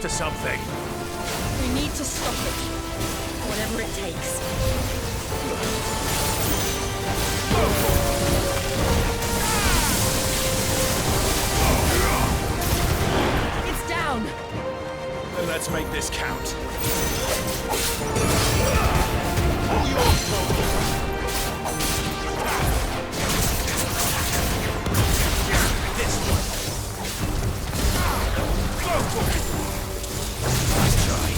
To something. We need to stop it. Whatever it takes. It's down! Then let's make this count. This one. Nice try.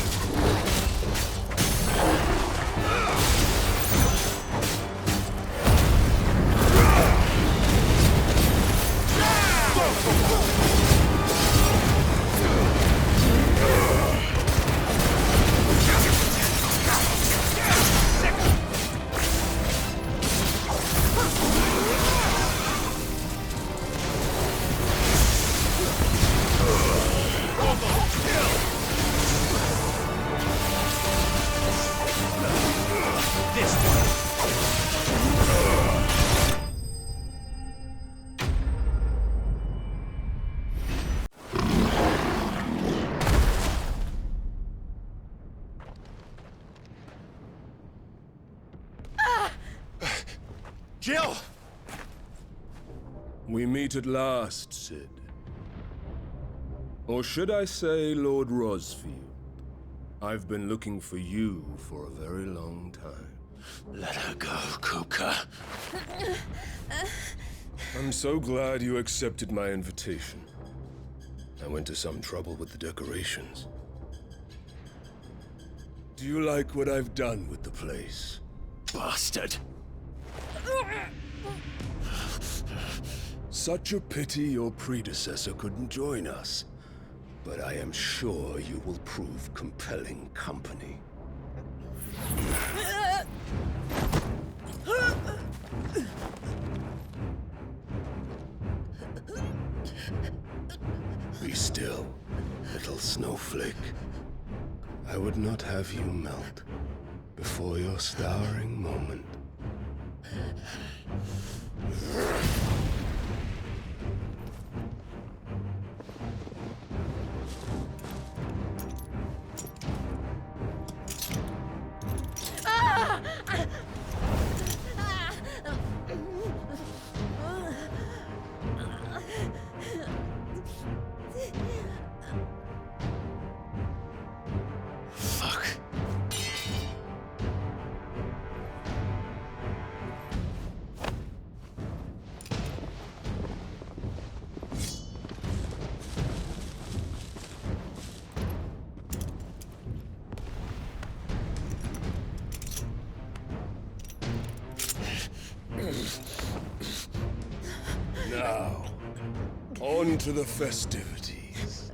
Jill! We meet at last, Sid. Or should I say Lord Rosefield? I've been looking for you for a very long time. Let her go, Kopka. I'm so glad you accepted my invitation. I went to some trouble with the decorations. Do you like what I've done with the place? Bastard! Such a pity your predecessor couldn't join us. But I am sure you will prove compelling company. Be still, little snowflake. I would not have you melt before your starring moment. Now, on to the festivities.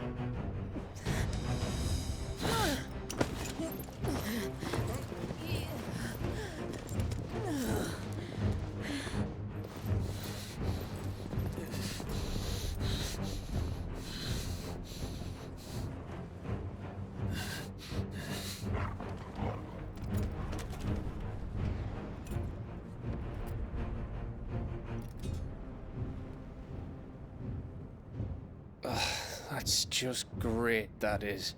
That's just great, that is.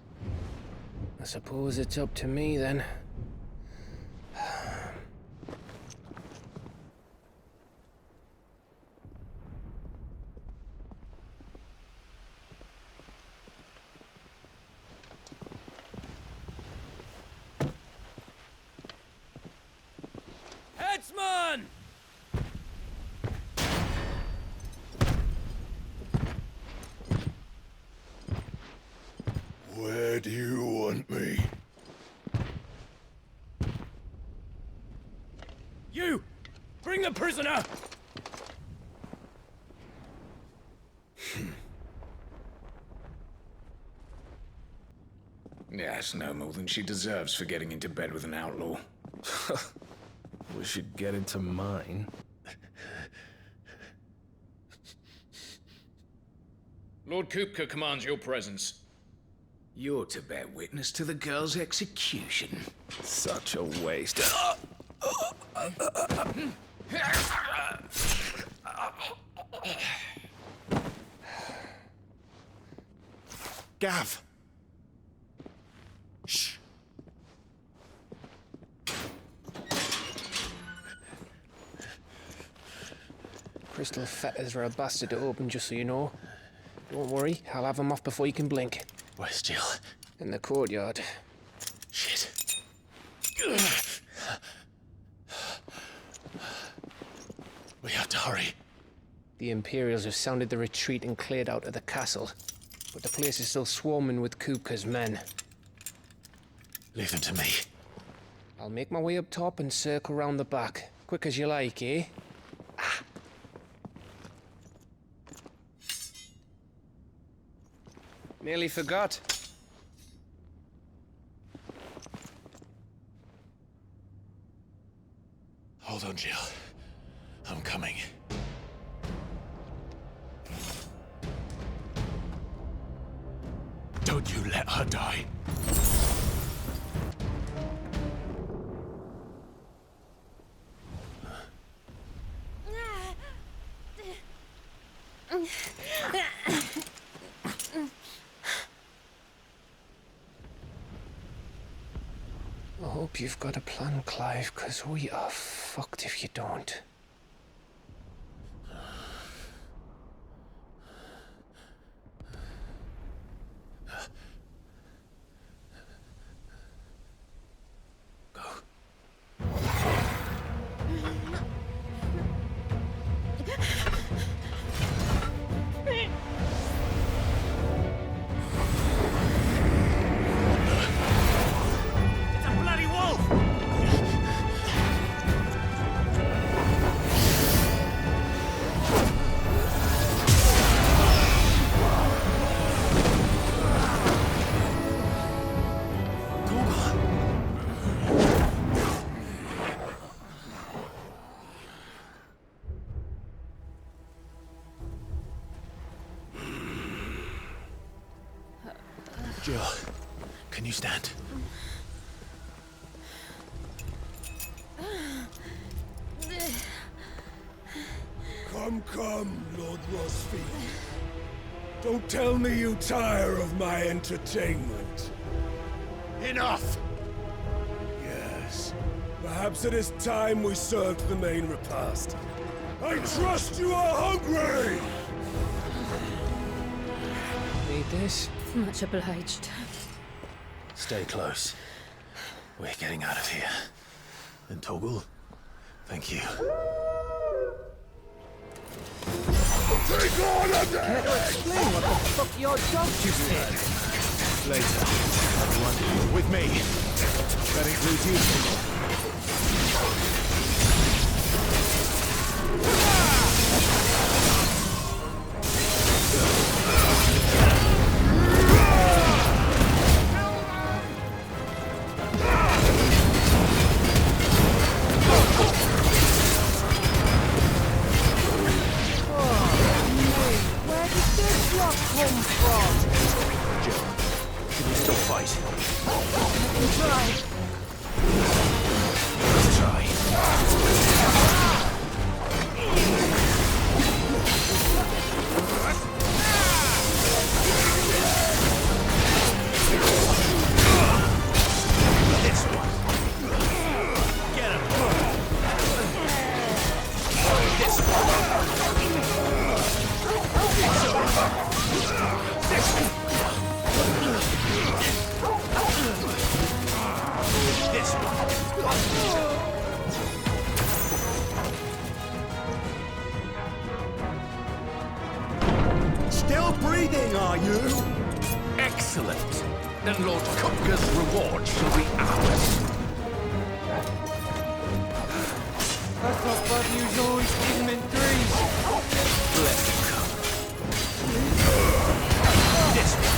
I suppose it's up to me then. Headsman! Where do you want me? You! Bring the prisoner! Yeah, it's no more than she deserves for getting into bed with an outlaw. We should get into mine. Lord Kopka commands your presence. You're to bear witness to the girl's execution. Such a waste. Gav! Shh. Crystal fetters are a bastard to open, just so you know. Don't worry, I'll have them off before you can blink. Where's Jill? In the courtyard. Shit. We have to hurry. The Imperials have sounded the retreat and cleared out of the castle. But the place is still swarming with Kopka's men. Leave them to me. I'll make my way up top and circle round the back. Quick as you like, eh? Nearly forgot. Hold on, Jill. I'm coming. Don't you let her die. I hope you've got a plan, Clive, because we are fucked if you don't. Jill, can you stand? Come, Lord Rosefield. Don't tell me you tire of my entertainment. Enough! Yes. Perhaps it is time we served the main repast. I trust you are hungry! Need this? Much obliged. Stay close. We're getting out of here. And Toggle, thank you. Take on a Care to explain what the fuck your dog just did? Later, everyone, with me. That includes you. Still breathing, are you? Excellent. Then Lord Kopka's reward shall be ours. I thought bad news always came in threes. Let him come. This way.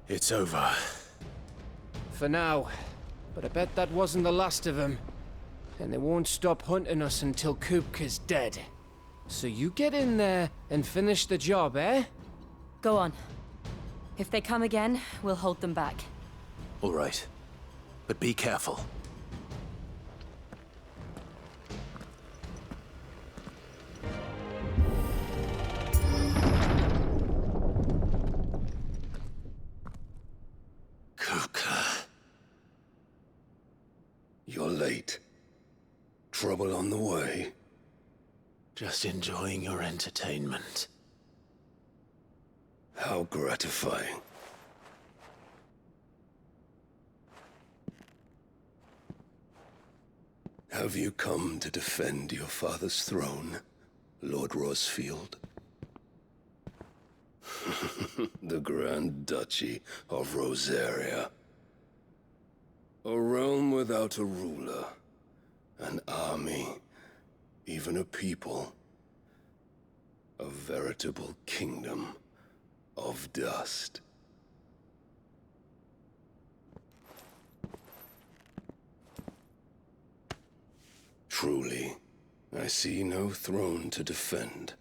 It's over. For now. But I bet that wasn't the last of them. And they won't stop hunting us until Kóbka's dead. So you get in there and finish the job, eh? Go on. If they come again, we'll hold them back. All right. But be careful. Kóbka. You're late. Trouble on the way? Just enjoying your entertainment. How gratifying. Have you come to defend your father's throne, Lord Rosefield? The Grand Duchy of Rosaria. A realm without a ruler, an army, even a people. A veritable kingdom of dust. Truly, I see no throne to defend.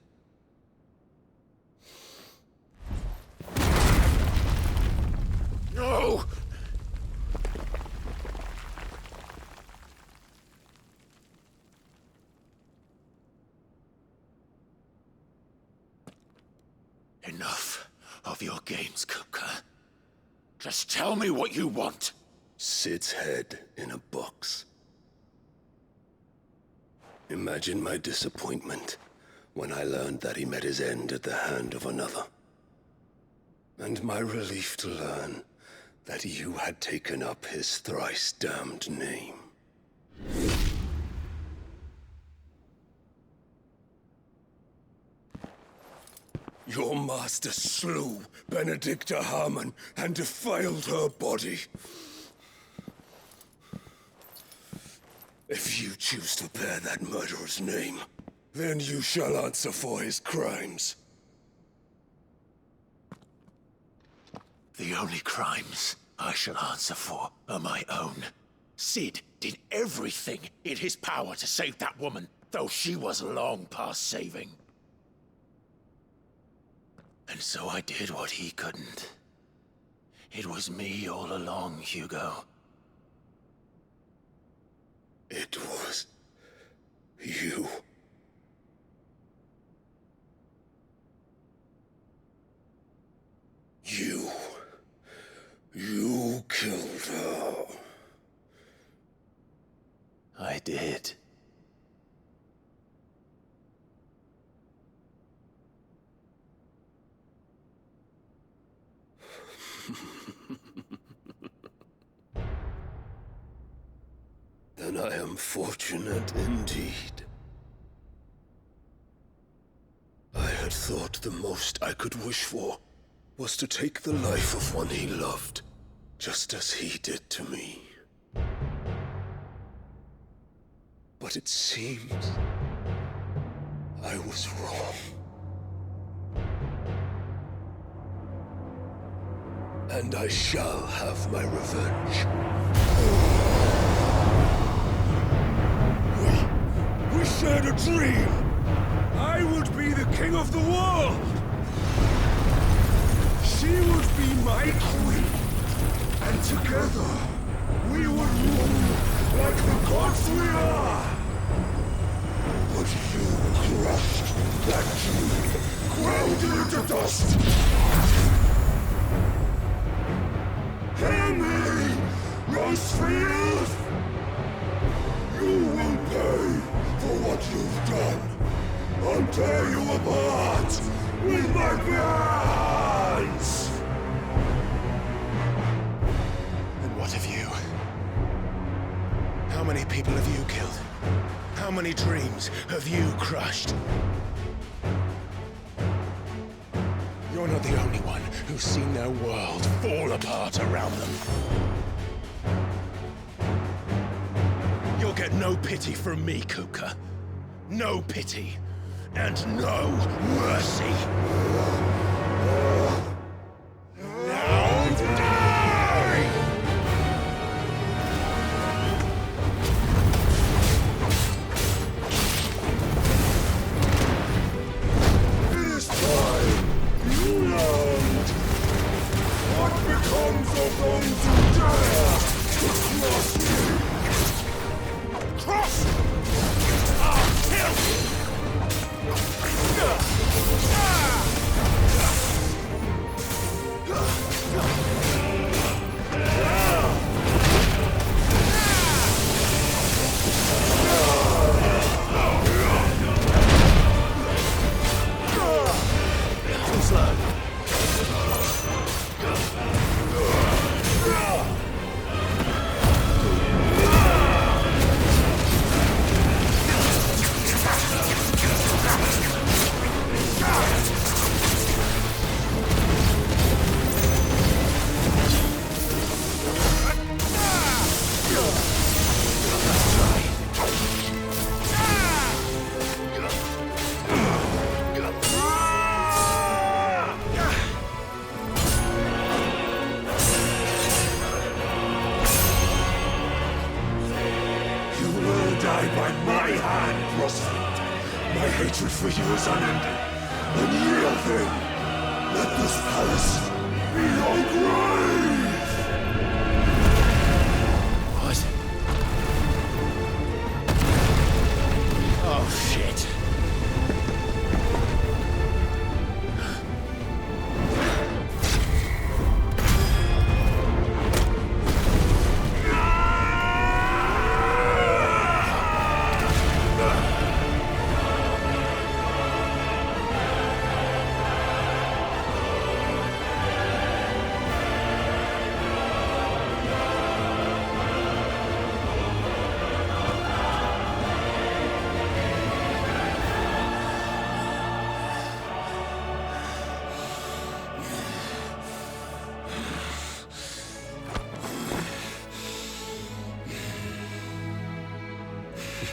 No! Enough of your games, Kóbka. Just tell me what you want. Sid's head in a box. Imagine my disappointment when I learned that he met his end at the hand of another. And my relief to learn that you had taken up his thrice damned name. Your master slew Benedicta Harmon and defiled her body. If you choose to bear that murderer's name, then you shall answer for his crimes. The only crimes I shall answer for are my own. Sid did everything in his power to save that woman, though she was long past saving. And so I did what he couldn't. It was me all along, Hugo. It was you. You killed her. I did. Then I am fortunate indeed. I had thought the most I could wish for was to take the life of one he loved, just as he did to me. But it seems I was wrong. And I shall have my revenge. We shared a dream! I would be the king of the world! She would be my queen! And together, we would rule like the gods we are! But you crushed that dream, ground it into dust! Hear me, Rosefield! You will pay for what you've done. I'll tear you apart with my bare hands! And what of you? How many people have you killed? How many dreams have you crushed? You're not the only one who's seen their world fall apart around them. You'll get no pity from me, Koopka. No pity. And no mercy. Now die! It is time you learned what becomes of those who dare to cross me. Cross! I'll kill you! Too slow. hatred for you is unending. And yield then. Let this palace be your grave! What? Oh, shit.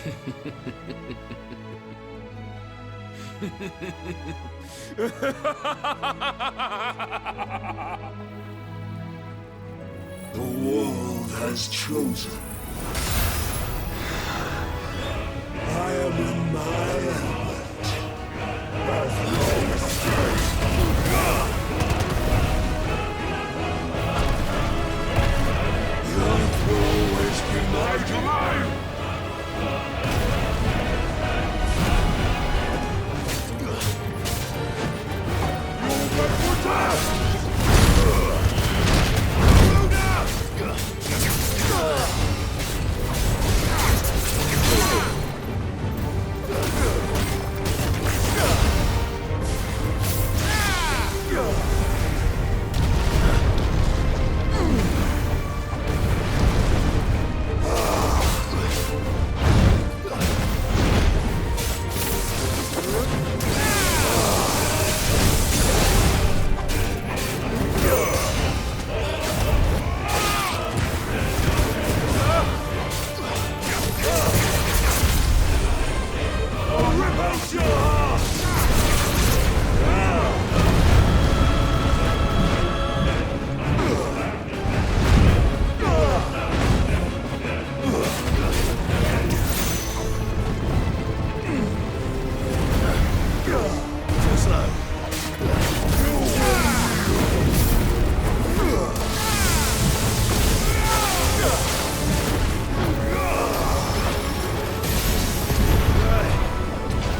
The world has chosen. I am in my element. As long as the earth will always be my domain. You'll wait for death!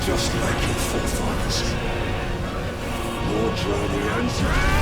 Just like your forefathers. Your journey ends now!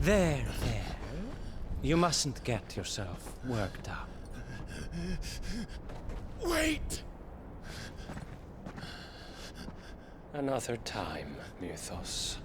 There. You mustn't get yourself worked up. Wait! Another time, Mythos.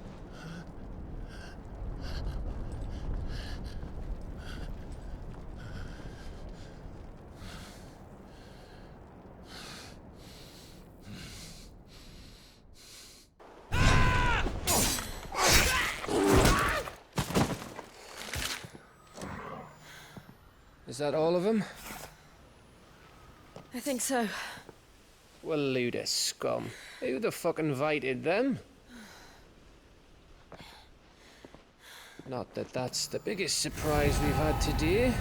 Is that all of them? I think so. Well, load of scum. Who the fuck invited them? Not that that's the biggest surprise we've had today.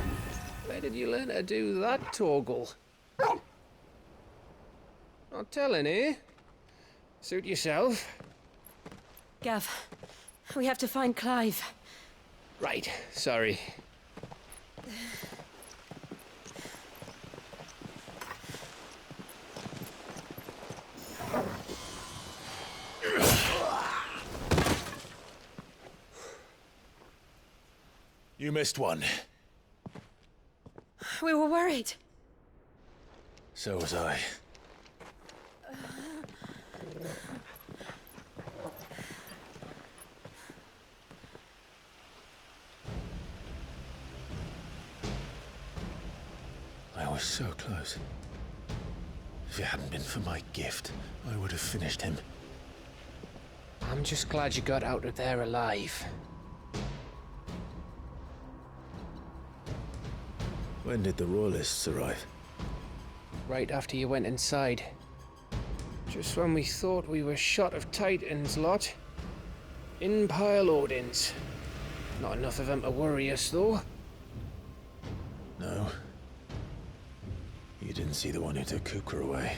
Where did you learn to do that, Torgal? Not telling, eh? Suit yourself. Gav, we have to find Clive. Right, sorry. You missed one. We were worried. So was I. I was so close. If it hadn't been for my gift, I would have finished him. I'm just glad you got out of there alive. When did the Royalists arrive? Right after you went inside. Just when we thought we were shot of Titans lot. In pile Odins. Not enough of them to worry us, though. No. You didn't see the one who took Kukra away.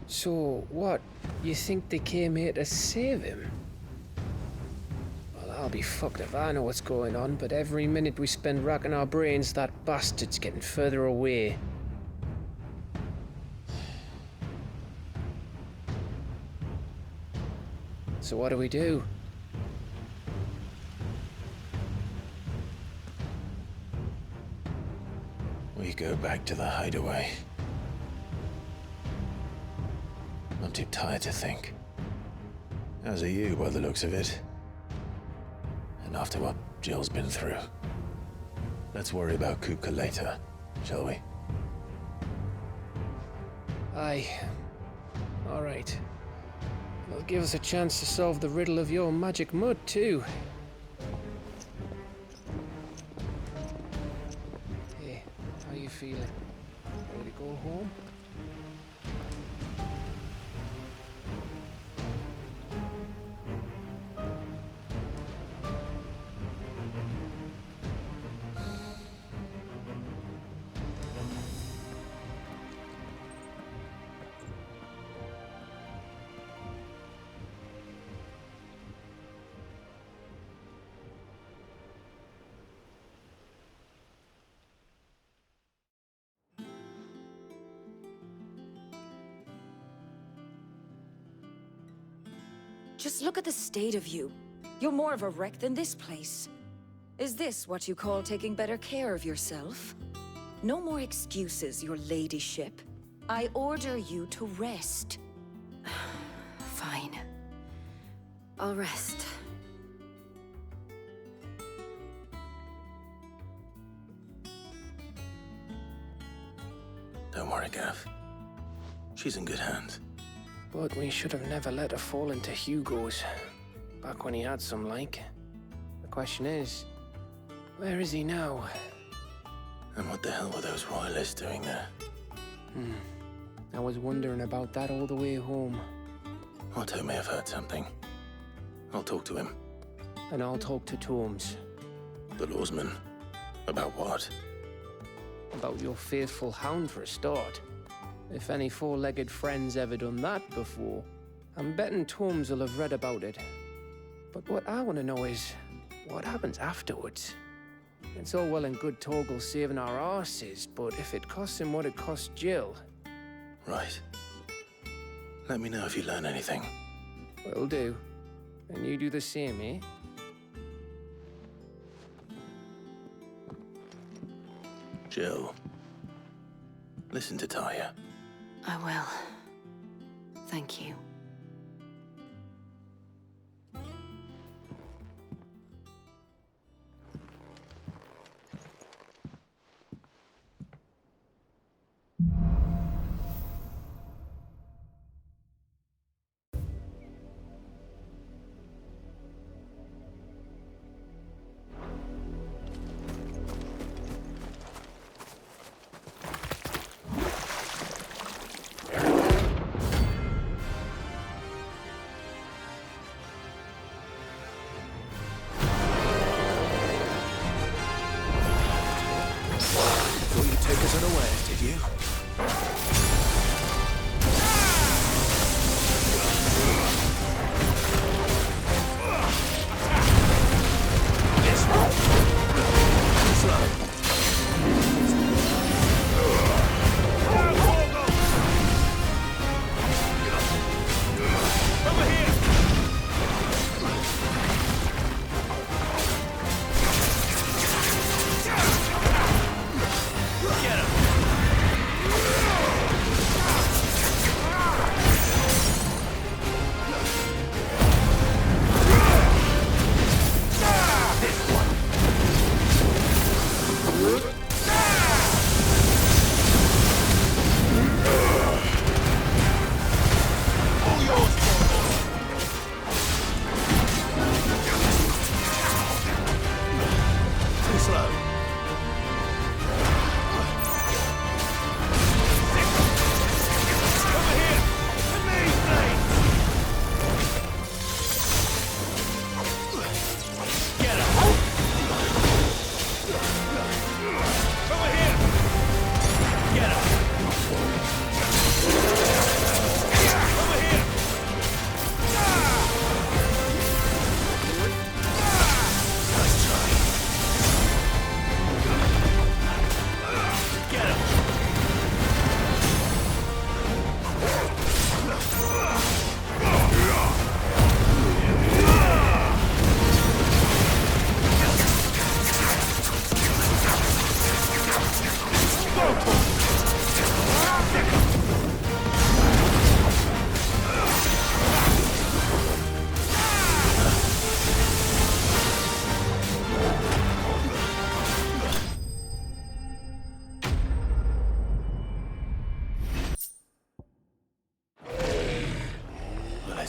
So, what? You think they came here to save him? Well, I'll be fucked if I know what's going on, but every minute we spend racking our brains, that bastard's getting further away. So what do we do? We go back to the hideaway. I'm too tired to think. As are you, by the looks of it. And after what Jill's been through. Let's worry about Kukka later, shall we? Aye. All right. It'll give us a chance to solve the riddle of your magic mud, too. Hey, how you feeling? Ready to go home? Just look at the state of you. You're more of a wreck than this place. Is this what you call taking better care of yourself? No more excuses, your ladyship. I order you to rest. Fine. I'll rest. Don't worry, Gav. She's in good hands. But we should have never let her fall into Hugo's. Back when he had some like. The question is, where is he now? And what the hell were those royalists doing there? I was wondering about that all the way home. Otto may have heard something. I'll talk to him. And I'll talk to Tomes. The lawsman. About what? About your faithful hound for a start. If any four-legged friend's ever done that before, I'm betting Tomes will have read about it. But what I want to know is, what happens afterwards? It's all well and good Torgal saving our arses, but if it costs him what it cost Jill... Right. Let me know if you learn anything. Will do. And you do the same, eh? Jill, listen to Taya. I will. Thank you.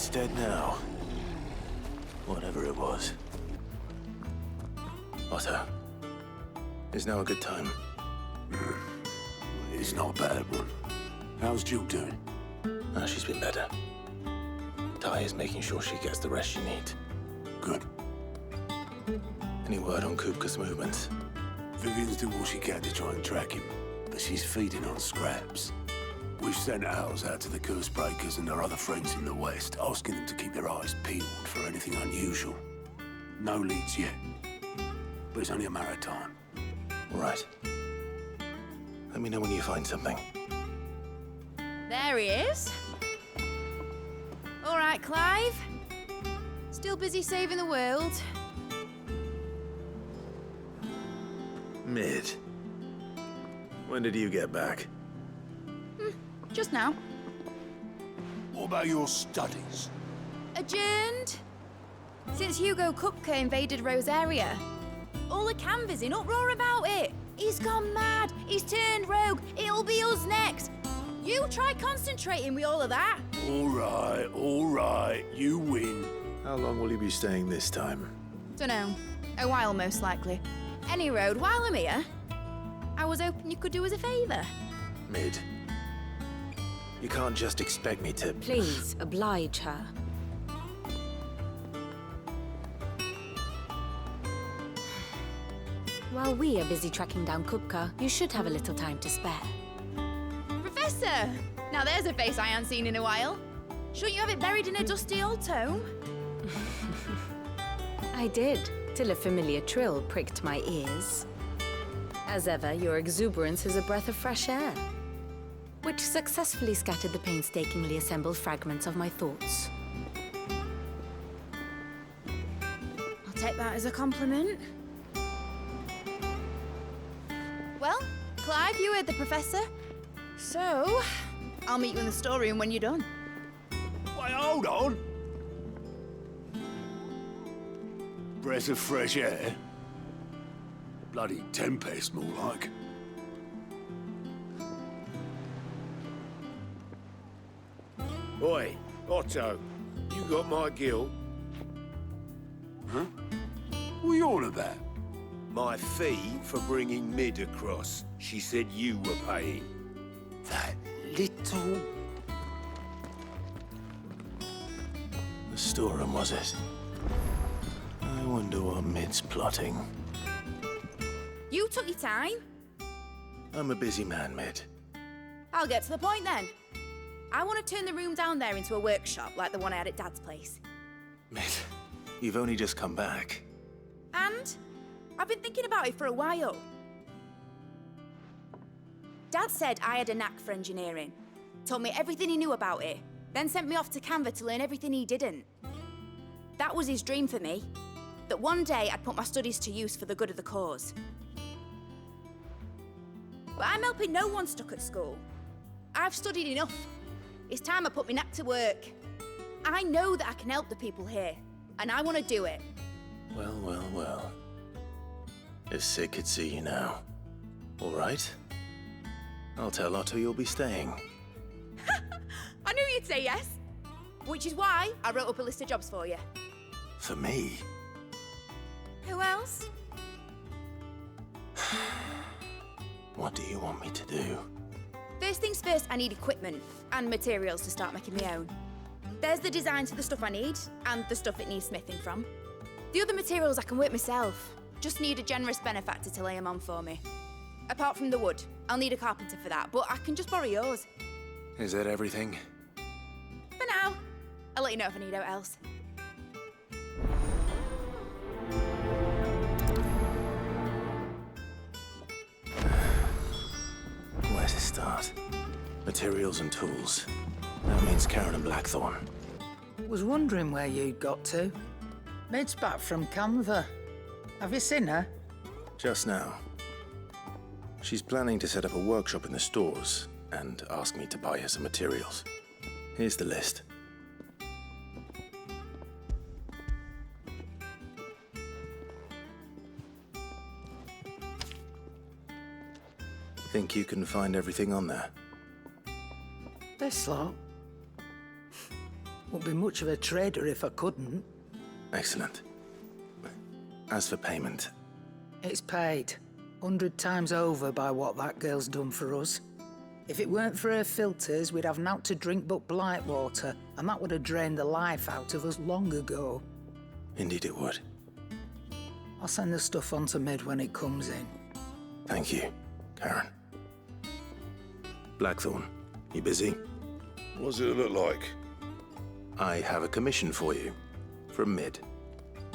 It's dead now. Whatever it was. Otto, is now a good time? It's not a bad one. How's Jill doing? She's been better. Ty is making sure she gets the rest she needs. Good. Any word on Koopka's movements? Vivian's doing what she can to try and track him, but she's feeding on scraps. We've sent ours out to the curse breakers and their other friends in the west, asking them to keep their eyes peeled for anything unusual. No leads yet, but it's only a matter of time. Right. Let me know when you find something. There he is. All right, Clive. Still busy saving the world. Mid. When did you get back? Just now. What about your studies? Adjourned. Since Hugo Kupka invaded Rosaria. All the canvass in uproar about it. He's gone mad. He's turned rogue. It'll be us next. You try concentrating with all of that. All right. You win. How long will you be staying this time? Dunno. A while, most likely. Any road, while I'm here, I was hoping you could do us a favour. Mid. You can't just expect me to... Please, oblige her. While we are busy tracking down Kupka, you should have a little time to spare. Professor! Now there's a face I haven't seen in a while. Shouldn't you have it buried in a dusty old tome? I did, till a familiar trill pricked my ears. As ever, your exuberance is a breath of fresh air, which successfully scattered the painstakingly assembled fragments of my thoughts. take that as a compliment. Well, Clive, you heard the professor. So, I'll meet you in the storeroom when you're done. Wait, hold on. Breath of fresh air? Bloody tempest, more like. Oi, Otto, you got my guilt? Huh? What are you on about? My fee for bringing Mid across. She said you were paying. That little... The storeroom, was it? I wonder what Mid's plotting. You took your time. I'm a busy man, Mid. I'll get to the point then. I want to turn the room down there into a workshop like the one I had at Dad's place. Mid, you've only just come back. And I've been thinking about it for a while. Dad said I had a knack for engineering. Told me everything he knew about it. Then sent me off to Canva to learn everything he didn't. That was his dream for me. That one day I'd put my studies to use for the good of the cause. But I'm helping no one stuck at school. I've studied enough. It's time I put my knack to work. I know that I can help the people here, and I want to do it. Well, well, well. If Sid could see you now. All right. I'll tell Otto you'll be staying. I knew you'd say yes. Which is why I wrote up a list of jobs for you. For me? Who else? What do you want me to do? First things first, I need equipment and materials to start making my own. There's the designs for the stuff I need and the stuff it needs smithing from. The other materials I can work myself. Just need a generous benefactor to lay them on for me. Apart from the wood, I'll need a carpenter for that, but I can just borrow yours. Is that everything? For now. I'll let you know if I need out else. Where to start? Materials and tools. That means Karen and Blackthorn. Was wondering where you'd got to. Mid's back from Canva. Have you seen her? Just now. She's planning to set up a workshop in the stores and ask me to buy her some materials. Here's the list. Think you can find everything on there? This lot. Wouldn't be much of a trader if I couldn't. Excellent. As for payment... It's paid. 100 times over by what that girl's done for us. If it weren't for her filters, we'd have naught to drink but blight water, and that would have drained the life out of us long ago. Indeed it would. I'll send the stuff on to Mid when it comes in. Thank you, Karen. Blackthorn, you busy? What's it look like? I have a commission for you. From Mid.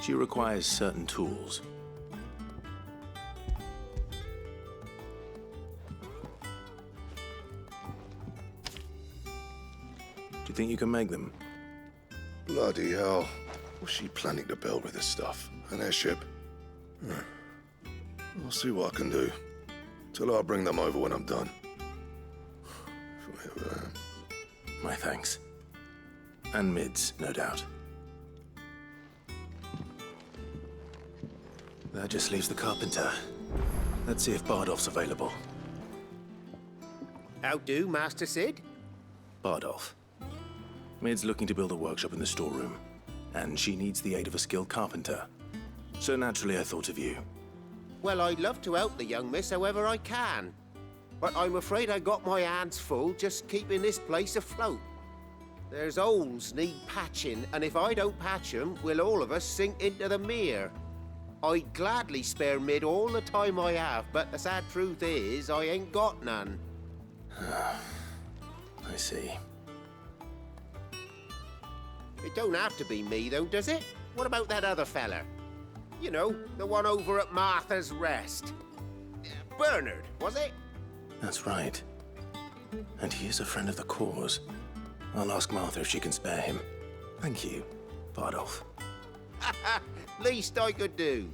She requires certain tools. Do you think you can make them? Bloody hell. What's she planning to build with this stuff? An airship? I'll see what I can do. Tell her I'll bring them over when I'm done. My thanks. And Mid's, no doubt. That just leaves the carpenter. Let's see if Bardolph's available. How do, Master Sid? Bardolph. Mid's looking to build a workshop in the storeroom, and she needs the aid of a skilled carpenter. So naturally I thought of you. Well, I'd love to help the young miss however I can. But I'm afraid I got my hands full just keeping this place afloat. There's holes need patching, and if I don't patch them, we'll all of us sink into the mere. I'd gladly spare Mid all the time I have, but the sad truth is, I ain't got none. I see. It don't have to be me, though, does it? What about that other fella? You know, the one over at Martha's Rest. Bernard, was it? That's right. And he is a friend of the cause. I'll ask Martha if she can spare him. Thank you, Bardolph. Least I could do.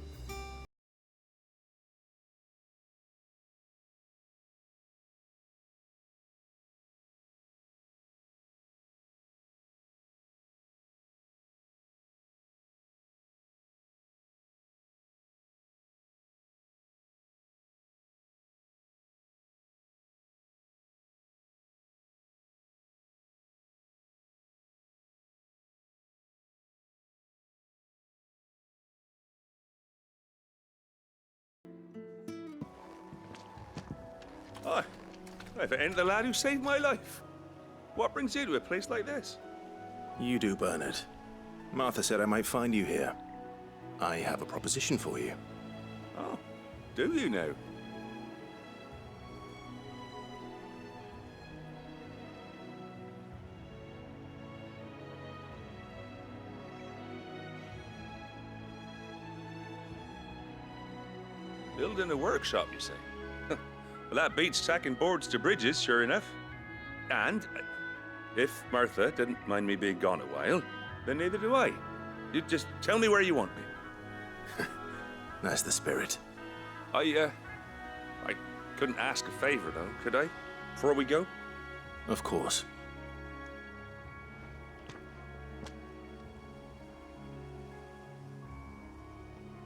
Hi. I've ended the lad who saved my life. What brings you to a place like this? You do, Bernard. Martha said I might find you here. I have a proposition for you. Oh, do you now? Building a workshop, you say? Well, that beats sacking boards to bridges, sure enough. And if Martha didn't mind me being gone a while, then neither do I. You just tell me where you want me. That's the spirit. I couldn't ask a favor, though, could I? Before we go? Of course.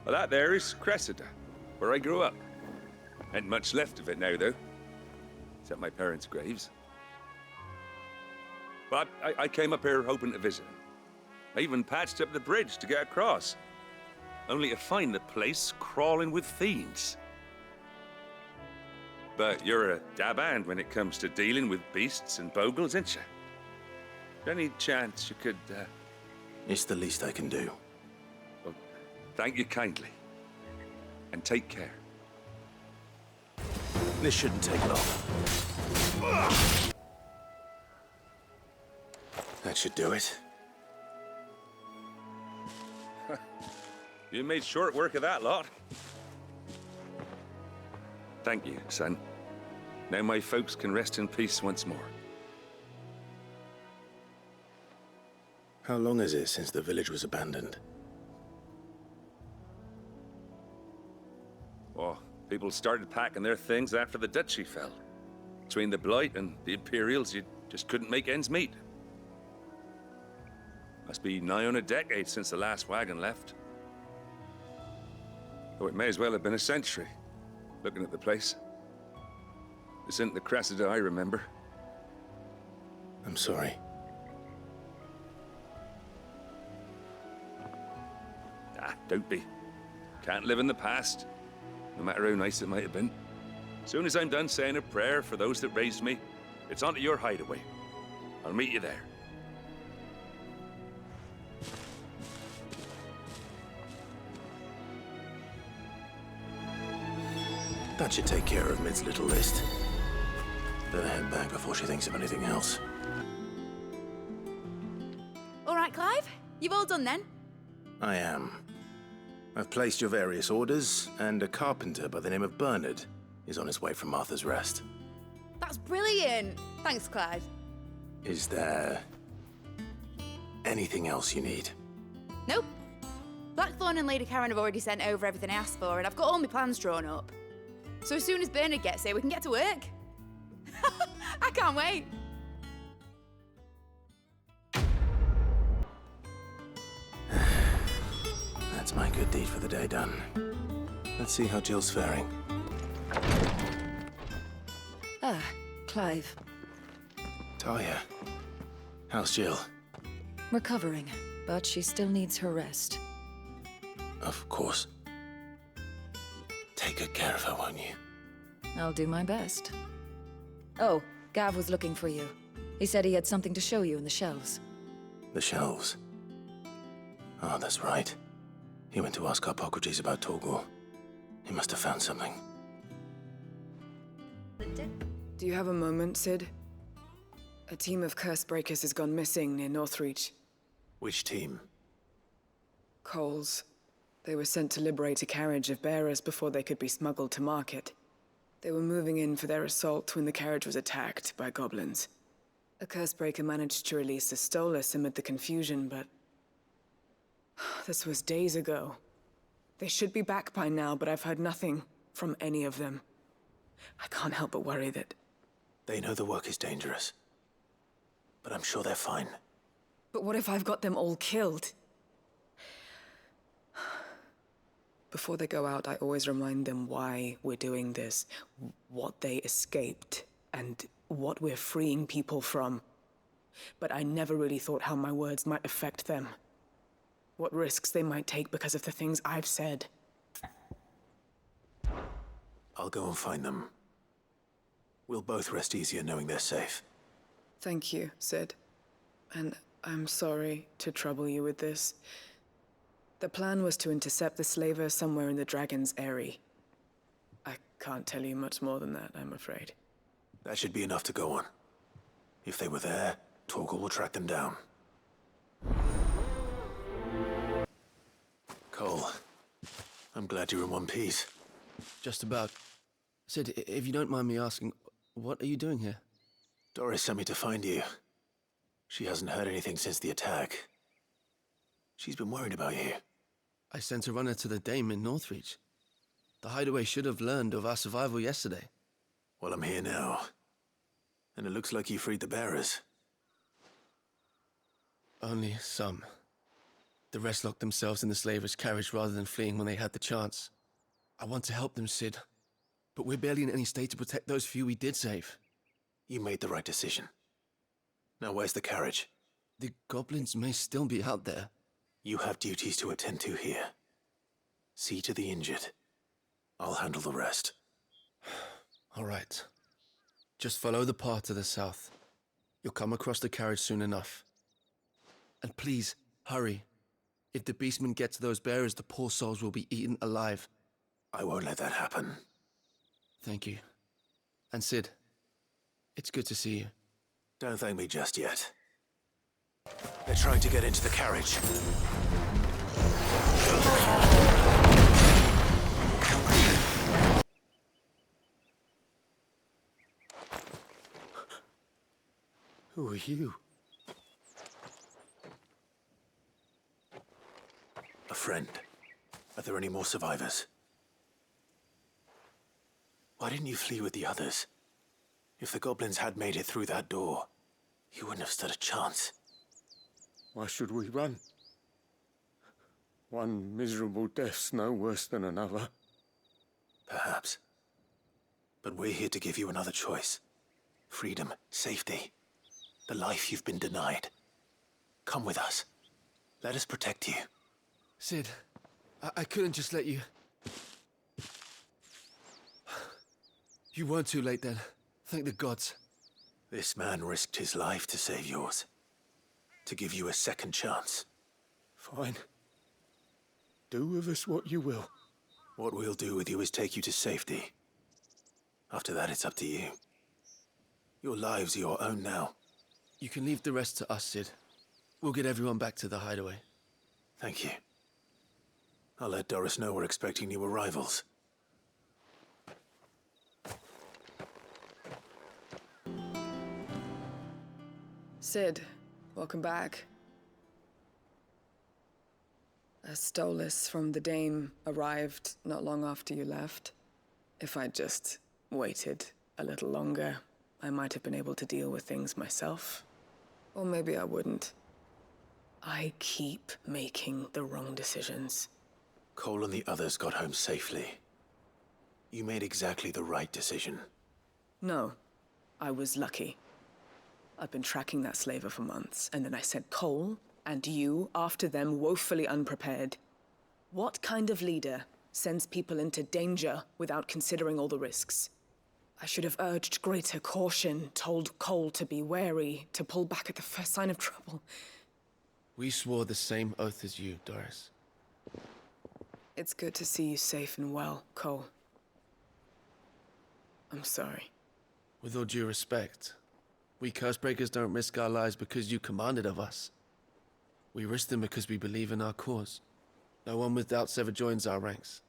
Well, that there is Cressida, where I grew up. Ain't much left of it now, though. Except my parents' graves. But I came up here hoping to visit them. I even patched up the bridge to get across. Only to find the place crawling with fiends. But you're a dab hand when it comes to dealing with beasts and bogles, ain't you? Any chance you could, It's the least I can do. Well, thank you kindly. And take care. This shouldn't take long. That should do it. You made short work of that lot. Thank you, son. Now my folks can rest in peace once more. How long is it since the village was abandoned? Oh, people started packing their things after the duchy fell. Between the Blight and the Imperials, you just couldn't make ends meet. Must be nigh on a decade since the last wagon left. Though it may as well have been a century, looking at the place. This isn't the Cressida I remember. I'm sorry. Ah, don't be. Can't live in the past, no matter how nice it might have been. As soon as I'm done saying a prayer for those that raised me, it's onto your hideaway. I'll meet you there. That should take care of Mid's little list. Better head back before she thinks of anything else. All right, Clive. You've all done then? I am. I've placed your various orders, and a carpenter by the name of Bernard is on his way from Martha's Rest. That's brilliant. Thanks, Clive. Is there anything else you need? Nope. Blackthorn and Lady Karen have already sent over everything I asked for, and I've got all my plans drawn up. So as soon as Bernard gets here, we can get to work. I can't wait. That's my good deed for the day done. Let's see how Jill's faring. Ah, Clive. Talia, how's Jill? Recovering, but she still needs her rest. Of course. Take good care of her, won't you? I'll do my best. Oh, Gav was looking for you. He said he had something to show you in the shelves. The shelves? Oh, that's right. He went to ask Harpocrates about Torgor. He must have found something. Do you have a moment, Sid? A team of curse breakers has gone missing near Northreach. Which team? Coles. They were sent to liberate a carriage of bearers before they could be smuggled to market. They were moving in for their assault when the carriage was attacked by goblins. A cursebreaker managed to release a stolus amid the confusion, but This was days ago. They should be back by now, but I've heard nothing from any of them. I can't help but worry that... They know the work is dangerous. But I'm sure they're fine. But what if I've got them all killed? Before they go out, I always remind them why we're doing this, what they escaped, and what we're freeing people from. But I never really thought how my words might affect them. What risks they might take because of the things I've said. I'll go and find them. We'll both rest easier knowing they're safe. Thank you, Sid. And I'm sorry to trouble you with this. The plan was to intercept the slaver somewhere in the Dragon's Eyrie. I can't tell you much more than that, I'm afraid. That should be enough to go on. If they were there, Torgal will track them down. Cole, I'm glad you're in one piece. Just about. Sid, if you don't mind me asking, what are you doing here? Doris sent me to find you. She hasn't heard anything since the attack. She's been worried about you. I sent a runner to the Dame in Northreach. The hideaway should have learned of our survival yesterday. Well, I'm here now. And it looks like you freed the bearers. Only some. The rest locked themselves in the slaver's carriage rather than fleeing when they had the chance. I want to help them, Sid. But we're barely in any state to protect those few we did save. You made the right decision. Now where's the carriage? The goblins may still be out there. You have duties to attend to here. See to the injured. I'll handle the rest. All right. Just follow the path to the south. You'll come across the carriage soon enough. And please, hurry. If the beastmen get to those bearers, the poor souls will be eaten alive. I won't let that happen. Thank you. And Sid, it's good to see you. Don't thank me just yet. They're trying to get into the carriage. Who are you? A friend. Are there any more survivors? Why didn't you flee with the others? If the goblins had made it through that door, you wouldn't have stood a chance. Why should we run? One miserable death's no worse than another. Perhaps. But we're here to give you another choice. Freedom, safety, the life you've been denied. Come with us. Let us protect you. Sid, I couldn't just let you... You weren't too late then. Thank the gods. This man risked his life to save yours. To give you a second chance. Fine. Do with us what you will. What we'll do with you is take you to safety. After that, it's up to you. Your lives are your own now. You can leave the rest to us, Sid. We'll get everyone back to the hideaway. Thank you. I'll let Doris know we're expecting new arrivals. Sid, welcome back. A Stolas from the Dame arrived not long after you left. If I'd just waited a little longer, I might have been able to deal with things myself. Or maybe I wouldn't. I keep making the wrong decisions. Cole and the others got home safely. You made exactly the right decision. No, I was lucky. I've been tracking that slaver for months, and then I sent Cole and you after them woefully unprepared. What kind of leader sends people into danger without considering all the risks? I should have urged greater caution, told Cole to be wary, to pull back at the first sign of trouble. We swore the same oath as you, Doris. It's good to see you safe and well, Cole. I'm sorry. With all due respect, we Cursebreakers don't risk our lives because you commanded of us. We risk them because we believe in our cause. No one with doubts ever joins our ranks.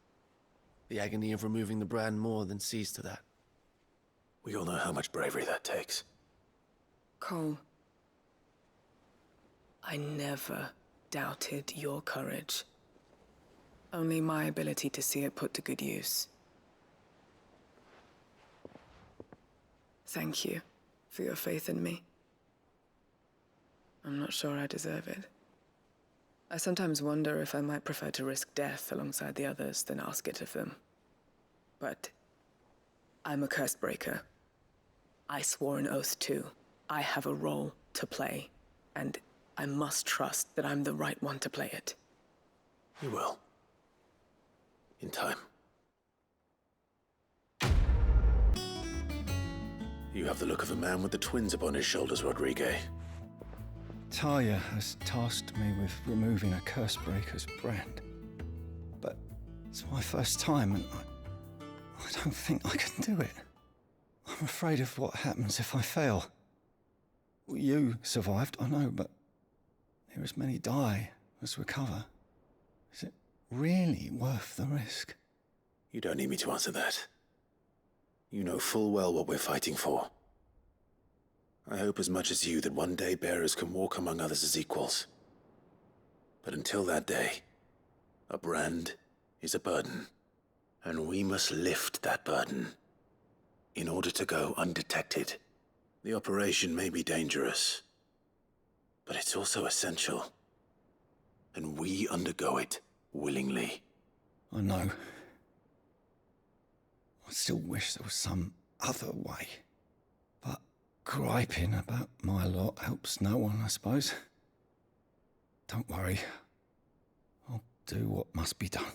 The agony of removing the brand more than sees to that. We all know how much bravery that takes. Cole, I never doubted your courage. Only my ability to see it put to good use. Thank you for your faith in me. I'm not sure I deserve it. I sometimes wonder if I might prefer to risk death alongside the others than ask it of them. But I'm a curse breaker. I swore an oath too. I have a role to play, and I must trust that I'm the right one to play it. You will. In time. You have the look of a man with the twins upon his shoulders, Rodrigue. Taya has tasked me with removing a curse breaker's brand. But it's my first time, and I don't think I can do it. I'm afraid of what happens if I fail. You survived, I know, but near as many die as recover. Is it really worth the risk? You don't need me to answer that. You know full well what we're fighting for. I hope as much as you that one day bearers can walk among others as equals. But until that day, a brand is a burden, and we must lift that burden in order to go undetected. The operation may be dangerous, but it's also essential, and we undergo it willingly. I know. I still wish there was some other way. But griping about my lot helps no one, I suppose. Don't worry. I'll do what must be done.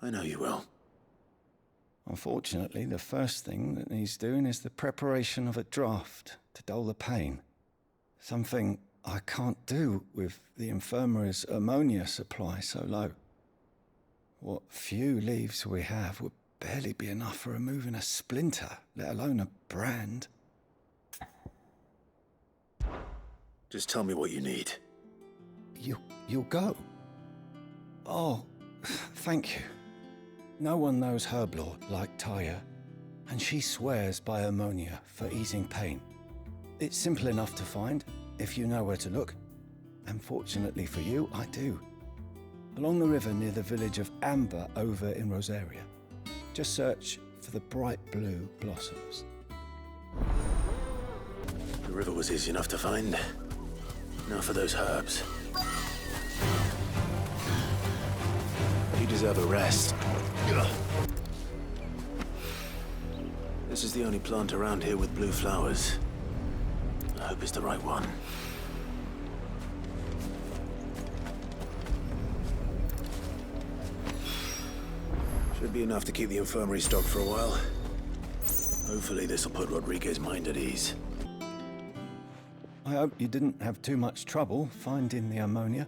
I know you will. Unfortunately, the first thing that needs doing is the preparation of a draft to dull the pain. Something I can't do with the infirmary's ammonia supply so low. What few leaves we have would barely be enough for removing a splinter, let alone a brand. Just tell me what you need. You'll go? Oh, thank you. No one knows Herblord like Taya, and she swears by ammonia for easing pain. It's simple enough to find, if you know where to look. And fortunately for you, I do. Along the river near the village of Amber over in Rosaria. Just search for the bright blue blossoms. The river was easy enough to find. Now for those herbs. You deserve a rest. This is the only plant around here with blue flowers. I hope it's the right one. Should be enough to keep the infirmary stocked for a while. Hopefully this will put Rodriguez's mind at ease. I hope you didn't have too much trouble finding the ammonia.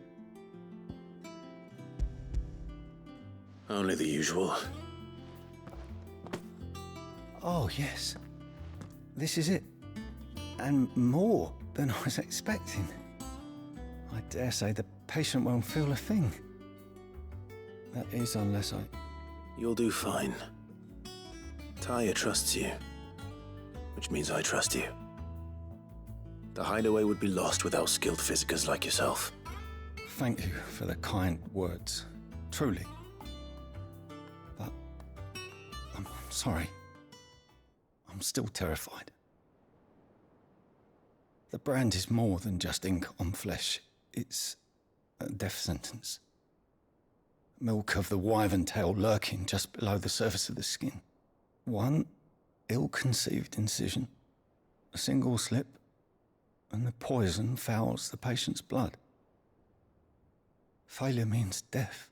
Only the usual. Oh, yes. This is it. And more than I was expecting. I dare say the patient won't feel a thing. That is, unless I... You'll do fine. Taya trusts you, which means I trust you. The hideaway would be lost without skilled physicers like yourself. Thank you for the kind words. Truly. But I'm sorry. I'm still terrified. The brand is more than just ink on flesh. It's a death sentence. Milk of the wyvern tail lurking just below the surface of the skin. One ill-conceived incision, a single slip, and the poison fouls the patient's blood. Failure means death,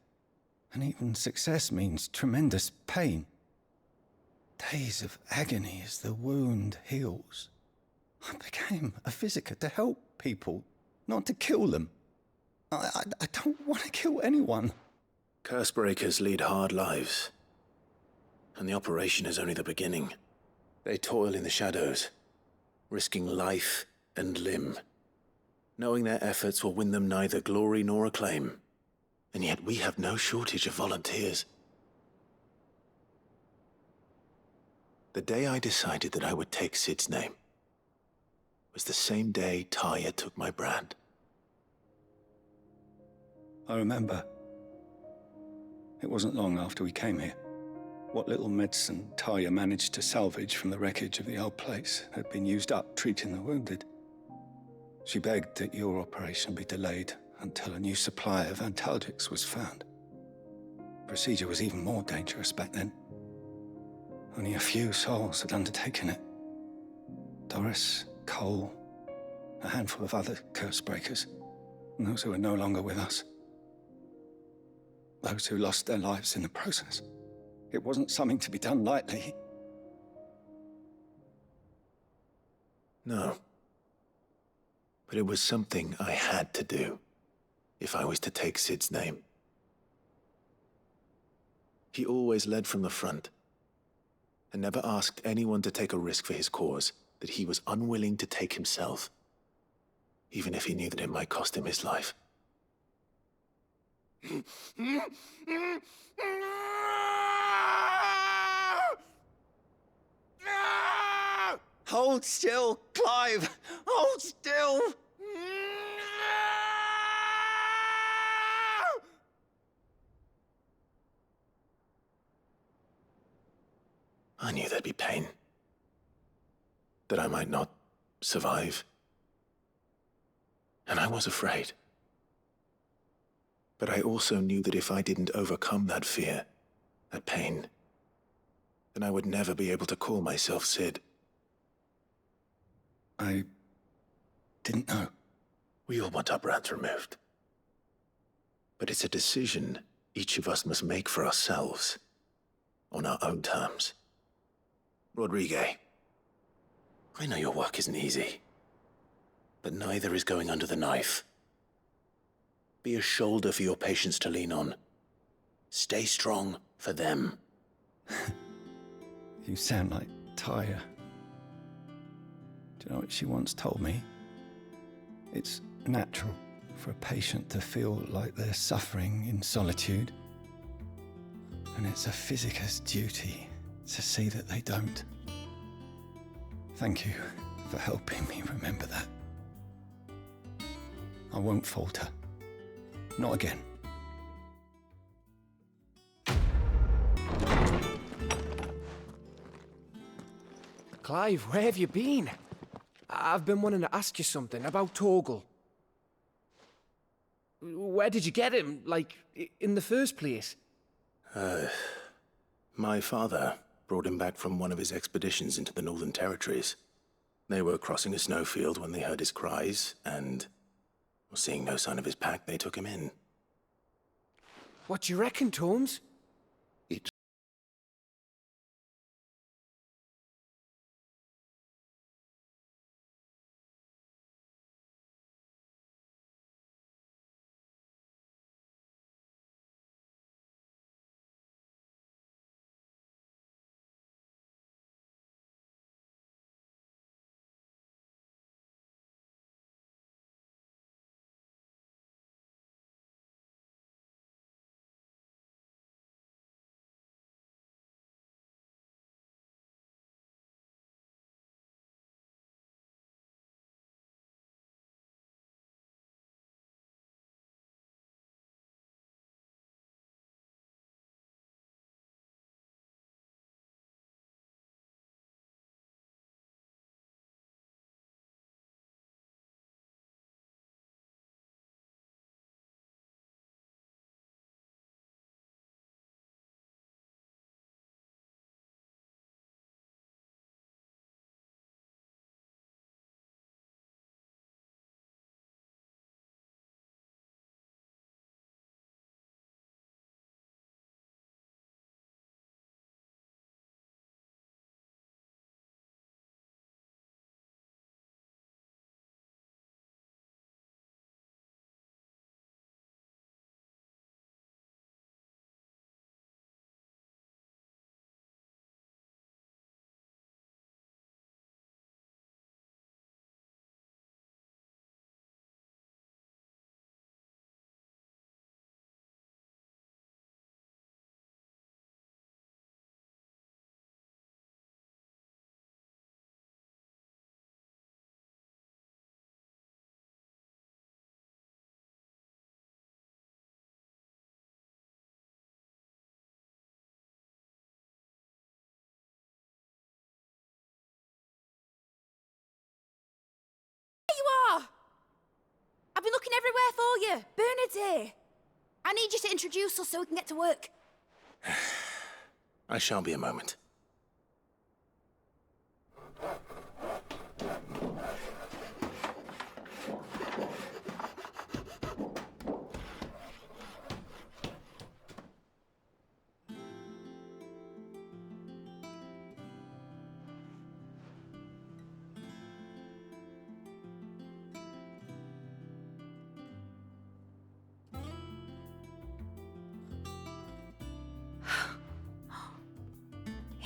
and even success means tremendous pain. Days of agony as the wound heals. I became a physiker to help people, not to kill them. I don't want to kill anyone. Cursebreakers lead hard lives, and the operation is only the beginning. They toil in the shadows, risking life and limb, knowing their efforts will win them neither glory nor acclaim. And yet we have no shortage of volunteers. The day I decided that I would take Sid's name was the same day Taya took my brand. I remember. It wasn't long after we came here. What little medicine Taya managed to salvage from the wreckage of the old place had been used up treating the wounded. She begged that your operation be delayed until a new supply of antalgics was found. Procedure was even more dangerous back then. Only a few souls had undertaken it. Doris, Cole, a handful of other curse breakers, and those who are no longer with us. Those who lost their lives in the process. It wasn't something to be done lightly. No. But it was something I had to do, if I was to take Sid's name. He always led from the front, and never asked anyone to take a risk for his cause that he was unwilling to take himself, even if he knew that it might cost him his life. Hold still, Clive! Hold still! I knew there'd be pain. That I might not survive. And I was afraid. But I also knew that if I didn't overcome that fear, that pain, then I would never be able to call myself Sid. I didn't know. We all want our brands removed. But it's a decision each of us must make for ourselves, on our own terms. Rodrigue, I know your work isn't easy, but neither is going under the knife. Be a shoulder for your patients to lean on. Stay strong for them. You sound like Taya. Do you know what she once told me? It's natural for a patient to feel like they're suffering in solitude. And it's a physicist's duty to see that they don't. Thank you for helping me remember that. I won't falter. Not again. Clive, where have you been? I've been wanting to ask you something about Torgal. Where did you get him, like, in the first place? My father brought him back from one of his expeditions into the Northern Territories. They were crossing a snowfield when they heard his cries, and, seeing no sign of his pack, they took him in. What do you reckon, Tomes? you are! I've been looking everywhere for you. Bernard's here. I need you to introduce us so we can get to work. I shall be a moment.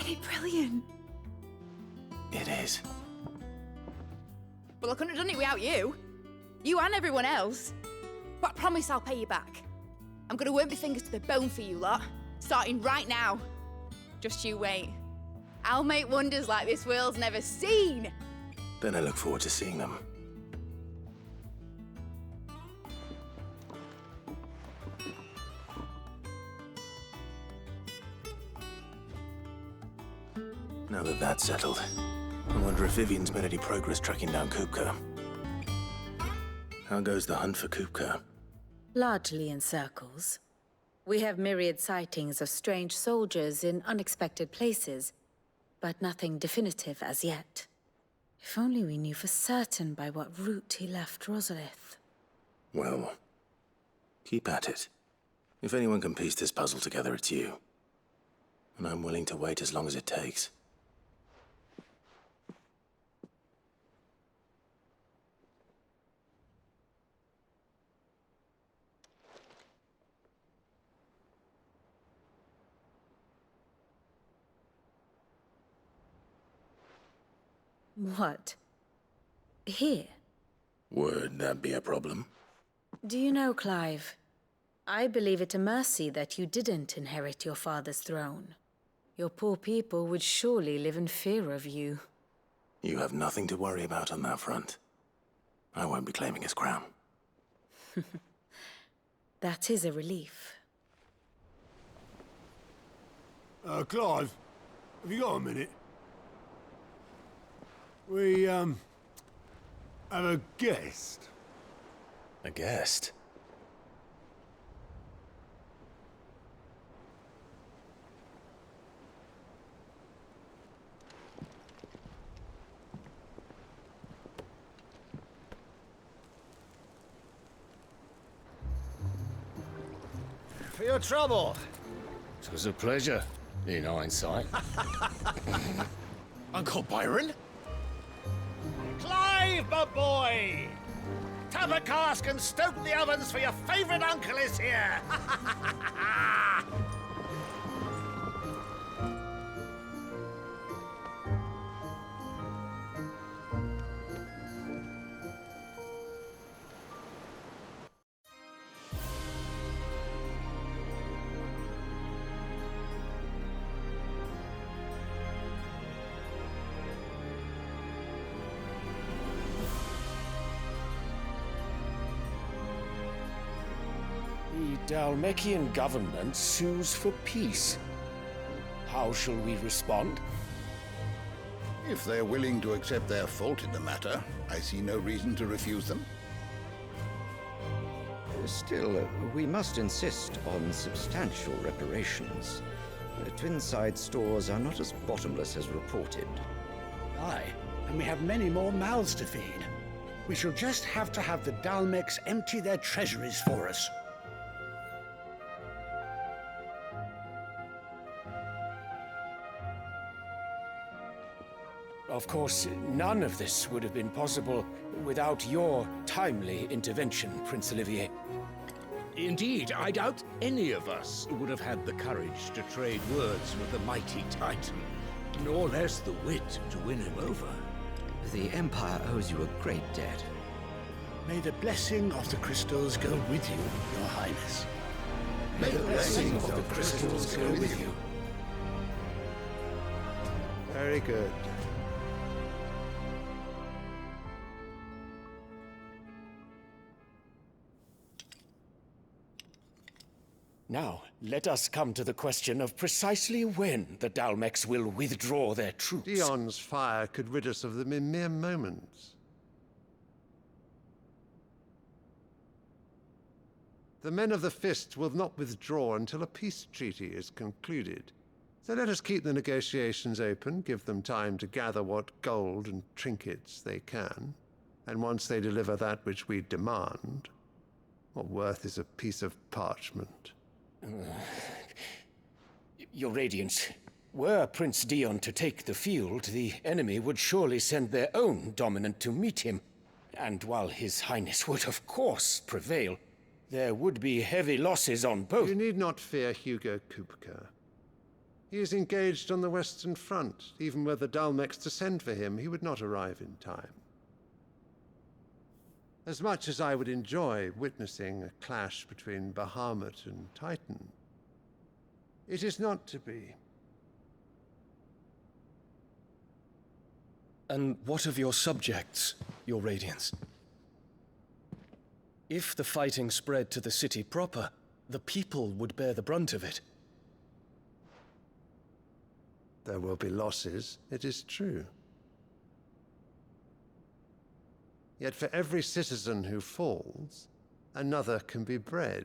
Isn't it brilliant? It is. Well, I couldn't have done it without you. You and everyone else. But I promise I'll pay you back. I'm gonna work my fingers to the bone for you lot, starting right now. Just you wait. I'll make wonders like this world's never seen. Then I look forward to seeing them. Now that that's settled, I wonder if Vivian's made any progress tracking down Koopka. How goes the hunt for Koopka? Largely in circles. We have myriad sightings of strange soldiers in unexpected places, but nothing definitive as yet. If only we knew for certain by what route he left Rosalith. Well, keep at it. If anyone can piece this puzzle together, it's you. And I'm willing to wait as long as it takes. What? Here? Would that be a problem? Do you know, Clive? I believe it a mercy that you didn't inherit your father's throne. Your poor people would surely live in fear of you. You have nothing to worry about on that front. I won't be claiming his crown. That is a relief. Clive, have you got a minute? We, have a guest. A guest? For your trouble. It was a pleasure, in hindsight. Uncle Byron? Clive, my boy! Tap a cask and stoke the ovens, for your favourite uncle is here! The Dalmekian government sues for peace. How shall we respond? If they're willing to accept their fault in the matter, I see no reason to refuse them. Still, we must insist on substantial reparations. Twinside stores are not as bottomless as reported. Aye, and we have many more mouths to feed. We shall just have to have the Dalmecs empty their treasuries for us. Of course, none of this would have been possible without your timely intervention, Prince Olivier. Indeed, I doubt any of us would have had the courage to trade words with the mighty Titan, nor less the wit to win him over. The Empire owes you a great debt. May the blessing of the crystals go with you, Your Highness. May the blessing of the crystals go with you. Very good. Now, let us come to the question of precisely when the Dalmecs will withdraw their troops. Dion's fire could rid us of them in mere moments. The men of the Fist will not withdraw until a peace treaty is concluded. So let us keep the negotiations open, give them time to gather what gold and trinkets they can. And once they deliver that which we demand, what worth is a piece of parchment? Your Radiance, were Prince Dion to take the field, the enemy would surely send their own dominant to meet him. And while His Highness would of course prevail, there would be heavy losses on both. You need not fear Hugo Koopka. He is engaged on the Western Front. Even were the Dalmex to send for him, he would not arrive in time. As much as I would enjoy witnessing a clash between Bahamut and Titan, it is not to be. And what of your subjects, Your Radiance? If the fighting spread to the city proper, the people would bear the brunt of it. There will be losses, it is true. Yet for every citizen who falls, another can be bred.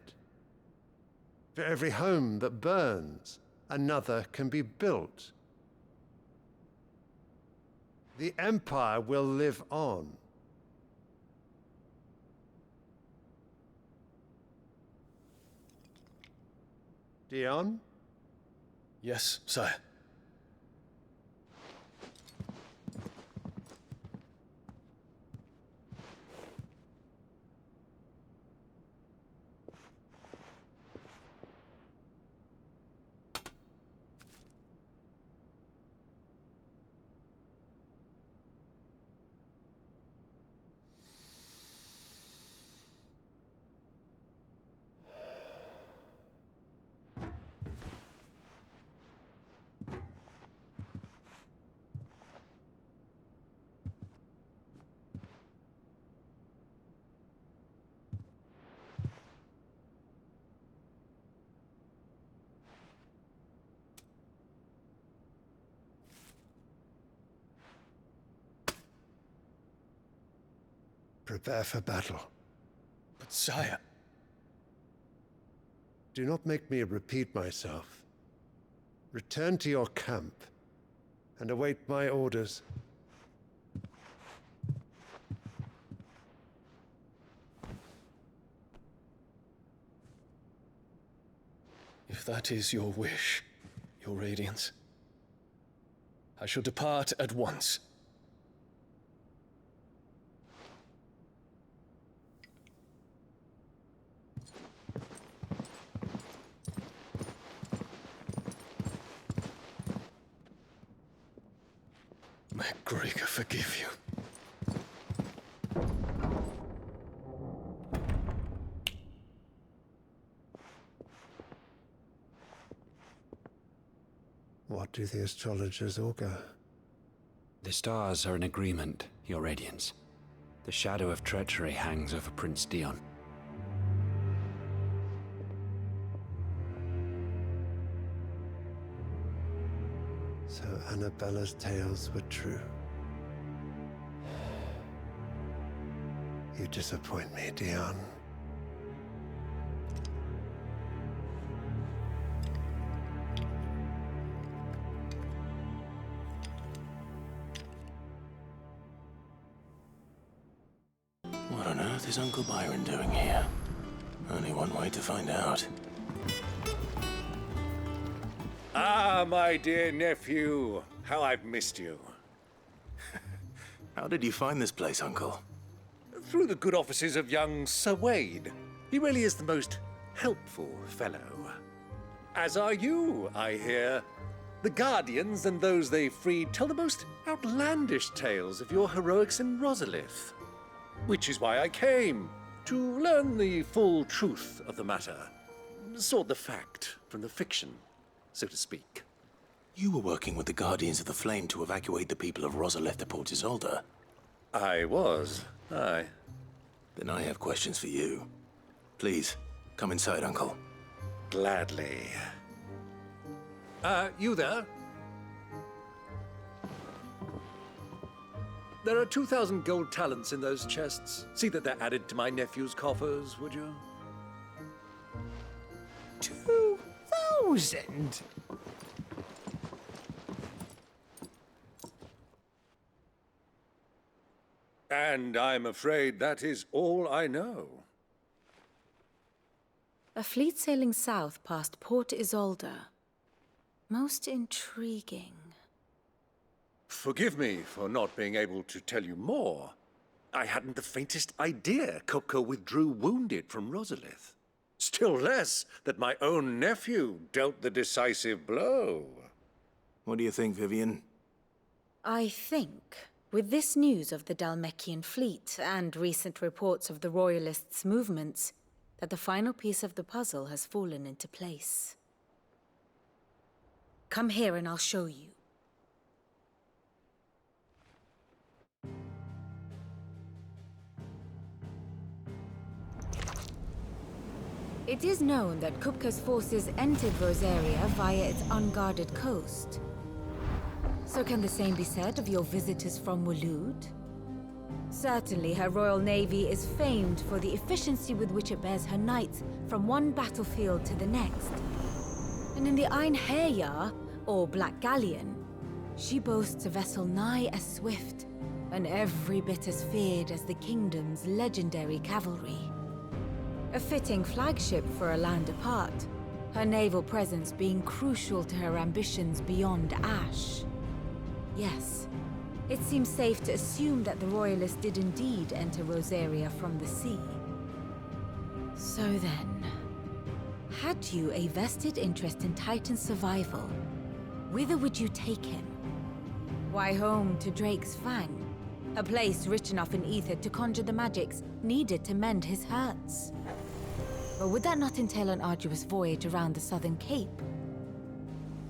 For every home that burns, another can be built. The Empire will live on. Dion? Yes, sire. Prepare for battle. But sire... Do not make me repeat myself. Return to your camp and await my orders. If that is your wish, Your Radiance, I shall depart at once. May Gregor forgive you. What do the astrologers augur? The stars are in agreement, Your Radiance. The shadow of treachery hangs over Prince Dion. So Annabella's tales were true. You disappoint me, Dion. What on earth is Uncle Byron doing here? Only one way to find out. Ah, my dear nephew. How I've missed you. How did you find this place, Uncle? Through the good offices of young Sir Wade. He really is the most helpful fellow. As are you, I hear. The Guardians and those they freed tell the most outlandish tales of your heroics in Rosalith. Which is why I came, to learn the full truth of the matter. Sort the fact from the fiction, so to speak. You were working with the Guardians of the Flame to evacuate the people of Rosalith to Port Isolde. I was, aye. Then I have questions for you. Please, come inside, Uncle. Gladly. You there? There are 2,000 gold talents in those chests. See that they're added to my nephew's coffers, would you? 2,000? And I'm afraid that is all I know. A fleet sailing south past Port Isolde. Most intriguing. Forgive me for not being able to tell you more. I hadn't the faintest idea Kopka withdrew wounded from Rosalith. Still less that my own nephew dealt the decisive blow. What do you think, Vivian? I think, with this news of the Dhalmekian fleet and recent reports of the Royalists' movements, that the final piece of the puzzle has fallen into place. Come here and I'll show you. It is known that Kupka's forces entered Rosaria via its unguarded coast. So can the same be said of your visitors from Waloed? Certainly, her royal navy is famed for the efficiency with which it bears her knights from one battlefield to the next. And in the Einherjar, or Black Galleon, she boasts a vessel nigh as swift and every bit as feared as the kingdom's legendary cavalry. A fitting flagship for a land apart, her naval presence being crucial to her ambitions beyond Ash. Yes, it seems safe to assume that the Royalists did indeed enter Rosaria from the sea. So then, had you a vested interest in Titan's survival, whither would you take him? Why, home to Drake's Fang, a place rich enough in ether to conjure the magics needed to mend his hurts. Or would that not entail an arduous voyage around the southern cape?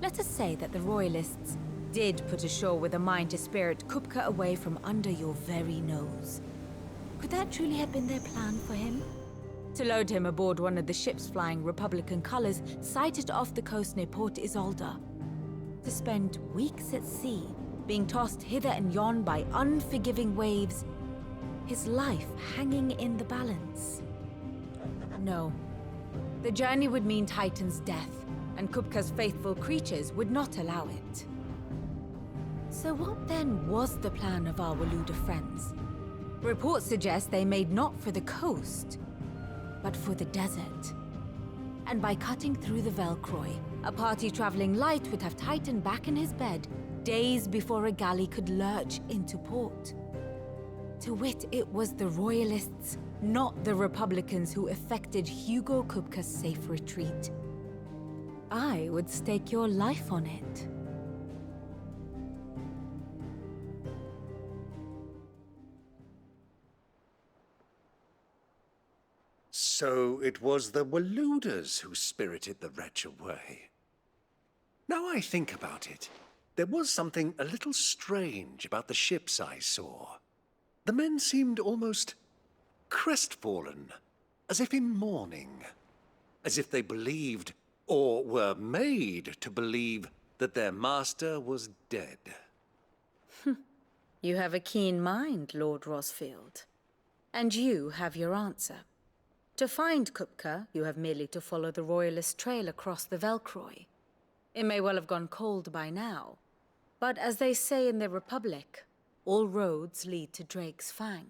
Let us say that the Royalists did put ashore with a mind to spirit Kopka away from under your very nose. Could that truly have been their plan for him? To load him aboard one of the ships flying Republican colors sighted off the coast near Port Isolde. To spend weeks at sea, being tossed hither and yon by unforgiving waves, his life hanging in the balance. No. The journey would mean Titan's death, and Kupka's faithful creatures would not allow it. So what then was the plan of our Waluda friends? Reports suggest they made not for the coast, but for the desert. And by cutting through the Velcroy, a party traveling light would have Titan back in his bed days before a galley could lurch into port. To wit, it was the Royalists, not the Republicans, who effected Hugo Kupka's safe retreat. I would stake your life on it. So it was the Waludas who spirited the wretch away. Now I think about it, there was something a little strange about the ships I saw. The men seemed almost crestfallen, as if in mourning, as if they believed, or were made to believe, that their master was dead. You have a keen mind, Lord Rosefield. And you have your answer. To find Kopka, you have merely to follow the Royalist trail across the Velcroy. It may well have gone cold by now, but as they say in the Republic, all roads lead to Drake's Fang.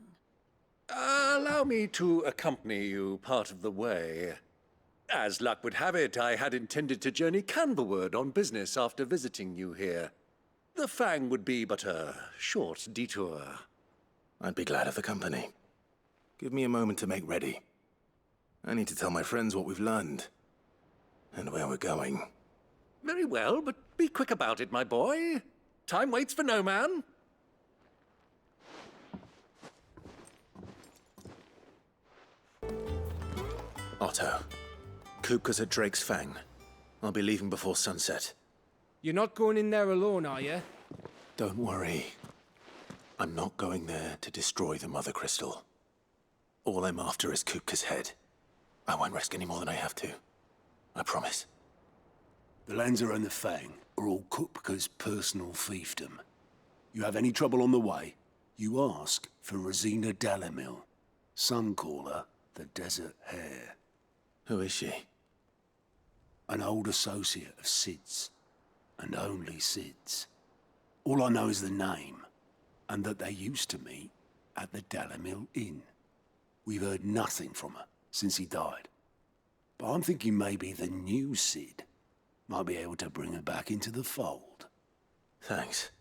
Allow me to accompany you part of the way. As luck would have it, I had intended to journey Canverward on business after visiting you here. The Fang would be but a short detour. I'd be glad of the company. Give me a moment to make ready. I need to tell my friends what we've learned, and where we're going. Very well, but be quick about it, my boy. Time waits for no man. Otto, Kupka's at Drake's Fang. I'll be leaving before sunset. You're not going in there alone, are you? Don't worry. I'm not going there to destroy the Mother Crystal. All I'm after is Kupka's head. I won't risk any more than I have to. I promise. The lands around the Fang are all Kupka's personal fiefdom. You have any trouble on the way, you ask for Rosina Dalamil. Some call her the Desert Hare. Who is she? An old associate of Sid's, and only Sid's. All I know is the name, and that they used to meet at the Dalamil Inn. We've heard nothing from her since he died. But I'm thinking maybe the new Sid might be able to bring her back into the fold. Thanks.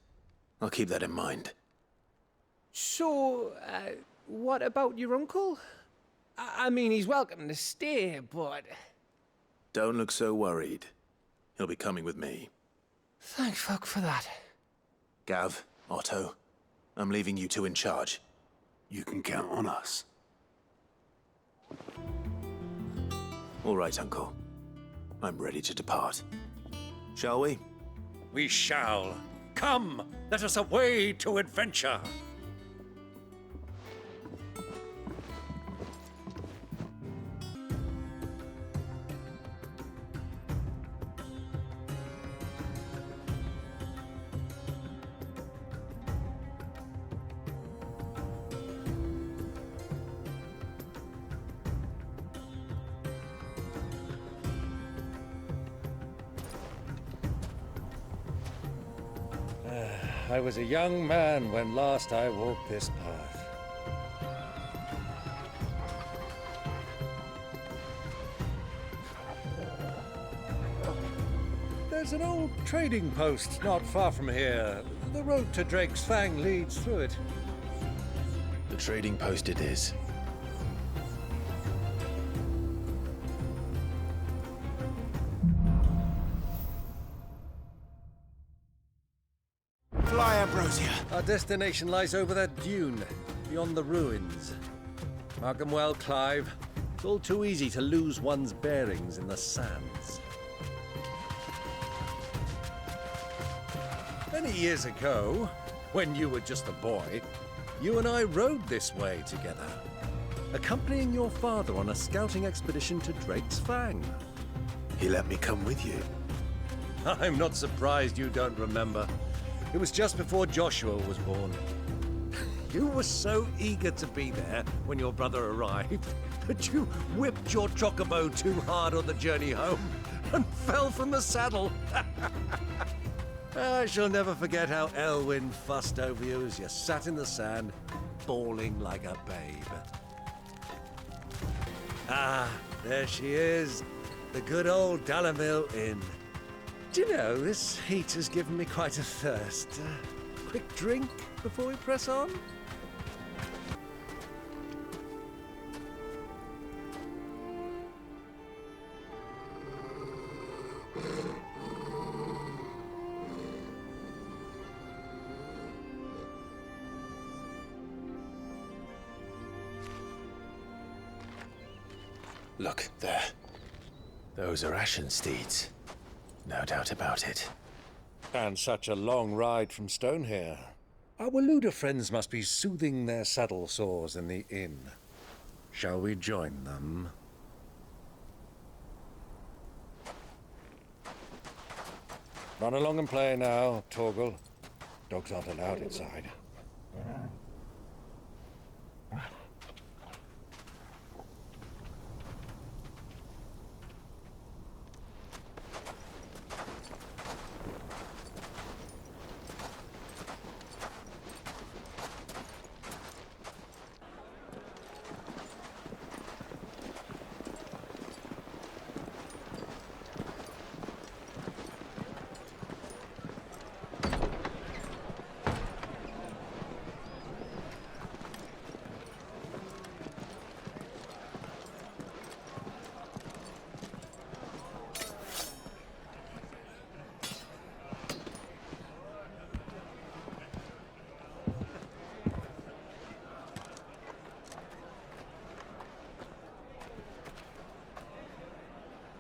I'll keep that in mind. So, what about your uncle? I mean, he's welcome to stay, but... Don't look so worried. He'll be coming with me. Thank fuck for that. Gav, Otto, I'm leaving you two in charge. You can count on us. All right, Uncle. I'm ready to depart. Shall we? We shall. Come, let us away to adventure. I was a young man when last I walked this path. There's an old trading post not far from here. The road to Drake's Fang leads through it. The trading post it is. Fly, Ambrosia. Our destination lies over that dune, beyond the ruins. Mark 'em well, Clive. It's all too easy to lose one's bearings in the sands. Many years ago, when you were just a boy, you and I rode this way together, accompanying your father on a scouting expedition to Drake's Fang. He let me come with you. I'm not surprised you don't remember. It was just before Joshua was born. You were so eager to be there when your brother arrived that you whipped your chocobo too hard on the journey home and fell from the saddle. I shall never forget how Elwyn fussed over you as you sat in the sand, bawling like a babe. Ah, there she is, the good old Dalamil Inn. Do you know, this heat has given me quite a thirst. Quick drink before we press on? Look, there. Those are ashen steeds. No doubt about it. And such a long ride from Stonehere. Our Luda friends must be soothing their saddle sores in the inn. Shall we join them? Run along and play now, Torgal. Dogs aren't allowed inside.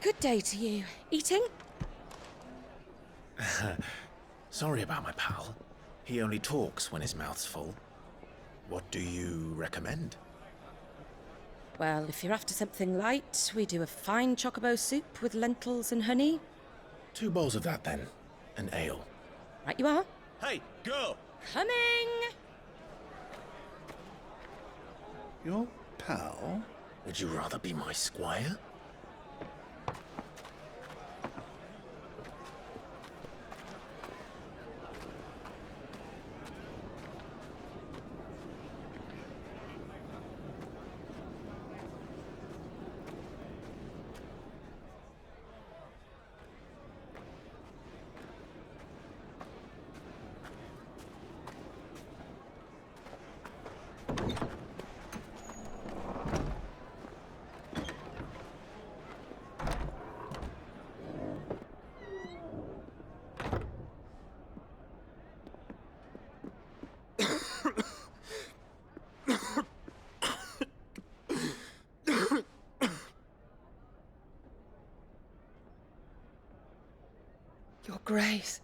Good day to you. Eating? Sorry about my pal. He only talks when his mouth's full. What do you recommend? Well, if you're after something light, we do a fine chocobo soup with lentils and honey. 2 bowls of that, then. An ale. Right you are. Hey, go! Coming! Your pal? Would you rather be my squire? Your Grace,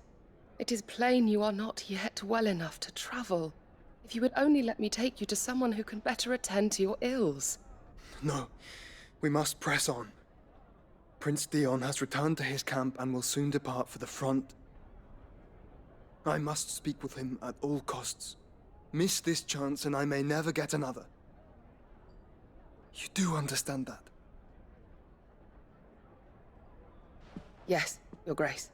it is plain you are not yet well enough to travel. If you would only let me take you to someone who can better attend to your ills. No, we must press on. Prince Dion has returned to his camp and will soon depart for the front. I must speak with him at all costs. Miss this chance and I may never get another. You do understand that? Yes, Your Grace.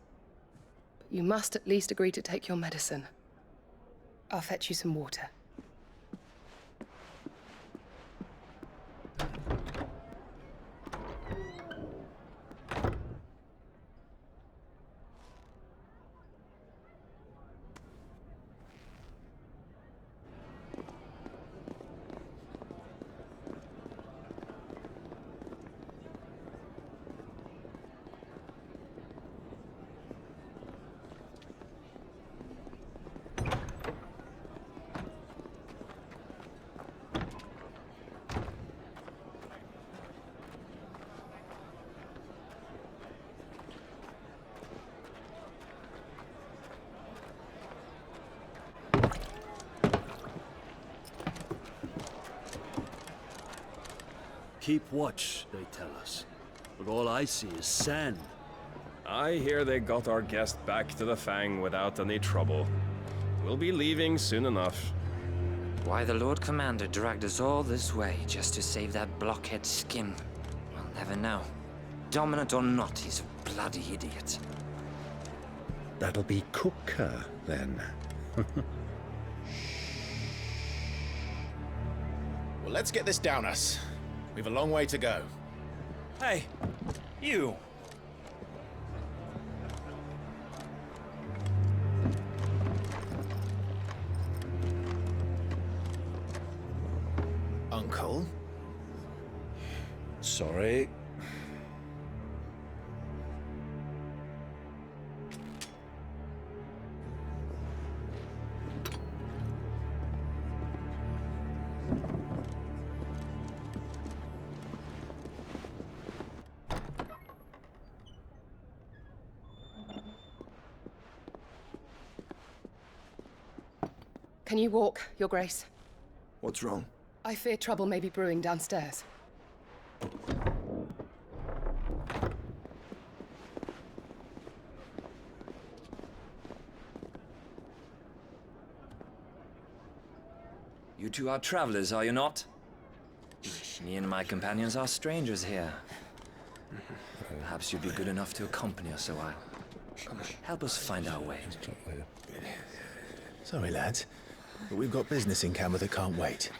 But you must at least agree to take your medicine. I'll fetch you some water. Keep watch, they tell us. But all I see is sand. I hear they got our guest back to the Fang without any trouble. We'll be leaving soon enough. Why the Lord Commander dragged us all this way just to save that blockhead skin, we'll never know. Dominant or not, he's a bloody idiot. That'll be Coopka, then. Well, let's get this down us. We've a long way to go. Hey, you! Uncle? Sorry. Can you walk, Your Grace? What's wrong? I fear trouble may be brewing downstairs. You two are travelers, are you not? Me and my companions are strangers here. Perhaps you'd be good enough to accompany us a while. Help us find our way. Sorry, lads, but we've got business in camera that can't wait.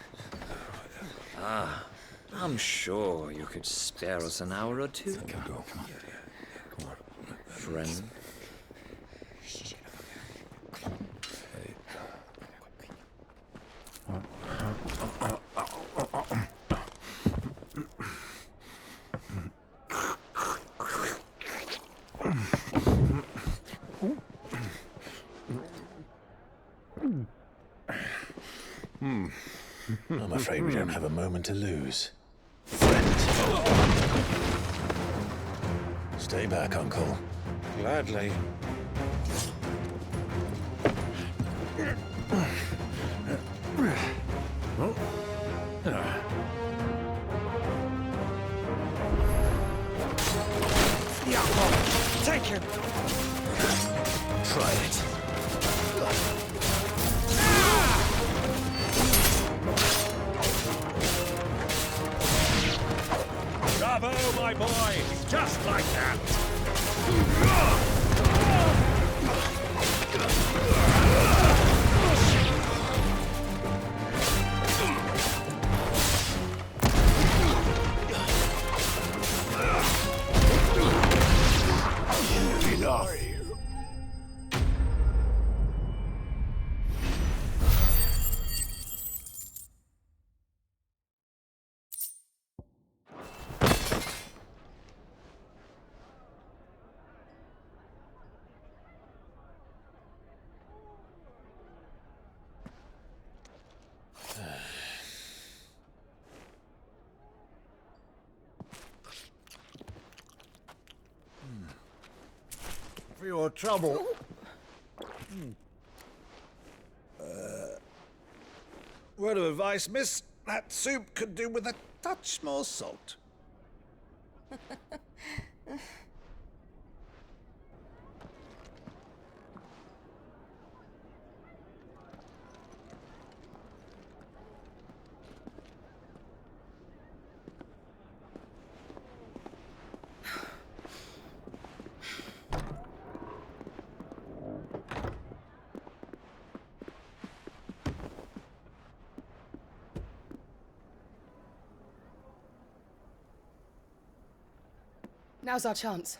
Ah, I'm sure you could spare us an hour or two. Come on. Friend. I'm afraid we don't have a moment to lose. Stay back, Uncle. Gladly. Take him! Try it. Bravo, my boy! Just like that! Enough. for your trouble. Word of advice, miss. That soup could do with a touch more salt. Now's our chance.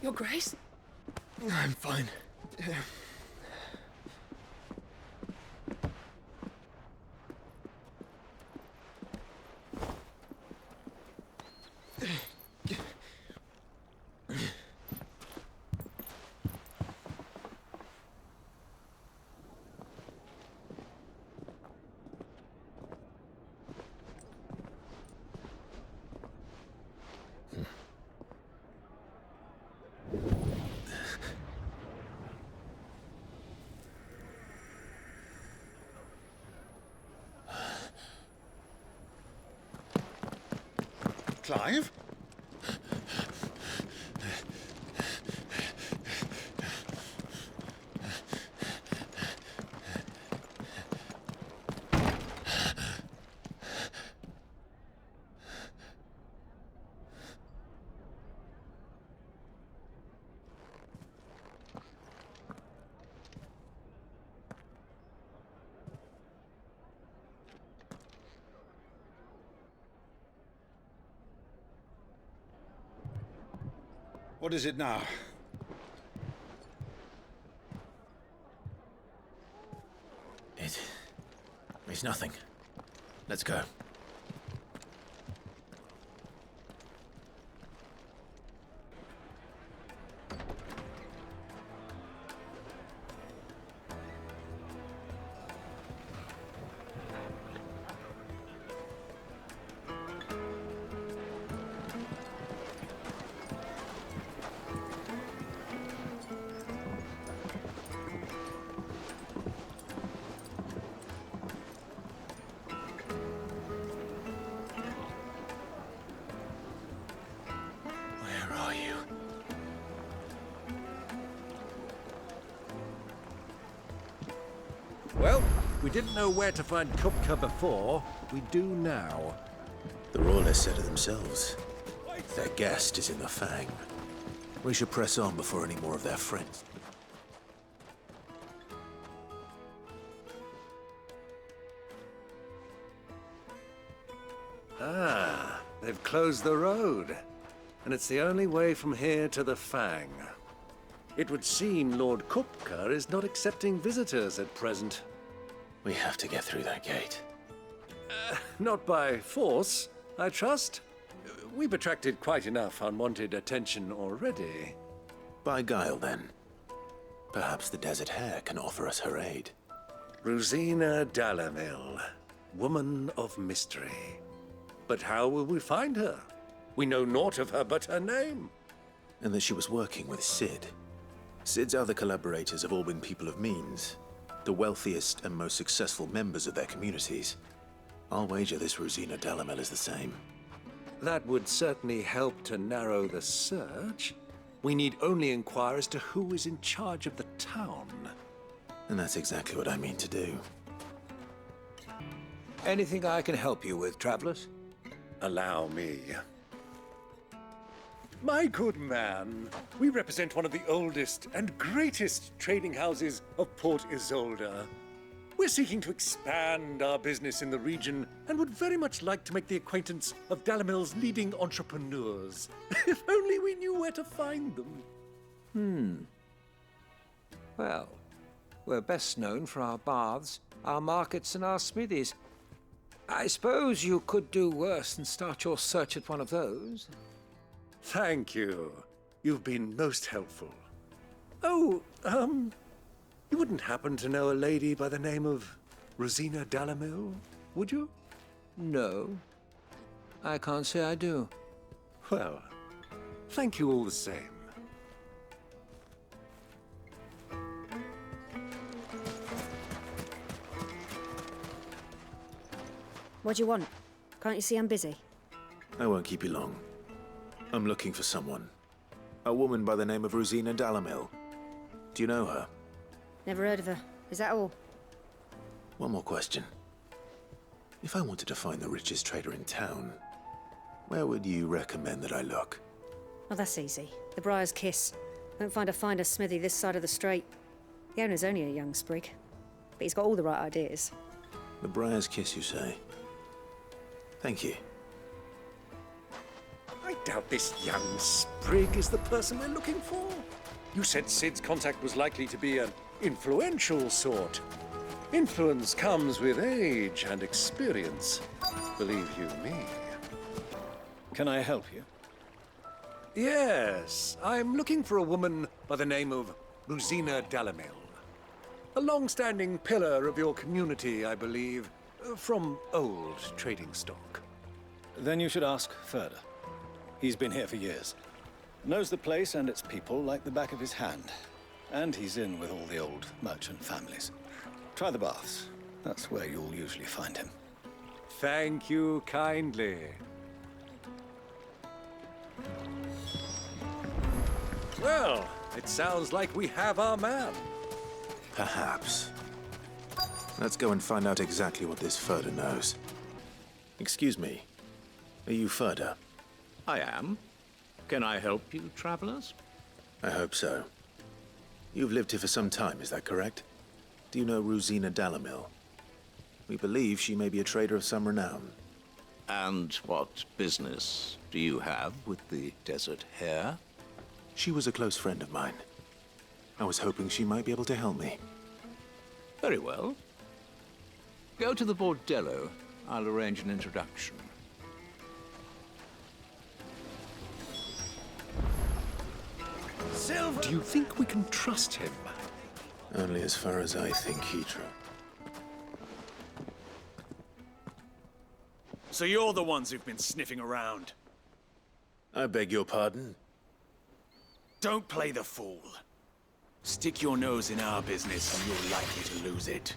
Your Grace? I'm fine. Clive? What is it now? It's nothing. Let's go. Well, we didn't know where to find Kopka before. We do now. The Royalists said it themselves. Their guest is in the Fang. We should press on before any more of their friends. Ah, they've closed the road. And it's the only way from here to the Fang. It would seem Lord Kopka is not accepting visitors at present. We have to get through that gate. Not by force, I trust. We've attracted quite enough unwanted attention already. By guile, then. Perhaps the Desert Hare can offer us her aid. Rosina Dalamil, woman of mystery. But how will we find her? We know naught of her but her name. And that she was working with Sid. Sid's other collaborators have all been people of means, the wealthiest and most successful members of their communities. I'll wager this Rosina Dalamel is the same. That would certainly help to narrow the search. We need only inquire as to who is in charge of the town. And that's exactly what I mean to do. Anything I can help you with, travelers? Allow me. My good man, we represent one of the oldest and greatest trading houses of Port Isolde. We're seeking to expand our business in the region and would very much like to make the acquaintance of Dalamil's leading entrepreneurs. If only we knew where to find them. Well, we're best known for our baths, our markets, and our smithies. I suppose you could do worse than start your search at one of those. Thank you. You've been most helpful. Oh, you wouldn't happen to know a lady by the name of Rosina Dalamil, would you? No. I can't say I do. Well, thank you all the same. What do you want? Can't you see I'm busy? I won't keep you long. I'm looking for someone. A woman by the name of Rosina Dalamil. Do you know her? Never heard of her. Is that all? One more question. If I wanted to find the richest trader in town, where would you recommend that I look? Oh, that's easy. The Briar's Kiss. Won't find a finer smithy this side of the strait. The owner's only a young sprig, but he's got all the right ideas. The Briar's Kiss, you say? Thank you. I doubt this young sprig is the person we're looking for. You said Sid's contact was likely to be an influential sort. Influence comes with age and experience, believe you me. Can I help you? Yes, I'm looking for a woman by the name of Rosina Dalamil. A long-standing pillar of your community, I believe, from old trading stock. Then you should ask Ferda. He's been here for years. Knows the place and its people like the back of his hand. And he's in with all the old merchant families. Try the baths. That's where you'll usually find him. Thank you kindly. Well, it sounds like we have our man. Perhaps. Let's go and find out exactly what this Ferda knows. Excuse me. Are you Ferda? I am. Can I help you, travelers? I hope so. You've lived here for some time, is that correct? Do you know Rosina Dalamil? We believe she may be a trader of some renown. And what business do you have with the desert hare? She was a close friend of mine. I was hoping she might be able to help me. Very well. Go to the bordello. I'll arrange an introduction. Silver! Do you think we can trust him? Only as far as I think he true. So you're the ones who've been sniffing around? I beg your pardon? Don't play the fool. Stick your nose in our business and you're likely to lose it.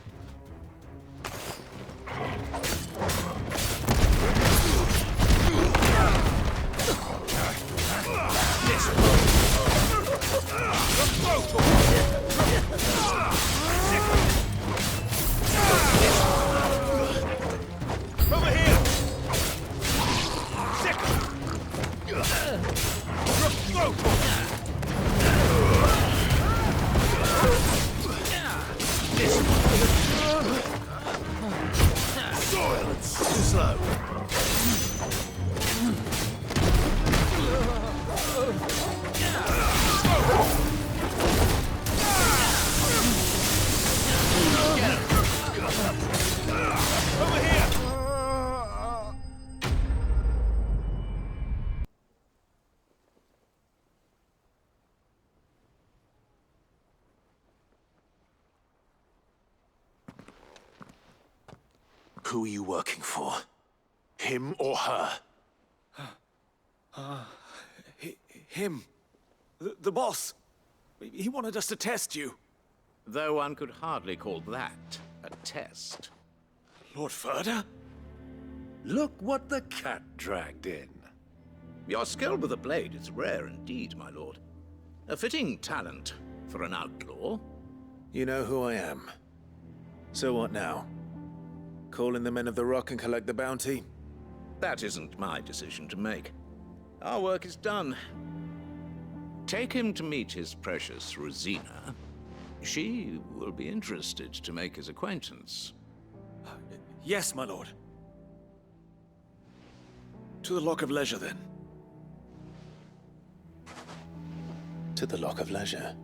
Over here! Silence! Too slow. Over here! Who are you working for? Him or her? Him. The boss. He wanted us to test you. Though one could hardly call that a test. Lord Ferda? Look what the cat dragged in. Your skill with the blade is rare indeed, my lord. A fitting talent for an outlaw. You know who I am. So what now? Call in the Men of the Rock and collect the bounty? That isn't my decision to make. Our work is done. Take him to meet his precious Rosina. She will be interested to make his acquaintance. Yes, my lord. To the Lock of Leisure, then. To the Lock of Leisure.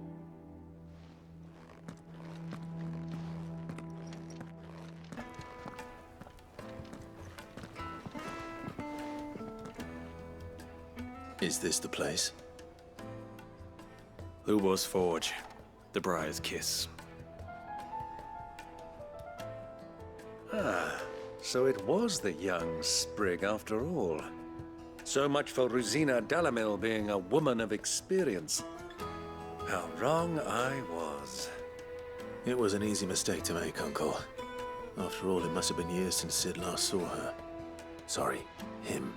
Is this the place? Lubo's Forge. The Briar's Kiss. Ah, So it was the young sprig after all. So much for Rosina Dalamil being a woman of experience. How wrong I was. It was an easy mistake to make, Uncle. After all, it must have been years since Sid last saw her. Sorry, him.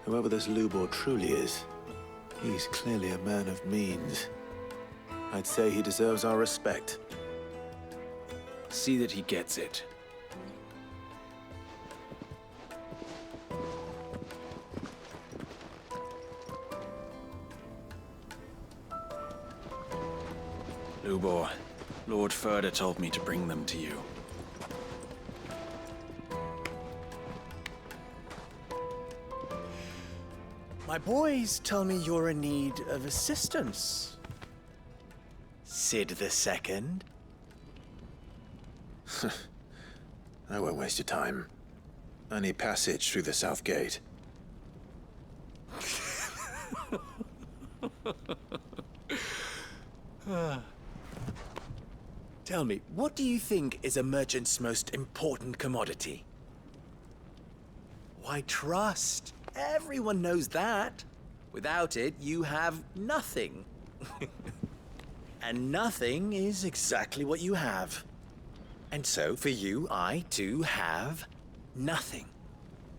Whoever this Lubor truly is, he's clearly a man of means. I'd say he deserves our respect. See that he gets it. Lubor, Lord Ferda told me to bring them to you. My boys tell me you're in need of assistance. Sid the Second? I won't waste your time. I need passage through the south gate. Tell me, what do you think is a merchant's most important commodity? Why, trust. Everyone knows that. Without it, you have nothing. And nothing is exactly what you have. And so, for you, I, too, have nothing.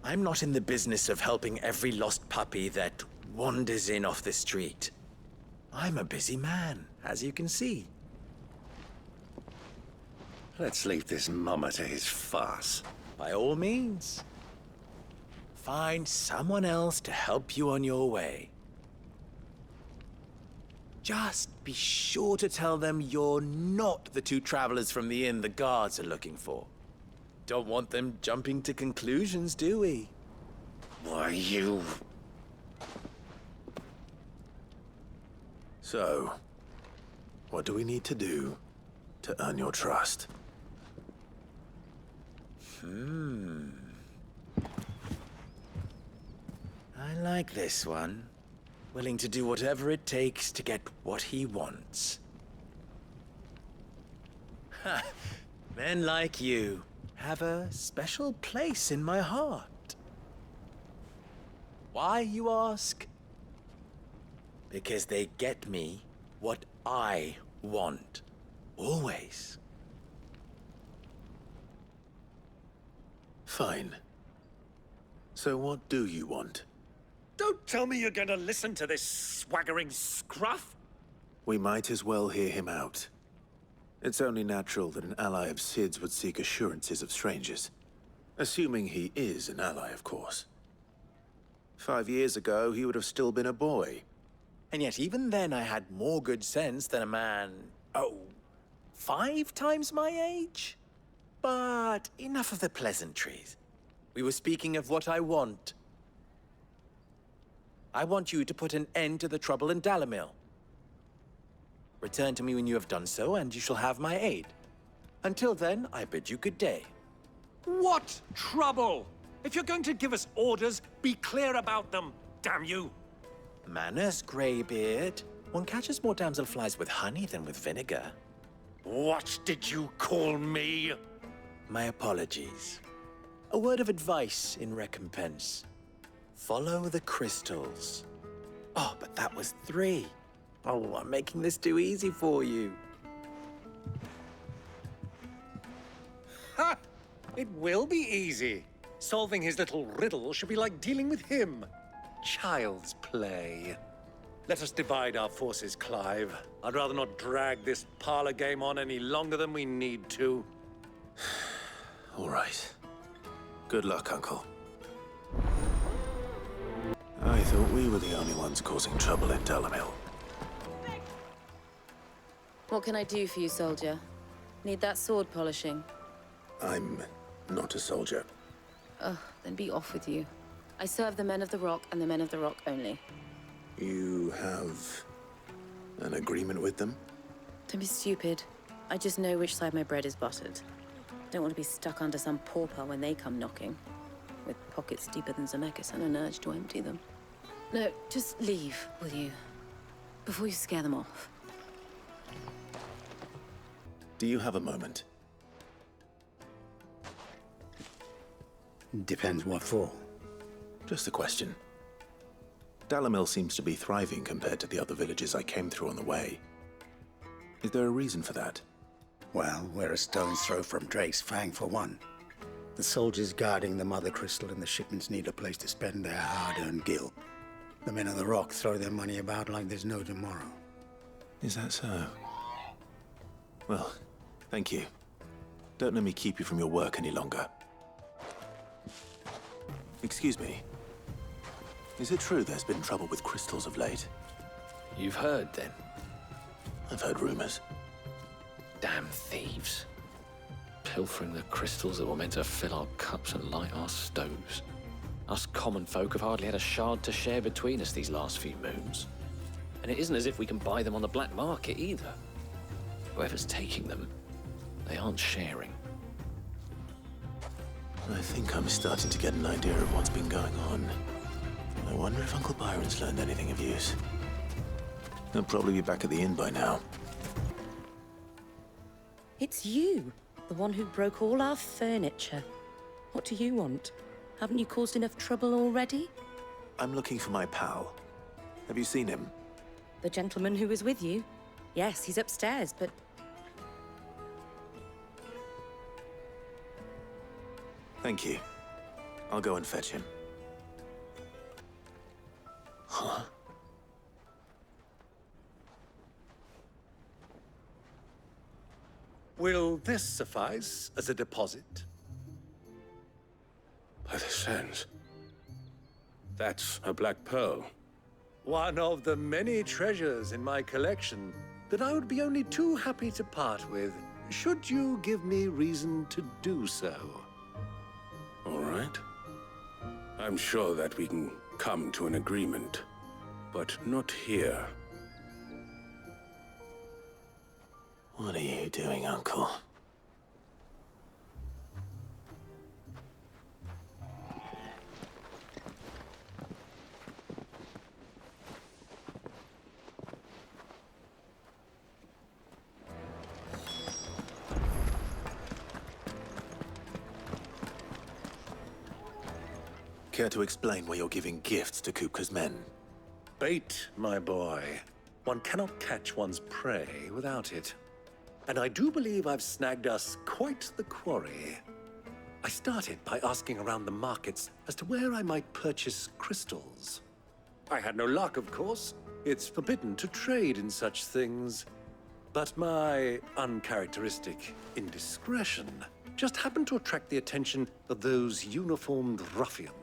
I'm not in the business of helping every lost puppy that wanders in off the street. I'm a busy man, as you can see. Let's leave this mummer to his farce. By all means. Find someone else to help you on your way. Just be sure to tell them you're not the two travelers from the inn the guards are looking for. Don't want them jumping to conclusions, do we? Why, you... So, what do we need to do to earn your trust? I like this one. Willing to do whatever it takes to get what he wants. Ha! Men like you have a special place in my heart. Why, you ask? Because they get me what I want. Always. Fine. So what do you want? Don't tell me you're going to listen to this swaggering scruff! We might as well hear him out. It's only natural that an ally of Sid's would seek assurances of strangers. Assuming he is an ally, of course. 5 years ago, he would have still been a boy. And yet even then I had more good sense than a man, 5 times my age? But enough of the pleasantries. We were speaking of what I want. I want you to put an end to the trouble in Dalamil. Return to me when you have done so, and you shall have my aid. Until then, I bid you good day. What trouble? If you're going to give us orders, be clear about them, damn you! Manners, Greybeard. One catches more damselflies with honey than with vinegar. What did you call me? My apologies. A word of advice in recompense. Follow the crystals. Oh, but that was 3. Oh, I'm making this too easy for you. Ha! It will be easy. Solving his little riddle should be like dealing with him. Child's play. Let us divide our forces, Clive. I'd rather not drag this parlor game on any longer than we need to. All right. Good luck, Uncle. I thought we were the only ones causing trouble in Dalamil. What can I do for you, soldier? Need that sword polishing? I'm not a soldier. Oh, then be off with you. I serve the men of the Rock and the men of the Rock only. You have an agreement with them? Don't be stupid. I just know which side my bread is buttered. Don't want to be stuck under some pauper when they come knocking. With pockets deeper than Zemeckis and an urge to empty them. No, just leave, will you? Before you scare them off. Do you have a moment? Depends what for. Just a question. Dalamil seems to be thriving compared to the other villages I came through on the way. Is there a reason for that? Well, we're a stone's throw from Drake's Fang for one. The soldiers guarding the Mother Crystal and the shipments need a place to spend their hard-earned gil. The men of the Rock throw their money about like there's no tomorrow. Is that so? Well, thank you. Don't let me keep you from your work any longer. Excuse me. Is it true there's been trouble with crystals of late? You've heard, then? I've heard rumors. Damn thieves. Pilfering the crystals that were meant to fill our cups and light our stoves. Us common folk have hardly had a shard to share between us these last few moons. And it isn't as if we can buy them on the black market either. Whoever's taking them, they aren't sharing. I think I'm starting to get an idea of what's been going on. I wonder if Uncle Byron's learned anything of use. He'll probably be back at the inn by now. It's you, the one who broke all our furniture. What do you want? Haven't you caused enough trouble already? I'm looking for my pal. Have you seen him? The gentleman who was with you? Yes, he's upstairs, but... Thank you. I'll go and fetch him. Huh? Will this suffice as a deposit? By the sands. That's a black pearl. One of the many treasures in my collection that I would be only too happy to part with, should you give me reason to do so. All right. I'm sure that we can come to an agreement, but not here. What are you doing, Uncle? Care to explain why you're giving gifts to Kupka's men? Bait, my boy. One cannot catch one's prey without it. And I do believe I've snagged us quite the quarry. I started by asking around the markets as to where I might purchase crystals. I had no luck, of course. It's forbidden to trade in such things. But my uncharacteristic indiscretion just happened to attract the attention of those uniformed ruffians.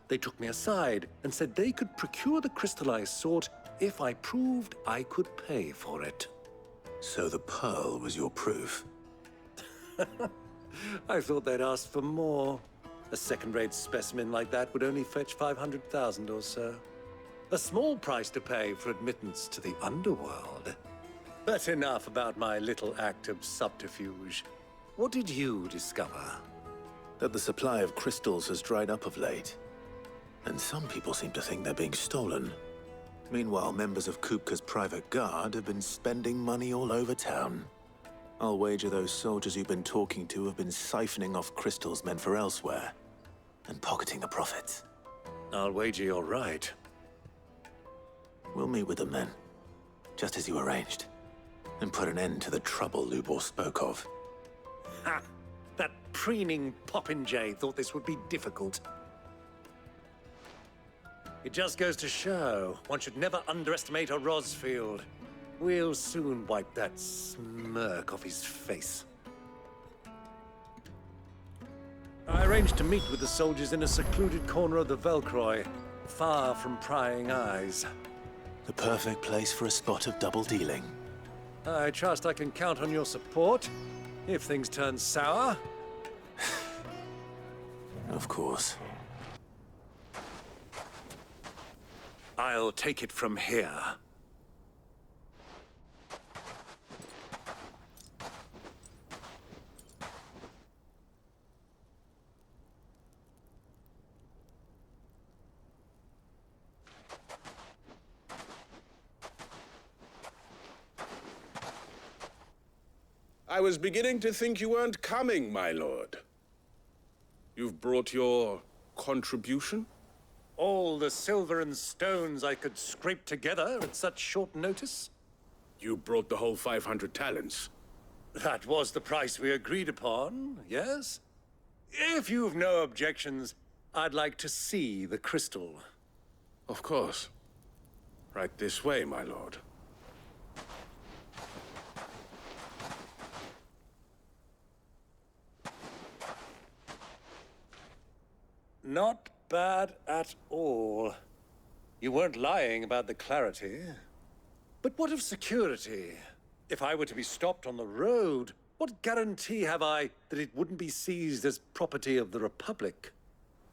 They took me aside and said they could procure the crystal I sought if I proved I could pay for it. So the pearl was your proof? I thought they'd ask for more. A second-rate specimen like that would only fetch 500,000 or so. A small price to pay for admittance to the underworld. But enough about my little act of subterfuge. What did you discover? That the supply of crystals has dried up of late. And some people seem to think they're being stolen. Meanwhile, members of Kupka's private guard have been spending money all over town. I'll wager those soldiers you've been talking to have been siphoning off crystals meant for elsewhere, and pocketing the profits. I'll wager you're right. We'll meet with them then, just as you arranged, and put an end to the trouble Lubor spoke of. Ha! That preening popinjay thought this would be difficult. It just goes to show, one should never underestimate a Rozefield. We'll soon wipe that smirk off his face. I arranged to meet with the soldiers in a secluded corner of the Velcroy, far from prying eyes. The perfect place for a spot of double dealing. I trust I can count on your support, if things turn sour. Of course. I'll take it from here. I was beginning to think you weren't coming, my lord. You've brought your contribution? All the silver and stones I could scrape together at such short notice? You brought the whole 500 talents. That was the price we agreed upon, yes? If you've no objections, I'd like to see the crystal. Of course. Right this way, my lord. Not bad at all. You weren't lying about the clarity. But what of security? If I were to be stopped on the road, what guarantee have I that it wouldn't be seized as property of the Republic?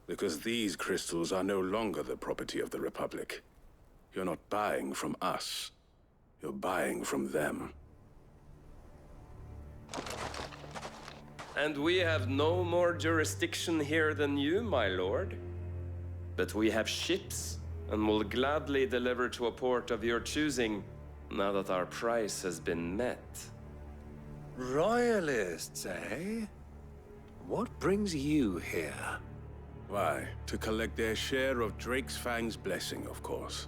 Because these crystals are no longer the property of the Republic. You're not buying from us. You're buying from them. And we have no more jurisdiction here than you, my lord. But we have ships, and will gladly deliver to a port of your choosing, now that our price has been met. Royalists, eh? What brings you here? Why, to collect their share of Drake's Fang's blessing, of course.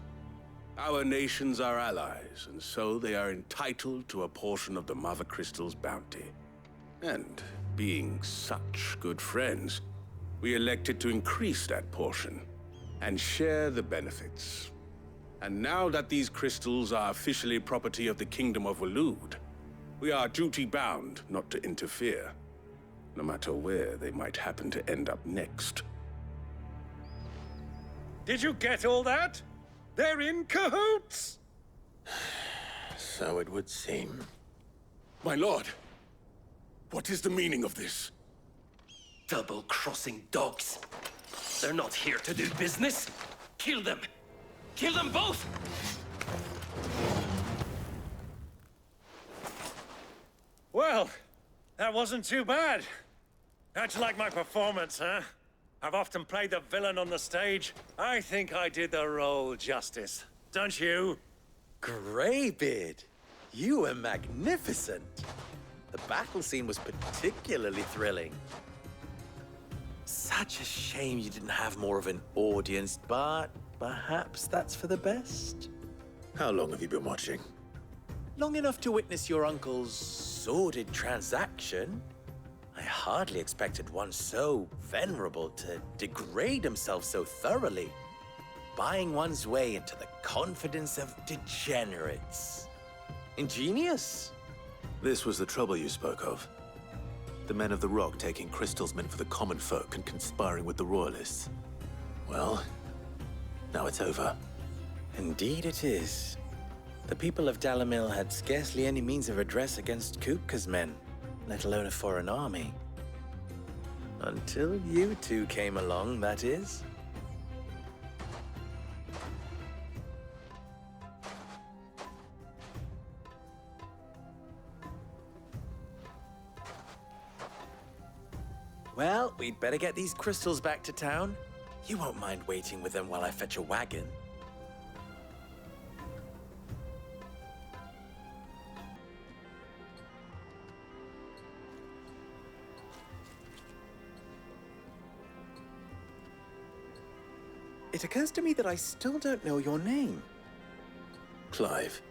Our nations are allies, and so they are entitled to a portion of the Mother Crystal's bounty. And being such good friends, we elected to increase that portion and share the benefits. And now that these crystals are officially property of the Kingdom of Waloed, we are duty-bound not to interfere, no matter where they might happen to end up next. Did you get all that? They're in cahoots! So it would seem. My lord, what is the meaning of this? Double-crossing dogs. They're not here to do business. Kill them. Kill them both! Well, that wasn't too bad. How'd you like my performance, huh? I've often played the villain on the stage. I think I did the role justice. Don't you? Greybeard, you were magnificent. The battle scene was particularly thrilling. Such a shame you didn't have more of an audience, but perhaps that's for the best. How long have you been watching? Long enough to witness your uncle's sordid transaction. I hardly expected one so venerable to degrade himself so thoroughly, buying one's way into the confidence of degenerates. Ingenious. This was the trouble you spoke of. The men of the Rock taking crystals meant for the common folk and conspiring with the royalists. Well, now it's over. Indeed it is. The people of Dalamil had scarcely any means of redress against Kóbka's men, let alone a foreign army. Until you two came along, that is. Well, we'd better get these crystals back to town. You won't mind waiting with them while I fetch a wagon. It occurs to me that I still don't know your name. Clive.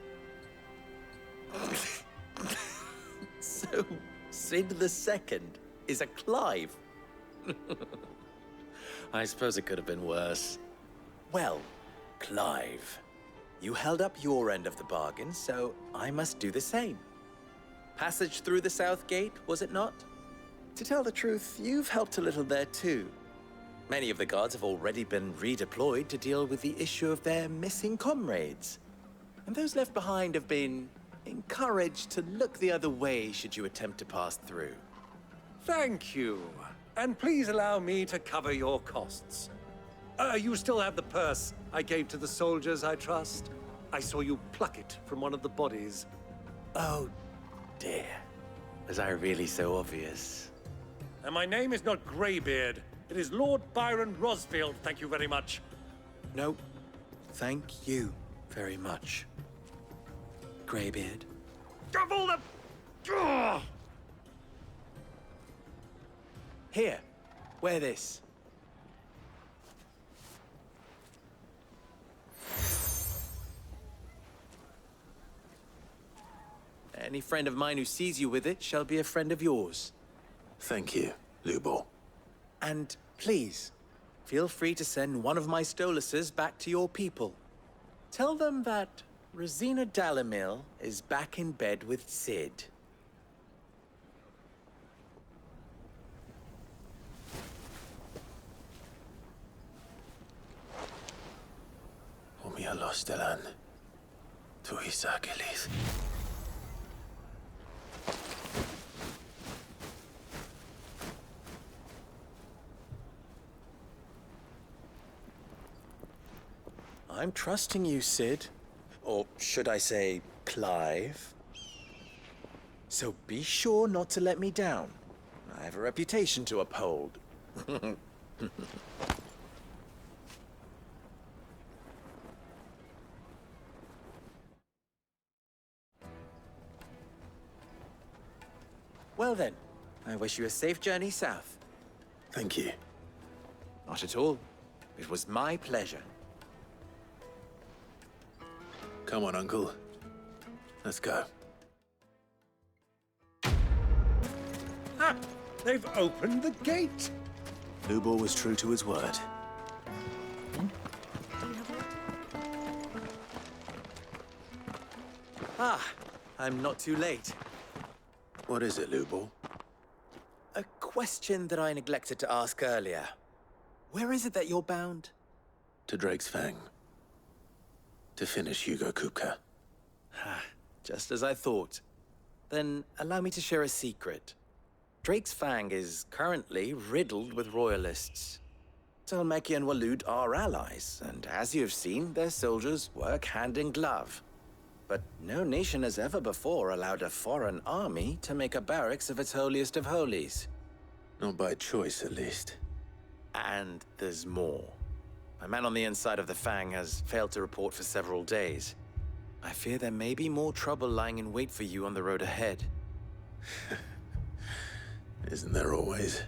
So, Sid the Second is a Clive. I suppose it could have been worse. Well, Clive, you held up your end of the bargain, so I must do the same. Passage through the South Gate, was it not? To tell the truth, you've helped a little there too. Many of the guards have already been redeployed to deal with the issue of their missing comrades. And those left behind have been encouraged to look the other way should you attempt to pass through. Thank you. And please allow me to cover your costs. You still have the purse I gave to the soldiers, I trust? I saw you pluck it from one of the bodies. Oh, dear. Was I really so obvious? And my name is not Greybeard. It is Lord Byron Rosefield, thank you very much. No, thank you very much, Greybeard. Of all the... Ugh! Here, Wear this. Any friend of mine who sees you with it shall be a friend of yours. Thank you, Lubor. And please, feel free to send one of my Stoluses back to your people. Tell them that Rosina Dalamil is back in bed with Sid. Umia los delan. Tu isakelis. I'm trusting you, Sid. Or should I say, Clive? So be sure not to let me down. I have a reputation to uphold. Well then, I wish you a safe journey south. Thank you. Not at all. It was my pleasure. Come on, Uncle. Let's go. Ah! They've opened the gate! Lubor was true to his word. Ah, I'm not too late. What is it, Lubor? A question that I neglected to ask earlier. Where is it that you're bound? To Drake's Fang. To finish Hugo Kupka. Just as I thought. Then allow me to share a secret. Drake's Fang is currently riddled with royalists. Talmeki and Walud are allies, and as you have seen, their soldiers work hand in glove. But no nation has ever before allowed a foreign army to make a barracks of its holiest of holies. Not by choice, at least. And there's more. A man on the inside of the Fang has failed to report for several days. I fear there may be more trouble lying in wait for you on the road ahead. Isn't there always?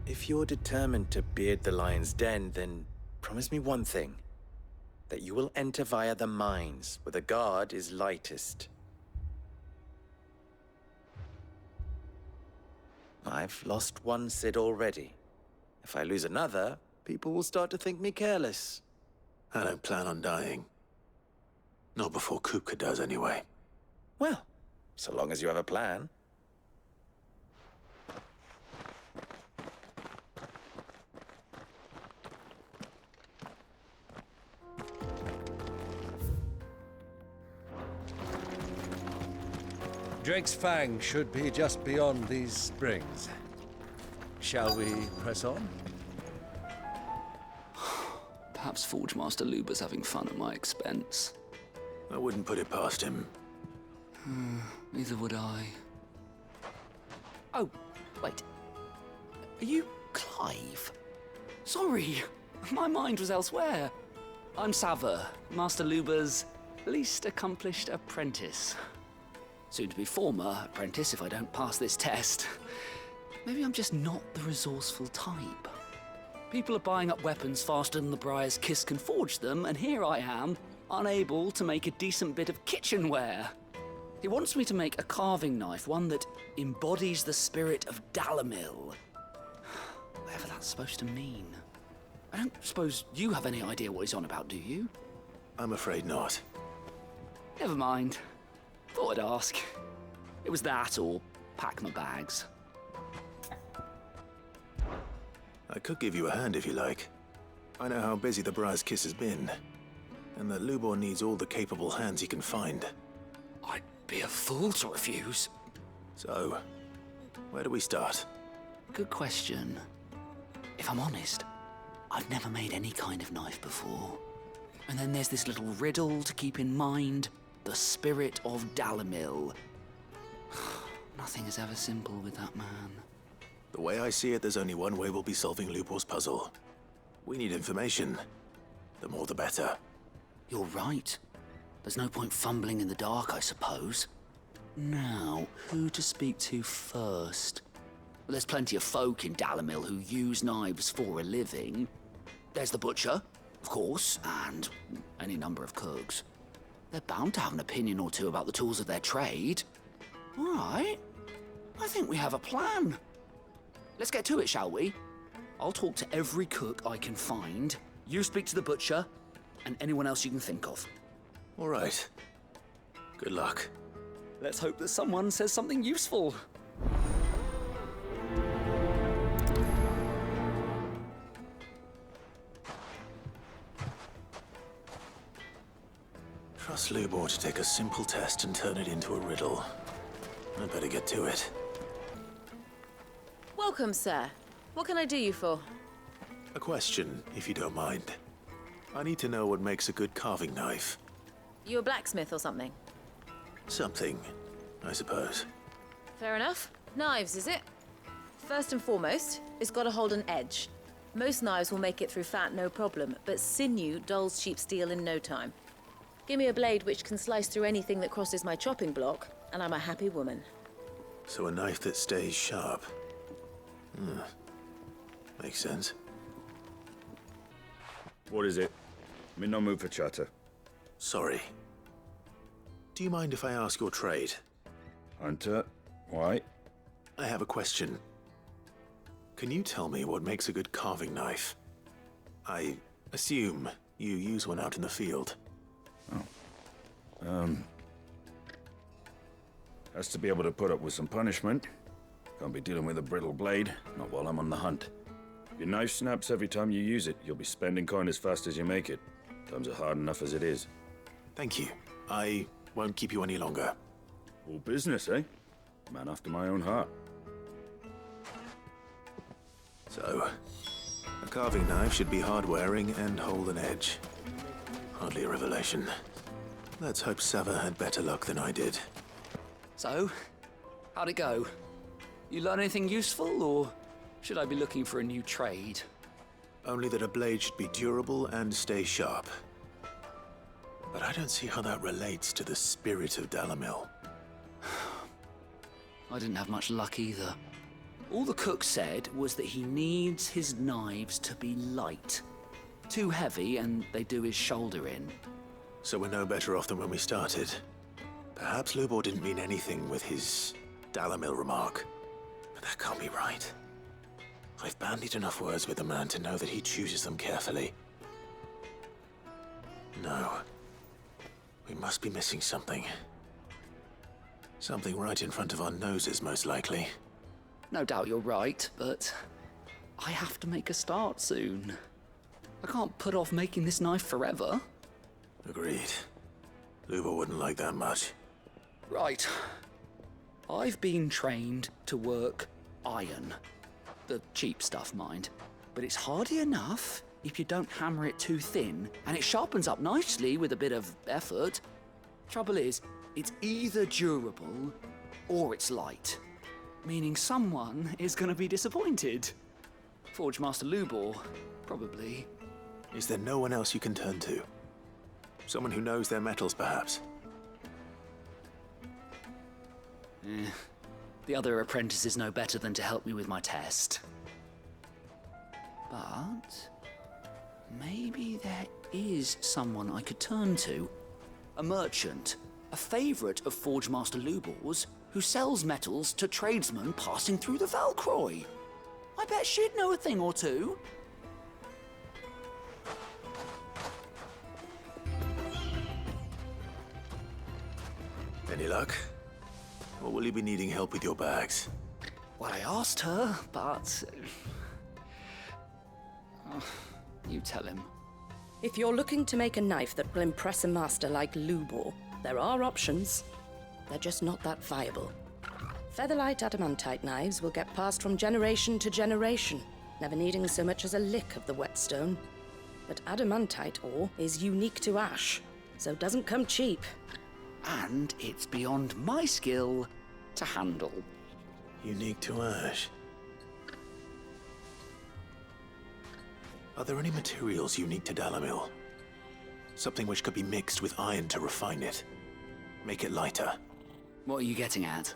If you're determined to beard the lion's den, then promise me one thing. That you will enter via the mines, where the guard is lightest. I've lost one Sid already. If I lose another, people will start to think me careless. I don't plan on dying. Not before Kupka does, anyway. Well, so long as you have a plan. Drake's Fang should be just beyond these springs. Shall we press on? Perhaps Forge Master Luber's having fun at my expense. I wouldn't put it past him. Neither would I. Oh, wait. Are you Clive? Sorry, my mind was elsewhere. I'm Sava, Master Luber's least accomplished apprentice. Soon to be former apprentice if I don't pass this test. Maybe I'm just not the resourceful type. People are buying up weapons faster than the Briar's Kiss can forge them, and here I am, unable to make a decent bit of kitchenware. He wants me to make a carving knife, one that embodies the spirit of Dalamil. Whatever that's supposed to mean. I don't suppose you have any idea what he's on about, do you? I'm afraid not. Never mind. Thought I'd ask. It was that or pack my bags. I could give you a hand if you like. I know how busy the Briar's Kiss has been, and that Lubor needs all the capable hands he can find. I'd be a fool to refuse. So, where do we start? Good question. If I'm honest, I've never made any kind of knife before. And then there's this little riddle to keep in mind. The spirit of Dalamil. Nothing is ever simple with that man. The way I see it, there's only one way we'll be solving Lubor's puzzle. We need information. The more the better. You're right. There's no point fumbling in the dark, I suppose. Now, who to speak to first? There's plenty of folk in Dalimil who use knives for a living. There's the butcher, of course, and any number of cooks. They're bound to have an opinion or two about the tools of their trade. All right. I think we have a plan. Let's get to it, shall we? I'll talk to every cook I can find. You speak to the butcher, and anyone else you can think of. All right. Good luck. Let's hope that someone says something useful. Trust Lubor to take a simple test and turn it into a riddle. I'd better get to it. Welcome, sir. What can I do you for? A question, if you don't mind. I need to know what makes a good carving knife. You a blacksmith or something? Something, I suppose. Fair enough. Knives, is it? First and foremost, it's got to hold an edge. Most knives will make it through fat, no problem, but sinew dulls cheap steel in no time. Give me a blade which can slice through anything that crosses my chopping block, and I'm a happy woman. So a knife that stays sharp. Makes sense. What is it? I'm in no mood for chatter. Sorry. Do you mind if I ask your trade? Hunter, why? I have a question. Can you tell me what makes a good carving knife? I assume you use one out in the field. Has to be able to put up with some punishment. Can't be dealing with a brittle blade, not while I'm on the hunt. If your knife snaps every time you use it, you'll be spending coin as fast as you make it. Times are hard enough as it is. Thank you. I won't keep you any longer. All business, eh? Man after my own heart. So, a carving knife should be hard-wearing and hold an edge. Hardly a revelation. Let's hope Sava had better luck than I did. So, how'd it go? You learn anything useful, or should I be looking for a new trade? Only that a blade should be durable and stay sharp. But I don't see how that relates to the spirit of Dalimil. I didn't have much luck either. All the cook said was that he needs his knives to be light. Too heavy and they do his shoulder in. So we're no better off than when we started. Perhaps Lubor didn't mean anything with his Dalimil remark. But that can't be right. I've bandied enough words with the man to know that he chooses them carefully. No. We must be missing something. Something right in front of our noses, most likely. No doubt you're right, but I have to make a start soon. I can't put off making this knife forever. Agreed. Lubor wouldn't like that much. Right. I've been trained to work iron. The cheap stuff, mind. But it's hardy enough if you don't hammer it too thin, and it sharpens up nicely with a bit of effort. Trouble is, it's either durable or it's light. Meaning someone is gonna be disappointed. Forge Master Lubor, probably. Is there no one else you can turn to? Someone who knows their metals, perhaps? The other apprentices know better than to help me with my test. But maybe there is someone I could turn to. A merchant, a favorite of Forge Master Lubor's, who sells metals to tradesmen passing through the Valcroy. I bet she'd know a thing or two. Any luck? Or will you be needing help with your bags? Well, I asked her, but... you tell him. If you're looking to make a knife that will impress a master like Lubor, there are options. They're just not that viable. Featherlight adamantite knives will get passed from generation to generation, never needing so much as a lick of the whetstone. But adamantite ore is unique to ash, so it doesn't come cheap. And it's beyond my skill to handle. Unique to ash. Are there any materials unique to Dalimil? Something which could be mixed with iron to refine it. Make it lighter. What are you getting at?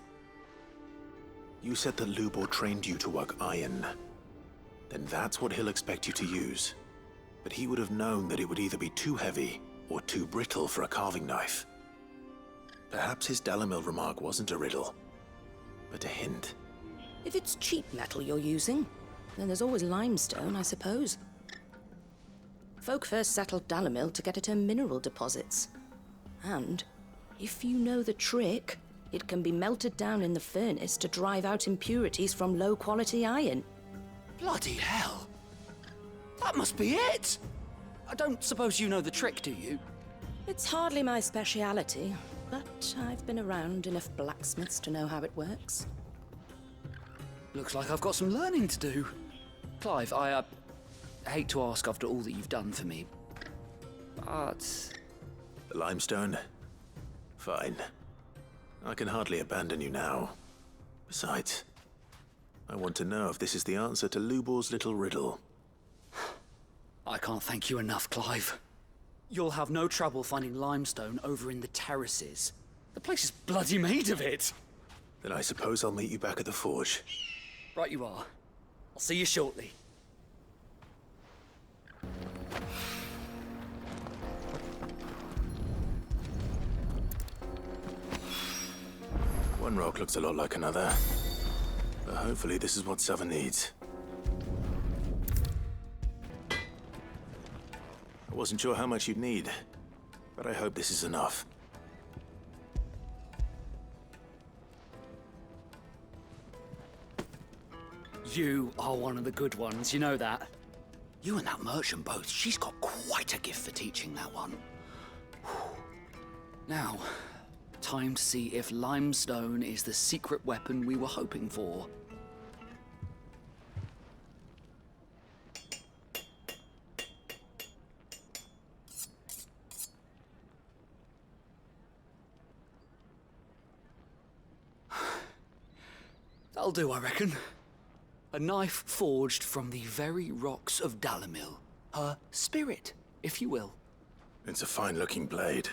You said that Lubor trained you to work iron. Then that's what he'll expect you to use. But he would have known that it would either be too heavy or too brittle for a carving knife. Perhaps his Dalimil remark wasn't a riddle, but a hint. If it's cheap metal you're using, then there's always limestone, I suppose. Folk first settled Dalimil to get at her mineral deposits. And, if you know the trick, it can be melted down in the furnace to drive out impurities from low-quality iron. Bloody hell! That must be it! I don't suppose you know the trick, do you? It's hardly my speciality, but I've been around enough blacksmiths to know how it works. Looks like I've got some learning to do. Clive, I hate to ask after all that you've done for me, but... The limestone? Fine. I can hardly abandon you now. Besides, I want to know if this is the answer to Lubor's little riddle. I can't thank you enough, Clive. You'll have no trouble finding limestone over in the terraces. The place is bloody made of it. Then I suppose I'll meet you back at the forge. Right you are. I'll see you shortly. One rock looks a lot like another. But hopefully this is what Sava needs. I wasn't sure how much you'd need, but I hope this is enough. You are one of the good ones, you know that. You and that merchant both, she's got quite a gift for teaching, that one. Now, time to see if limestone is the secret weapon we were hoping for. That'll do, I reckon. A knife forged from the very rocks of Dalimil. Her spirit, if you will. It's a fine-looking blade.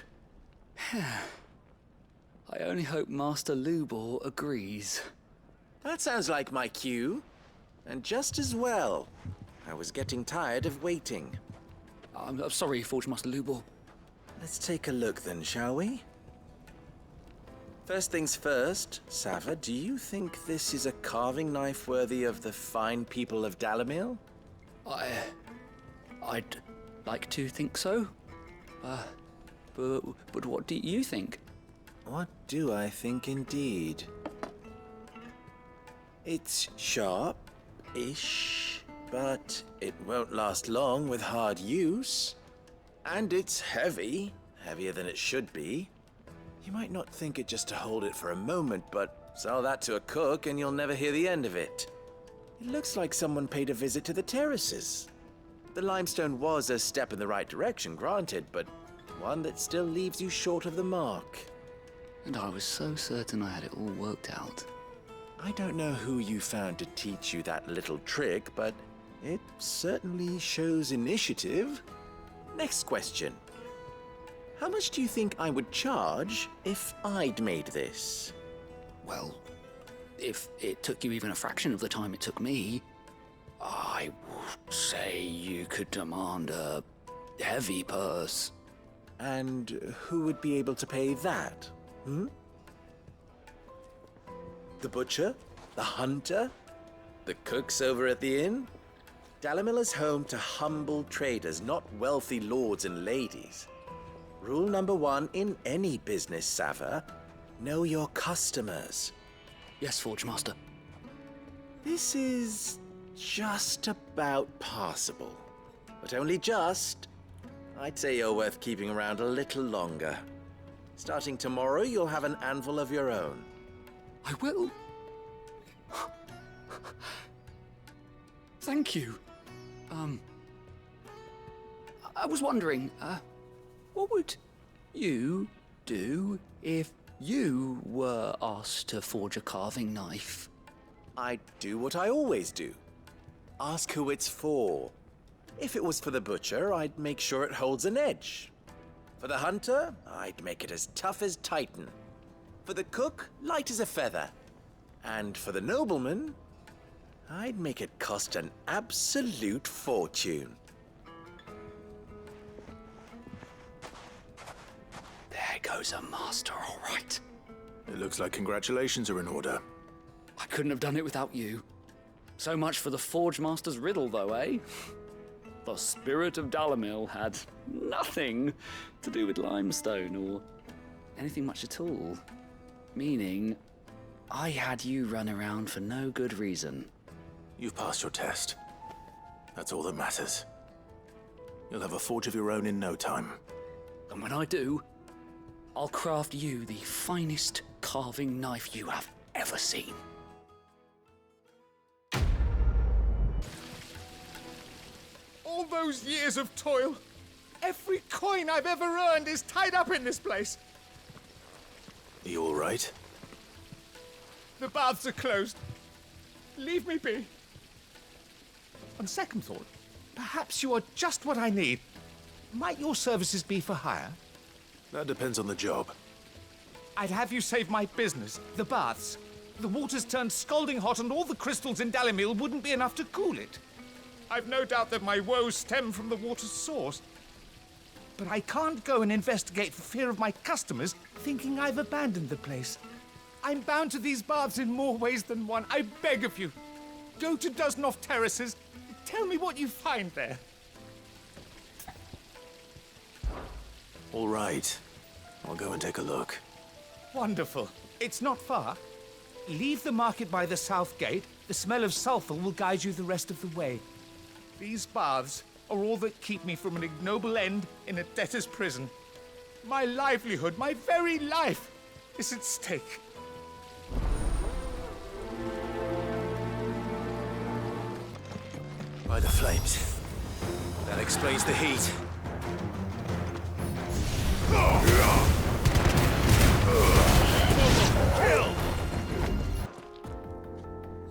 I only hope Master Lubor agrees. That sounds like my cue. And just as well. I was getting tired of waiting. I'm sorry, Forge Master Lubor. Let's take a look then, shall we? First things first, Sava, do you think this is a carving knife worthy of the fine people of Dalimil? I'd like to think so. But what do you think? What do I think indeed? It's sharp-ish, but it won't last long with hard use. And it's heavy, heavier than it should be. You might not think it just to hold it for a moment, but sell that to a cook and you'll never hear the end of it. It looks like someone paid a visit to the terraces. The limestone was a step in the right direction, granted, but one that still leaves you short of the mark. And I was so certain I had it all worked out. I don't know who you found to teach you that little trick, but it certainly shows initiative. Next question. How much do you think I would charge if I'd made this? Well, if it took you even a fraction of the time it took me, I would say you could demand a heavy purse. And who would be able to pay that? The butcher? The hunter? The cooks over at the inn? Dalimil is home to humble traders, not wealthy lords and ladies. Rule number one in any business, Sava, know your customers. Yes, Forge Master. This is just about passable. But only just. I'd say you're worth keeping around a little longer. Starting tomorrow, you'll have an anvil of your own. I will. Thank you. I was wondering, what would you do if you were asked to forge a carving knife? I'd do what I always do. Ask who it's for. If it was for the butcher, I'd make sure it holds an edge. For the hunter, I'd make it as tough as Titan. For the cook, light as a feather. And for the nobleman, I'd make it cost an absolute fortune. There goes a master, all right. It looks like congratulations are in order. I couldn't have done it without you. So much for the Forge Master's riddle, though, eh? The spirit of Dalamil had nothing to do with limestone or anything much at all. Meaning, I had you run around for no good reason. You've passed your test. That's all that matters. You'll have a forge of your own in no time. And when I do, I'll craft you the finest carving knife you have ever seen. All those years of toil, every coin I've ever earned is tied up in this place. Are you all right? The baths are closed. Leave me be. On second thought, perhaps you are just what I need. Might your services be for hire? That depends on the job. I'd have you save my business, the baths. The water's turned scalding hot and all the crystals in Dalamil wouldn't be enough to cool it. I've no doubt that my woes stem from the water's source. But I can't go and investigate for fear of my customers thinking I've abandoned the place. I'm bound to these baths in more ways than one. I beg of you. Go to Doznov Terraces. Tell me what you find there. All right. I'll go and take a look. Wonderful. It's not far. Leave the market by the south gate. The smell of sulfur will guide you the rest of the way. These baths are all that keep me from an ignoble end in a debtor's prison. My livelihood, my very life, is at stake. By the flames. That explains the heat.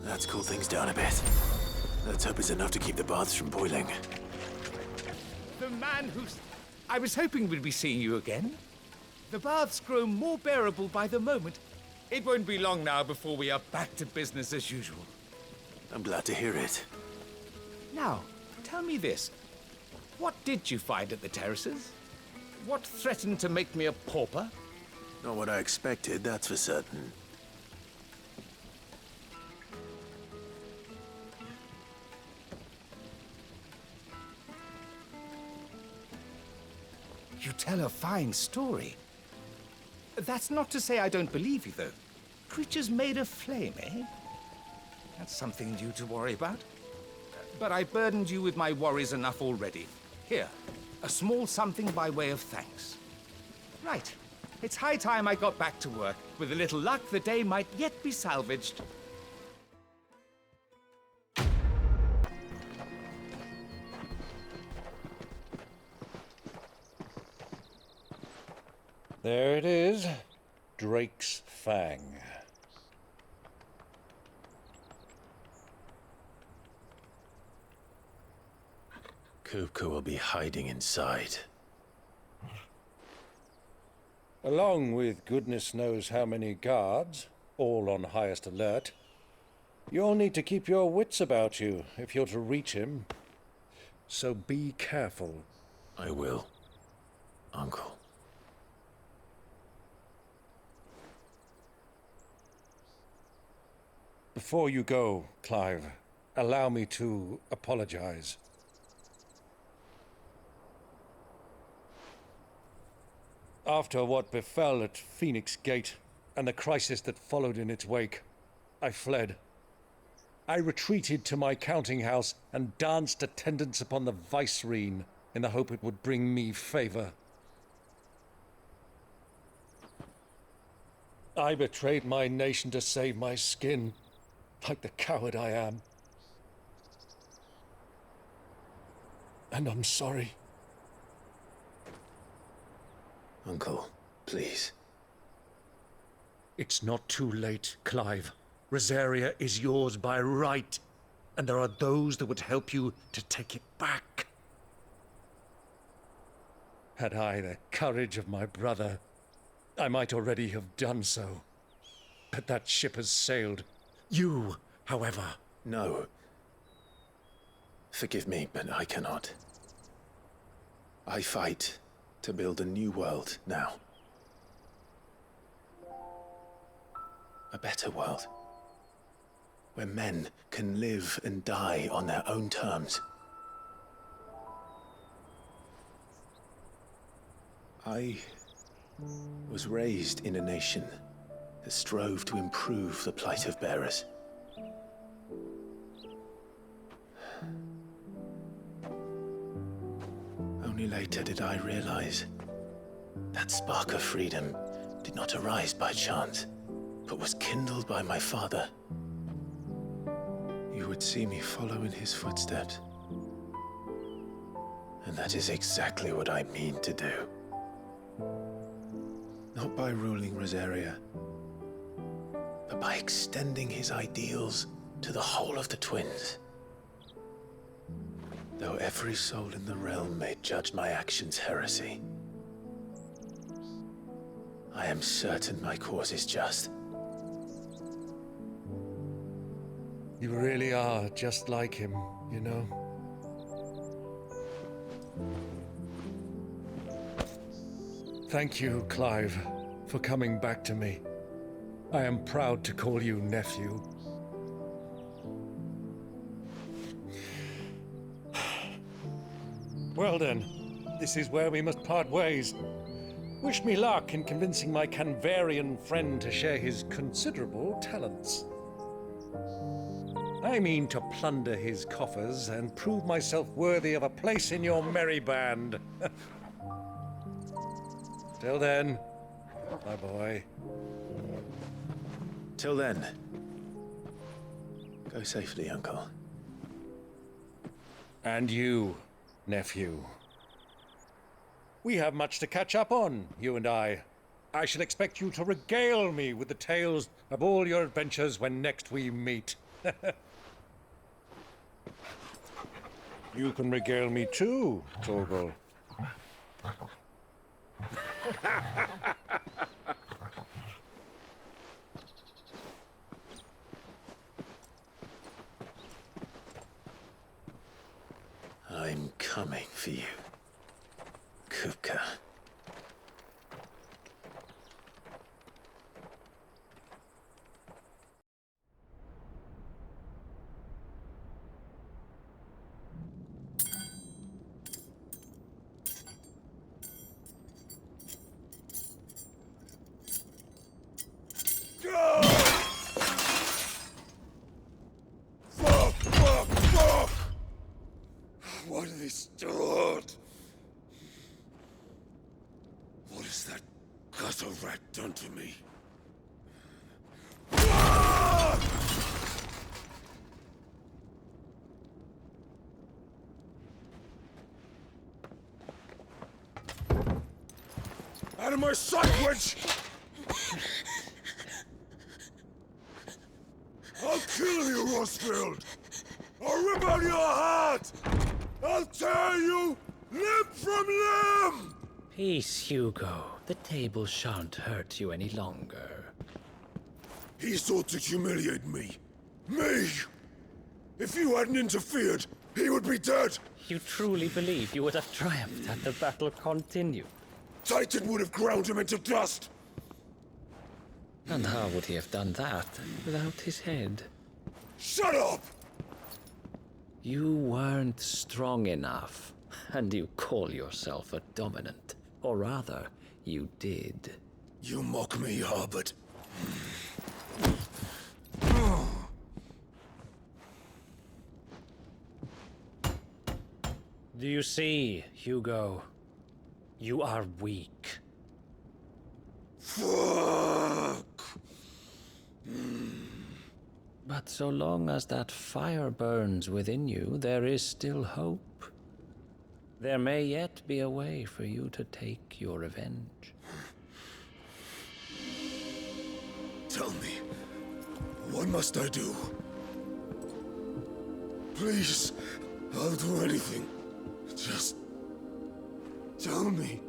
That's cooled things down a bit. Let's hope it's enough to keep the baths from boiling. The man who's... I was hoping we'd be seeing you again. The baths grow more bearable by the moment. It won't be long now before we are back to business as usual. I'm glad to hear it. Now, tell me this. What did you find at the terraces? What threatened to make me a pauper? Not what I expected, that's for certain. You tell a fine story. That's not to say I don't believe you, though. Creatures made of flame, eh? That's something new to worry about. But I burdened you with my worries enough already. Here, a small something by way of thanks. Right. It's high time I got back to work. With a little luck, the day might yet be salvaged. There it is. Drake's Fang. Koopa will be hiding inside. Along with goodness knows how many guards, all on highest alert. You'll need to keep your wits about you if you're to reach him. So be careful. I will, Uncle. Before you go, Clive, allow me to apologize. After what befell at Phoenix Gate and the crisis that followed in its wake, I fled. I retreated to my counting house and danced attendance upon the vicereine in the hope it would bring me favor. I betrayed my nation to save my skin, like the coward I am. And I'm sorry. Uncle, please. It's not too late, Clive. Rosaria is yours by right, and there are those that would help you to take it back. Had I the courage of my brother, I might already have done so. But that ship has sailed, You, however... No. Forgive me, but I cannot. I fight to build a new world now. A better world. Where men can live and die on their own terms. I was raised in a nation that strove to improve the plight of bearers. Only later did I realize that spark of freedom did not arise by chance, but was kindled by my father. You would see me follow in his footsteps. And that is exactly what I mean to do. Not by ruling Rosaria, but by extending his ideals to the whole of the twins. Though every soul in the realm may judge my actions heresy, I am certain my cause is just. You really are just like him, you know? Thank you, Clive, for coming back to me. I am proud to call you nephew. Well then, this is where we must part ways. Wish me luck in convincing my Canvarian friend to share his considerable talents. I mean to plunder his coffers and prove myself worthy of a place in your merry band. Till then, my boy. Till then, go safely, Uncle. And you, nephew. We have much to catch up on, you and I. I shall expect you to regale me with the tales of all your adventures when next we meet. You can regale me too, Torgal. I'm coming for you, Kooka. What are they still at? What has that gutter rat done to me? Out of my sight, witch! I'll kill you, Roosevelt! I'll rip out your heart! I'll tear you limb from limb! Peace, Hugo. The table shan't hurt you any longer. He sought to humiliate me. Me! If you hadn't interfered, he would be dead! You truly believe you would have triumphed had the battle continued? Titan would have ground him into dust! And how would he have done that without his head? Shut up! You weren't strong enough, and you call yourself a dominant. Or rather, you did. You mock me, Harbert. Do you see, Hugo? You are weak. Fuck! But so long as that fire burns within you, there is still hope. There may yet be a way for you to take your revenge. Tell me, what must I do? Please, I'll do anything. Just tell me.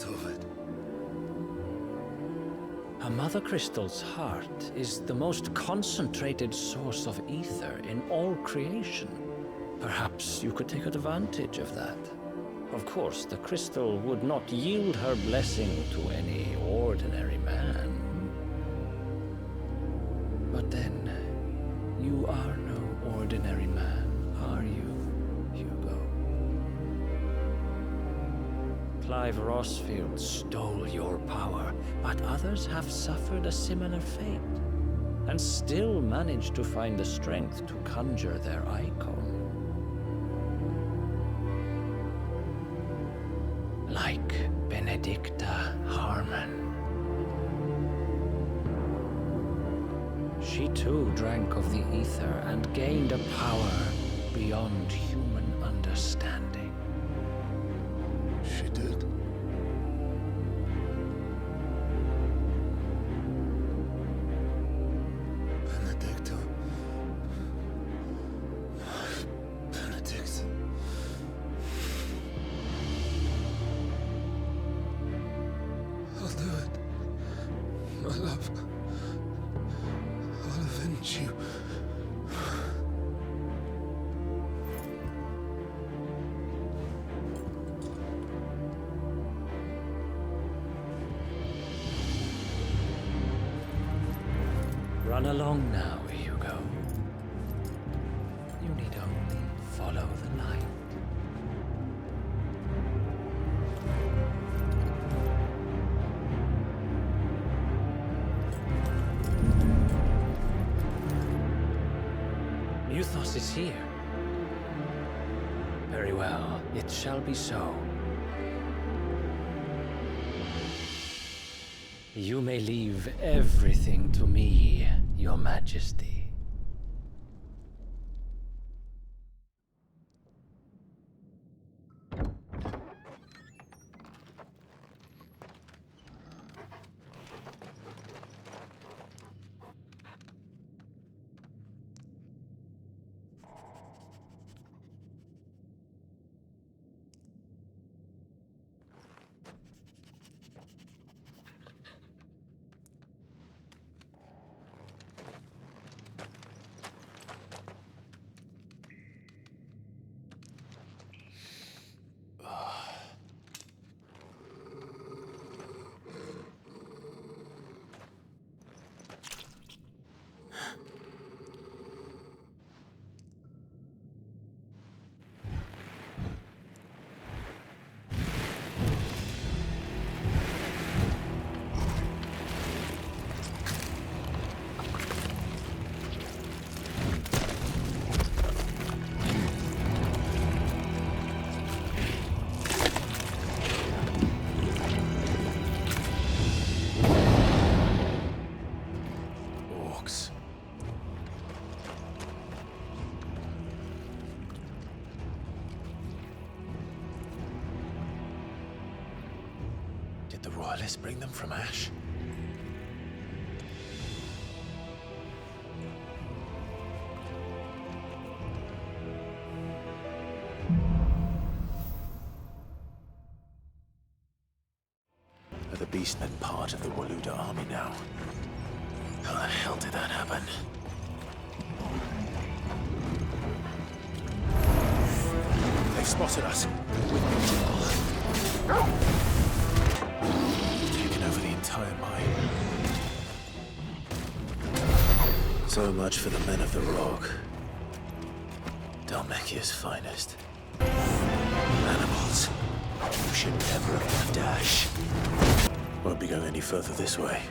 lot of it. A mother crystal's heart is the most concentrated source of ether in all creation. Perhaps you could take advantage of that. Of course, the crystal would not yield her blessing to any ordinary man. But then, you are no ordinary man, are you, Hugo? Clive Rossfield stole your power, but others have suffered a similar fate, and still managed to find the strength to conjure their icon. Like Benedicta Harmon. She too drank of the ether and gained a power beyond human understanding. She did. Benedicta. Benedicta. I'll do it. My love. I'll avenge you. Run along now, Hugo. You need only follow the light. Muthos is here. Very well, it shall be so. You may leave everything to me, Your Majesty. The royalists bring them from Ash? Are the beastmen part of the Waluda army now? How the hell did that happen? They've spotted us. Taken over the entire mine. So much for the men of the rock. Dalmekia's finest. Animals. You should never have left Ash. Won't be going any further this way.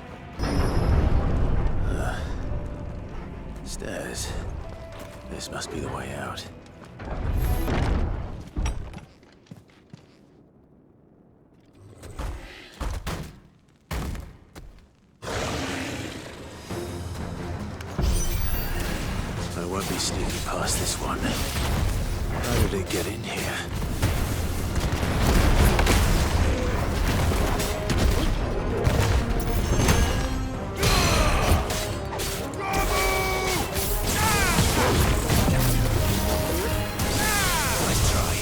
Stairs. This must be the way out. I won't be sneaking past this one. How did it get in here? Nice try.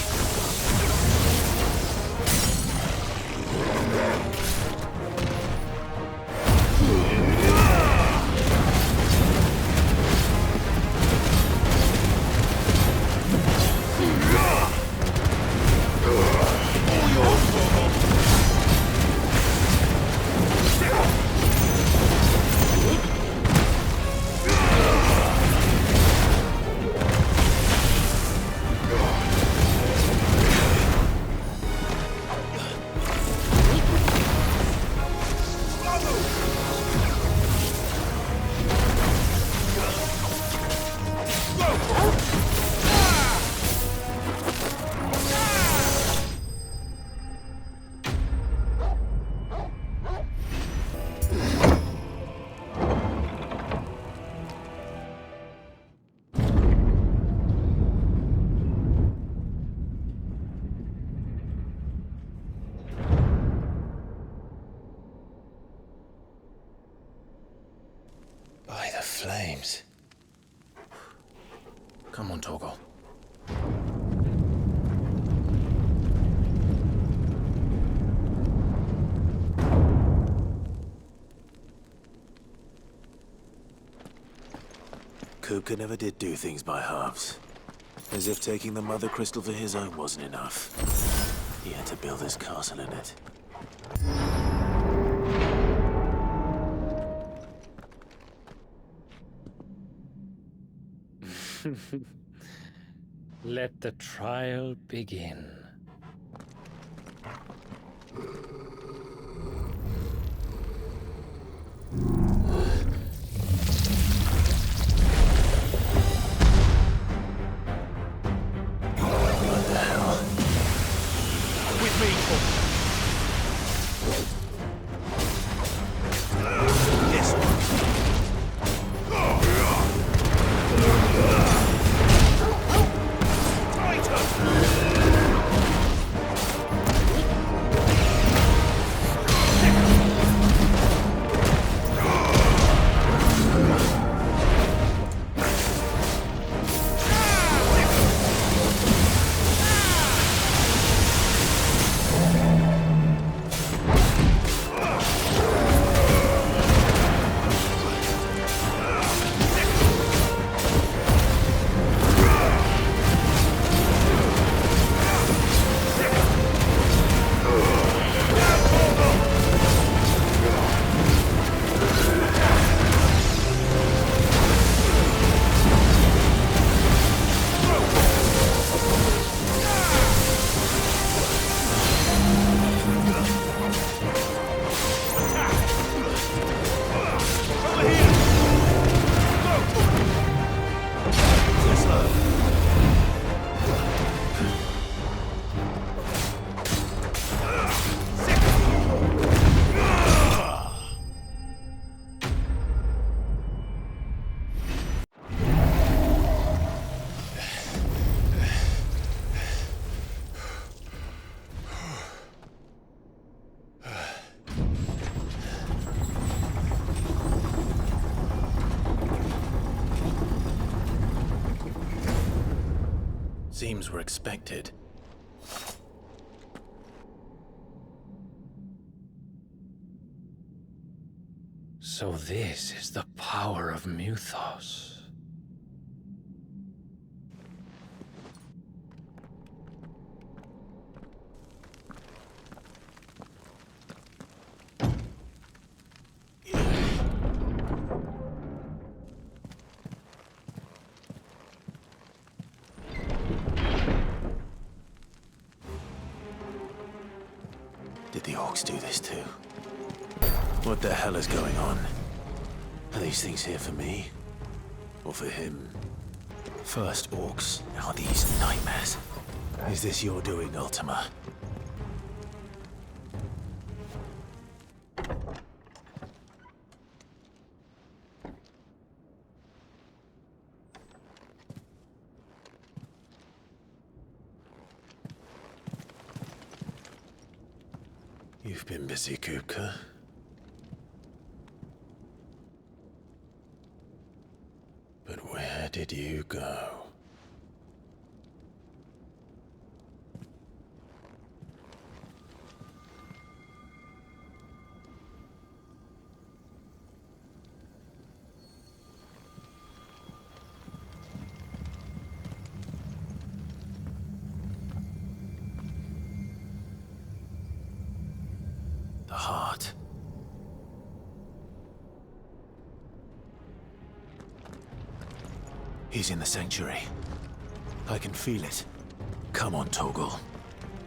flames. Come on, Torgal. Koopa never did do things by halves. As if taking the Mother Crystal for his own wasn't enough. He had to build his castle in it. Let the trial begin. What the hell? With me, This seems were expected. So this is the power of Muthos. Did the orcs do this too? What the hell is going on? Are these things here for me? Or for him? First orcs, now these nightmares. Is this your doing, Ultima? You've been busy, Koopa. But where did you go? The heart. He's in the sanctuary. I can feel it. Come on, Torgal.